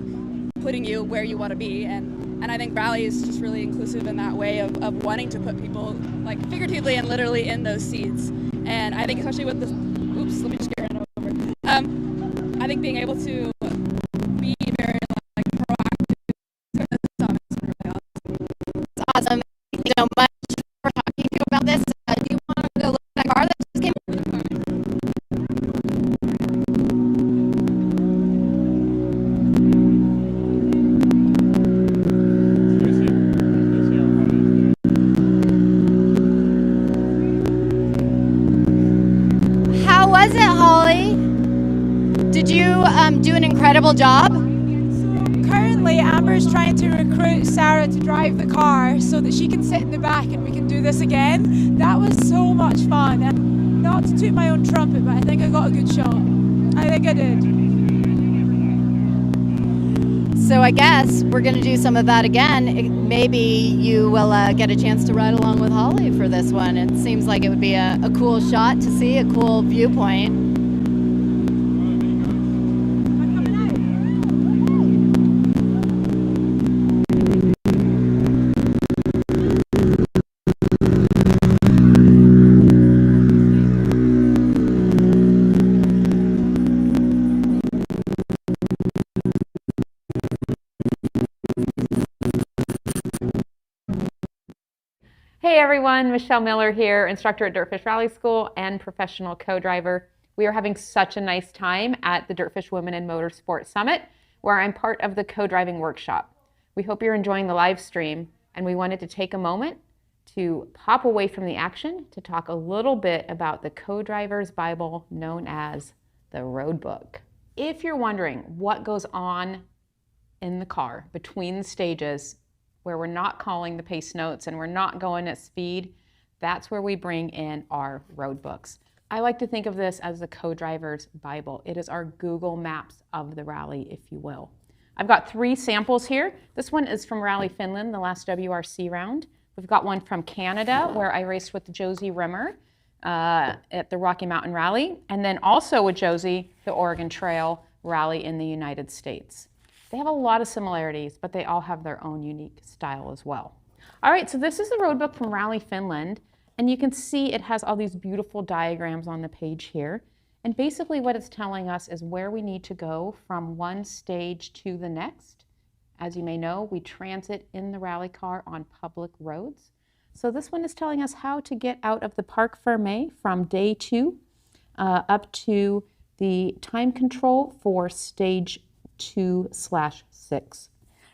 putting you where you want to be. And I think Rally is just really inclusive in that way of wanting to put people, like, figuratively and literally in those seats. And I think especially with this, oops, let me just get ran over. I think being able to be very like proactive through this summit is really awesome. It's awesome. Thank you so much for talking to you about this. Do you want to go look at that car that just came How was it, Holly? Did you do an incredible job? Currently, Amber's trying to recruit Sarah to drive the car so that she can sit in the back and we can do this again. That was so much fun. And not to toot my own trumpet, but I think I got a good shot. I think I did. So I guess we're going to do some of that again. Maybe you will get a chance to ride along with Holly for this one. It seems like it would be a cool shot to see, a cool viewpoint. Hey everyone, Michelle Miller here, instructor at DirtFish Rally School and professional co-driver. We are having such a nice time at the DirtFish Women in Motorsport Summit, where I'm part of the co-driving workshop. We hope you're enjoying the live stream, and we wanted to take a moment to pop away from the action to talk a little bit about the co-driver's Bible known as the Road Book. If you're wondering what goes on in the car between the stages, where we're not calling the pace notes and we're not going at speed, that's where we bring in our road books. I like to think of this as the co-driver's Bible. It is our Google Maps of the rally, if you will. I've got 3 samples here. This one is from Rally Finland, the last WRC round. We've got one from Canada, where I raced with Josie Rimmer at the Rocky Mountain Rally, and then also with Josie, the Oregon Trail Rally in the United States. They have a lot of similarities, but they all have their own unique style as well. All right, so this is the road book from Rally Finland, and you can see it has all these beautiful diagrams on the page here. And basically what it's telling us is where we need to go from one stage to the next. As you may know, we transit in the rally car on public roads. So this one is telling us how to get out of the Parc Fermé from day 2 up to the time control for stage 2/6.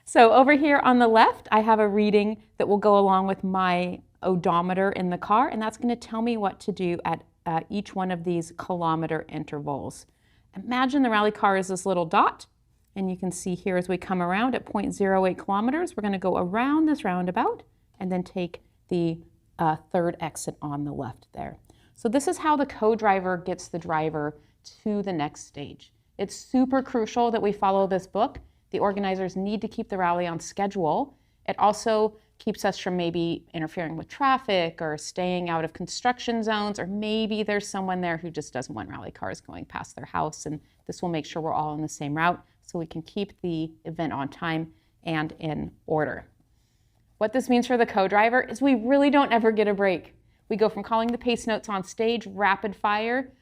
So over here on the left, I have a reading that will go along with my odometer in the car, and that's going to tell me what to do at each one of these kilometer intervals. Imagine the rally car is this little dot, and you can see here as we come around at 0.08 kilometers, we're going to go around this roundabout and then take the third exit on the left there. So this is how the co-driver gets the driver to the next stage. It's super crucial that we follow this book. The organizers need to keep the rally on schedule. It also keeps us from maybe interfering with traffic or staying out of construction zones, or maybe there's someone there who just doesn't want rally cars going past their house, and this will make sure we're all on the same route so we can keep the event on time and in order. What this means for the co-driver is we really don't ever get a break. We go from calling the pace notes on stage, rapid fire,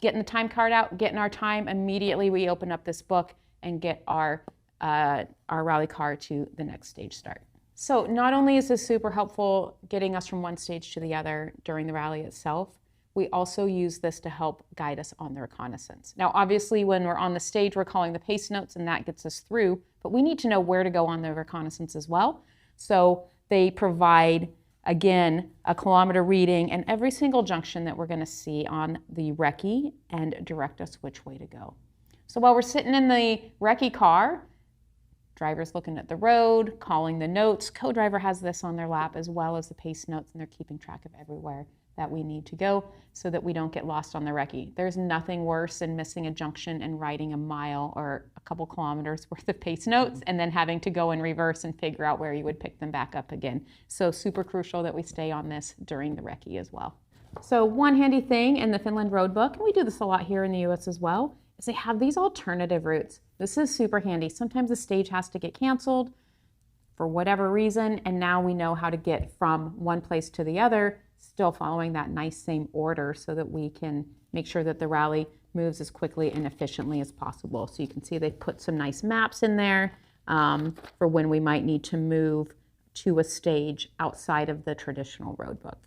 getting the time card out, getting our time, immediately we open up this book and get our rally car to the next stage start. So not only is this super helpful getting us from one stage to the other during the rally itself, we also use this to help guide us on the reconnaissance. Now obviously when we're on the stage we're calling the pace notes and that gets us through, but we need to know where to go on the reconnaissance as well. So they provide, again, a kilometer reading and every single junction that we're going to see on the recce and direct us which way to go. So while we're sitting in the recce car, driver's looking at the road, calling the notes. Co-driver has this on their lap as well as the pace notes, and they're keeping track of everywhere that we need to go so that we don't get lost on the recce. There's nothing worse than missing a junction and riding a mile or a couple kilometers worth of pace notes and then having to go in reverse and figure out where you would pick them back up again. So super crucial that we stay on this during the recce as well. So one handy thing in the Finland road book, and we do this a lot here in the US as well, is they have these alternative routes. This is super handy. Sometimes a stage has to get canceled for whatever reason, and now we know how to get from one place to the other, still following that nice same order so that we can make sure that the rally moves as quickly and efficiently as possible. So you can see they put some nice maps in there for when we might need to move to a stage outside of the traditional road book.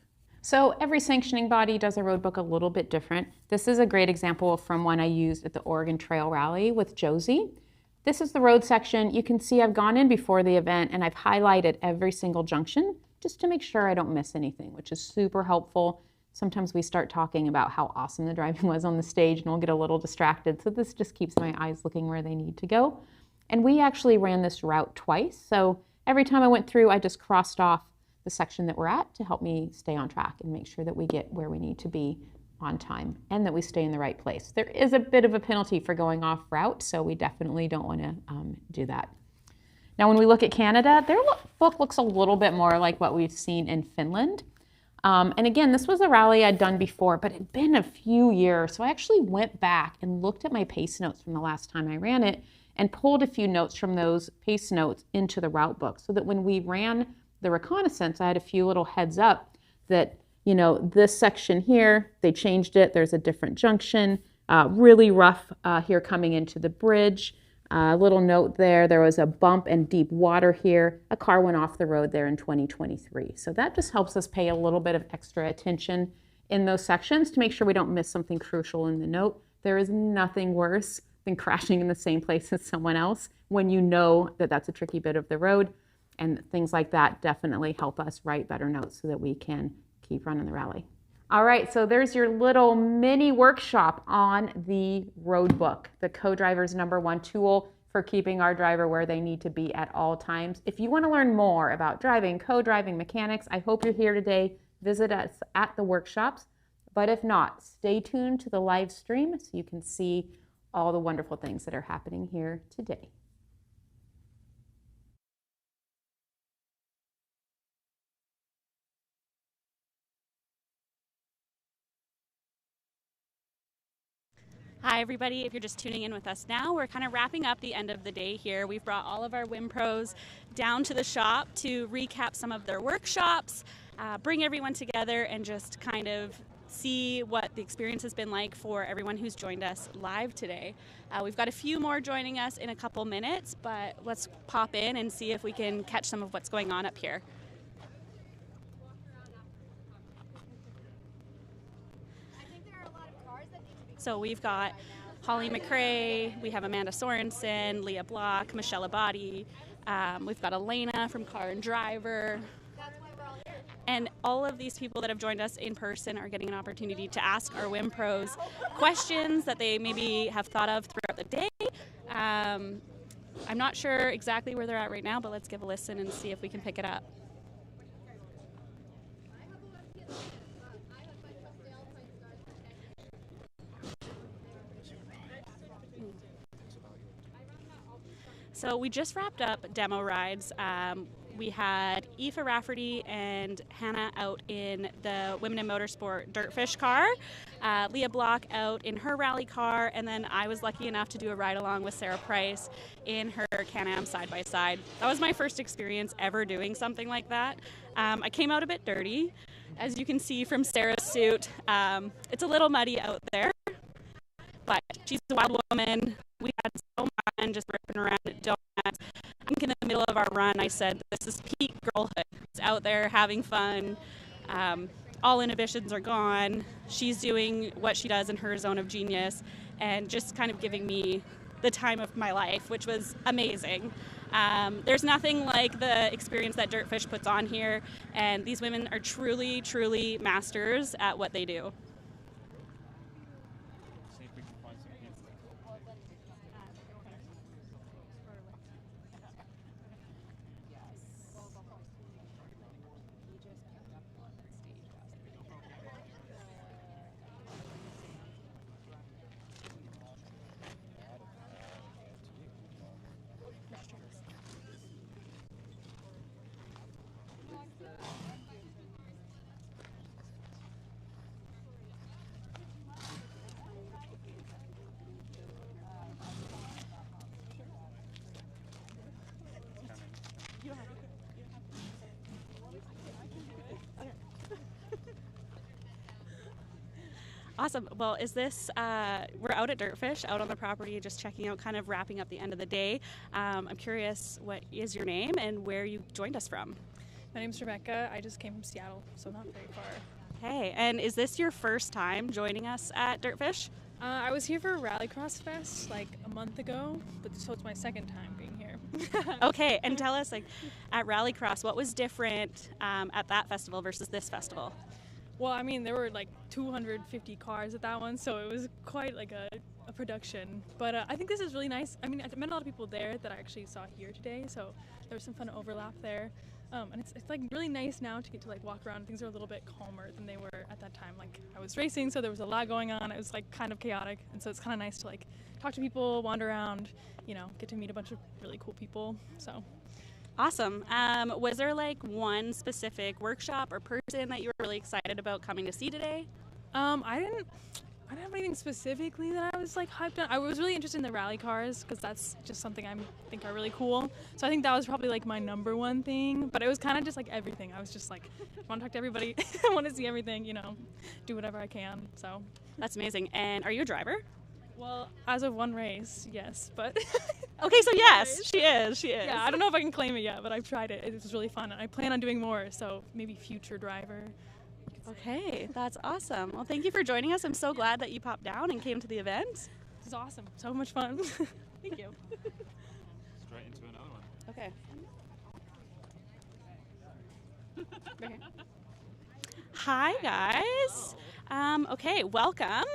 So every sanctioning body does a road book a little bit different. This is a great example from one I used at the Oregon Trail Rally with Josie. This is the road section. You can see I've gone in before the event and I've highlighted every single junction just to make sure I don't miss anything, which is super helpful. Sometimes we start talking about how awesome the driving was on the stage and we'll get a little distracted. So this just keeps my eyes looking where they need to go. And we actually ran this route twice. So every time I went through, I just crossed off the section that we're at to help me stay on track and make sure that we get where we need to be on time and that we stay in the right place. There is a bit of a penalty for going off route, so we definitely don't want to do that. Now when we look at Canada, their book looks a little bit more like what we've seen in Finland. And again, this was a rally I'd done before, but it had been a few years, so I actually went back and looked at my pace notes from the last time I ran it and pulled a few notes from those pace notes into the route book so that when we ran the reconnaissance, I had a few little heads up that, you know, this section here, they changed it. There's a different junction, really rough here coming into the bridge. Little note there was a bump and deep water here. A car went off the road there in 2023. So that just helps us pay a little bit of extra attention in those sections to make sure we don't miss something crucial in the note. There is nothing worse than crashing in the same place as someone else when you know that that's a tricky bit of the road. And things like that definitely help us write better notes so that we can keep running the rally. All right, so there's your little mini workshop on the road book, the co-driver's #1 tool for keeping our driver where they need to be at all times. If you want to learn more about driving, co-driving, mechanics, I hope you're here today. Visit us at the workshops. But if not, stay tuned to the live stream so you can see all the wonderful things that are happening here today. Hi everybody, if you're just tuning in with us now, we're kind of wrapping up the end of the day here. We've brought all of our WIM pros down to the shop to recap some of their workshops, bring everyone together and just kind of see what the experience has been like for everyone who's joined us live today. We've got a few more joining us in a couple minutes, but let's pop in and see if we can catch some of what's going on up here. So we've got Holly McRae, we have Amanda Sorensen, Leah Block, Michelle Abadi, we've got Elena from Car and Driver. And all of these people that have joined us in person are getting an opportunity to ask our WIM pros questions that they maybe have thought of throughout the day. I'm not sure exactly where they're at right now, but let's give a listen and see if we can pick it up. So we just wrapped up demo rides. We had Aoife Rafferty and Hannah out in the Women in Motorsport DirtFish car, Leah Block out in her rally car, and then I was lucky enough to do a ride along with Sarah Price in her Can-Am side-by-side. That was my first experience ever doing something like that. I came out a bit dirty, as you can see from Sarah's suit. It's a little muddy out there, but she's a wild woman. We had so much fun just ripping around at donuts. I think in the middle of our run, I said, this is peak girlhood. It's out there having fun. All inhibitions are gone. She's doing what she does in her zone of genius and just kind of giving me the time of my life, which was amazing. There's nothing like the experience that DirtFish puts on here, and these women are truly, truly masters at what they do. Awesome. Well, is this, we're out at DirtFish, out on the property, just checking out, kind of wrapping up the end of the day. I'm curious, what is your name and where you joined us from? My name's Rebecca. I just came from Seattle, so not very far. Okay, and is this your first time joining us at DirtFish? I was here for Rallycross Fest like a month ago, but so it's my second time being here. Okay, and tell us, like, at Rallycross, what was different at that festival versus this festival? Well, I mean, there were like 250 cars at that one, so it was quite like a production. But I think this is really nice. I mean, I met a lot of people there that I actually saw here today, so there was some fun overlap there. And it's like really nice now to get to like walk around. Things are a little bit calmer than they were at that time. Like I was racing, so there was a lot going on. It was like kind of chaotic, and so it's kind of nice to like talk to people, wander around, you know, get to meet a bunch of really cool people. So. Awesome. Was there like one specific workshop or person that you were really excited about coming to see today? I didn't have anything specifically that I was like hyped on. I was really interested in the rally cars because that's just something I think are really cool. So I think that was probably like my number one thing. But it was kind of just like everything. I was just like, I want to talk to everybody. I want to see everything, you know, do whatever I can. So that's amazing. And are you a driver? Well, as of one race, yes, but... Okay, so yes, she is. Yeah, I don't know if I can claim it yet, but I've tried it. It was really fun, and I plan on doing more, so maybe future driver. Okay, that's awesome. Well, thank you for joining us. I'm so glad that you popped down and came to the event. This is awesome. So much fun. Thank you. Straight into another one. Okay. Hi, guys. Okay, welcome.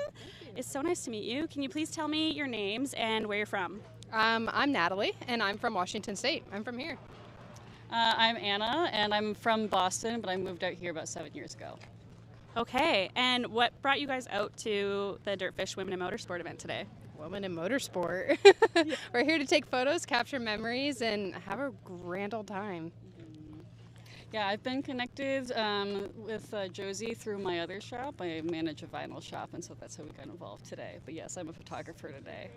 It's so nice to meet you. Can you please tell me your names and where you're from? I'm Natalie, and I'm from Washington State. I'm from here. I'm Anna, and I'm from Boston, but I moved out here about 7 years ago. Okay, and what brought you guys out to the DirtFish Women in Motorsport event today? Women in Motorsport. We're here to take photos, capture memories, and have a grand old time. Yeah, I've been connected with Josie through my other shop. I manage a vinyl shop, and so that's how we got involved today. But yes, I'm a photographer today.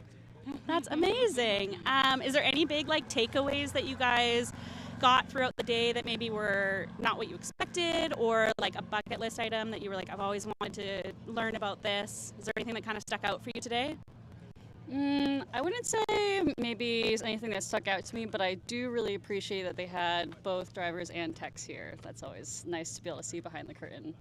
That's amazing. Is there any big like takeaways that you guys got throughout the day that maybe were not what you expected, or like a bucket list item that you were like, I've always wanted to learn about this? Is there anything that kind of stuck out for you today? I wouldn't say maybe anything that stuck out to me, but I do really appreciate that they had both drivers and techs here. That's always nice to be able to see behind the curtain.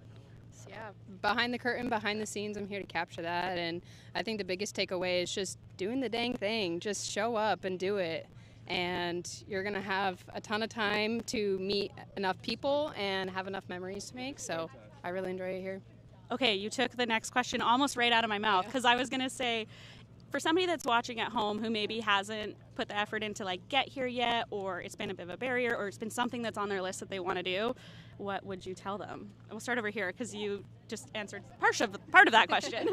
So. Yeah, behind the curtain, behind the scenes, I'm here to capture that. And I think the biggest takeaway is just doing the dang thing. Just show up and do it. And you're going to have a ton of time to meet enough people and have enough memories to make. So I really enjoy it here. Okay, you took the next question almost right out of my mouth, because I was going to say, for somebody that's watching at home who maybe hasn't put the effort in to like get here yet, or it's been a bit of a barrier, or it's been something that's on their list that they want to do, what would you tell them? And we'll start over here because you just answered part of that question.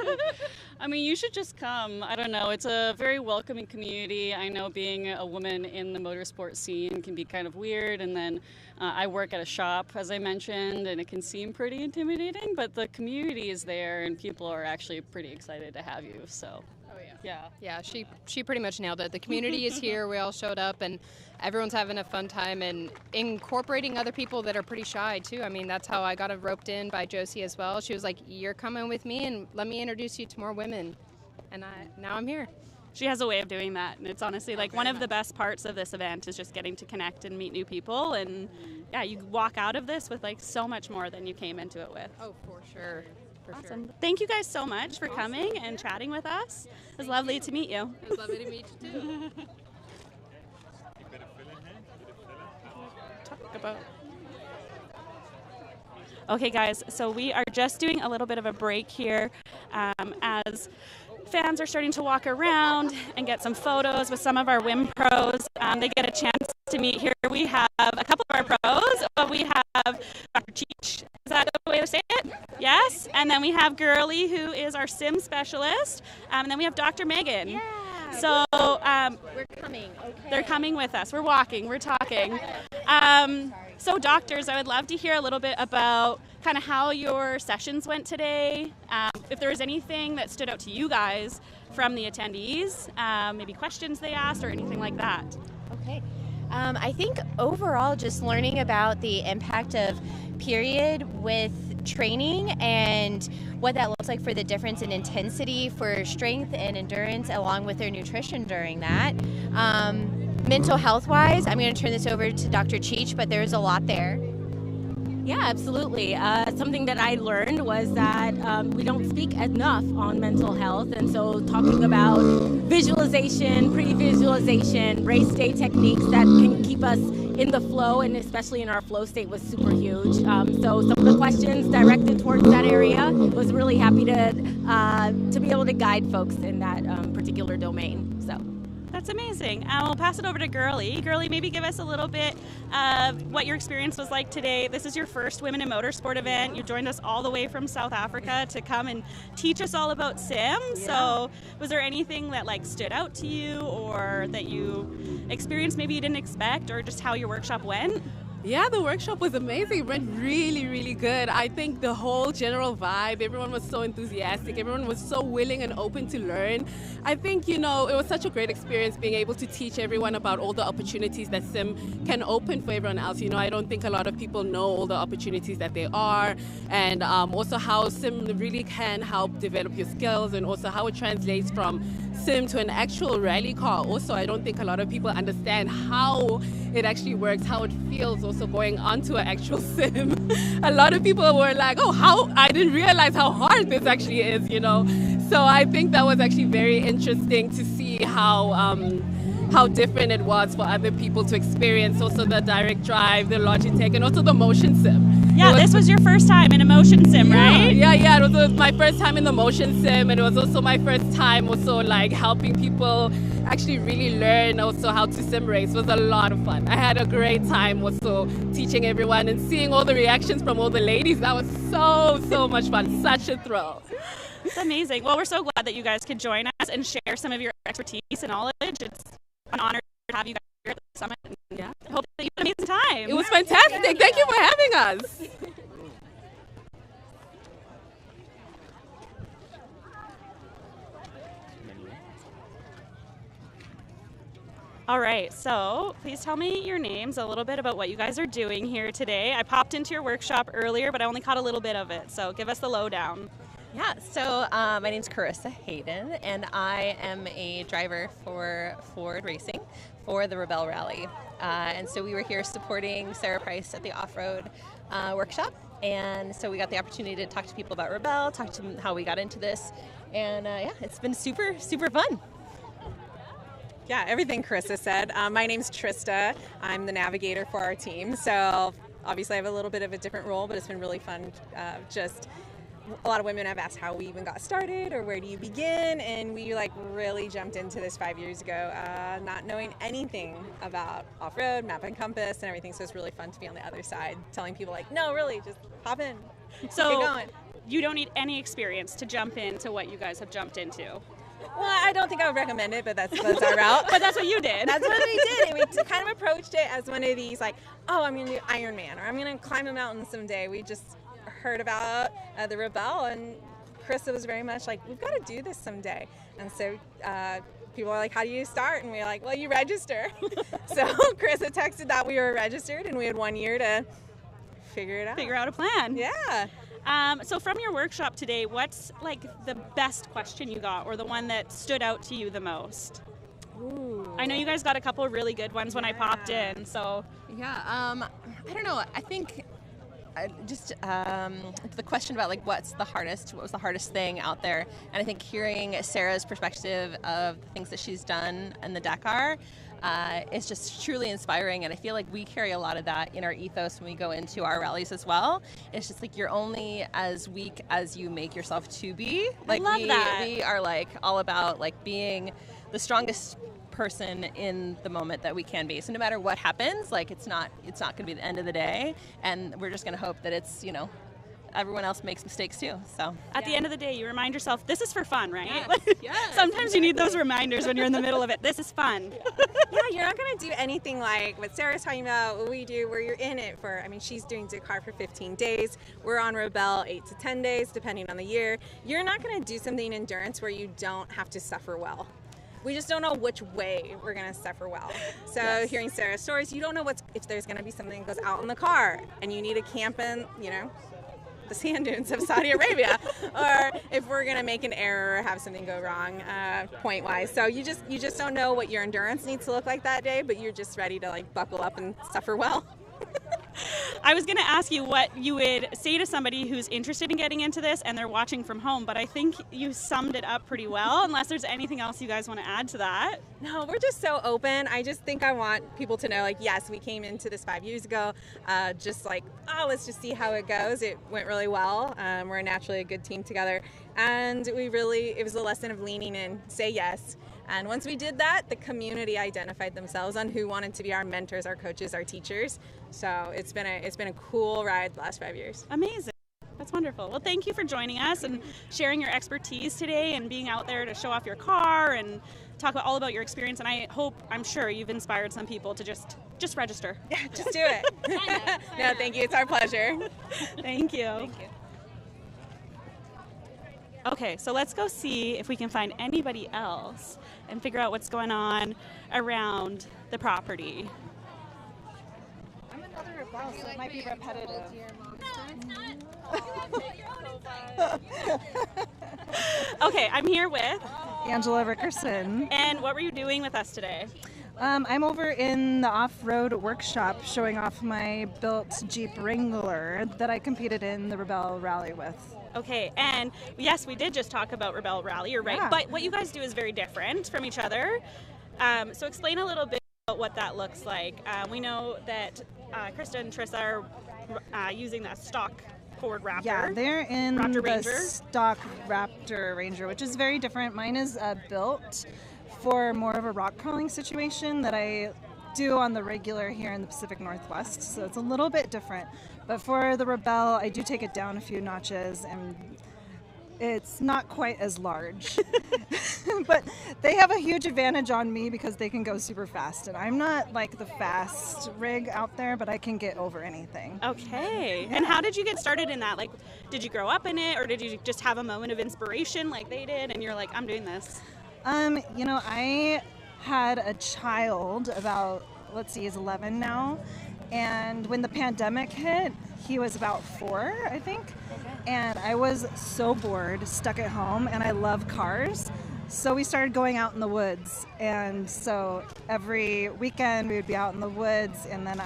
I mean, you should just come. I don't know. It's a very welcoming community. I know being a woman in the motorsport scene can be kind of weird, and then I work at a shop, as I mentioned, and it can seem pretty intimidating, but the community is there and people are actually pretty excited to have you. So. Yeah, she pretty much nailed it. The community is here. We all showed up, and everyone's having a fun time and incorporating other people that are pretty shy too. I mean, that's how I got roped in by Josie as well. She was like, "You're coming with me, and let me introduce you to more women." And now I'm here. She has a way of doing that, and it's honestly like one of the best parts of this event is just getting to connect and meet new people. And yeah, you walk out of this with like so much more than you came into it with. Oh, for sure. Awesome. Thank you guys so much for coming and chatting with us. It was lovely to meet you. It was lovely to meet you too. Talk about. Okay, guys, so we are just doing a little bit of a break here as fans are starting to walk around and get some photos with some of our WIM pros. They get a chance to meet here. We have a couple of our pros. We have Dr. Cheech. Is that the way to say it? Yes. And then we have Girly, who is our sim specialist. And then we have Dr. Megan. Yeah. So we're coming. Okay. They're coming with us. We're walking. We're talking. So doctors, I would love to hear a little bit about kind of how your sessions went today. If there was anything that stood out to you guys from the attendees, maybe questions they asked or anything like that. Okay. I think overall just learning about the impact of period with training and what that looks like for the difference in intensity for strength and endurance along with their nutrition during that. Mental health wise, I'm going to turn this over to Dr. Cheech, but there's a lot there. Yeah, absolutely. Something that I learned was that we don't speak enough on mental health, and so talking about visualization, pre-visualization, race day techniques that can keep us in the flow, and especially in our flow state, was super huge. So some of the questions directed towards that area, was really happy to be able to guide folks in that particular domain. So. That's amazing. We'll pass it over to Girly. Girly, maybe give us a little bit of what your experience was like today. This is your first Women in Motorsport event. You joined us all the way from South Africa to come and teach us all about sim. Yeah. So was there anything that like stood out to you or that you experienced maybe you didn't expect, or just how your workshop went? Yeah, the workshop was amazing. It went really, really good. I think the whole general vibe, everyone was so enthusiastic. Everyone was so willing and open to learn. I think, it was such a great experience being able to teach everyone about all the opportunities that sim can open for everyone else. I don't think a lot of people know all the opportunities that there are, and also how sim really can help develop your skills, and also how it translates from sim to an actual rally car. Also, I don't think a lot of people understand how it actually works, how it feels also going onto an actual sim. A lot of people were like, I didn't realize how hard this actually is, So I think that was actually very interesting to see how different it was for other people to experience also the direct drive, the Logitech, and also the motion sim. Yeah, this was your first time in a motion sim, right? Yeah, it was my first time in the motion sim, and it was also my first time also like helping people actually really learn also how to sim race. It was a lot of fun. I had a great time also teaching everyone and seeing all the reactions from all the ladies. That was so much fun. Such a thrill. It's amazing. Well, we're so glad that you guys could join us and share some of your expertise and knowledge. It's an honor to have you guys here at the summit. Yeah. I hope that you had an amazing time. It was fantastic. Thank you for having us. All right, so please tell me your names, a little bit about what you guys are doing here today. I popped into your workshop earlier, but I only caught a little bit of it, so give us the lowdown. Yeah, so my name's Carissa Hayden, and I am a driver for Ford Racing for the Rebel Rally. And so we were here supporting Sarah Price at the off-road workshop, and so we got the opportunity to talk to people about Rebel, talk to them how we got into this, and yeah, it's been super fun. Yeah, everything Carissa said. My name's Trista. I'm the navigator for our team. So obviously I have a little bit of a different role, but it's been really fun. Just a lot of women have asked how we even got started or where do you begin, and we really jumped into this 5 years ago, not knowing anything about off-road, map and compass and everything. So it's really fun to be on the other side, telling people no, really, just hop in. So get going. You don't need any experience to jump into what you guys have jumped into. Well, I don't think I would recommend it, but that's our route. But that's what you did. That's what we did. And we kind of approached it as one of these I'm going to do Ironman, or I'm going to climb a mountain someday. We just heard about the Rebel, and Carissa was very much we've got to do this someday. And so people are how do you start? And we were well, you register. So Carissa texted that we were registered, and we had 1 year to figure it out. Figure out a plan. Yeah. So from your workshop today, what's the best question you got, or the one that stood out to you the most? Ooh. I know you guys got a couple of really good ones when I popped in, so. Yeah, I don't know. I think just the question about what was the hardest thing out there, and I think hearing Sarah's perspective of the things that she's done in the Dakar is just truly inspiring, and I feel we carry a lot of that in our ethos when we go into our rallies as well. It's just you're only as weak as you make yourself to be. I love that. We are all about being the strongest person in the moment that we can be. So no matter what happens, it's not going to be the end of the day, and we're just going to hope that it's everyone else makes mistakes too. So at the end of the day, you remind yourself this is for fun, right? Yes. Sometimes you need those reminders when you're in the middle of it. This is fun. Yeah, you're not going to do anything like what Sarah's talking about, what we do, where you're in it for, she's doing Dakar for 15 days. We're on Rebel 8 to 10 days, depending on the year. You're not going to do something in endurance where you don't have to suffer well. We just don't know which way we're going to suffer well. So hearing Sarah's stories, you don't know if there's going to be something that goes out in the car and you need to camp in, the sand dunes of Saudi Arabia, or if we're going to make an error or have something go wrong point-wise. So you just don't know what your endurance needs to look like that day, but you're just ready to like buckle up and suffer well. I was going to ask you what you would say to somebody who's interested in getting into this and they're watching from home, but I think you summed it up pretty well, unless there's anything else you guys want to add to that. No, we're just so open. I just think I want people to know, like, yes, we came into this 5 years ago, just like, oh, let's just see how it goes. It went really well. We're naturally a good team together. And it was a lesson of leaning in, say yes. And once we did that, the community identified themselves on who wanted to be our mentors, our coaches, our teachers. So it's been a cool ride the last 5 years. Amazing. That's wonderful. Well, thank you for joining us and sharing your expertise today and being out there to show off your car and talk all about your experience. And I'm sure you've inspired some people to just register. Yeah, just do it. No, thank you. It's our pleasure. Thank you. Thank you. Okay, so let's go see if we can find anybody else and figure out what's going on around the property. I'm another rebel, so it might be repetitive. Okay, I'm here with Angela Rickerson. And what were you doing with us today? I'm over in the off-road workshop showing off my built Jeep Wrangler that I competed in the Rebel Rally with. Okay, and yes, we did just talk about Rebel Rally, you're right, Yeah. but what you guys do is very different from each other. So explain a little bit about what that looks like. We know that Krista and Trissa are using the stock Ford Raptor. Yeah, they're in Raptor the Ranger. stock Raptor Ranger, which is very different. Mine is built for more of a rock crawling situation that I do on the regular here in the Pacific Northwest, so it's a little bit different. But for the Rebel, I do take it down a few notches, and it's not quite as large. But they have a huge advantage on me because they can go super fast, and I'm not like the fast rig out there, but I can get over anything. Okay, and how did you get started in that? Like, did you grow up in it, or did you just have a moment of inspiration like they did, and you're like, I'm doing this? You know, I had a child about, let's see, he's 11 now. And when the pandemic hit, he was about 4, I think. And I was so bored, stuck at home, and I love cars. So we started going out in the woods. And so every weekend we would be out in the woods, and then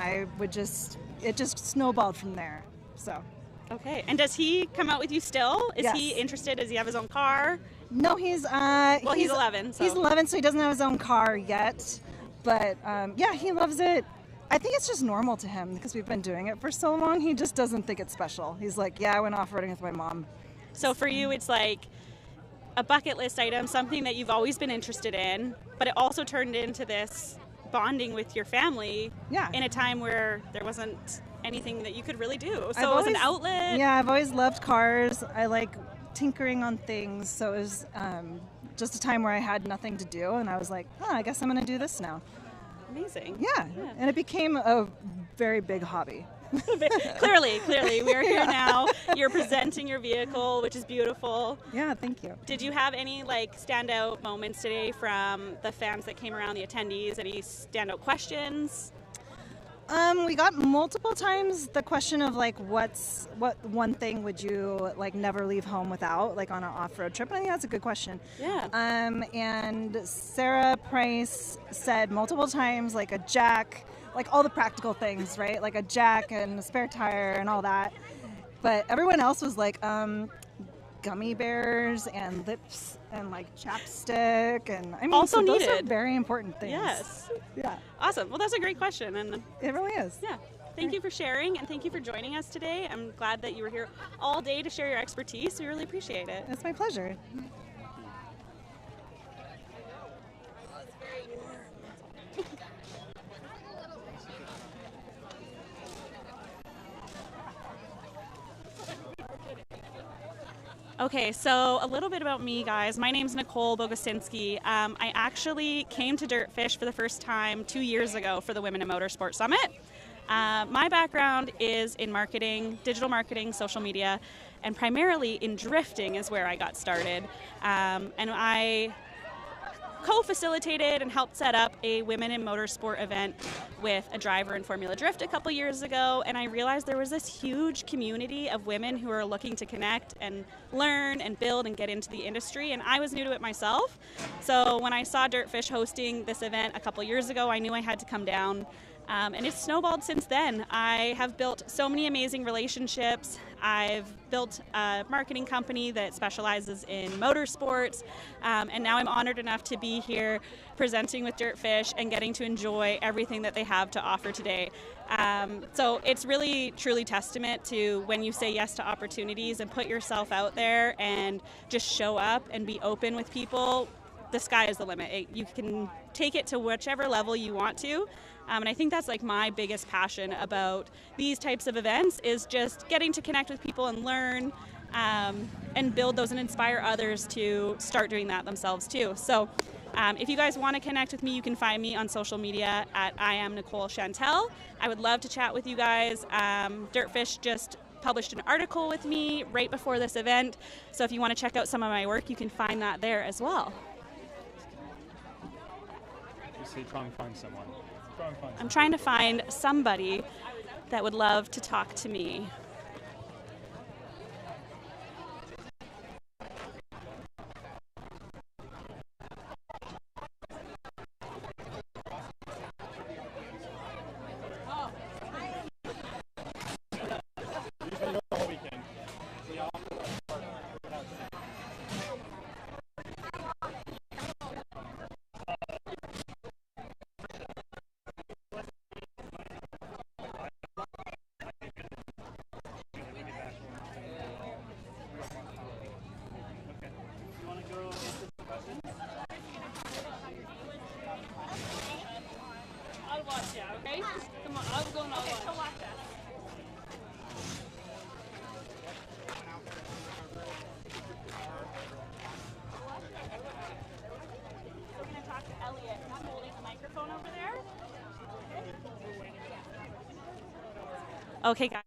it just snowballed from there. So. Okay, and does he come out with you still? Is Yes. he interested? Does he have his own car? No, he's 11. So. He's 11, so he doesn't have his own car yet. But yeah, he loves it. I think it's just normal to him because we've been doing it for so long. He just doesn't think it's special. He's like, yeah, I went off-roading with my mom. So for you, it's like a bucket list item, something that you've always been interested in, but it also turned into this bonding with your family in a time where there wasn't anything that you could really do. So it was an outlet. Yeah, I've always loved cars. I like tinkering on things. So it was just a time where I had nothing to do, and I was like, oh, I guess I'm going to do this now. Amazing. Yeah, and it became a very big hobby. Clearly, we are here now. You're presenting your vehicle, which is beautiful. Yeah, thank you. Did you have any standout moments today from the fans that came around, the attendees? Any standout questions? We got multiple times the question of what one thing would you never leave home without, on an off-road trip? And I think that's a good question. Yeah. And Sarah Price said multiple times a jack, all the practical things, right? Like a jack and a spare tire and all that. But everyone else was gummy bears and lips and chapstick, and I mean, also those needed. are very important things. Yes. Yeah. Awesome. Well, that's a great question, and it really is. Yeah. Thank you for sharing, and thank you for joining us today. I'm glad that you were here all day to share your expertise. We really appreciate it. It's my pleasure. Okay, so a little bit about me, guys. My name's Nicole Bogosinski. I actually came to DirtFish for the first time 2 years ago for the Women in Motorsport Summit. My background is in marketing, digital marketing, social media, and primarily in drifting is where I got started. And I co-facilitated and helped set up a Women in Motorsport event with a driver in Formula Drift a couple years ago, and I realized there was this huge community of women who are looking to connect and learn and build and get into the industry, and I was new to it myself. So when I saw DirtFish hosting this event a couple years ago, I knew I had to come down. And it's snowballed since then. I have built so many amazing relationships. I've built a marketing company that specializes in motorsports, and now I'm honored enough to be here presenting with DirtFish and getting to enjoy everything that they have to offer today. So it's really truly testament to when you say yes to opportunities and put yourself out there and just show up and be open with people, the sky is the limit. You can take it to whichever level you want to. And I think that's like my biggest passion about these types of events is just getting to connect with people and learn and build those and inspire others to start doing that themselves too. So if you guys want to connect with me, you can find me on social media at I am Nicole Chantel. I would love to chat with you guys. DirtFish just published an article with me right before this event. So if you want to check out some of my work, you can find that there as well. You say try and find someone. I'm trying to find somebody that would love to talk to me. Okay? Come on, I'll go and I'll watch that. We're going to talk to Elliot. I'm holding the microphone over there. Okay, guys.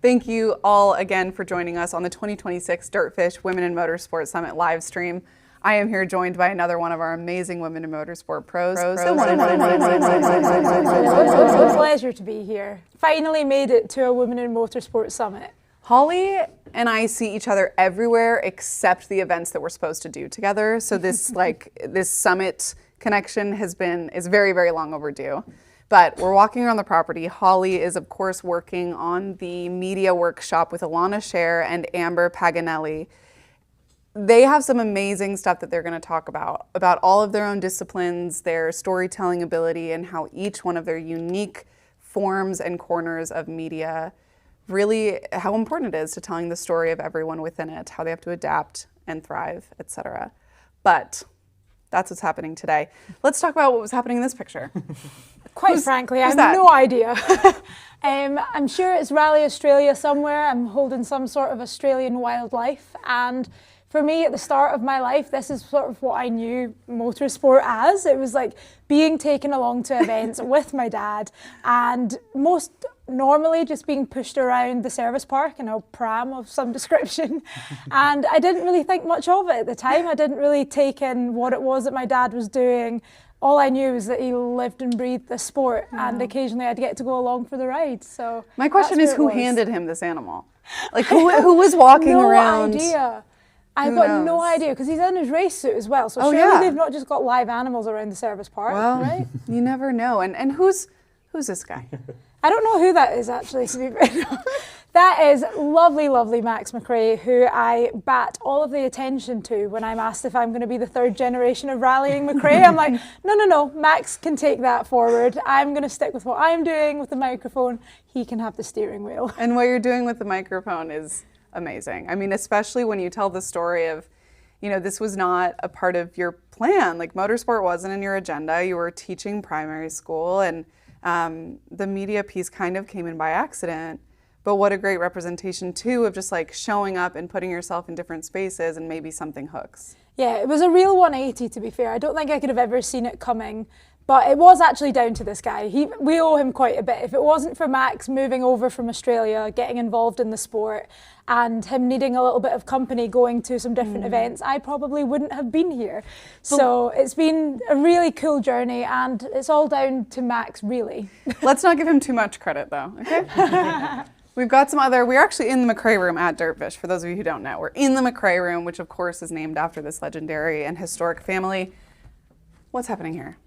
Thank you all again for joining us on the 2026 DirtFish Women in Motorsport Summit live stream. I am here joined by another one of our amazing Women in Motorsport pros. It's a pleasure to be here. Finally made it to a Women in Motorsport Summit. Holly and I see each other everywhere except the events that we're supposed to do together. So this this summit connection is very, very long overdue. But we're walking around the property. Holly is, of course, working on the media workshop with Alana Scher and Amber Paganelli. They have some amazing stuff that they're going to talk about all of their own disciplines, their storytelling ability, and how each one of their unique forms and corners of media, really how important it is to telling the story of everyone within it, how they have to adapt and thrive, etc. But that's what's happening today. Let's talk about what was happening in this picture. Quite frankly, I have no idea. I'm sure it's Rally Australia somewhere. I'm holding some sort of Australian wildlife. And for me, at the start of my life, this is sort of what I knew motorsport as. It was like being taken along to events with my dad and most normally just being pushed around the service park in a pram of some description. And I didn't really think much of it at the time. I didn't really take in what it was that my dad was doing. All I knew was that he lived and breathed the sport, and occasionally I'd get to go along for the ride. So my question is, who handed him this animal? Like who was walking around? No idea. I've got no idea, because he's in his race suit as well. So surely they've not just got live animals around the service park, right? You never know. And who's this guy? I don't know who that is, actually, to be fair. That is lovely, lovely Max McRae, who I bat all of the attention to when I'm asked if I'm going to be the third generation of rallying McRae. I'm like, no, Max can take that forward. I'm going to stick with what I'm doing with the microphone. He can have the steering wheel. And what you're doing with the microphone is amazing. I mean, especially when you tell the story of, this was not a part of your plan. Like, motorsport wasn't in your agenda. You were teaching primary school, and the media piece kind of came in by accident. But what a great representation, too, of just like showing up and putting yourself in different spaces and maybe something hooks. Yeah, it was a real 180, to be fair. I don't think I could have ever seen it coming. But it was actually down to this guy. We owe him quite a bit. If it wasn't for Max moving over from Australia, getting involved in the sport, and him needing a little bit of company going to some different events, I probably wouldn't have been here. So it's been a really cool journey, and it's all down to Max, really. Let's not give him too much credit, though, okay? We've got some other, we're actually in the McRae room at DirtFish, for those of you who don't know. We're in the McRae room, which of course is named after this legendary and historic family. What's happening here?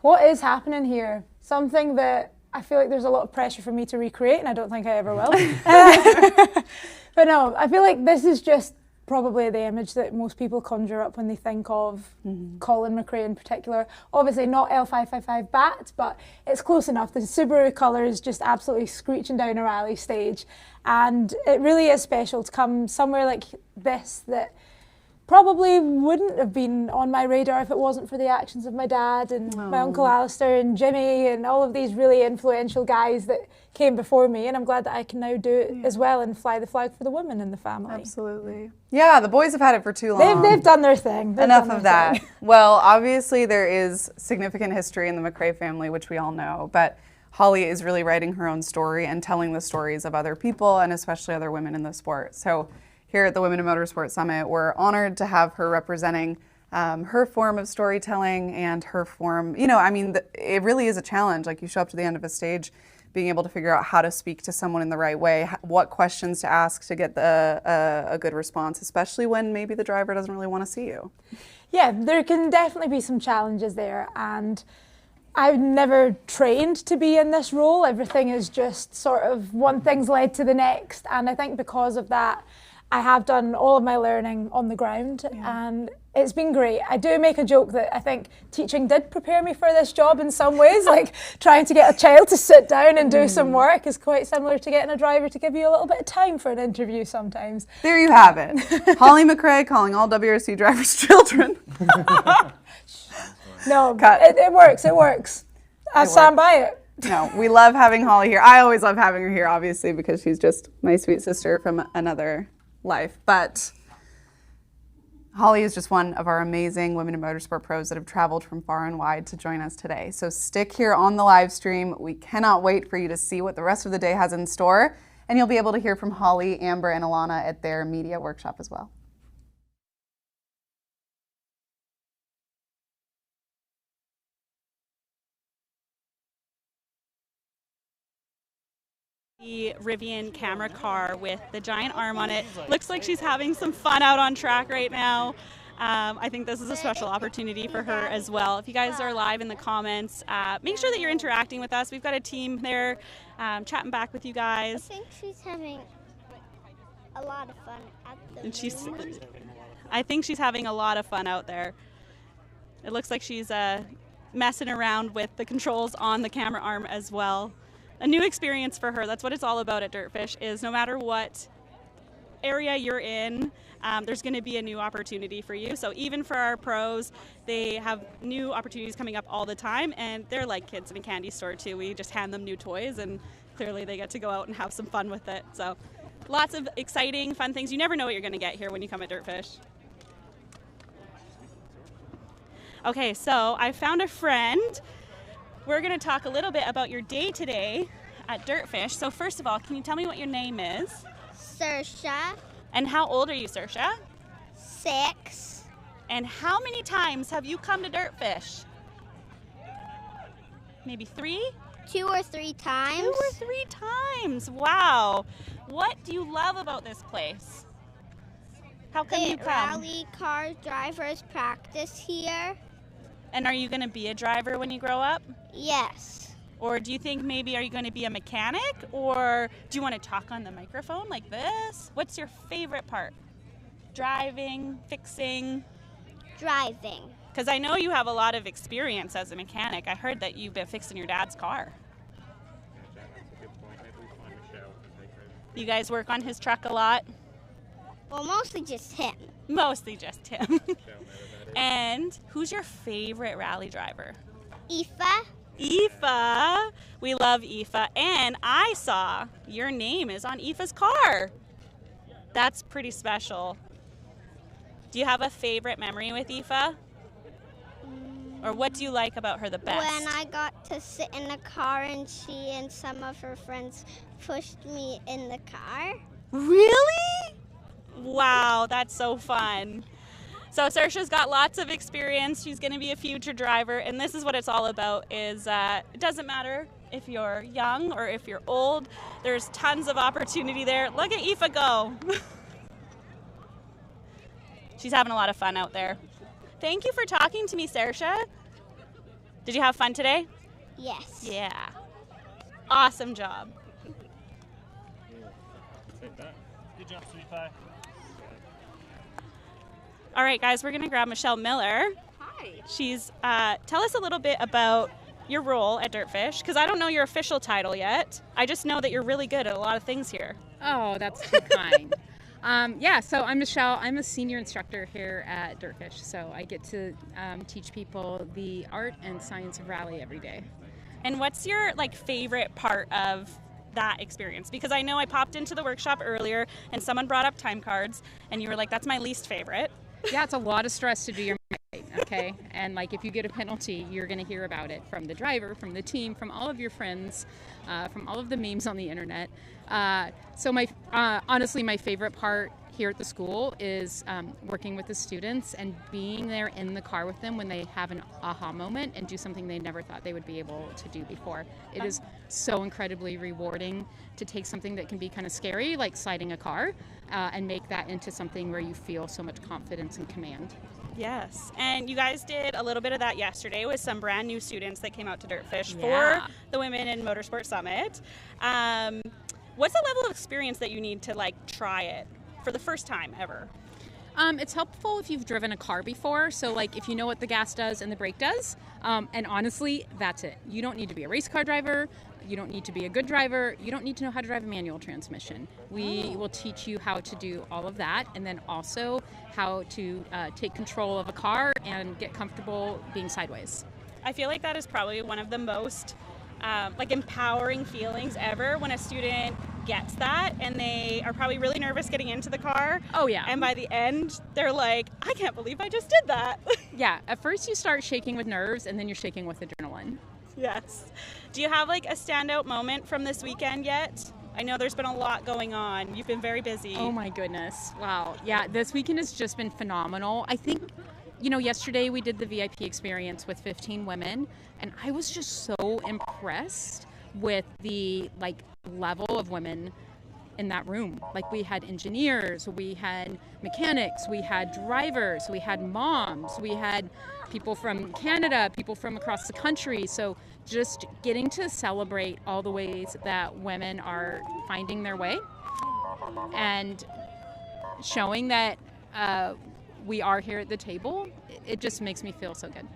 What is happening here? Something that I feel like there's a lot of pressure for me to recreate, and I don't think I ever will. But no, I feel like this is just probably the image that most people conjure up when they think of Colin McRae in particular. Obviously not L555 bat, but it's close enough. The Subaru colours just absolutely screeching down a rally stage. And it really is special to come somewhere like this that probably wouldn't have been on my radar if it wasn't for the actions of my dad and my Uncle Alistair and Jimmy and all of these really influential guys that came before me. And I'm glad that I can now do it as well and fly the flag for the women in the family. Absolutely. Yeah, the boys have had it for too long. They've done their thing. Enough of that. Well, obviously there is significant history in the McRae family, which we all know, but Holly is really writing her own story and telling the stories of other people and especially other women in the sport. So here at the Women in Motorsport Summit, we're honored to have her representing her form of storytelling and her form, you know, I mean, it really is a challenge. Like, you show up to the end of a stage, being able to figure out how to speak to someone in the right way, what questions to ask to get a good response, especially when maybe the driver doesn't really want to see you. Yeah, there can definitely be some challenges there, and I've never trained to be in this role. Everything is just sort of one thing's led to the next, and I think because of that, I have done all of my learning on the ground, and it's been great. I do make a joke that I think teaching did prepare me for this job in some ways, like trying to get a child to sit down and do some work is quite similar to getting a driver to give you a little bit of time for an interview sometimes. There you have it. Holly McRae calling all WRC drivers children. No, it works, it works. I stand by it. No, we love having Holly here. I always love having her here, obviously, because she's just my sweet sister from another life. But Holly is just one of our amazing Women in Motorsport pros that have traveled from far and wide to join us today. So stick here on the live stream. We cannot wait for you to see what the rest of the day has in store. And you'll be able to hear from Holly, Amber, and Alana at their media workshop as well. The Rivian camera car with the giant arm on it. Looks like she's having some fun out on track right now. I think this is a special opportunity for her as well. If you guys are live in the comments, make sure that you're interacting with us. We've got a team there chatting back with you guys. I think she's having a lot of fun at the moment. I think she's having a lot of fun out there. It looks like she's messing around with the controls on the camera arm as well. A new experience for her. That's what it's all about at DirtFish, is no matter what area you're in, there's going to be a new opportunity for you. So even for our pros, they have new opportunities coming up all the time, and they're like kids in a candy store too. We just hand them new toys, and clearly they get to go out and have some fun with it. So lots of exciting, fun things. You never know what you're going to get here when you come at DirtFish. Okay, so I found a friend. We're going to talk a little bit about your day today at DirtFish. So first of all, can you tell me what your name is? Saoirse. And how old are you, Saoirse? 6. And how many times have you come to DirtFish? Maybe 3? 2 or 3 times. 2 or 3 times. Wow. What do you love about this place? How come you come? Rally car drivers practice here. And are you going to be a driver when you grow up? Yes. Or do you think maybe are you going to be a mechanic? Or do you want to talk on the microphone like this? What's your favorite part? Driving, fixing? Driving. Because I know you have a lot of experience as a mechanic. I heard that you've been fixing your dad's car. You guys work on his truck a lot? Well, mostly just him. Mostly just him. And who's your favorite rally driver? Aoife. Aoife. We love Aoife. And I saw your name is on Aoife's car. That's pretty special. Do you have a favorite memory with Aoife? Or what do you like about her the best? When I got to sit in the car and she and some of her friends pushed me in the car. Really? Wow, that's so fun. So Saoirse's got lots of experience. She's going to be a future driver, and this is what it's all about. Is it doesn't matter if you're young or if you're old. There's tons of opportunity there. Look at Aoife go. She's having a lot of fun out there. Thank you for talking to me, Saoirse. Did you have fun today? Yes. Yeah. Awesome job. Take that. Good job, sweet pie. All right, guys, we're going to grab Michelle Miller. Hi. She's, tell us a little bit about your role at DirtFish, because I don't know your official title yet. I just know that you're really good at a lot of things here. Oh, that's too kind. Yeah, so I'm Michelle. I'm a senior instructor here at DirtFish, so I get to teach people the art and science of rally every day. And what's your favorite part of that experience? Because I know I popped into the workshop earlier and someone brought up time cards and you were like, that's my least favorite. Yeah, it's a lot of stress to do your right, okay? And if you get a penalty, you're going to hear about it from the driver, from the team, from all of your friends, from all of the memes on the internet. So honestly, my favorite part here at the school is working with the students and being there in the car with them when they have an aha moment and do something they never thought they would be able to do before. It is so incredibly rewarding to take something that can be kind of scary, like sliding a car, and make that into something where you feel so much confidence and command. Yes, and you guys did a little bit of that yesterday with some brand new students that came out to DirtFish Yeah. for the Women in Motorsport Summit. What's the level of experience that you need to try it for the first time ever? It's helpful if you've driven a car before, so if you know what the gas does and the brake does, and honestly, that's it. You don't need to be a race car driver, you don't need to be a good driver, you don't need to know how to drive a manual transmission. We will teach you how to do all of that, and then also how to take control of a car and get comfortable being sideways. I feel like that is probably one of the most empowering feelings ever when a student gets that and they are probably really nervous getting into the car. Oh yeah. And by the end, they're like, I can't believe I just did that. Yeah, at first you start shaking with nerves and then you're shaking with adrenaline. Yes. Do you have a standout moment from this weekend yet? I know there's been a lot going on. You've been very busy. Oh my goodness. Wow. Yeah, this weekend has just been phenomenal. I think, yesterday we did the VIP experience with 15 women, and I was just so impressed with the level of women in that room. We had engineers, we had mechanics, we had drivers, we had moms, we had people from Canada, people from across the country. So just getting to celebrate all the ways that women are finding their way and showing that we are here at the table, it just makes me feel so good.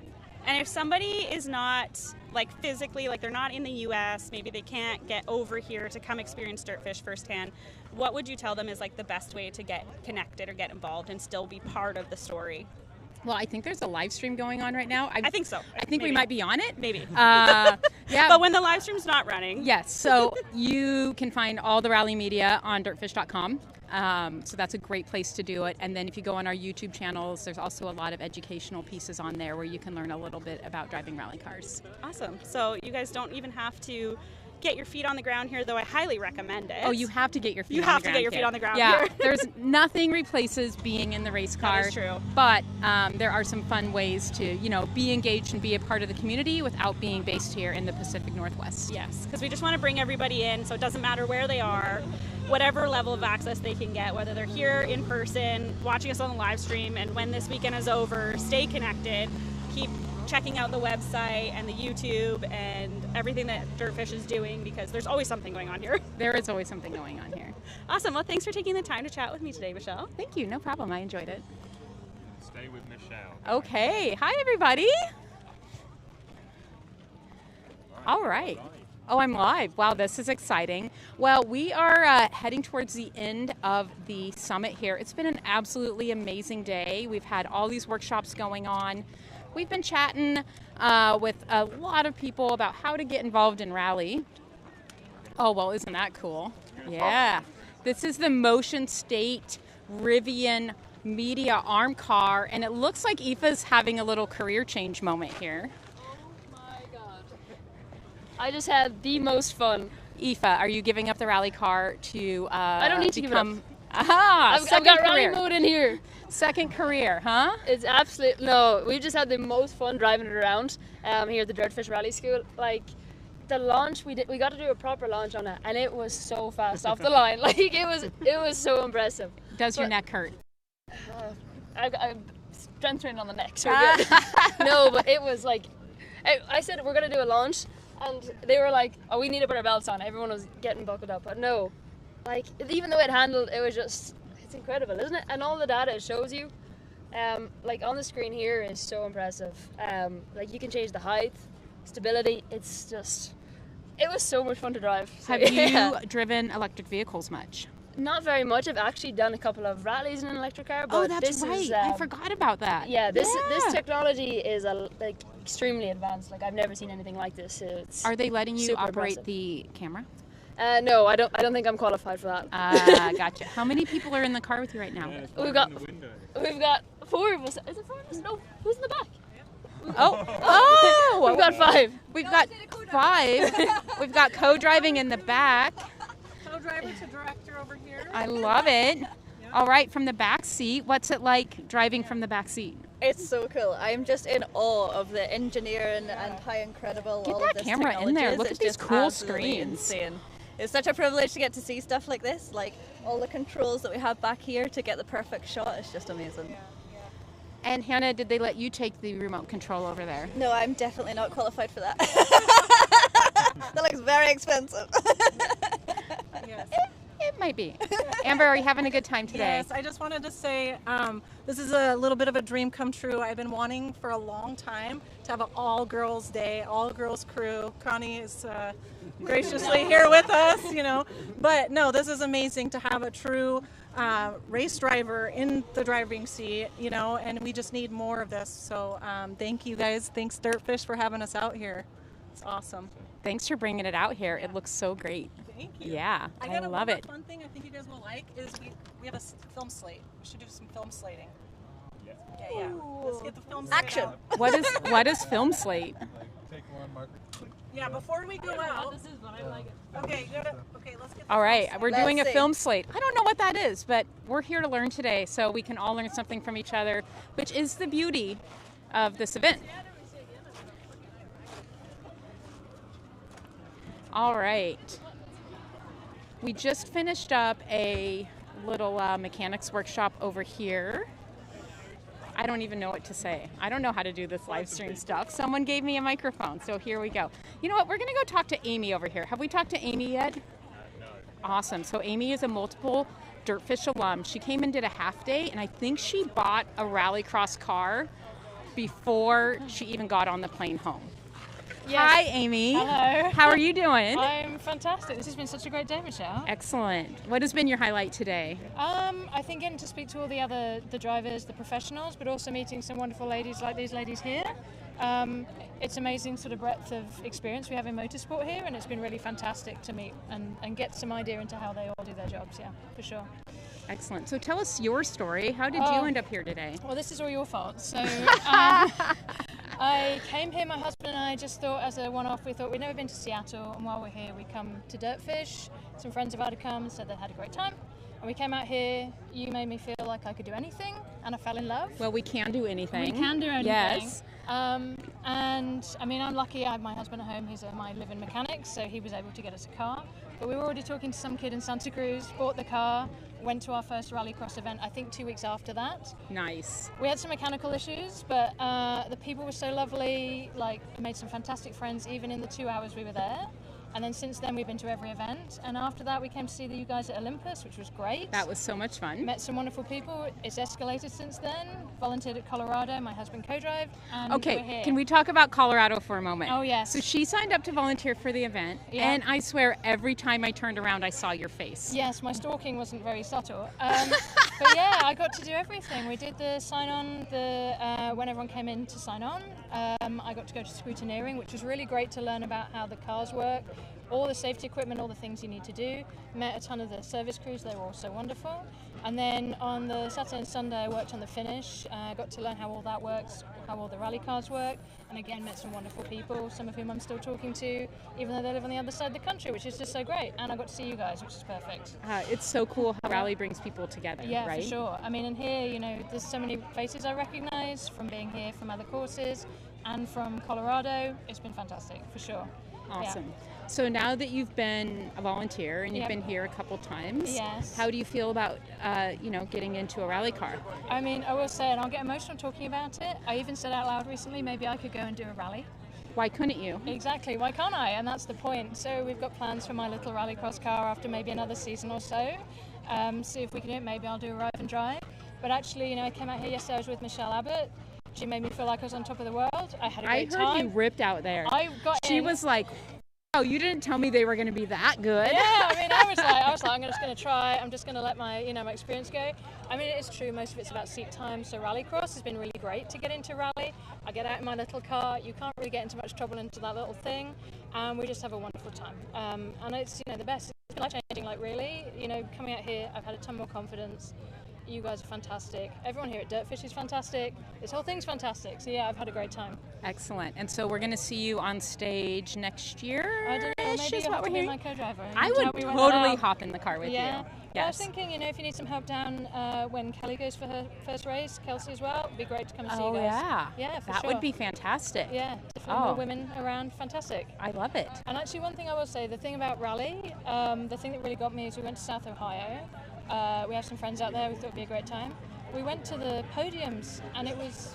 And if somebody is not physically, they're not in the US, maybe they can't get over here to come experience DirtFish firsthand, what would you tell them is the best way to get connected or get involved and still be part of the story? Well, I think there's a live stream going on right now. I think so. I think we might be on it. Maybe. Yeah. But when the live stream's not running. Yes. So you can find all the rally media on dirtfish.com. So that's a great place to do it. And then if you go on our YouTube channels, there's also a lot of educational pieces on there where you can learn a little bit about driving rally cars. Awesome. So you guys don't even have to get your feet on the ground here, though I highly recommend it. Oh, you have to get your feet you on the have ground to get your here. feet on the ground Yeah, here. there's nothing replaces being in the race car. That is true. But there are some fun ways to, be engaged and be a part of the community without being based here in the Pacific Northwest. Yes, because we just want to bring everybody in, so it doesn't matter where they are, whatever level of access they can get, whether they're here in person, watching us on the live stream, and when this weekend is over, stay connected, keep checking out the website and the YouTube and everything that DirtFish is doing, because there's always something going on here. There is always something going on here. Awesome. Well, thanks for taking the time to chat with me today, Michelle. Thank you. No problem. I enjoyed it. Stay with Michelle. Okay. Hi, everybody. All right. Oh, I'm live. Wow, this is exciting. Well, we are heading towards the end of the summit here. It's been an absolutely amazing day. We've had all these workshops going on. We've been chatting with a lot of people about how to get involved in rally. Oh, well, isn't that cool? Yeah. This is the Motion State Rivian media arm car, and it looks like Aoife's having a little career change moment here. I just had the most fun. Aoife, are you giving up the rally car to I don't need to become... give it up. Aha! I've got rally mode in here. Second career, huh? It's absolute. No, we just had the most fun driving it around here at the DirtFish Rally School. Like the launch, we got to do a proper launch on it, and it was so fast off the line. Like it was so impressive. Does your neck hurt? I strength training on the neck, so we're good. No, but it was like I said we're gonna do a launch, and they were like, "Oh, we need to put our belts on." Everyone was getting buckled up, but no. Like, even though it handled, it was just, it's incredible, isn't it? And all the data it shows you, like on the screen here is so impressive. Like you can change the height, stability, it's just, it was so much fun to drive. So, Have you driven electric vehicles much? Not very much. I've actually done a couple of rallies in an electric car, but that's this right. is, I forgot about that. Yeah, this technology is like extremely advanced. Like I've never seen anything like this. It's Are they letting you super operate impressive. the camera? No, I don't think I'm qualified for that. Gotcha. How many people are in the car with you right now? We've got 4 of us. Is it 4 of us? No, who's in the back? Oh! We've got 5. We've got 5. We've got co-driving in the back. Co-driver to director over here. I love it. All right, from the back seat, what's it like driving from the back seat? It's so cool. I'm just in awe of the engineering and how incredible Get all that of this camera technology in there. is. Look It's at these just cool absolutely screens. Insane. It's such a privilege to get to see stuff like this, like all the controls that we have back here to get the perfect shot. It's just amazing. And Hannah, did they let you take the remote control over there? No, I'm definitely not qualified for that. That looks very expensive. Yes. It might be. Amber, are you having a good time today? Yes, I just wanted to say this is a little bit of a dream come true. I've been wanting for a long time to have an all-girls day, all-girls crew. Connie is graciously here with us, you know. But no, this is amazing to have a true race driver in the driving seat, you know, and we just need more of this. So thank you guys. Thanks DirtFish for having us out here. It's awesome. Thanks for bringing it out here. It looks so great. Thank you. Yeah, I love it. One thing I think you guys will like is we have a film slate. We should do some film slating. Yeah. Let's get the film slate Action. out. What is film slate? Take one marker. Yeah, before we go out. This is one. I like it. Okay, let's get the All right, film slate. we're doing a see. film slate. I don't know what that is, but we're here to learn today, so we can all learn something from each other, which is the beauty of this event. All right. We just finished up a little mechanics workshop over here. I don't even know what to say. I don't know how to do this live stream stuff. Someone gave me a microphone, so here we go. You know what? We're going to go talk to Amy over here. Have we talked to Amy yet? Awesome. So Amy is a multiple DirtFish alum. She came and did a half day, and I think she bought a rallycross car before she even got on the plane home. Yes. Hi, Amy. Hello. How are you doing? I'm fantastic. This has been such a great day, Michelle. Excellent. What has been your highlight today? I think getting to speak to all the drivers, the professionals, but also meeting some wonderful ladies like these ladies here. It's amazing sort of breadth of experience we have in motorsport here, and it's been really fantastic to meet and get some idea into how they all do their jobs, yeah, for sure. Excellent. So tell us your story. How did you end up here today? Well, this is all your fault. So I came here, my husband and I just thought as a one-off, we thought we'd never been to Seattle, and while we're here we come to DirtFish. Some friends of ours had come and said they had a great time. And we came out here, you made me feel like I could do anything, and I fell in love. Well, we can do anything. We can do anything. Yes. And I mean, I'm lucky I have my husband at home, he's my live-in mechanic, so he was able to get us a car. But we were already talking to some kid in Santa Cruz, bought the car, went to our first rallycross event, I think 2 weeks after that. Nice. We had some mechanical issues, but the people were so lovely, like made some fantastic friends even in the 2 hours we were there. And then since then we've been to every event, and after that we came to see you guys at Olympus, which was great. That was so much fun. Met some wonderful people. It's escalated since then. Volunteered at Colorado, my husband co-drove, and we're Okay, here. can we talk about Colorado for a moment? Oh, yes. So she signed up to volunteer for the event, Yeah. and I swear every time I turned around I saw your face. Yes, my stalking wasn't very subtle. But yeah, I got to do everything. We did the sign-on, when everyone came in to sign on. I got to go to scrutineering, which was really great to learn about how the cars work, all the safety equipment, all the things you need to do. Met a ton of the service crews, they were all so wonderful. And then on the Saturday and Sunday I worked on the finish, got to learn how all that works, how all the rally cars work, and again met some wonderful people, some of whom I'm still talking to, even though they live on the other side of the country, which is just so great. And I got to see you guys, which is perfect. It's so cool how rally brings people together, Yeah, right? for sure. I mean, in here, you know, there's so many faces I recognize from being here from other courses and from Colorado. It's been fantastic, for sure. Awesome. Yeah. So now that you've been a volunteer and you've Yep. been here a couple times, Yes. how do you feel about, getting into a rally car? I mean, I will say, and I'll get emotional talking about it, I even said out loud recently, maybe I could go and do a rally. Why couldn't you? Exactly, why can't I? And that's the point. So we've got plans for my little rallycross car after maybe another season or so. See if we can do it, maybe I'll do a ride and drive. But actually, you know, I came out here yesterday, I was with Michelle Abbott. She made me feel like I was on top of the world. I had a great time. I heard you ripped out there. I got She in. was like, oh, you didn't tell me they were going to be that good. Yeah, I mean, I was like, I'm just going to try. I'm just going to let my experience go. I mean, it is true. Most of it's about seat time. So rallycross has been really great to get into rally. I get out in my little car. You can't really get into much trouble into that little thing, and we just have a wonderful time. And it's the best. It's been life-changing. Like really, coming out here, I've had a ton more confidence. You guys are fantastic. Everyone here at DirtFish is fantastic. This whole thing's fantastic. So yeah, I've had a great time. Excellent. And so we're going to see you on stage next year. I don't know. Maybe is you'll what have to we're be hearing. my co-driver. I Help would me work that totally out. hop in the car with Yeah. you. Well, I was thinking, if you need some help down when Kelly goes for her first race, Kelsey as well, it'd be great to come and see you guys. Yeah. Yeah, for that sure. would be fantastic. Yeah, definitely more women around, fantastic. I love it. And actually, one thing I will say, the thing about rally, the thing that really got me is we went to South Ohio. We have some friends out there. We thought it'd be a great time. We went to the podiums, and it was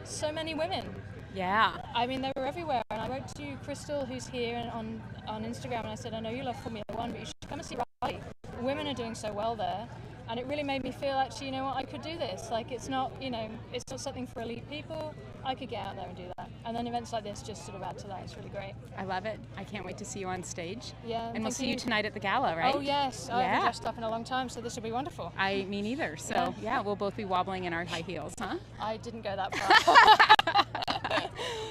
so many women. Yeah. I mean, they were everywhere. And I wrote to Crystal, who's here on Instagram, and I said, I know you love Formula One, but you should come and see rally. Women are doing so well there. And it really made me feel, actually, you know what, I could do this. Like, it's not something for elite people. I could get out there and do that. And then events like this just sort of add to that. It's really great. I love it. I can't wait to see you on stage. Yeah. And we'll see you tonight at the gala, right? Oh, yes. I haven't dressed up in a long time, so this will be wonderful. Me neither. So, yeah, we'll both be wobbling in our high heels, huh? I didn't go that far.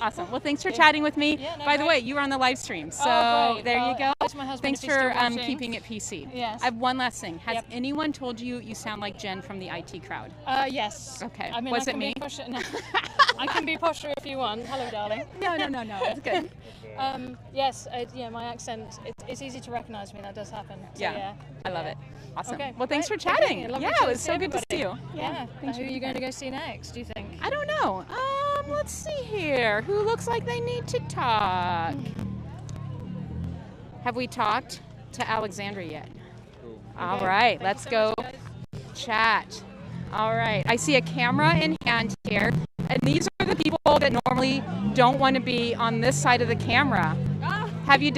Awesome. Well, thanks for chatting with me. Yeah, no, By the great. way, you were on the live stream, so great. there you go. It's my husband Thanks if he's still for watching. keeping it PC. Yes. I have one last thing. Has anyone told you you sound like Jen from the IT crowd? Yes. Okay. I mean, Was I it can me? Be posher. No. I can be posher if you want. Hello, darling. No. It's good. Yes. My accent. It's easy to recognize me. That does happen. So, Yeah. I love it. Awesome. Okay. Well, thanks for great. chatting. Lovely Yeah, to it was see so good to see everybody. you. Yeah. Thanks Who for are you being going to here. go see next, do you think? I don't know. Let's see here. Who looks like they need to talk? Have we talked to Alexandra yet? All Okay. right, Thank let's you so go much, guys. chat. All right, I see a camera in hand here, and these are the people that normally don't want to be on this side of the camera. Have you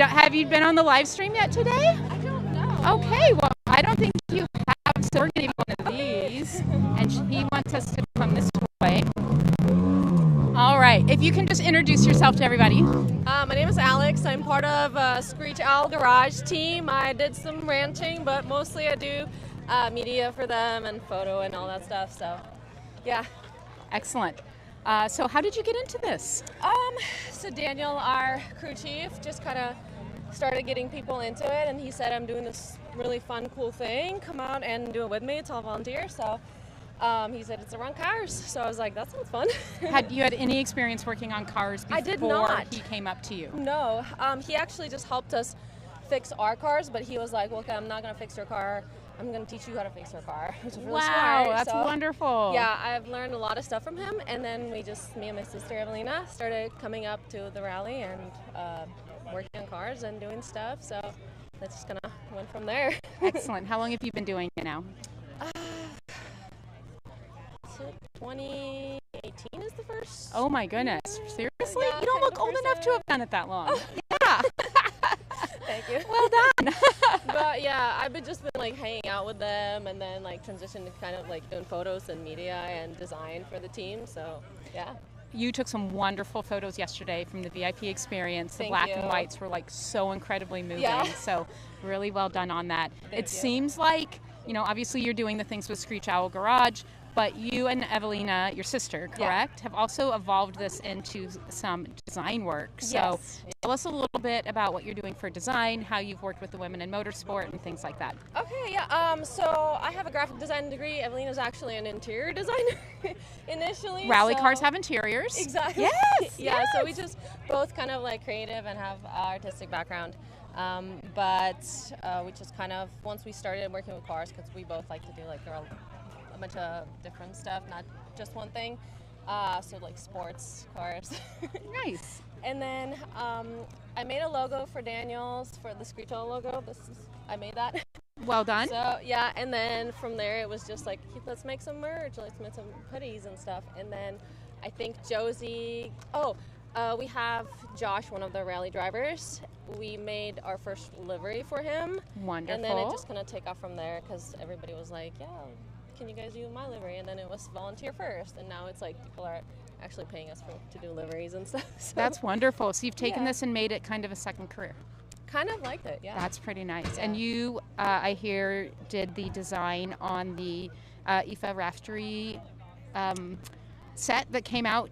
been on the live stream yet today? I don't know. Okay, well, I don't think you have, so we're going to give one of these, and he wants us to come this way. All right, if you can just introduce yourself to everybody. My name is Alex. I'm part of Screech Owl Garage team. I did some ranching, but mostly I do media for them and photo and all that stuff. So, yeah. Excellent. So how did you get into this? So Daniel, our crew chief, just kind of started getting people into it, and he said, I'm doing this really fun, cool thing. Come out and do it with me. It's all volunteer. So he said it's around cars. So I was like, that sounds fun. Had you had any experience working on cars before I did not. he came up to you? No. He actually just helped us fix our cars, but he was like, well, okay, I'm not going to fix your car. I'm going to teach you how to fix your car, which is really Wow, smart. that's So, wonderful. Yeah, I've learned a lot of stuff from him, and then me and my sister Evelina started coming up to the rally and working on cars and doing stuff, so that's just kind of went from there. Excellent. How long have you been doing it now? 2018 is the first. Oh my goodness. Seriously? Yeah, You don't look old enough to have done it that long. Yeah. Thank you. Well done. But yeah, I've just been like hanging out with them, and then like transitioned to kind of like doing photos and media and design for the team. So yeah. You took some wonderful photos yesterday from the VIP experience. The Thank black you. and whites were like so incredibly moving. Yeah. So really well done on that. Thank It you. seems like, obviously you're doing the things with Screech Owl Garage, but you and Evelina, your sister, correct, have also evolved this into some design work. So Yes. tell us a little bit about what you're doing for design, how you've worked with the women in motorsport and things like that. Okay, yeah. So I have a graphic design degree. Evelina's actually an interior designer initially. Rally so- cars have interiors. Exactly. Yes. Yeah. So we just both kind of like creative and have artistic background. But we just kind of, once we started working with cars, because we both like to do like a bunch of different stuff, not just one thing. So like sports cars. Nice. And then I made a logo for Daniels for the Screecho logo. I made that. Well done. So yeah, and then from there it was just like, let's make some merch, let's make some hoodies and stuff. And then I think Josie, we have Josh, one of the rally drivers. We made our first livery for him. Wonderful. And then it just kind of take off from there because everybody was like, yeah, can you guys do my livery? And then it was volunteer first. And now it's like people are actually paying us to do liveries and stuff. So, That's wonderful. So you've taken Yeah. this and made it kind of a second career. kind of liked it, yeah. That's pretty nice. Yeah. And you, I hear, did the design on the Aoife Raftery set that came out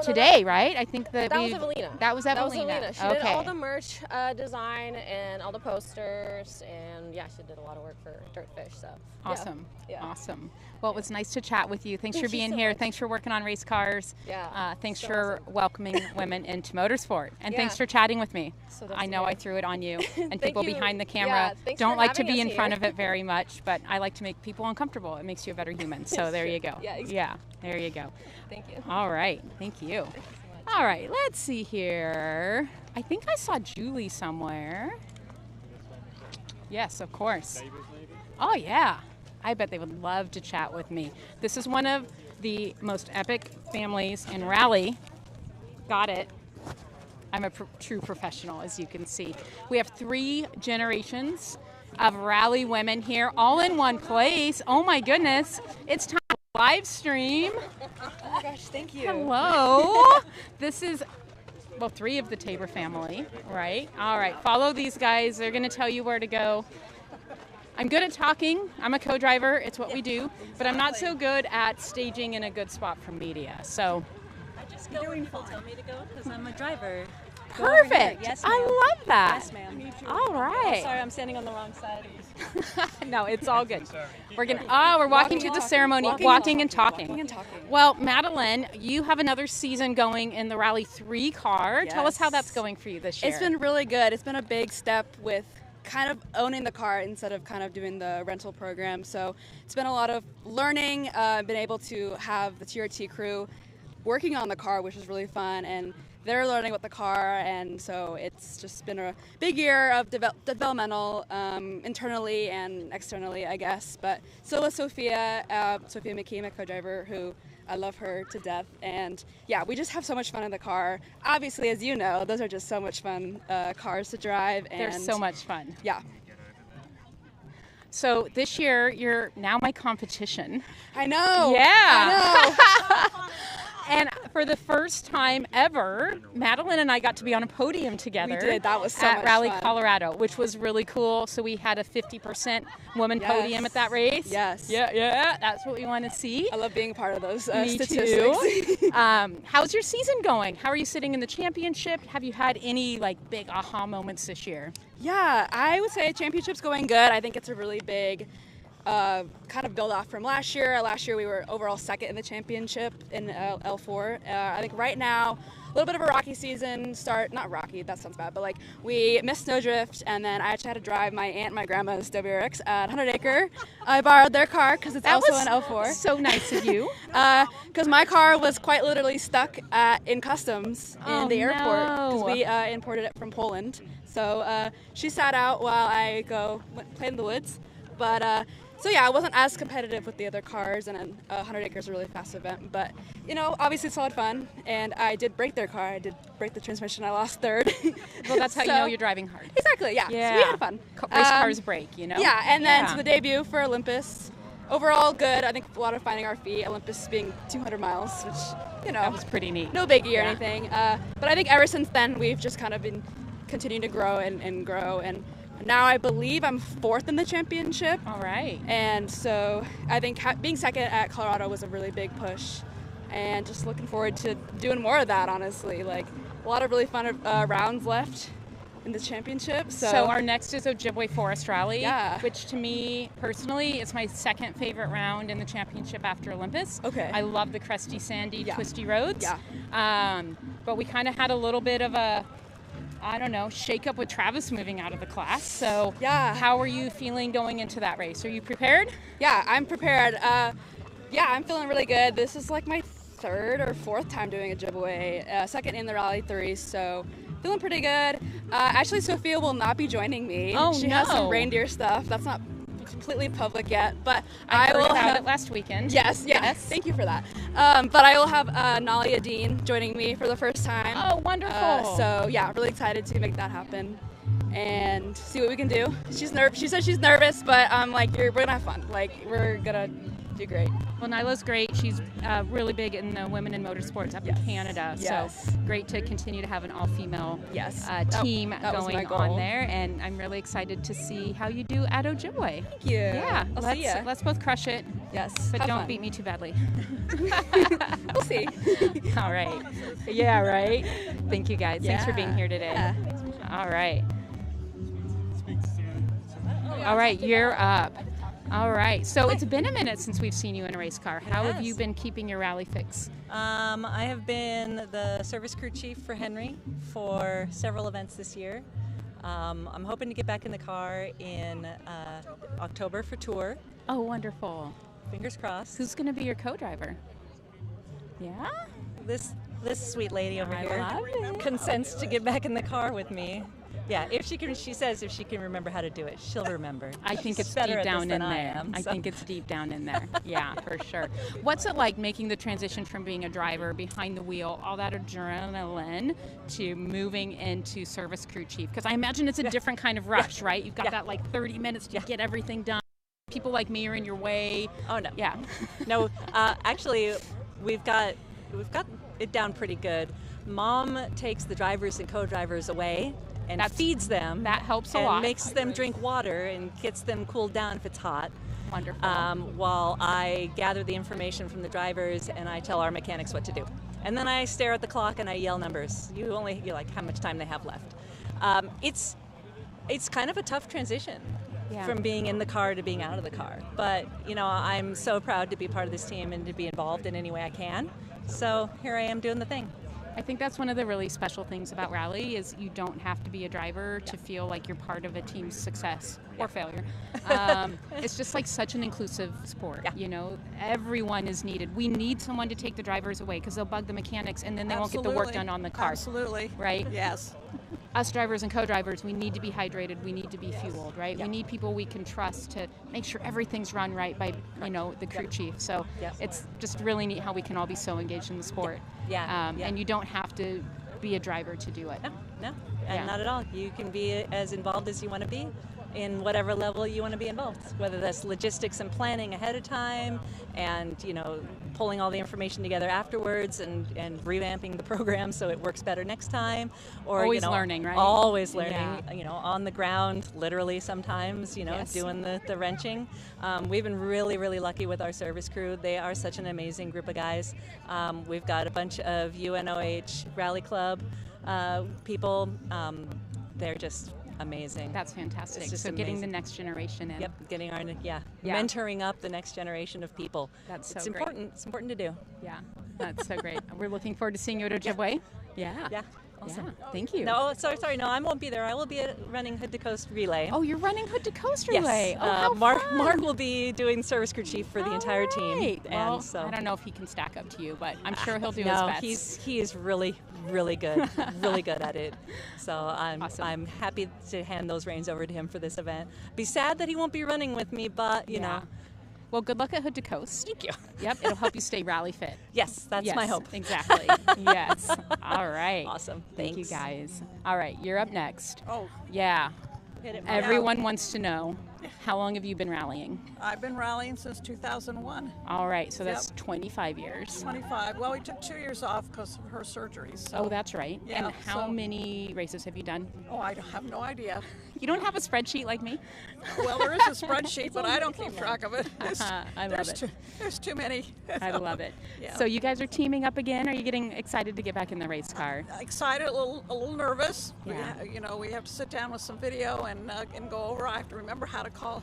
today, right? I think that was Evelina. That was Evelina. She okay. did all the merch design and all the posters, and yeah, she did a lot of work for DirtFish. So yeah. Awesome. Yeah. Awesome. Well, it was nice to chat with you. Thanks Thank for you being so here. much. Thanks for working on race cars. Yeah. Thanks So for welcoming women into motorsport. And Yeah. thanks for chatting with me. So that's I know okay. I threw it on you. And Thank people you. behind the Yeah, camera thanks don't for like to having be us in front here. of it very much, but I like to make people uncomfortable. It makes you a better human. So there you go. Yeah, exactly. Yeah, there you go. Thank you. All right. Thank you. All right, let's see here. I think I saw Julie somewhere. Yes, of course. Oh, yeah. I bet they would love to chat with me. This is one of the most epic families in rally. Got it. I'm a true professional, as you can see. We have 3 generations of rally women here, all in one place. Oh, my goodness. It's time to live stream. Oh my gosh, thank you. Hello. This is, well, 3 of the Tabor family, right? All right, follow these guys. They're going to tell you where to go. I'm good at talking. I'm a co-driver. It's what we do. But I'm not so good at staging in a good spot for media. So I just go where people tell me to go because I'm a driver. Go over here. perfect. Yes, I ma'am. love that. Yes, ma'am. All right. Oh, sorry, I'm standing on the wrong side. No, it's all good. We're walking to the ceremony, walking and talking. Well, Madeline, you have another season going in the Rally 3 car. Tell us how that's going for you this year. It's been really good. It's been a big step with kind of owning the car instead of kind of doing the rental program. So it's been a lot of learning, been able to have the TRT crew working on the car, which is really fun, and they're learning about the car, and so it's just been a big year of developmental internally and externally, I guess. But so is Sophia McKee, my co-driver, who I love her to death, and yeah, we just have so much fun in the car. Obviously, as you know, those are just so much fun cars to drive. And They're so much fun. Yeah. So this year, you're now my competition. I know. Yeah. I know. And for the first time ever, Madeline and I got to be on a podium together. We did. That was so at much Rally fun. Colorado, which was really cool. So we had a 50% woman Yes. podium at that race. Yes. Yeah. That's what we want to see. I love being a part of those Me statistics. too. How's your season going? How are you sitting in the championship? Have you had any big aha moments this year? Yeah, I would say championship's going good. I think it's a really big kind of build off from last year. Last year we were overall second in the championship in L4. I think right now, a little bit of a rocky season start. Not rocky, that sounds bad, but we missed Snowdrift, and then I actually had to drive my aunt and my grandma's WRX at 100 Acre. I borrowed their car because it's also an L4. So nice of you. Because my car was quite literally stuck in customs in the airport because no. we imported it from Poland. So she sat out while I played in the woods. But so yeah, I wasn't as competitive with the other cars, and 100 Acres is a really fast event. But obviously it's a lot of fun, and I did break their car. I did break the transmission. I lost third. Well, that's how you know you're driving hard. Exactly. Yeah. Yeah. So we had fun. Race cars break, Yeah, and then to the debut for Olympus. Overall good. I think a lot of finding our feet. Olympus being 200 miles, which that was pretty neat. No biggie or anything. But I think ever since then we've just kind of been continuing to grow and grow, and Now I believe I'm 4th in the championship. All right. And so I think being 2nd at Colorado was a really big push. And just looking forward to doing more of that, honestly. Like, a lot of really fun rounds left in the championship. So our next is Ojibwe Forest Rally, Yeah. which to me personally is my 2nd favorite round in the championship after Olympus. Okay. I love the crusty, sandy, twisty roads. Yeah. But we kind of had a little bit of a, I don't know, shake up with Travis moving out of the class. So yeah. How are you feeling going into that race? Are you prepared? Yeah, I'm prepared. Yeah, I'm feeling really good. This is like my 3rd or 4th time doing Ojibwe, 2nd in the Rally 3, so feeling pretty good. Actually, Sophia will not be joining me. Oh, she has some reindeer stuff. That's not completely public yet, but I will heard about have it last weekend. Yes. Thank you for that. But I will have Nalia Dean joining me for the first time. Oh, wonderful. So yeah, really excited to make that happen and see what we can do. She says she's nervous, but I'm like, we're gonna have fun. Like, we're gonna do great. Well, Nyla's great. She's really big in the women in motorsports up in Canada. Yes. So great to continue to have an all-female team that was my going goal. on there. And I'm really excited to see how you do at Ojibwe. Thank you. Yeah. I'll see ya. Let's both crush it. Yes. But have don't fun. beat me too badly. We'll see. All right. Yeah, right. Thank you guys. Thanks for being here today. Yeah. All right. All right, you're up. All right, so it's been a minute since we've seen you in a race car. How have you been keeping your rally fix? I have been the service crew chief for Henry for several events this year. I'm hoping to get back in the car in October for tour. Oh, wonderful. Fingers crossed. Who's going to be your co-driver? Yeah? This sweet lady over I here love it. consents to get back in the car with me. Yeah, if she can, she says if she can remember how to do it, she'll remember. I think She's it's better deep at this down in than there. I am, I so. think it's deep down in there. Yeah, for sure. What's it like making the transition from being a driver behind the wheel, all that adrenaline, to moving into service crew chief? Because I imagine it's a different kind of rush, right? You've got that like 30 minutes to get everything done. People like me are in your way. Oh no. Yeah. No, actually, we've got it down pretty good. Mom takes the drivers and co-drivers away and feeds them. That helps a and lot. makes them drink water and gets them cooled down if it's hot. Wonderful. While I gather the information from the drivers and I tell our mechanics what to do. And then I stare at the clock and I yell numbers. You're like how much time they have left. It's kind of a tough transition. Yeah. From being in the car to being out of the car. But, I'm so proud to be part of this team and to be involved in any way I can. So here I am doing the thing. I think that's one of the really special things about rally is you don't have to be a driver to feel like you're part of a team's success or failure. It's just like such an inclusive sport. Everyone is needed. We need someone to take the drivers away because they'll bug the mechanics and then they won't get the work done on the car. Absolutely. Right? Yes. Us drivers and co-drivers, we need to be hydrated. We need to be fueled, right? We need people we can trust to make sure everything's run right by, the crew chief. So it's just really neat how we can all be so engaged in the sport. And you don't have to be a driver to do it. No, and not at all. You can be as involved as you want to be in whatever level you want to be involved, whether that's logistics and planning ahead of time and, pulling all the information together afterwards and revamping the program so it works better next time. Or, always learning, right? Always learning, on the ground, literally sometimes, doing the wrenching. We've been really, really lucky with our service crew. They are such an amazing group of guys. We've got a bunch of UNOH Rally Club people. They're just amazing. That's fantastic. It's just so getting amazing. the next generation in. Yep, getting our mentoring up the next generation of people. That's it's so great. important. It's important to do. Yeah, that's so great. We're looking forward to seeing you at Ojibwe. Yeah. Awesome. Yeah, thank you. No, sorry. No, I won't be there. I will be running Hood to Coast relay. Oh, you're running Hood to Coast relay. Yes. Oh, how Mark fun. will be doing service crew chief for the entire team. Well, And so I don't know if he can stack up to you, but I'm sure he'll do no, his best. he is really, really good, really good at it. So I'm happy to hand those reins over to him for this event. Be sad that he won't be running with me, but you know. Well, good luck at Hood to Coast. Thank you. Yep, it'll help you stay rally fit. Yes, that's my hope. Exactly. Yes. All right. Awesome. Thank you, Thanks. guys. All right, you're up next. Oh. Yeah. Hit it. Everyone wants to know, how long have you been rallying? I've been rallying since 2001. All right, so that's 25 years. 25. Well, we took 2 years off because of her surgeries. So. Oh, that's right. Yeah, and how so- many races have you done? Oh, I have no idea. You don't have a spreadsheet like me? Well, there is a spreadsheet, but I don't keep track of it. I love it. There's too many. I love it. Yeah. So you guys are teaming up again? Are you getting excited to get back in the race car? Excited, a little nervous. Yeah. We have to sit down with some video and go over. I have to remember how to call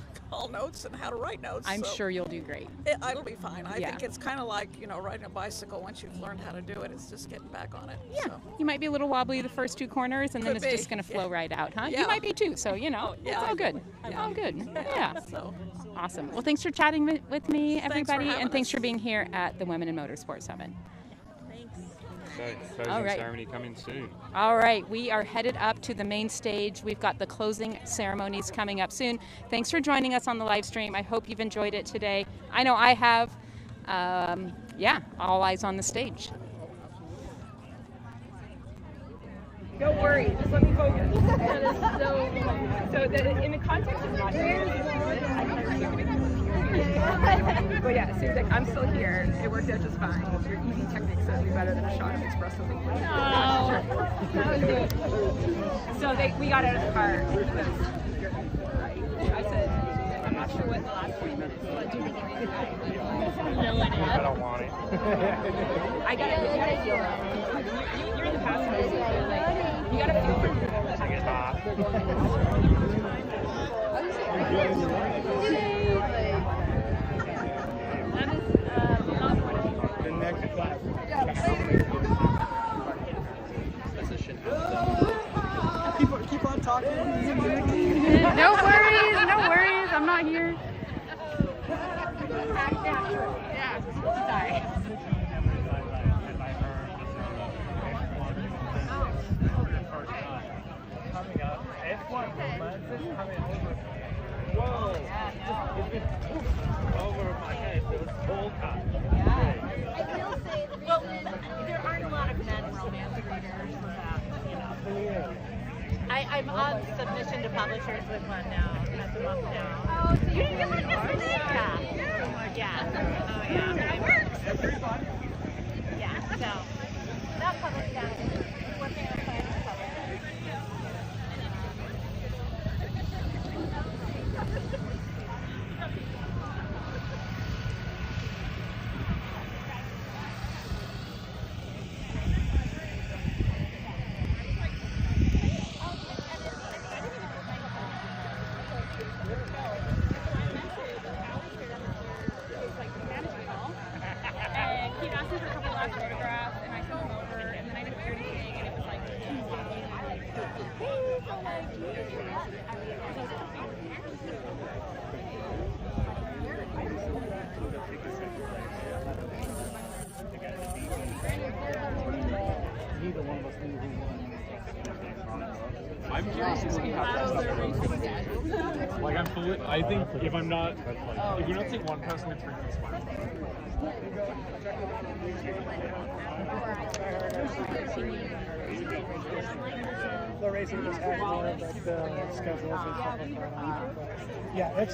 notes and how to write notes. I'm sure you'll do great. It'll be fine. I Yeah. think it's kind of like, riding a bicycle. Once you've learned how to do it, it's just getting back on it. Yeah. So. You might be a little wobbly the first 2 corners, and then Could it's be. just going to flow right out, huh? Yeah. You might be too, so, it's all good. All good. Yeah. Awesome. Well, thanks for chatting with me, everybody, and thanks for being here at the Women in Motorsport Summit. So, closing All right. ceremony coming soon. All right, we are headed up to the main stage. We've got the closing ceremonies coming up soon. Thanks for joining us on the live stream. I hope you've enjoyed it today. I know I have. All eyes on the stage. Don't worry, just let me focus. That is so in the context of not here. But yeah, it seems like I'm still here. It worked out just fine. Your easy technique says me better than a shot of espresso. So we got out of the car. I said, I'm not sure what the last 20 minutes was. Do you think you're good? No idea. I don't want it. I got it. You're in the passenger seat. You gotta feel for people. I get hot. The next class. Keep on talking. No worries. I'm not here. Sorry. Well, there aren't a lot of men romance readers for that, I'm on submission to publishers with one now. At the month now. Oh, so you didn't get one yesterday? Yeah. Oh, yeah. That works. Yeah, so not published yet. Working on plans to publish. And he asked me for a couple last photographs, and I sent him over, and then I didn't hear anything, and it was like, I'm curious to see how I think if you're not seeing one person, it's pretty fine. The racing just has more of like the schedules and stuff like that. Yeah,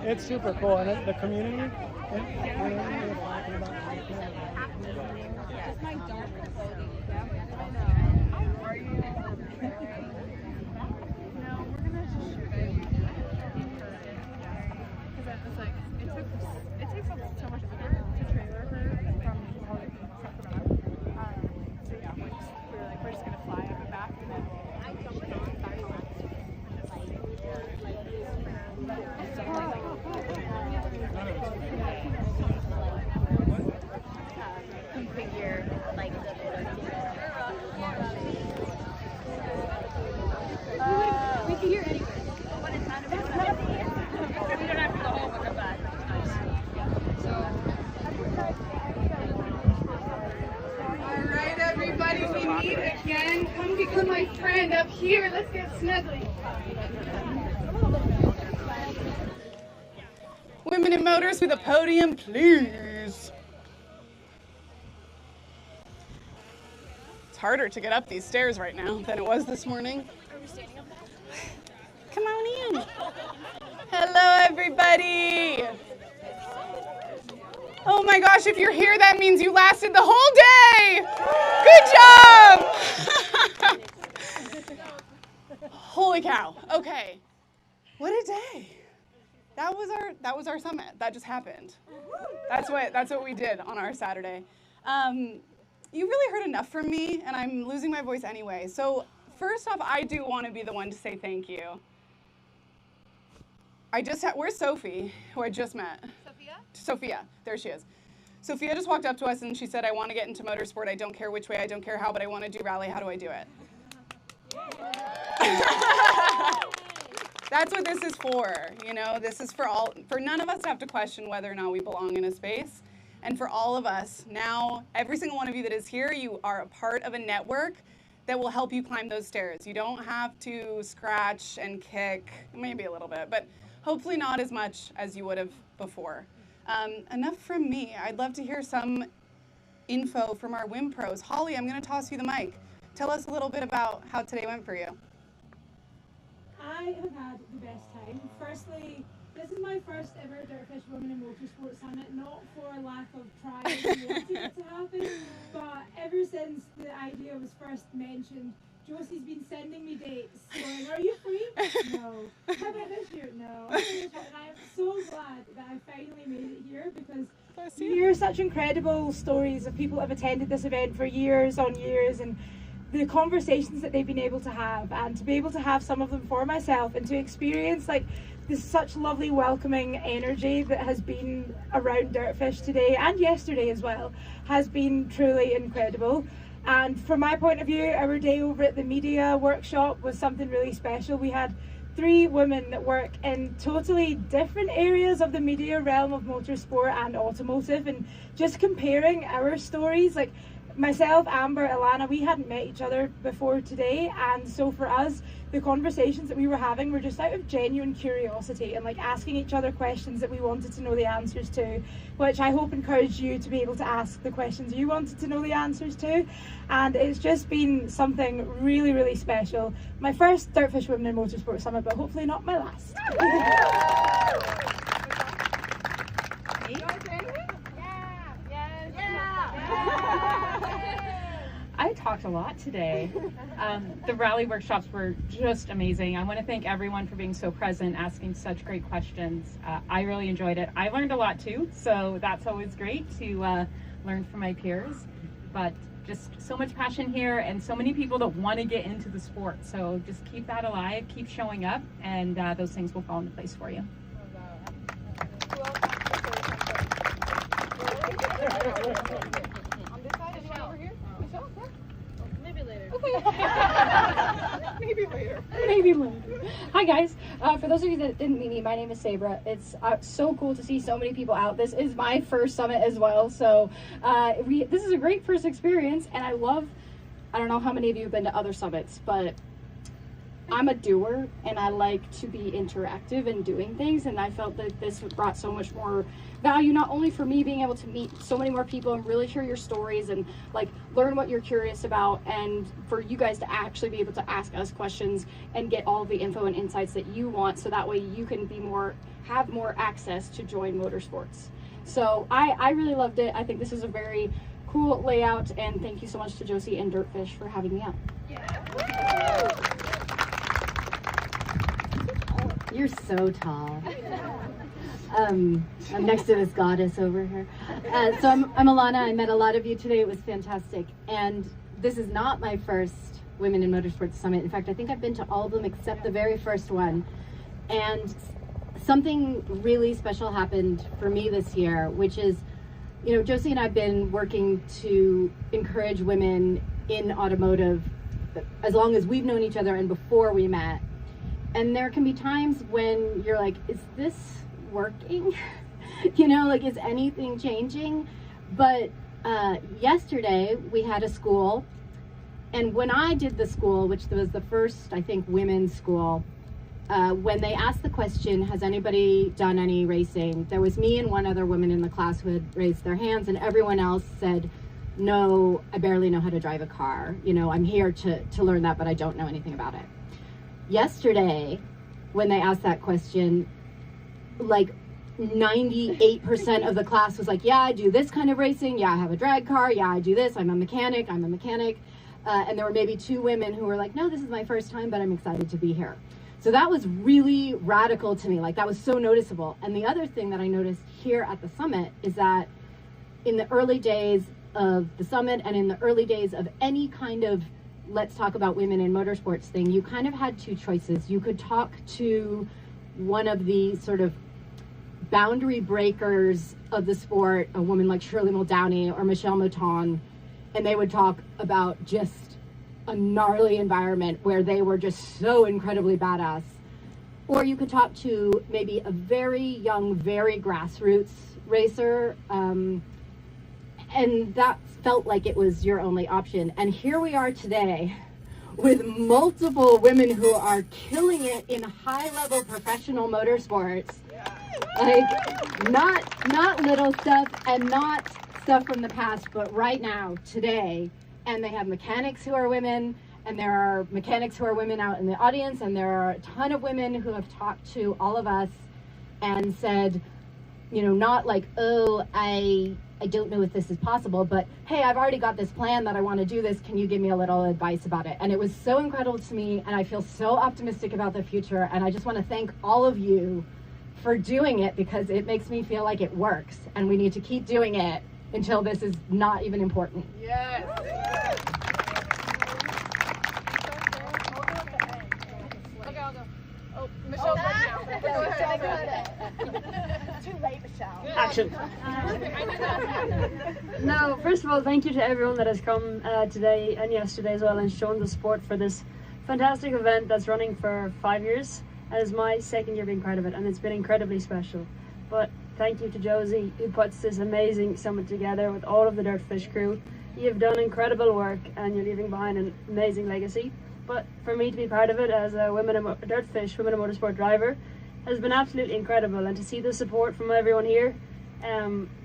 it's super cool, and the community. Just my dark clothing. It takes up so much effort to trailer her from all the so yeah, we're just gonna fly up and back and then Configure like the we can hear anywhere. we don't have to go home and come back. Alright everybody, we meet again. Come become my friend up here. Let's get snuggly. Women in Motors with a podium, please. It's harder to get up these stairs right now than it was this morning. Come on in. Hello, everybody. Oh my gosh, if you're here, that means you lasted the whole day. Good job. Holy cow. Okay. What a day. That was our summit. That just happened. That's what we did on our Saturday. You really heard enough from me, and I'm losing my voice anyway. So first off, I do want to be the one to say thank you. Where's Sophie, who I just met? Sophia, there she is. Sophia just walked up to us and she said, I want to get into motorsport. I don't care which way, I don't care how, but I want to do rally. How do I do it? That's what this is for. You know, this is for none of us to have to question whether or not we belong in a space. And for all of us, now, every single one of you that is here, you are a part of a network that will help you climb those stairs. You don't have to scratch and kick, maybe a little bit, but hopefully not as much as you would have before. Enough from me. I'd love to hear some info from our WIM pros. Holly, I'm going to toss you the mic. Tell us a little bit about how today went for you. I have had the best time. Firstly, this is my first ever DirtFish Women in Motorsport Summit, not for lack of trying and wanting it to happen, but ever since the idea was first mentioned, Josie's been sending me dates going, are you free? No. How about this year? No. And I'm so glad that I finally made it here because you hear such incredible stories of people that have attended this event for years on years and the conversations that they've been able to have, and to be able to have some of them for myself and to experience like this such lovely welcoming energy that has been around DirtFish today and yesterday as well has been truly incredible. And from my point of view, our day over at the media workshop was something really special. We had 3 women that work in totally different areas of the media realm of motorsport and automotive, and just comparing our stories, like myself, Amber, Ilana, we hadn't met each other before today, and so for us, the conversations that we were having were just out of genuine curiosity and like asking each other questions that we wanted to know the answers to, which I hope encouraged you to be able to ask the questions you wanted to know the answers to. And it's just been something really, really special. My first DirtFish Women in Motorsport Summit, but hopefully not my last. I talked a lot today. The rally workshops were just amazing. I want to thank everyone for being so present, asking such great questions. I really enjoyed it. I learned a lot too, so that's always great to learn from my peers. But just so much passion here and so many people that want to get into the sport. So just keep that alive, keep showing up, and those things will fall into place for you. Maybe later. Hi guys. For those of you that didn't meet me, my name is Sabra. It's so cool to see so many people out. This is my first summit as well, so this is a great first experience, and I don't know how many of you have been to other summits, but I'm a doer and I like to be interactive and doing things, and I felt that this brought so much more value, not only for me being able to meet so many more people and really hear your stories and like learn what you're curious about, and for you guys to actually be able to ask us questions and get all of the info and insights that you want, so that way you can have more access to join motorsports. So I really loved it. I think this is a very cool layout, and thank you so much to Josie and DirtFish for having me out. You're so tall. I'm next to this goddess over here. So I'm Alana. I met a lot of you today. It was fantastic. And this is not my first Women in Motorsports Summit. In fact, I think I've been to all of them except the very first one. And something really special happened for me this year, which is, you know, Josie and I have been working to encourage women in automotive as long as we've known each other and before we met. And there can be times when you're like, is this working? You know, like, is anything changing? But yesterday we had a school, and when I did the school, which was the first, I think, women's school, when they asked the question, has anybody done any racing? There was me and one other woman in the class who had raised their hands, and everyone else said, no, I barely know how to drive a car. You know, I'm here to learn that, but I don't know anything about it. Yesterday, when they asked that question, like 98% of the class was like, yeah, I do this kind of racing. Yeah, I have a drag car. Yeah, I do this. I'm a mechanic. and there were maybe 2 women who were like, no, this is my first time, but I'm excited to be here. So that was really radical to me. Like, that was so noticeable. And the other thing that I noticed here at the summit is that in the early days of the summit and in the early days of any kind of let's talk about women in motorsports thing, you kind of had 2 choices. You could talk to one of the sort of boundary breakers of the sport, a woman like Shirley Muldowney or Michelle Mouton, and they would talk about just a gnarly environment where they were just so incredibly badass. Or you could talk to maybe a very young, very grassroots racer, and that felt like it was your only option. And here we are today with multiple women who are killing it in high-level professional motorsports. Like, not little stuff and not stuff from the past, but right now, today. And they have mechanics who are women, and there are mechanics who are women out in the audience, and there are a ton of women who have talked to all of us and said, you know, not like, oh, I don't know if this is possible, but hey, I've already got this plan that I want to do this. Can you give me a little advice about it? And it was so incredible to me, and I feel so optimistic about the future. And I just want to thank all of you for doing it, because it makes me feel like it works, and we need to keep doing it until this is not even important. Yes. Okay, I'll go. Oh, Michelle's ready now. Too late, Michelle. Action. No, first of all, thank you to everyone that has come today and yesterday as well and shown the support for this fantastic event that's running for 5 years. And it's my 2nd year being part of it, and it's been incredibly special. But thank you to Josie, who puts this amazing summit together with all of the DirtFish crew. You've done incredible work, and you're leaving behind an amazing legacy. But for me to be part of it as a DirtFish Women in Motorsport driver has been absolutely incredible. And to see the support from everyone here,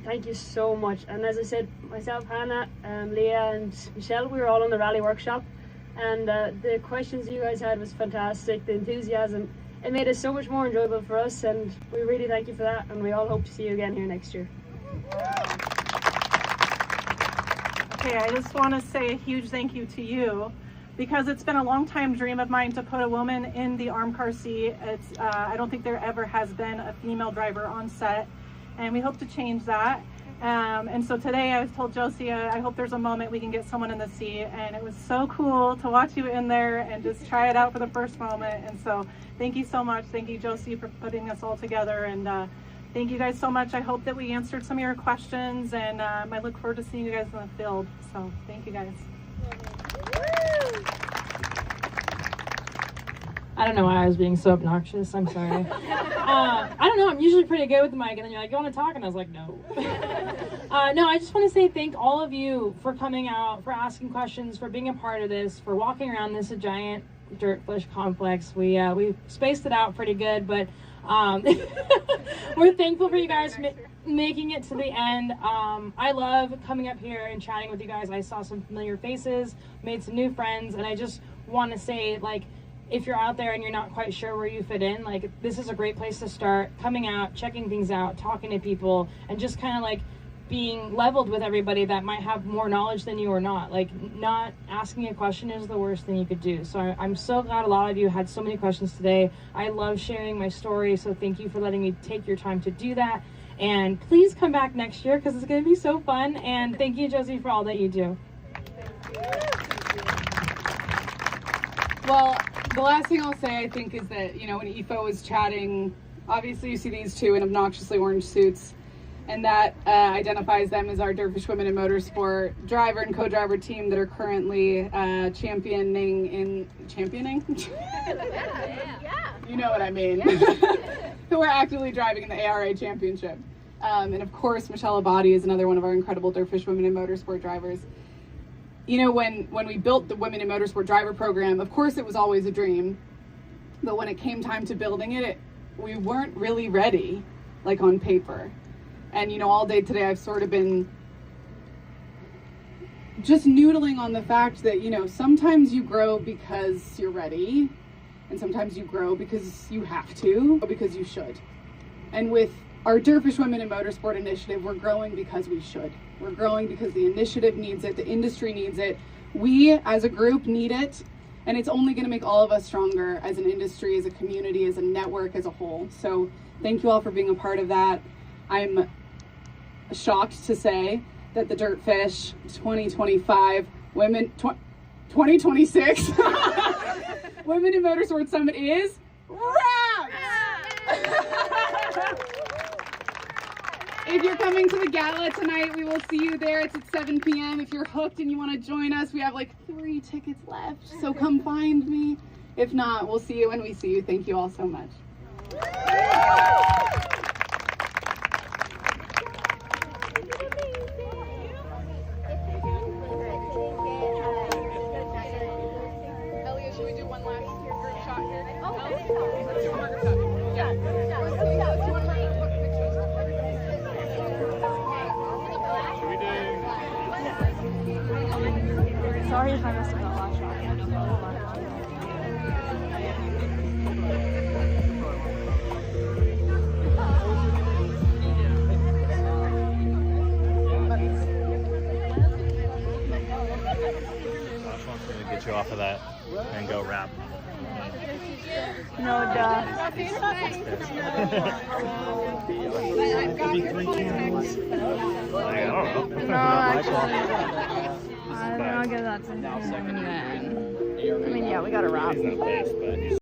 thank you so much. And as I said, myself, Hannah, Leah and Michelle, we were all in the rally workshop. And the questions you guys had was fantastic, the enthusiasm. It made it so much more enjoyable for us, and we really thank you for that, and we all hope to see you again here next year. Okay, I just want to say a huge thank you to you, because it's been a long time dream of mine to put a woman in the arm car seat. It's I don't think there ever has been a female driver on set, and we hope to change that. And so today I told Josie, I hope there's a moment we can get someone in the seat, and it was so cool to watch you in there and just try it out for the first moment. And so thank you so much. Thank you, Josie, for putting us all together, and thank you guys so much. I hope that we answered some of your questions, and I look forward to seeing you guys in the field. So thank you guys. I don't know why I was being so obnoxious. I'm sorry. I don't know. I'm usually pretty good with the mic, and then you're like, you want to talk? And I was like, no. No, I just want to say thank all of you for coming out, for asking questions, for being a part of this, for walking around this giant DirtFish complex. We spaced it out pretty good, but we're thankful for you guys making it to the end. I love coming up here and chatting with you guys. I saw some familiar faces, made some new friends, and I just want to say, like, if you're out there and you're not quite sure where you fit in, like, this is a great place to start. Coming out, checking things out, talking to people, and just kind of like being leveled with everybody that might have more knowledge than you or not. Like, not asking a question is the worst thing you could do. So I'm so glad a lot of you had so many questions today. I love sharing my story, so thank you for letting me take your time to do that. And please come back next year, because it's going to be so fun. And thank you, Josie, for all that you do. Well, the last thing I'll say, I think, is that, you know, when Aoife was chatting, obviously you see these two in obnoxiously orange suits, and that identifies them as our DirtFish Women in Motorsport driver and co-driver team that are currently championing? Yeah. You know what I mean. Who are actively driving in the ARA Championship. And of course, Michelle Abadi is another one of our incredible DirtFish Women in Motorsport drivers. You know, when we built the Women in Motorsport driver program, of course it was always a dream, but when it came time to building it, we weren't really ready, like on paper. And, you know, all day today I've sort of been just noodling on the fact that, you know, sometimes you grow because you're ready, and sometimes you grow because you have to, or because you should. And with our DirtFish Women in Motorsport initiative, we're growing because we should. We're growing because the initiative needs it, the industry needs it, we as a group need it, and it's only going to make all of us stronger as an industry, as a community, as a network, as a whole. So thank you all for being a part of that. I'm shocked to say that the DirtFish 2025 Women 2026 Women in Motorsport Summit is wrapped! If you're coming to the gala tonight, we will see you there. It's at 7 p.m. If you're hooked and you want to join us, we have like 3 tickets left, so come find me. If not, we'll see you when we see you. Thank you all so much. Elliot, should we do one last group shot here? Sorry if I messed up that last shot. Get you off of that and go rap. No duh. I don't know. No, actually, I'll give that to him then. I mean, yeah, we got a wrap.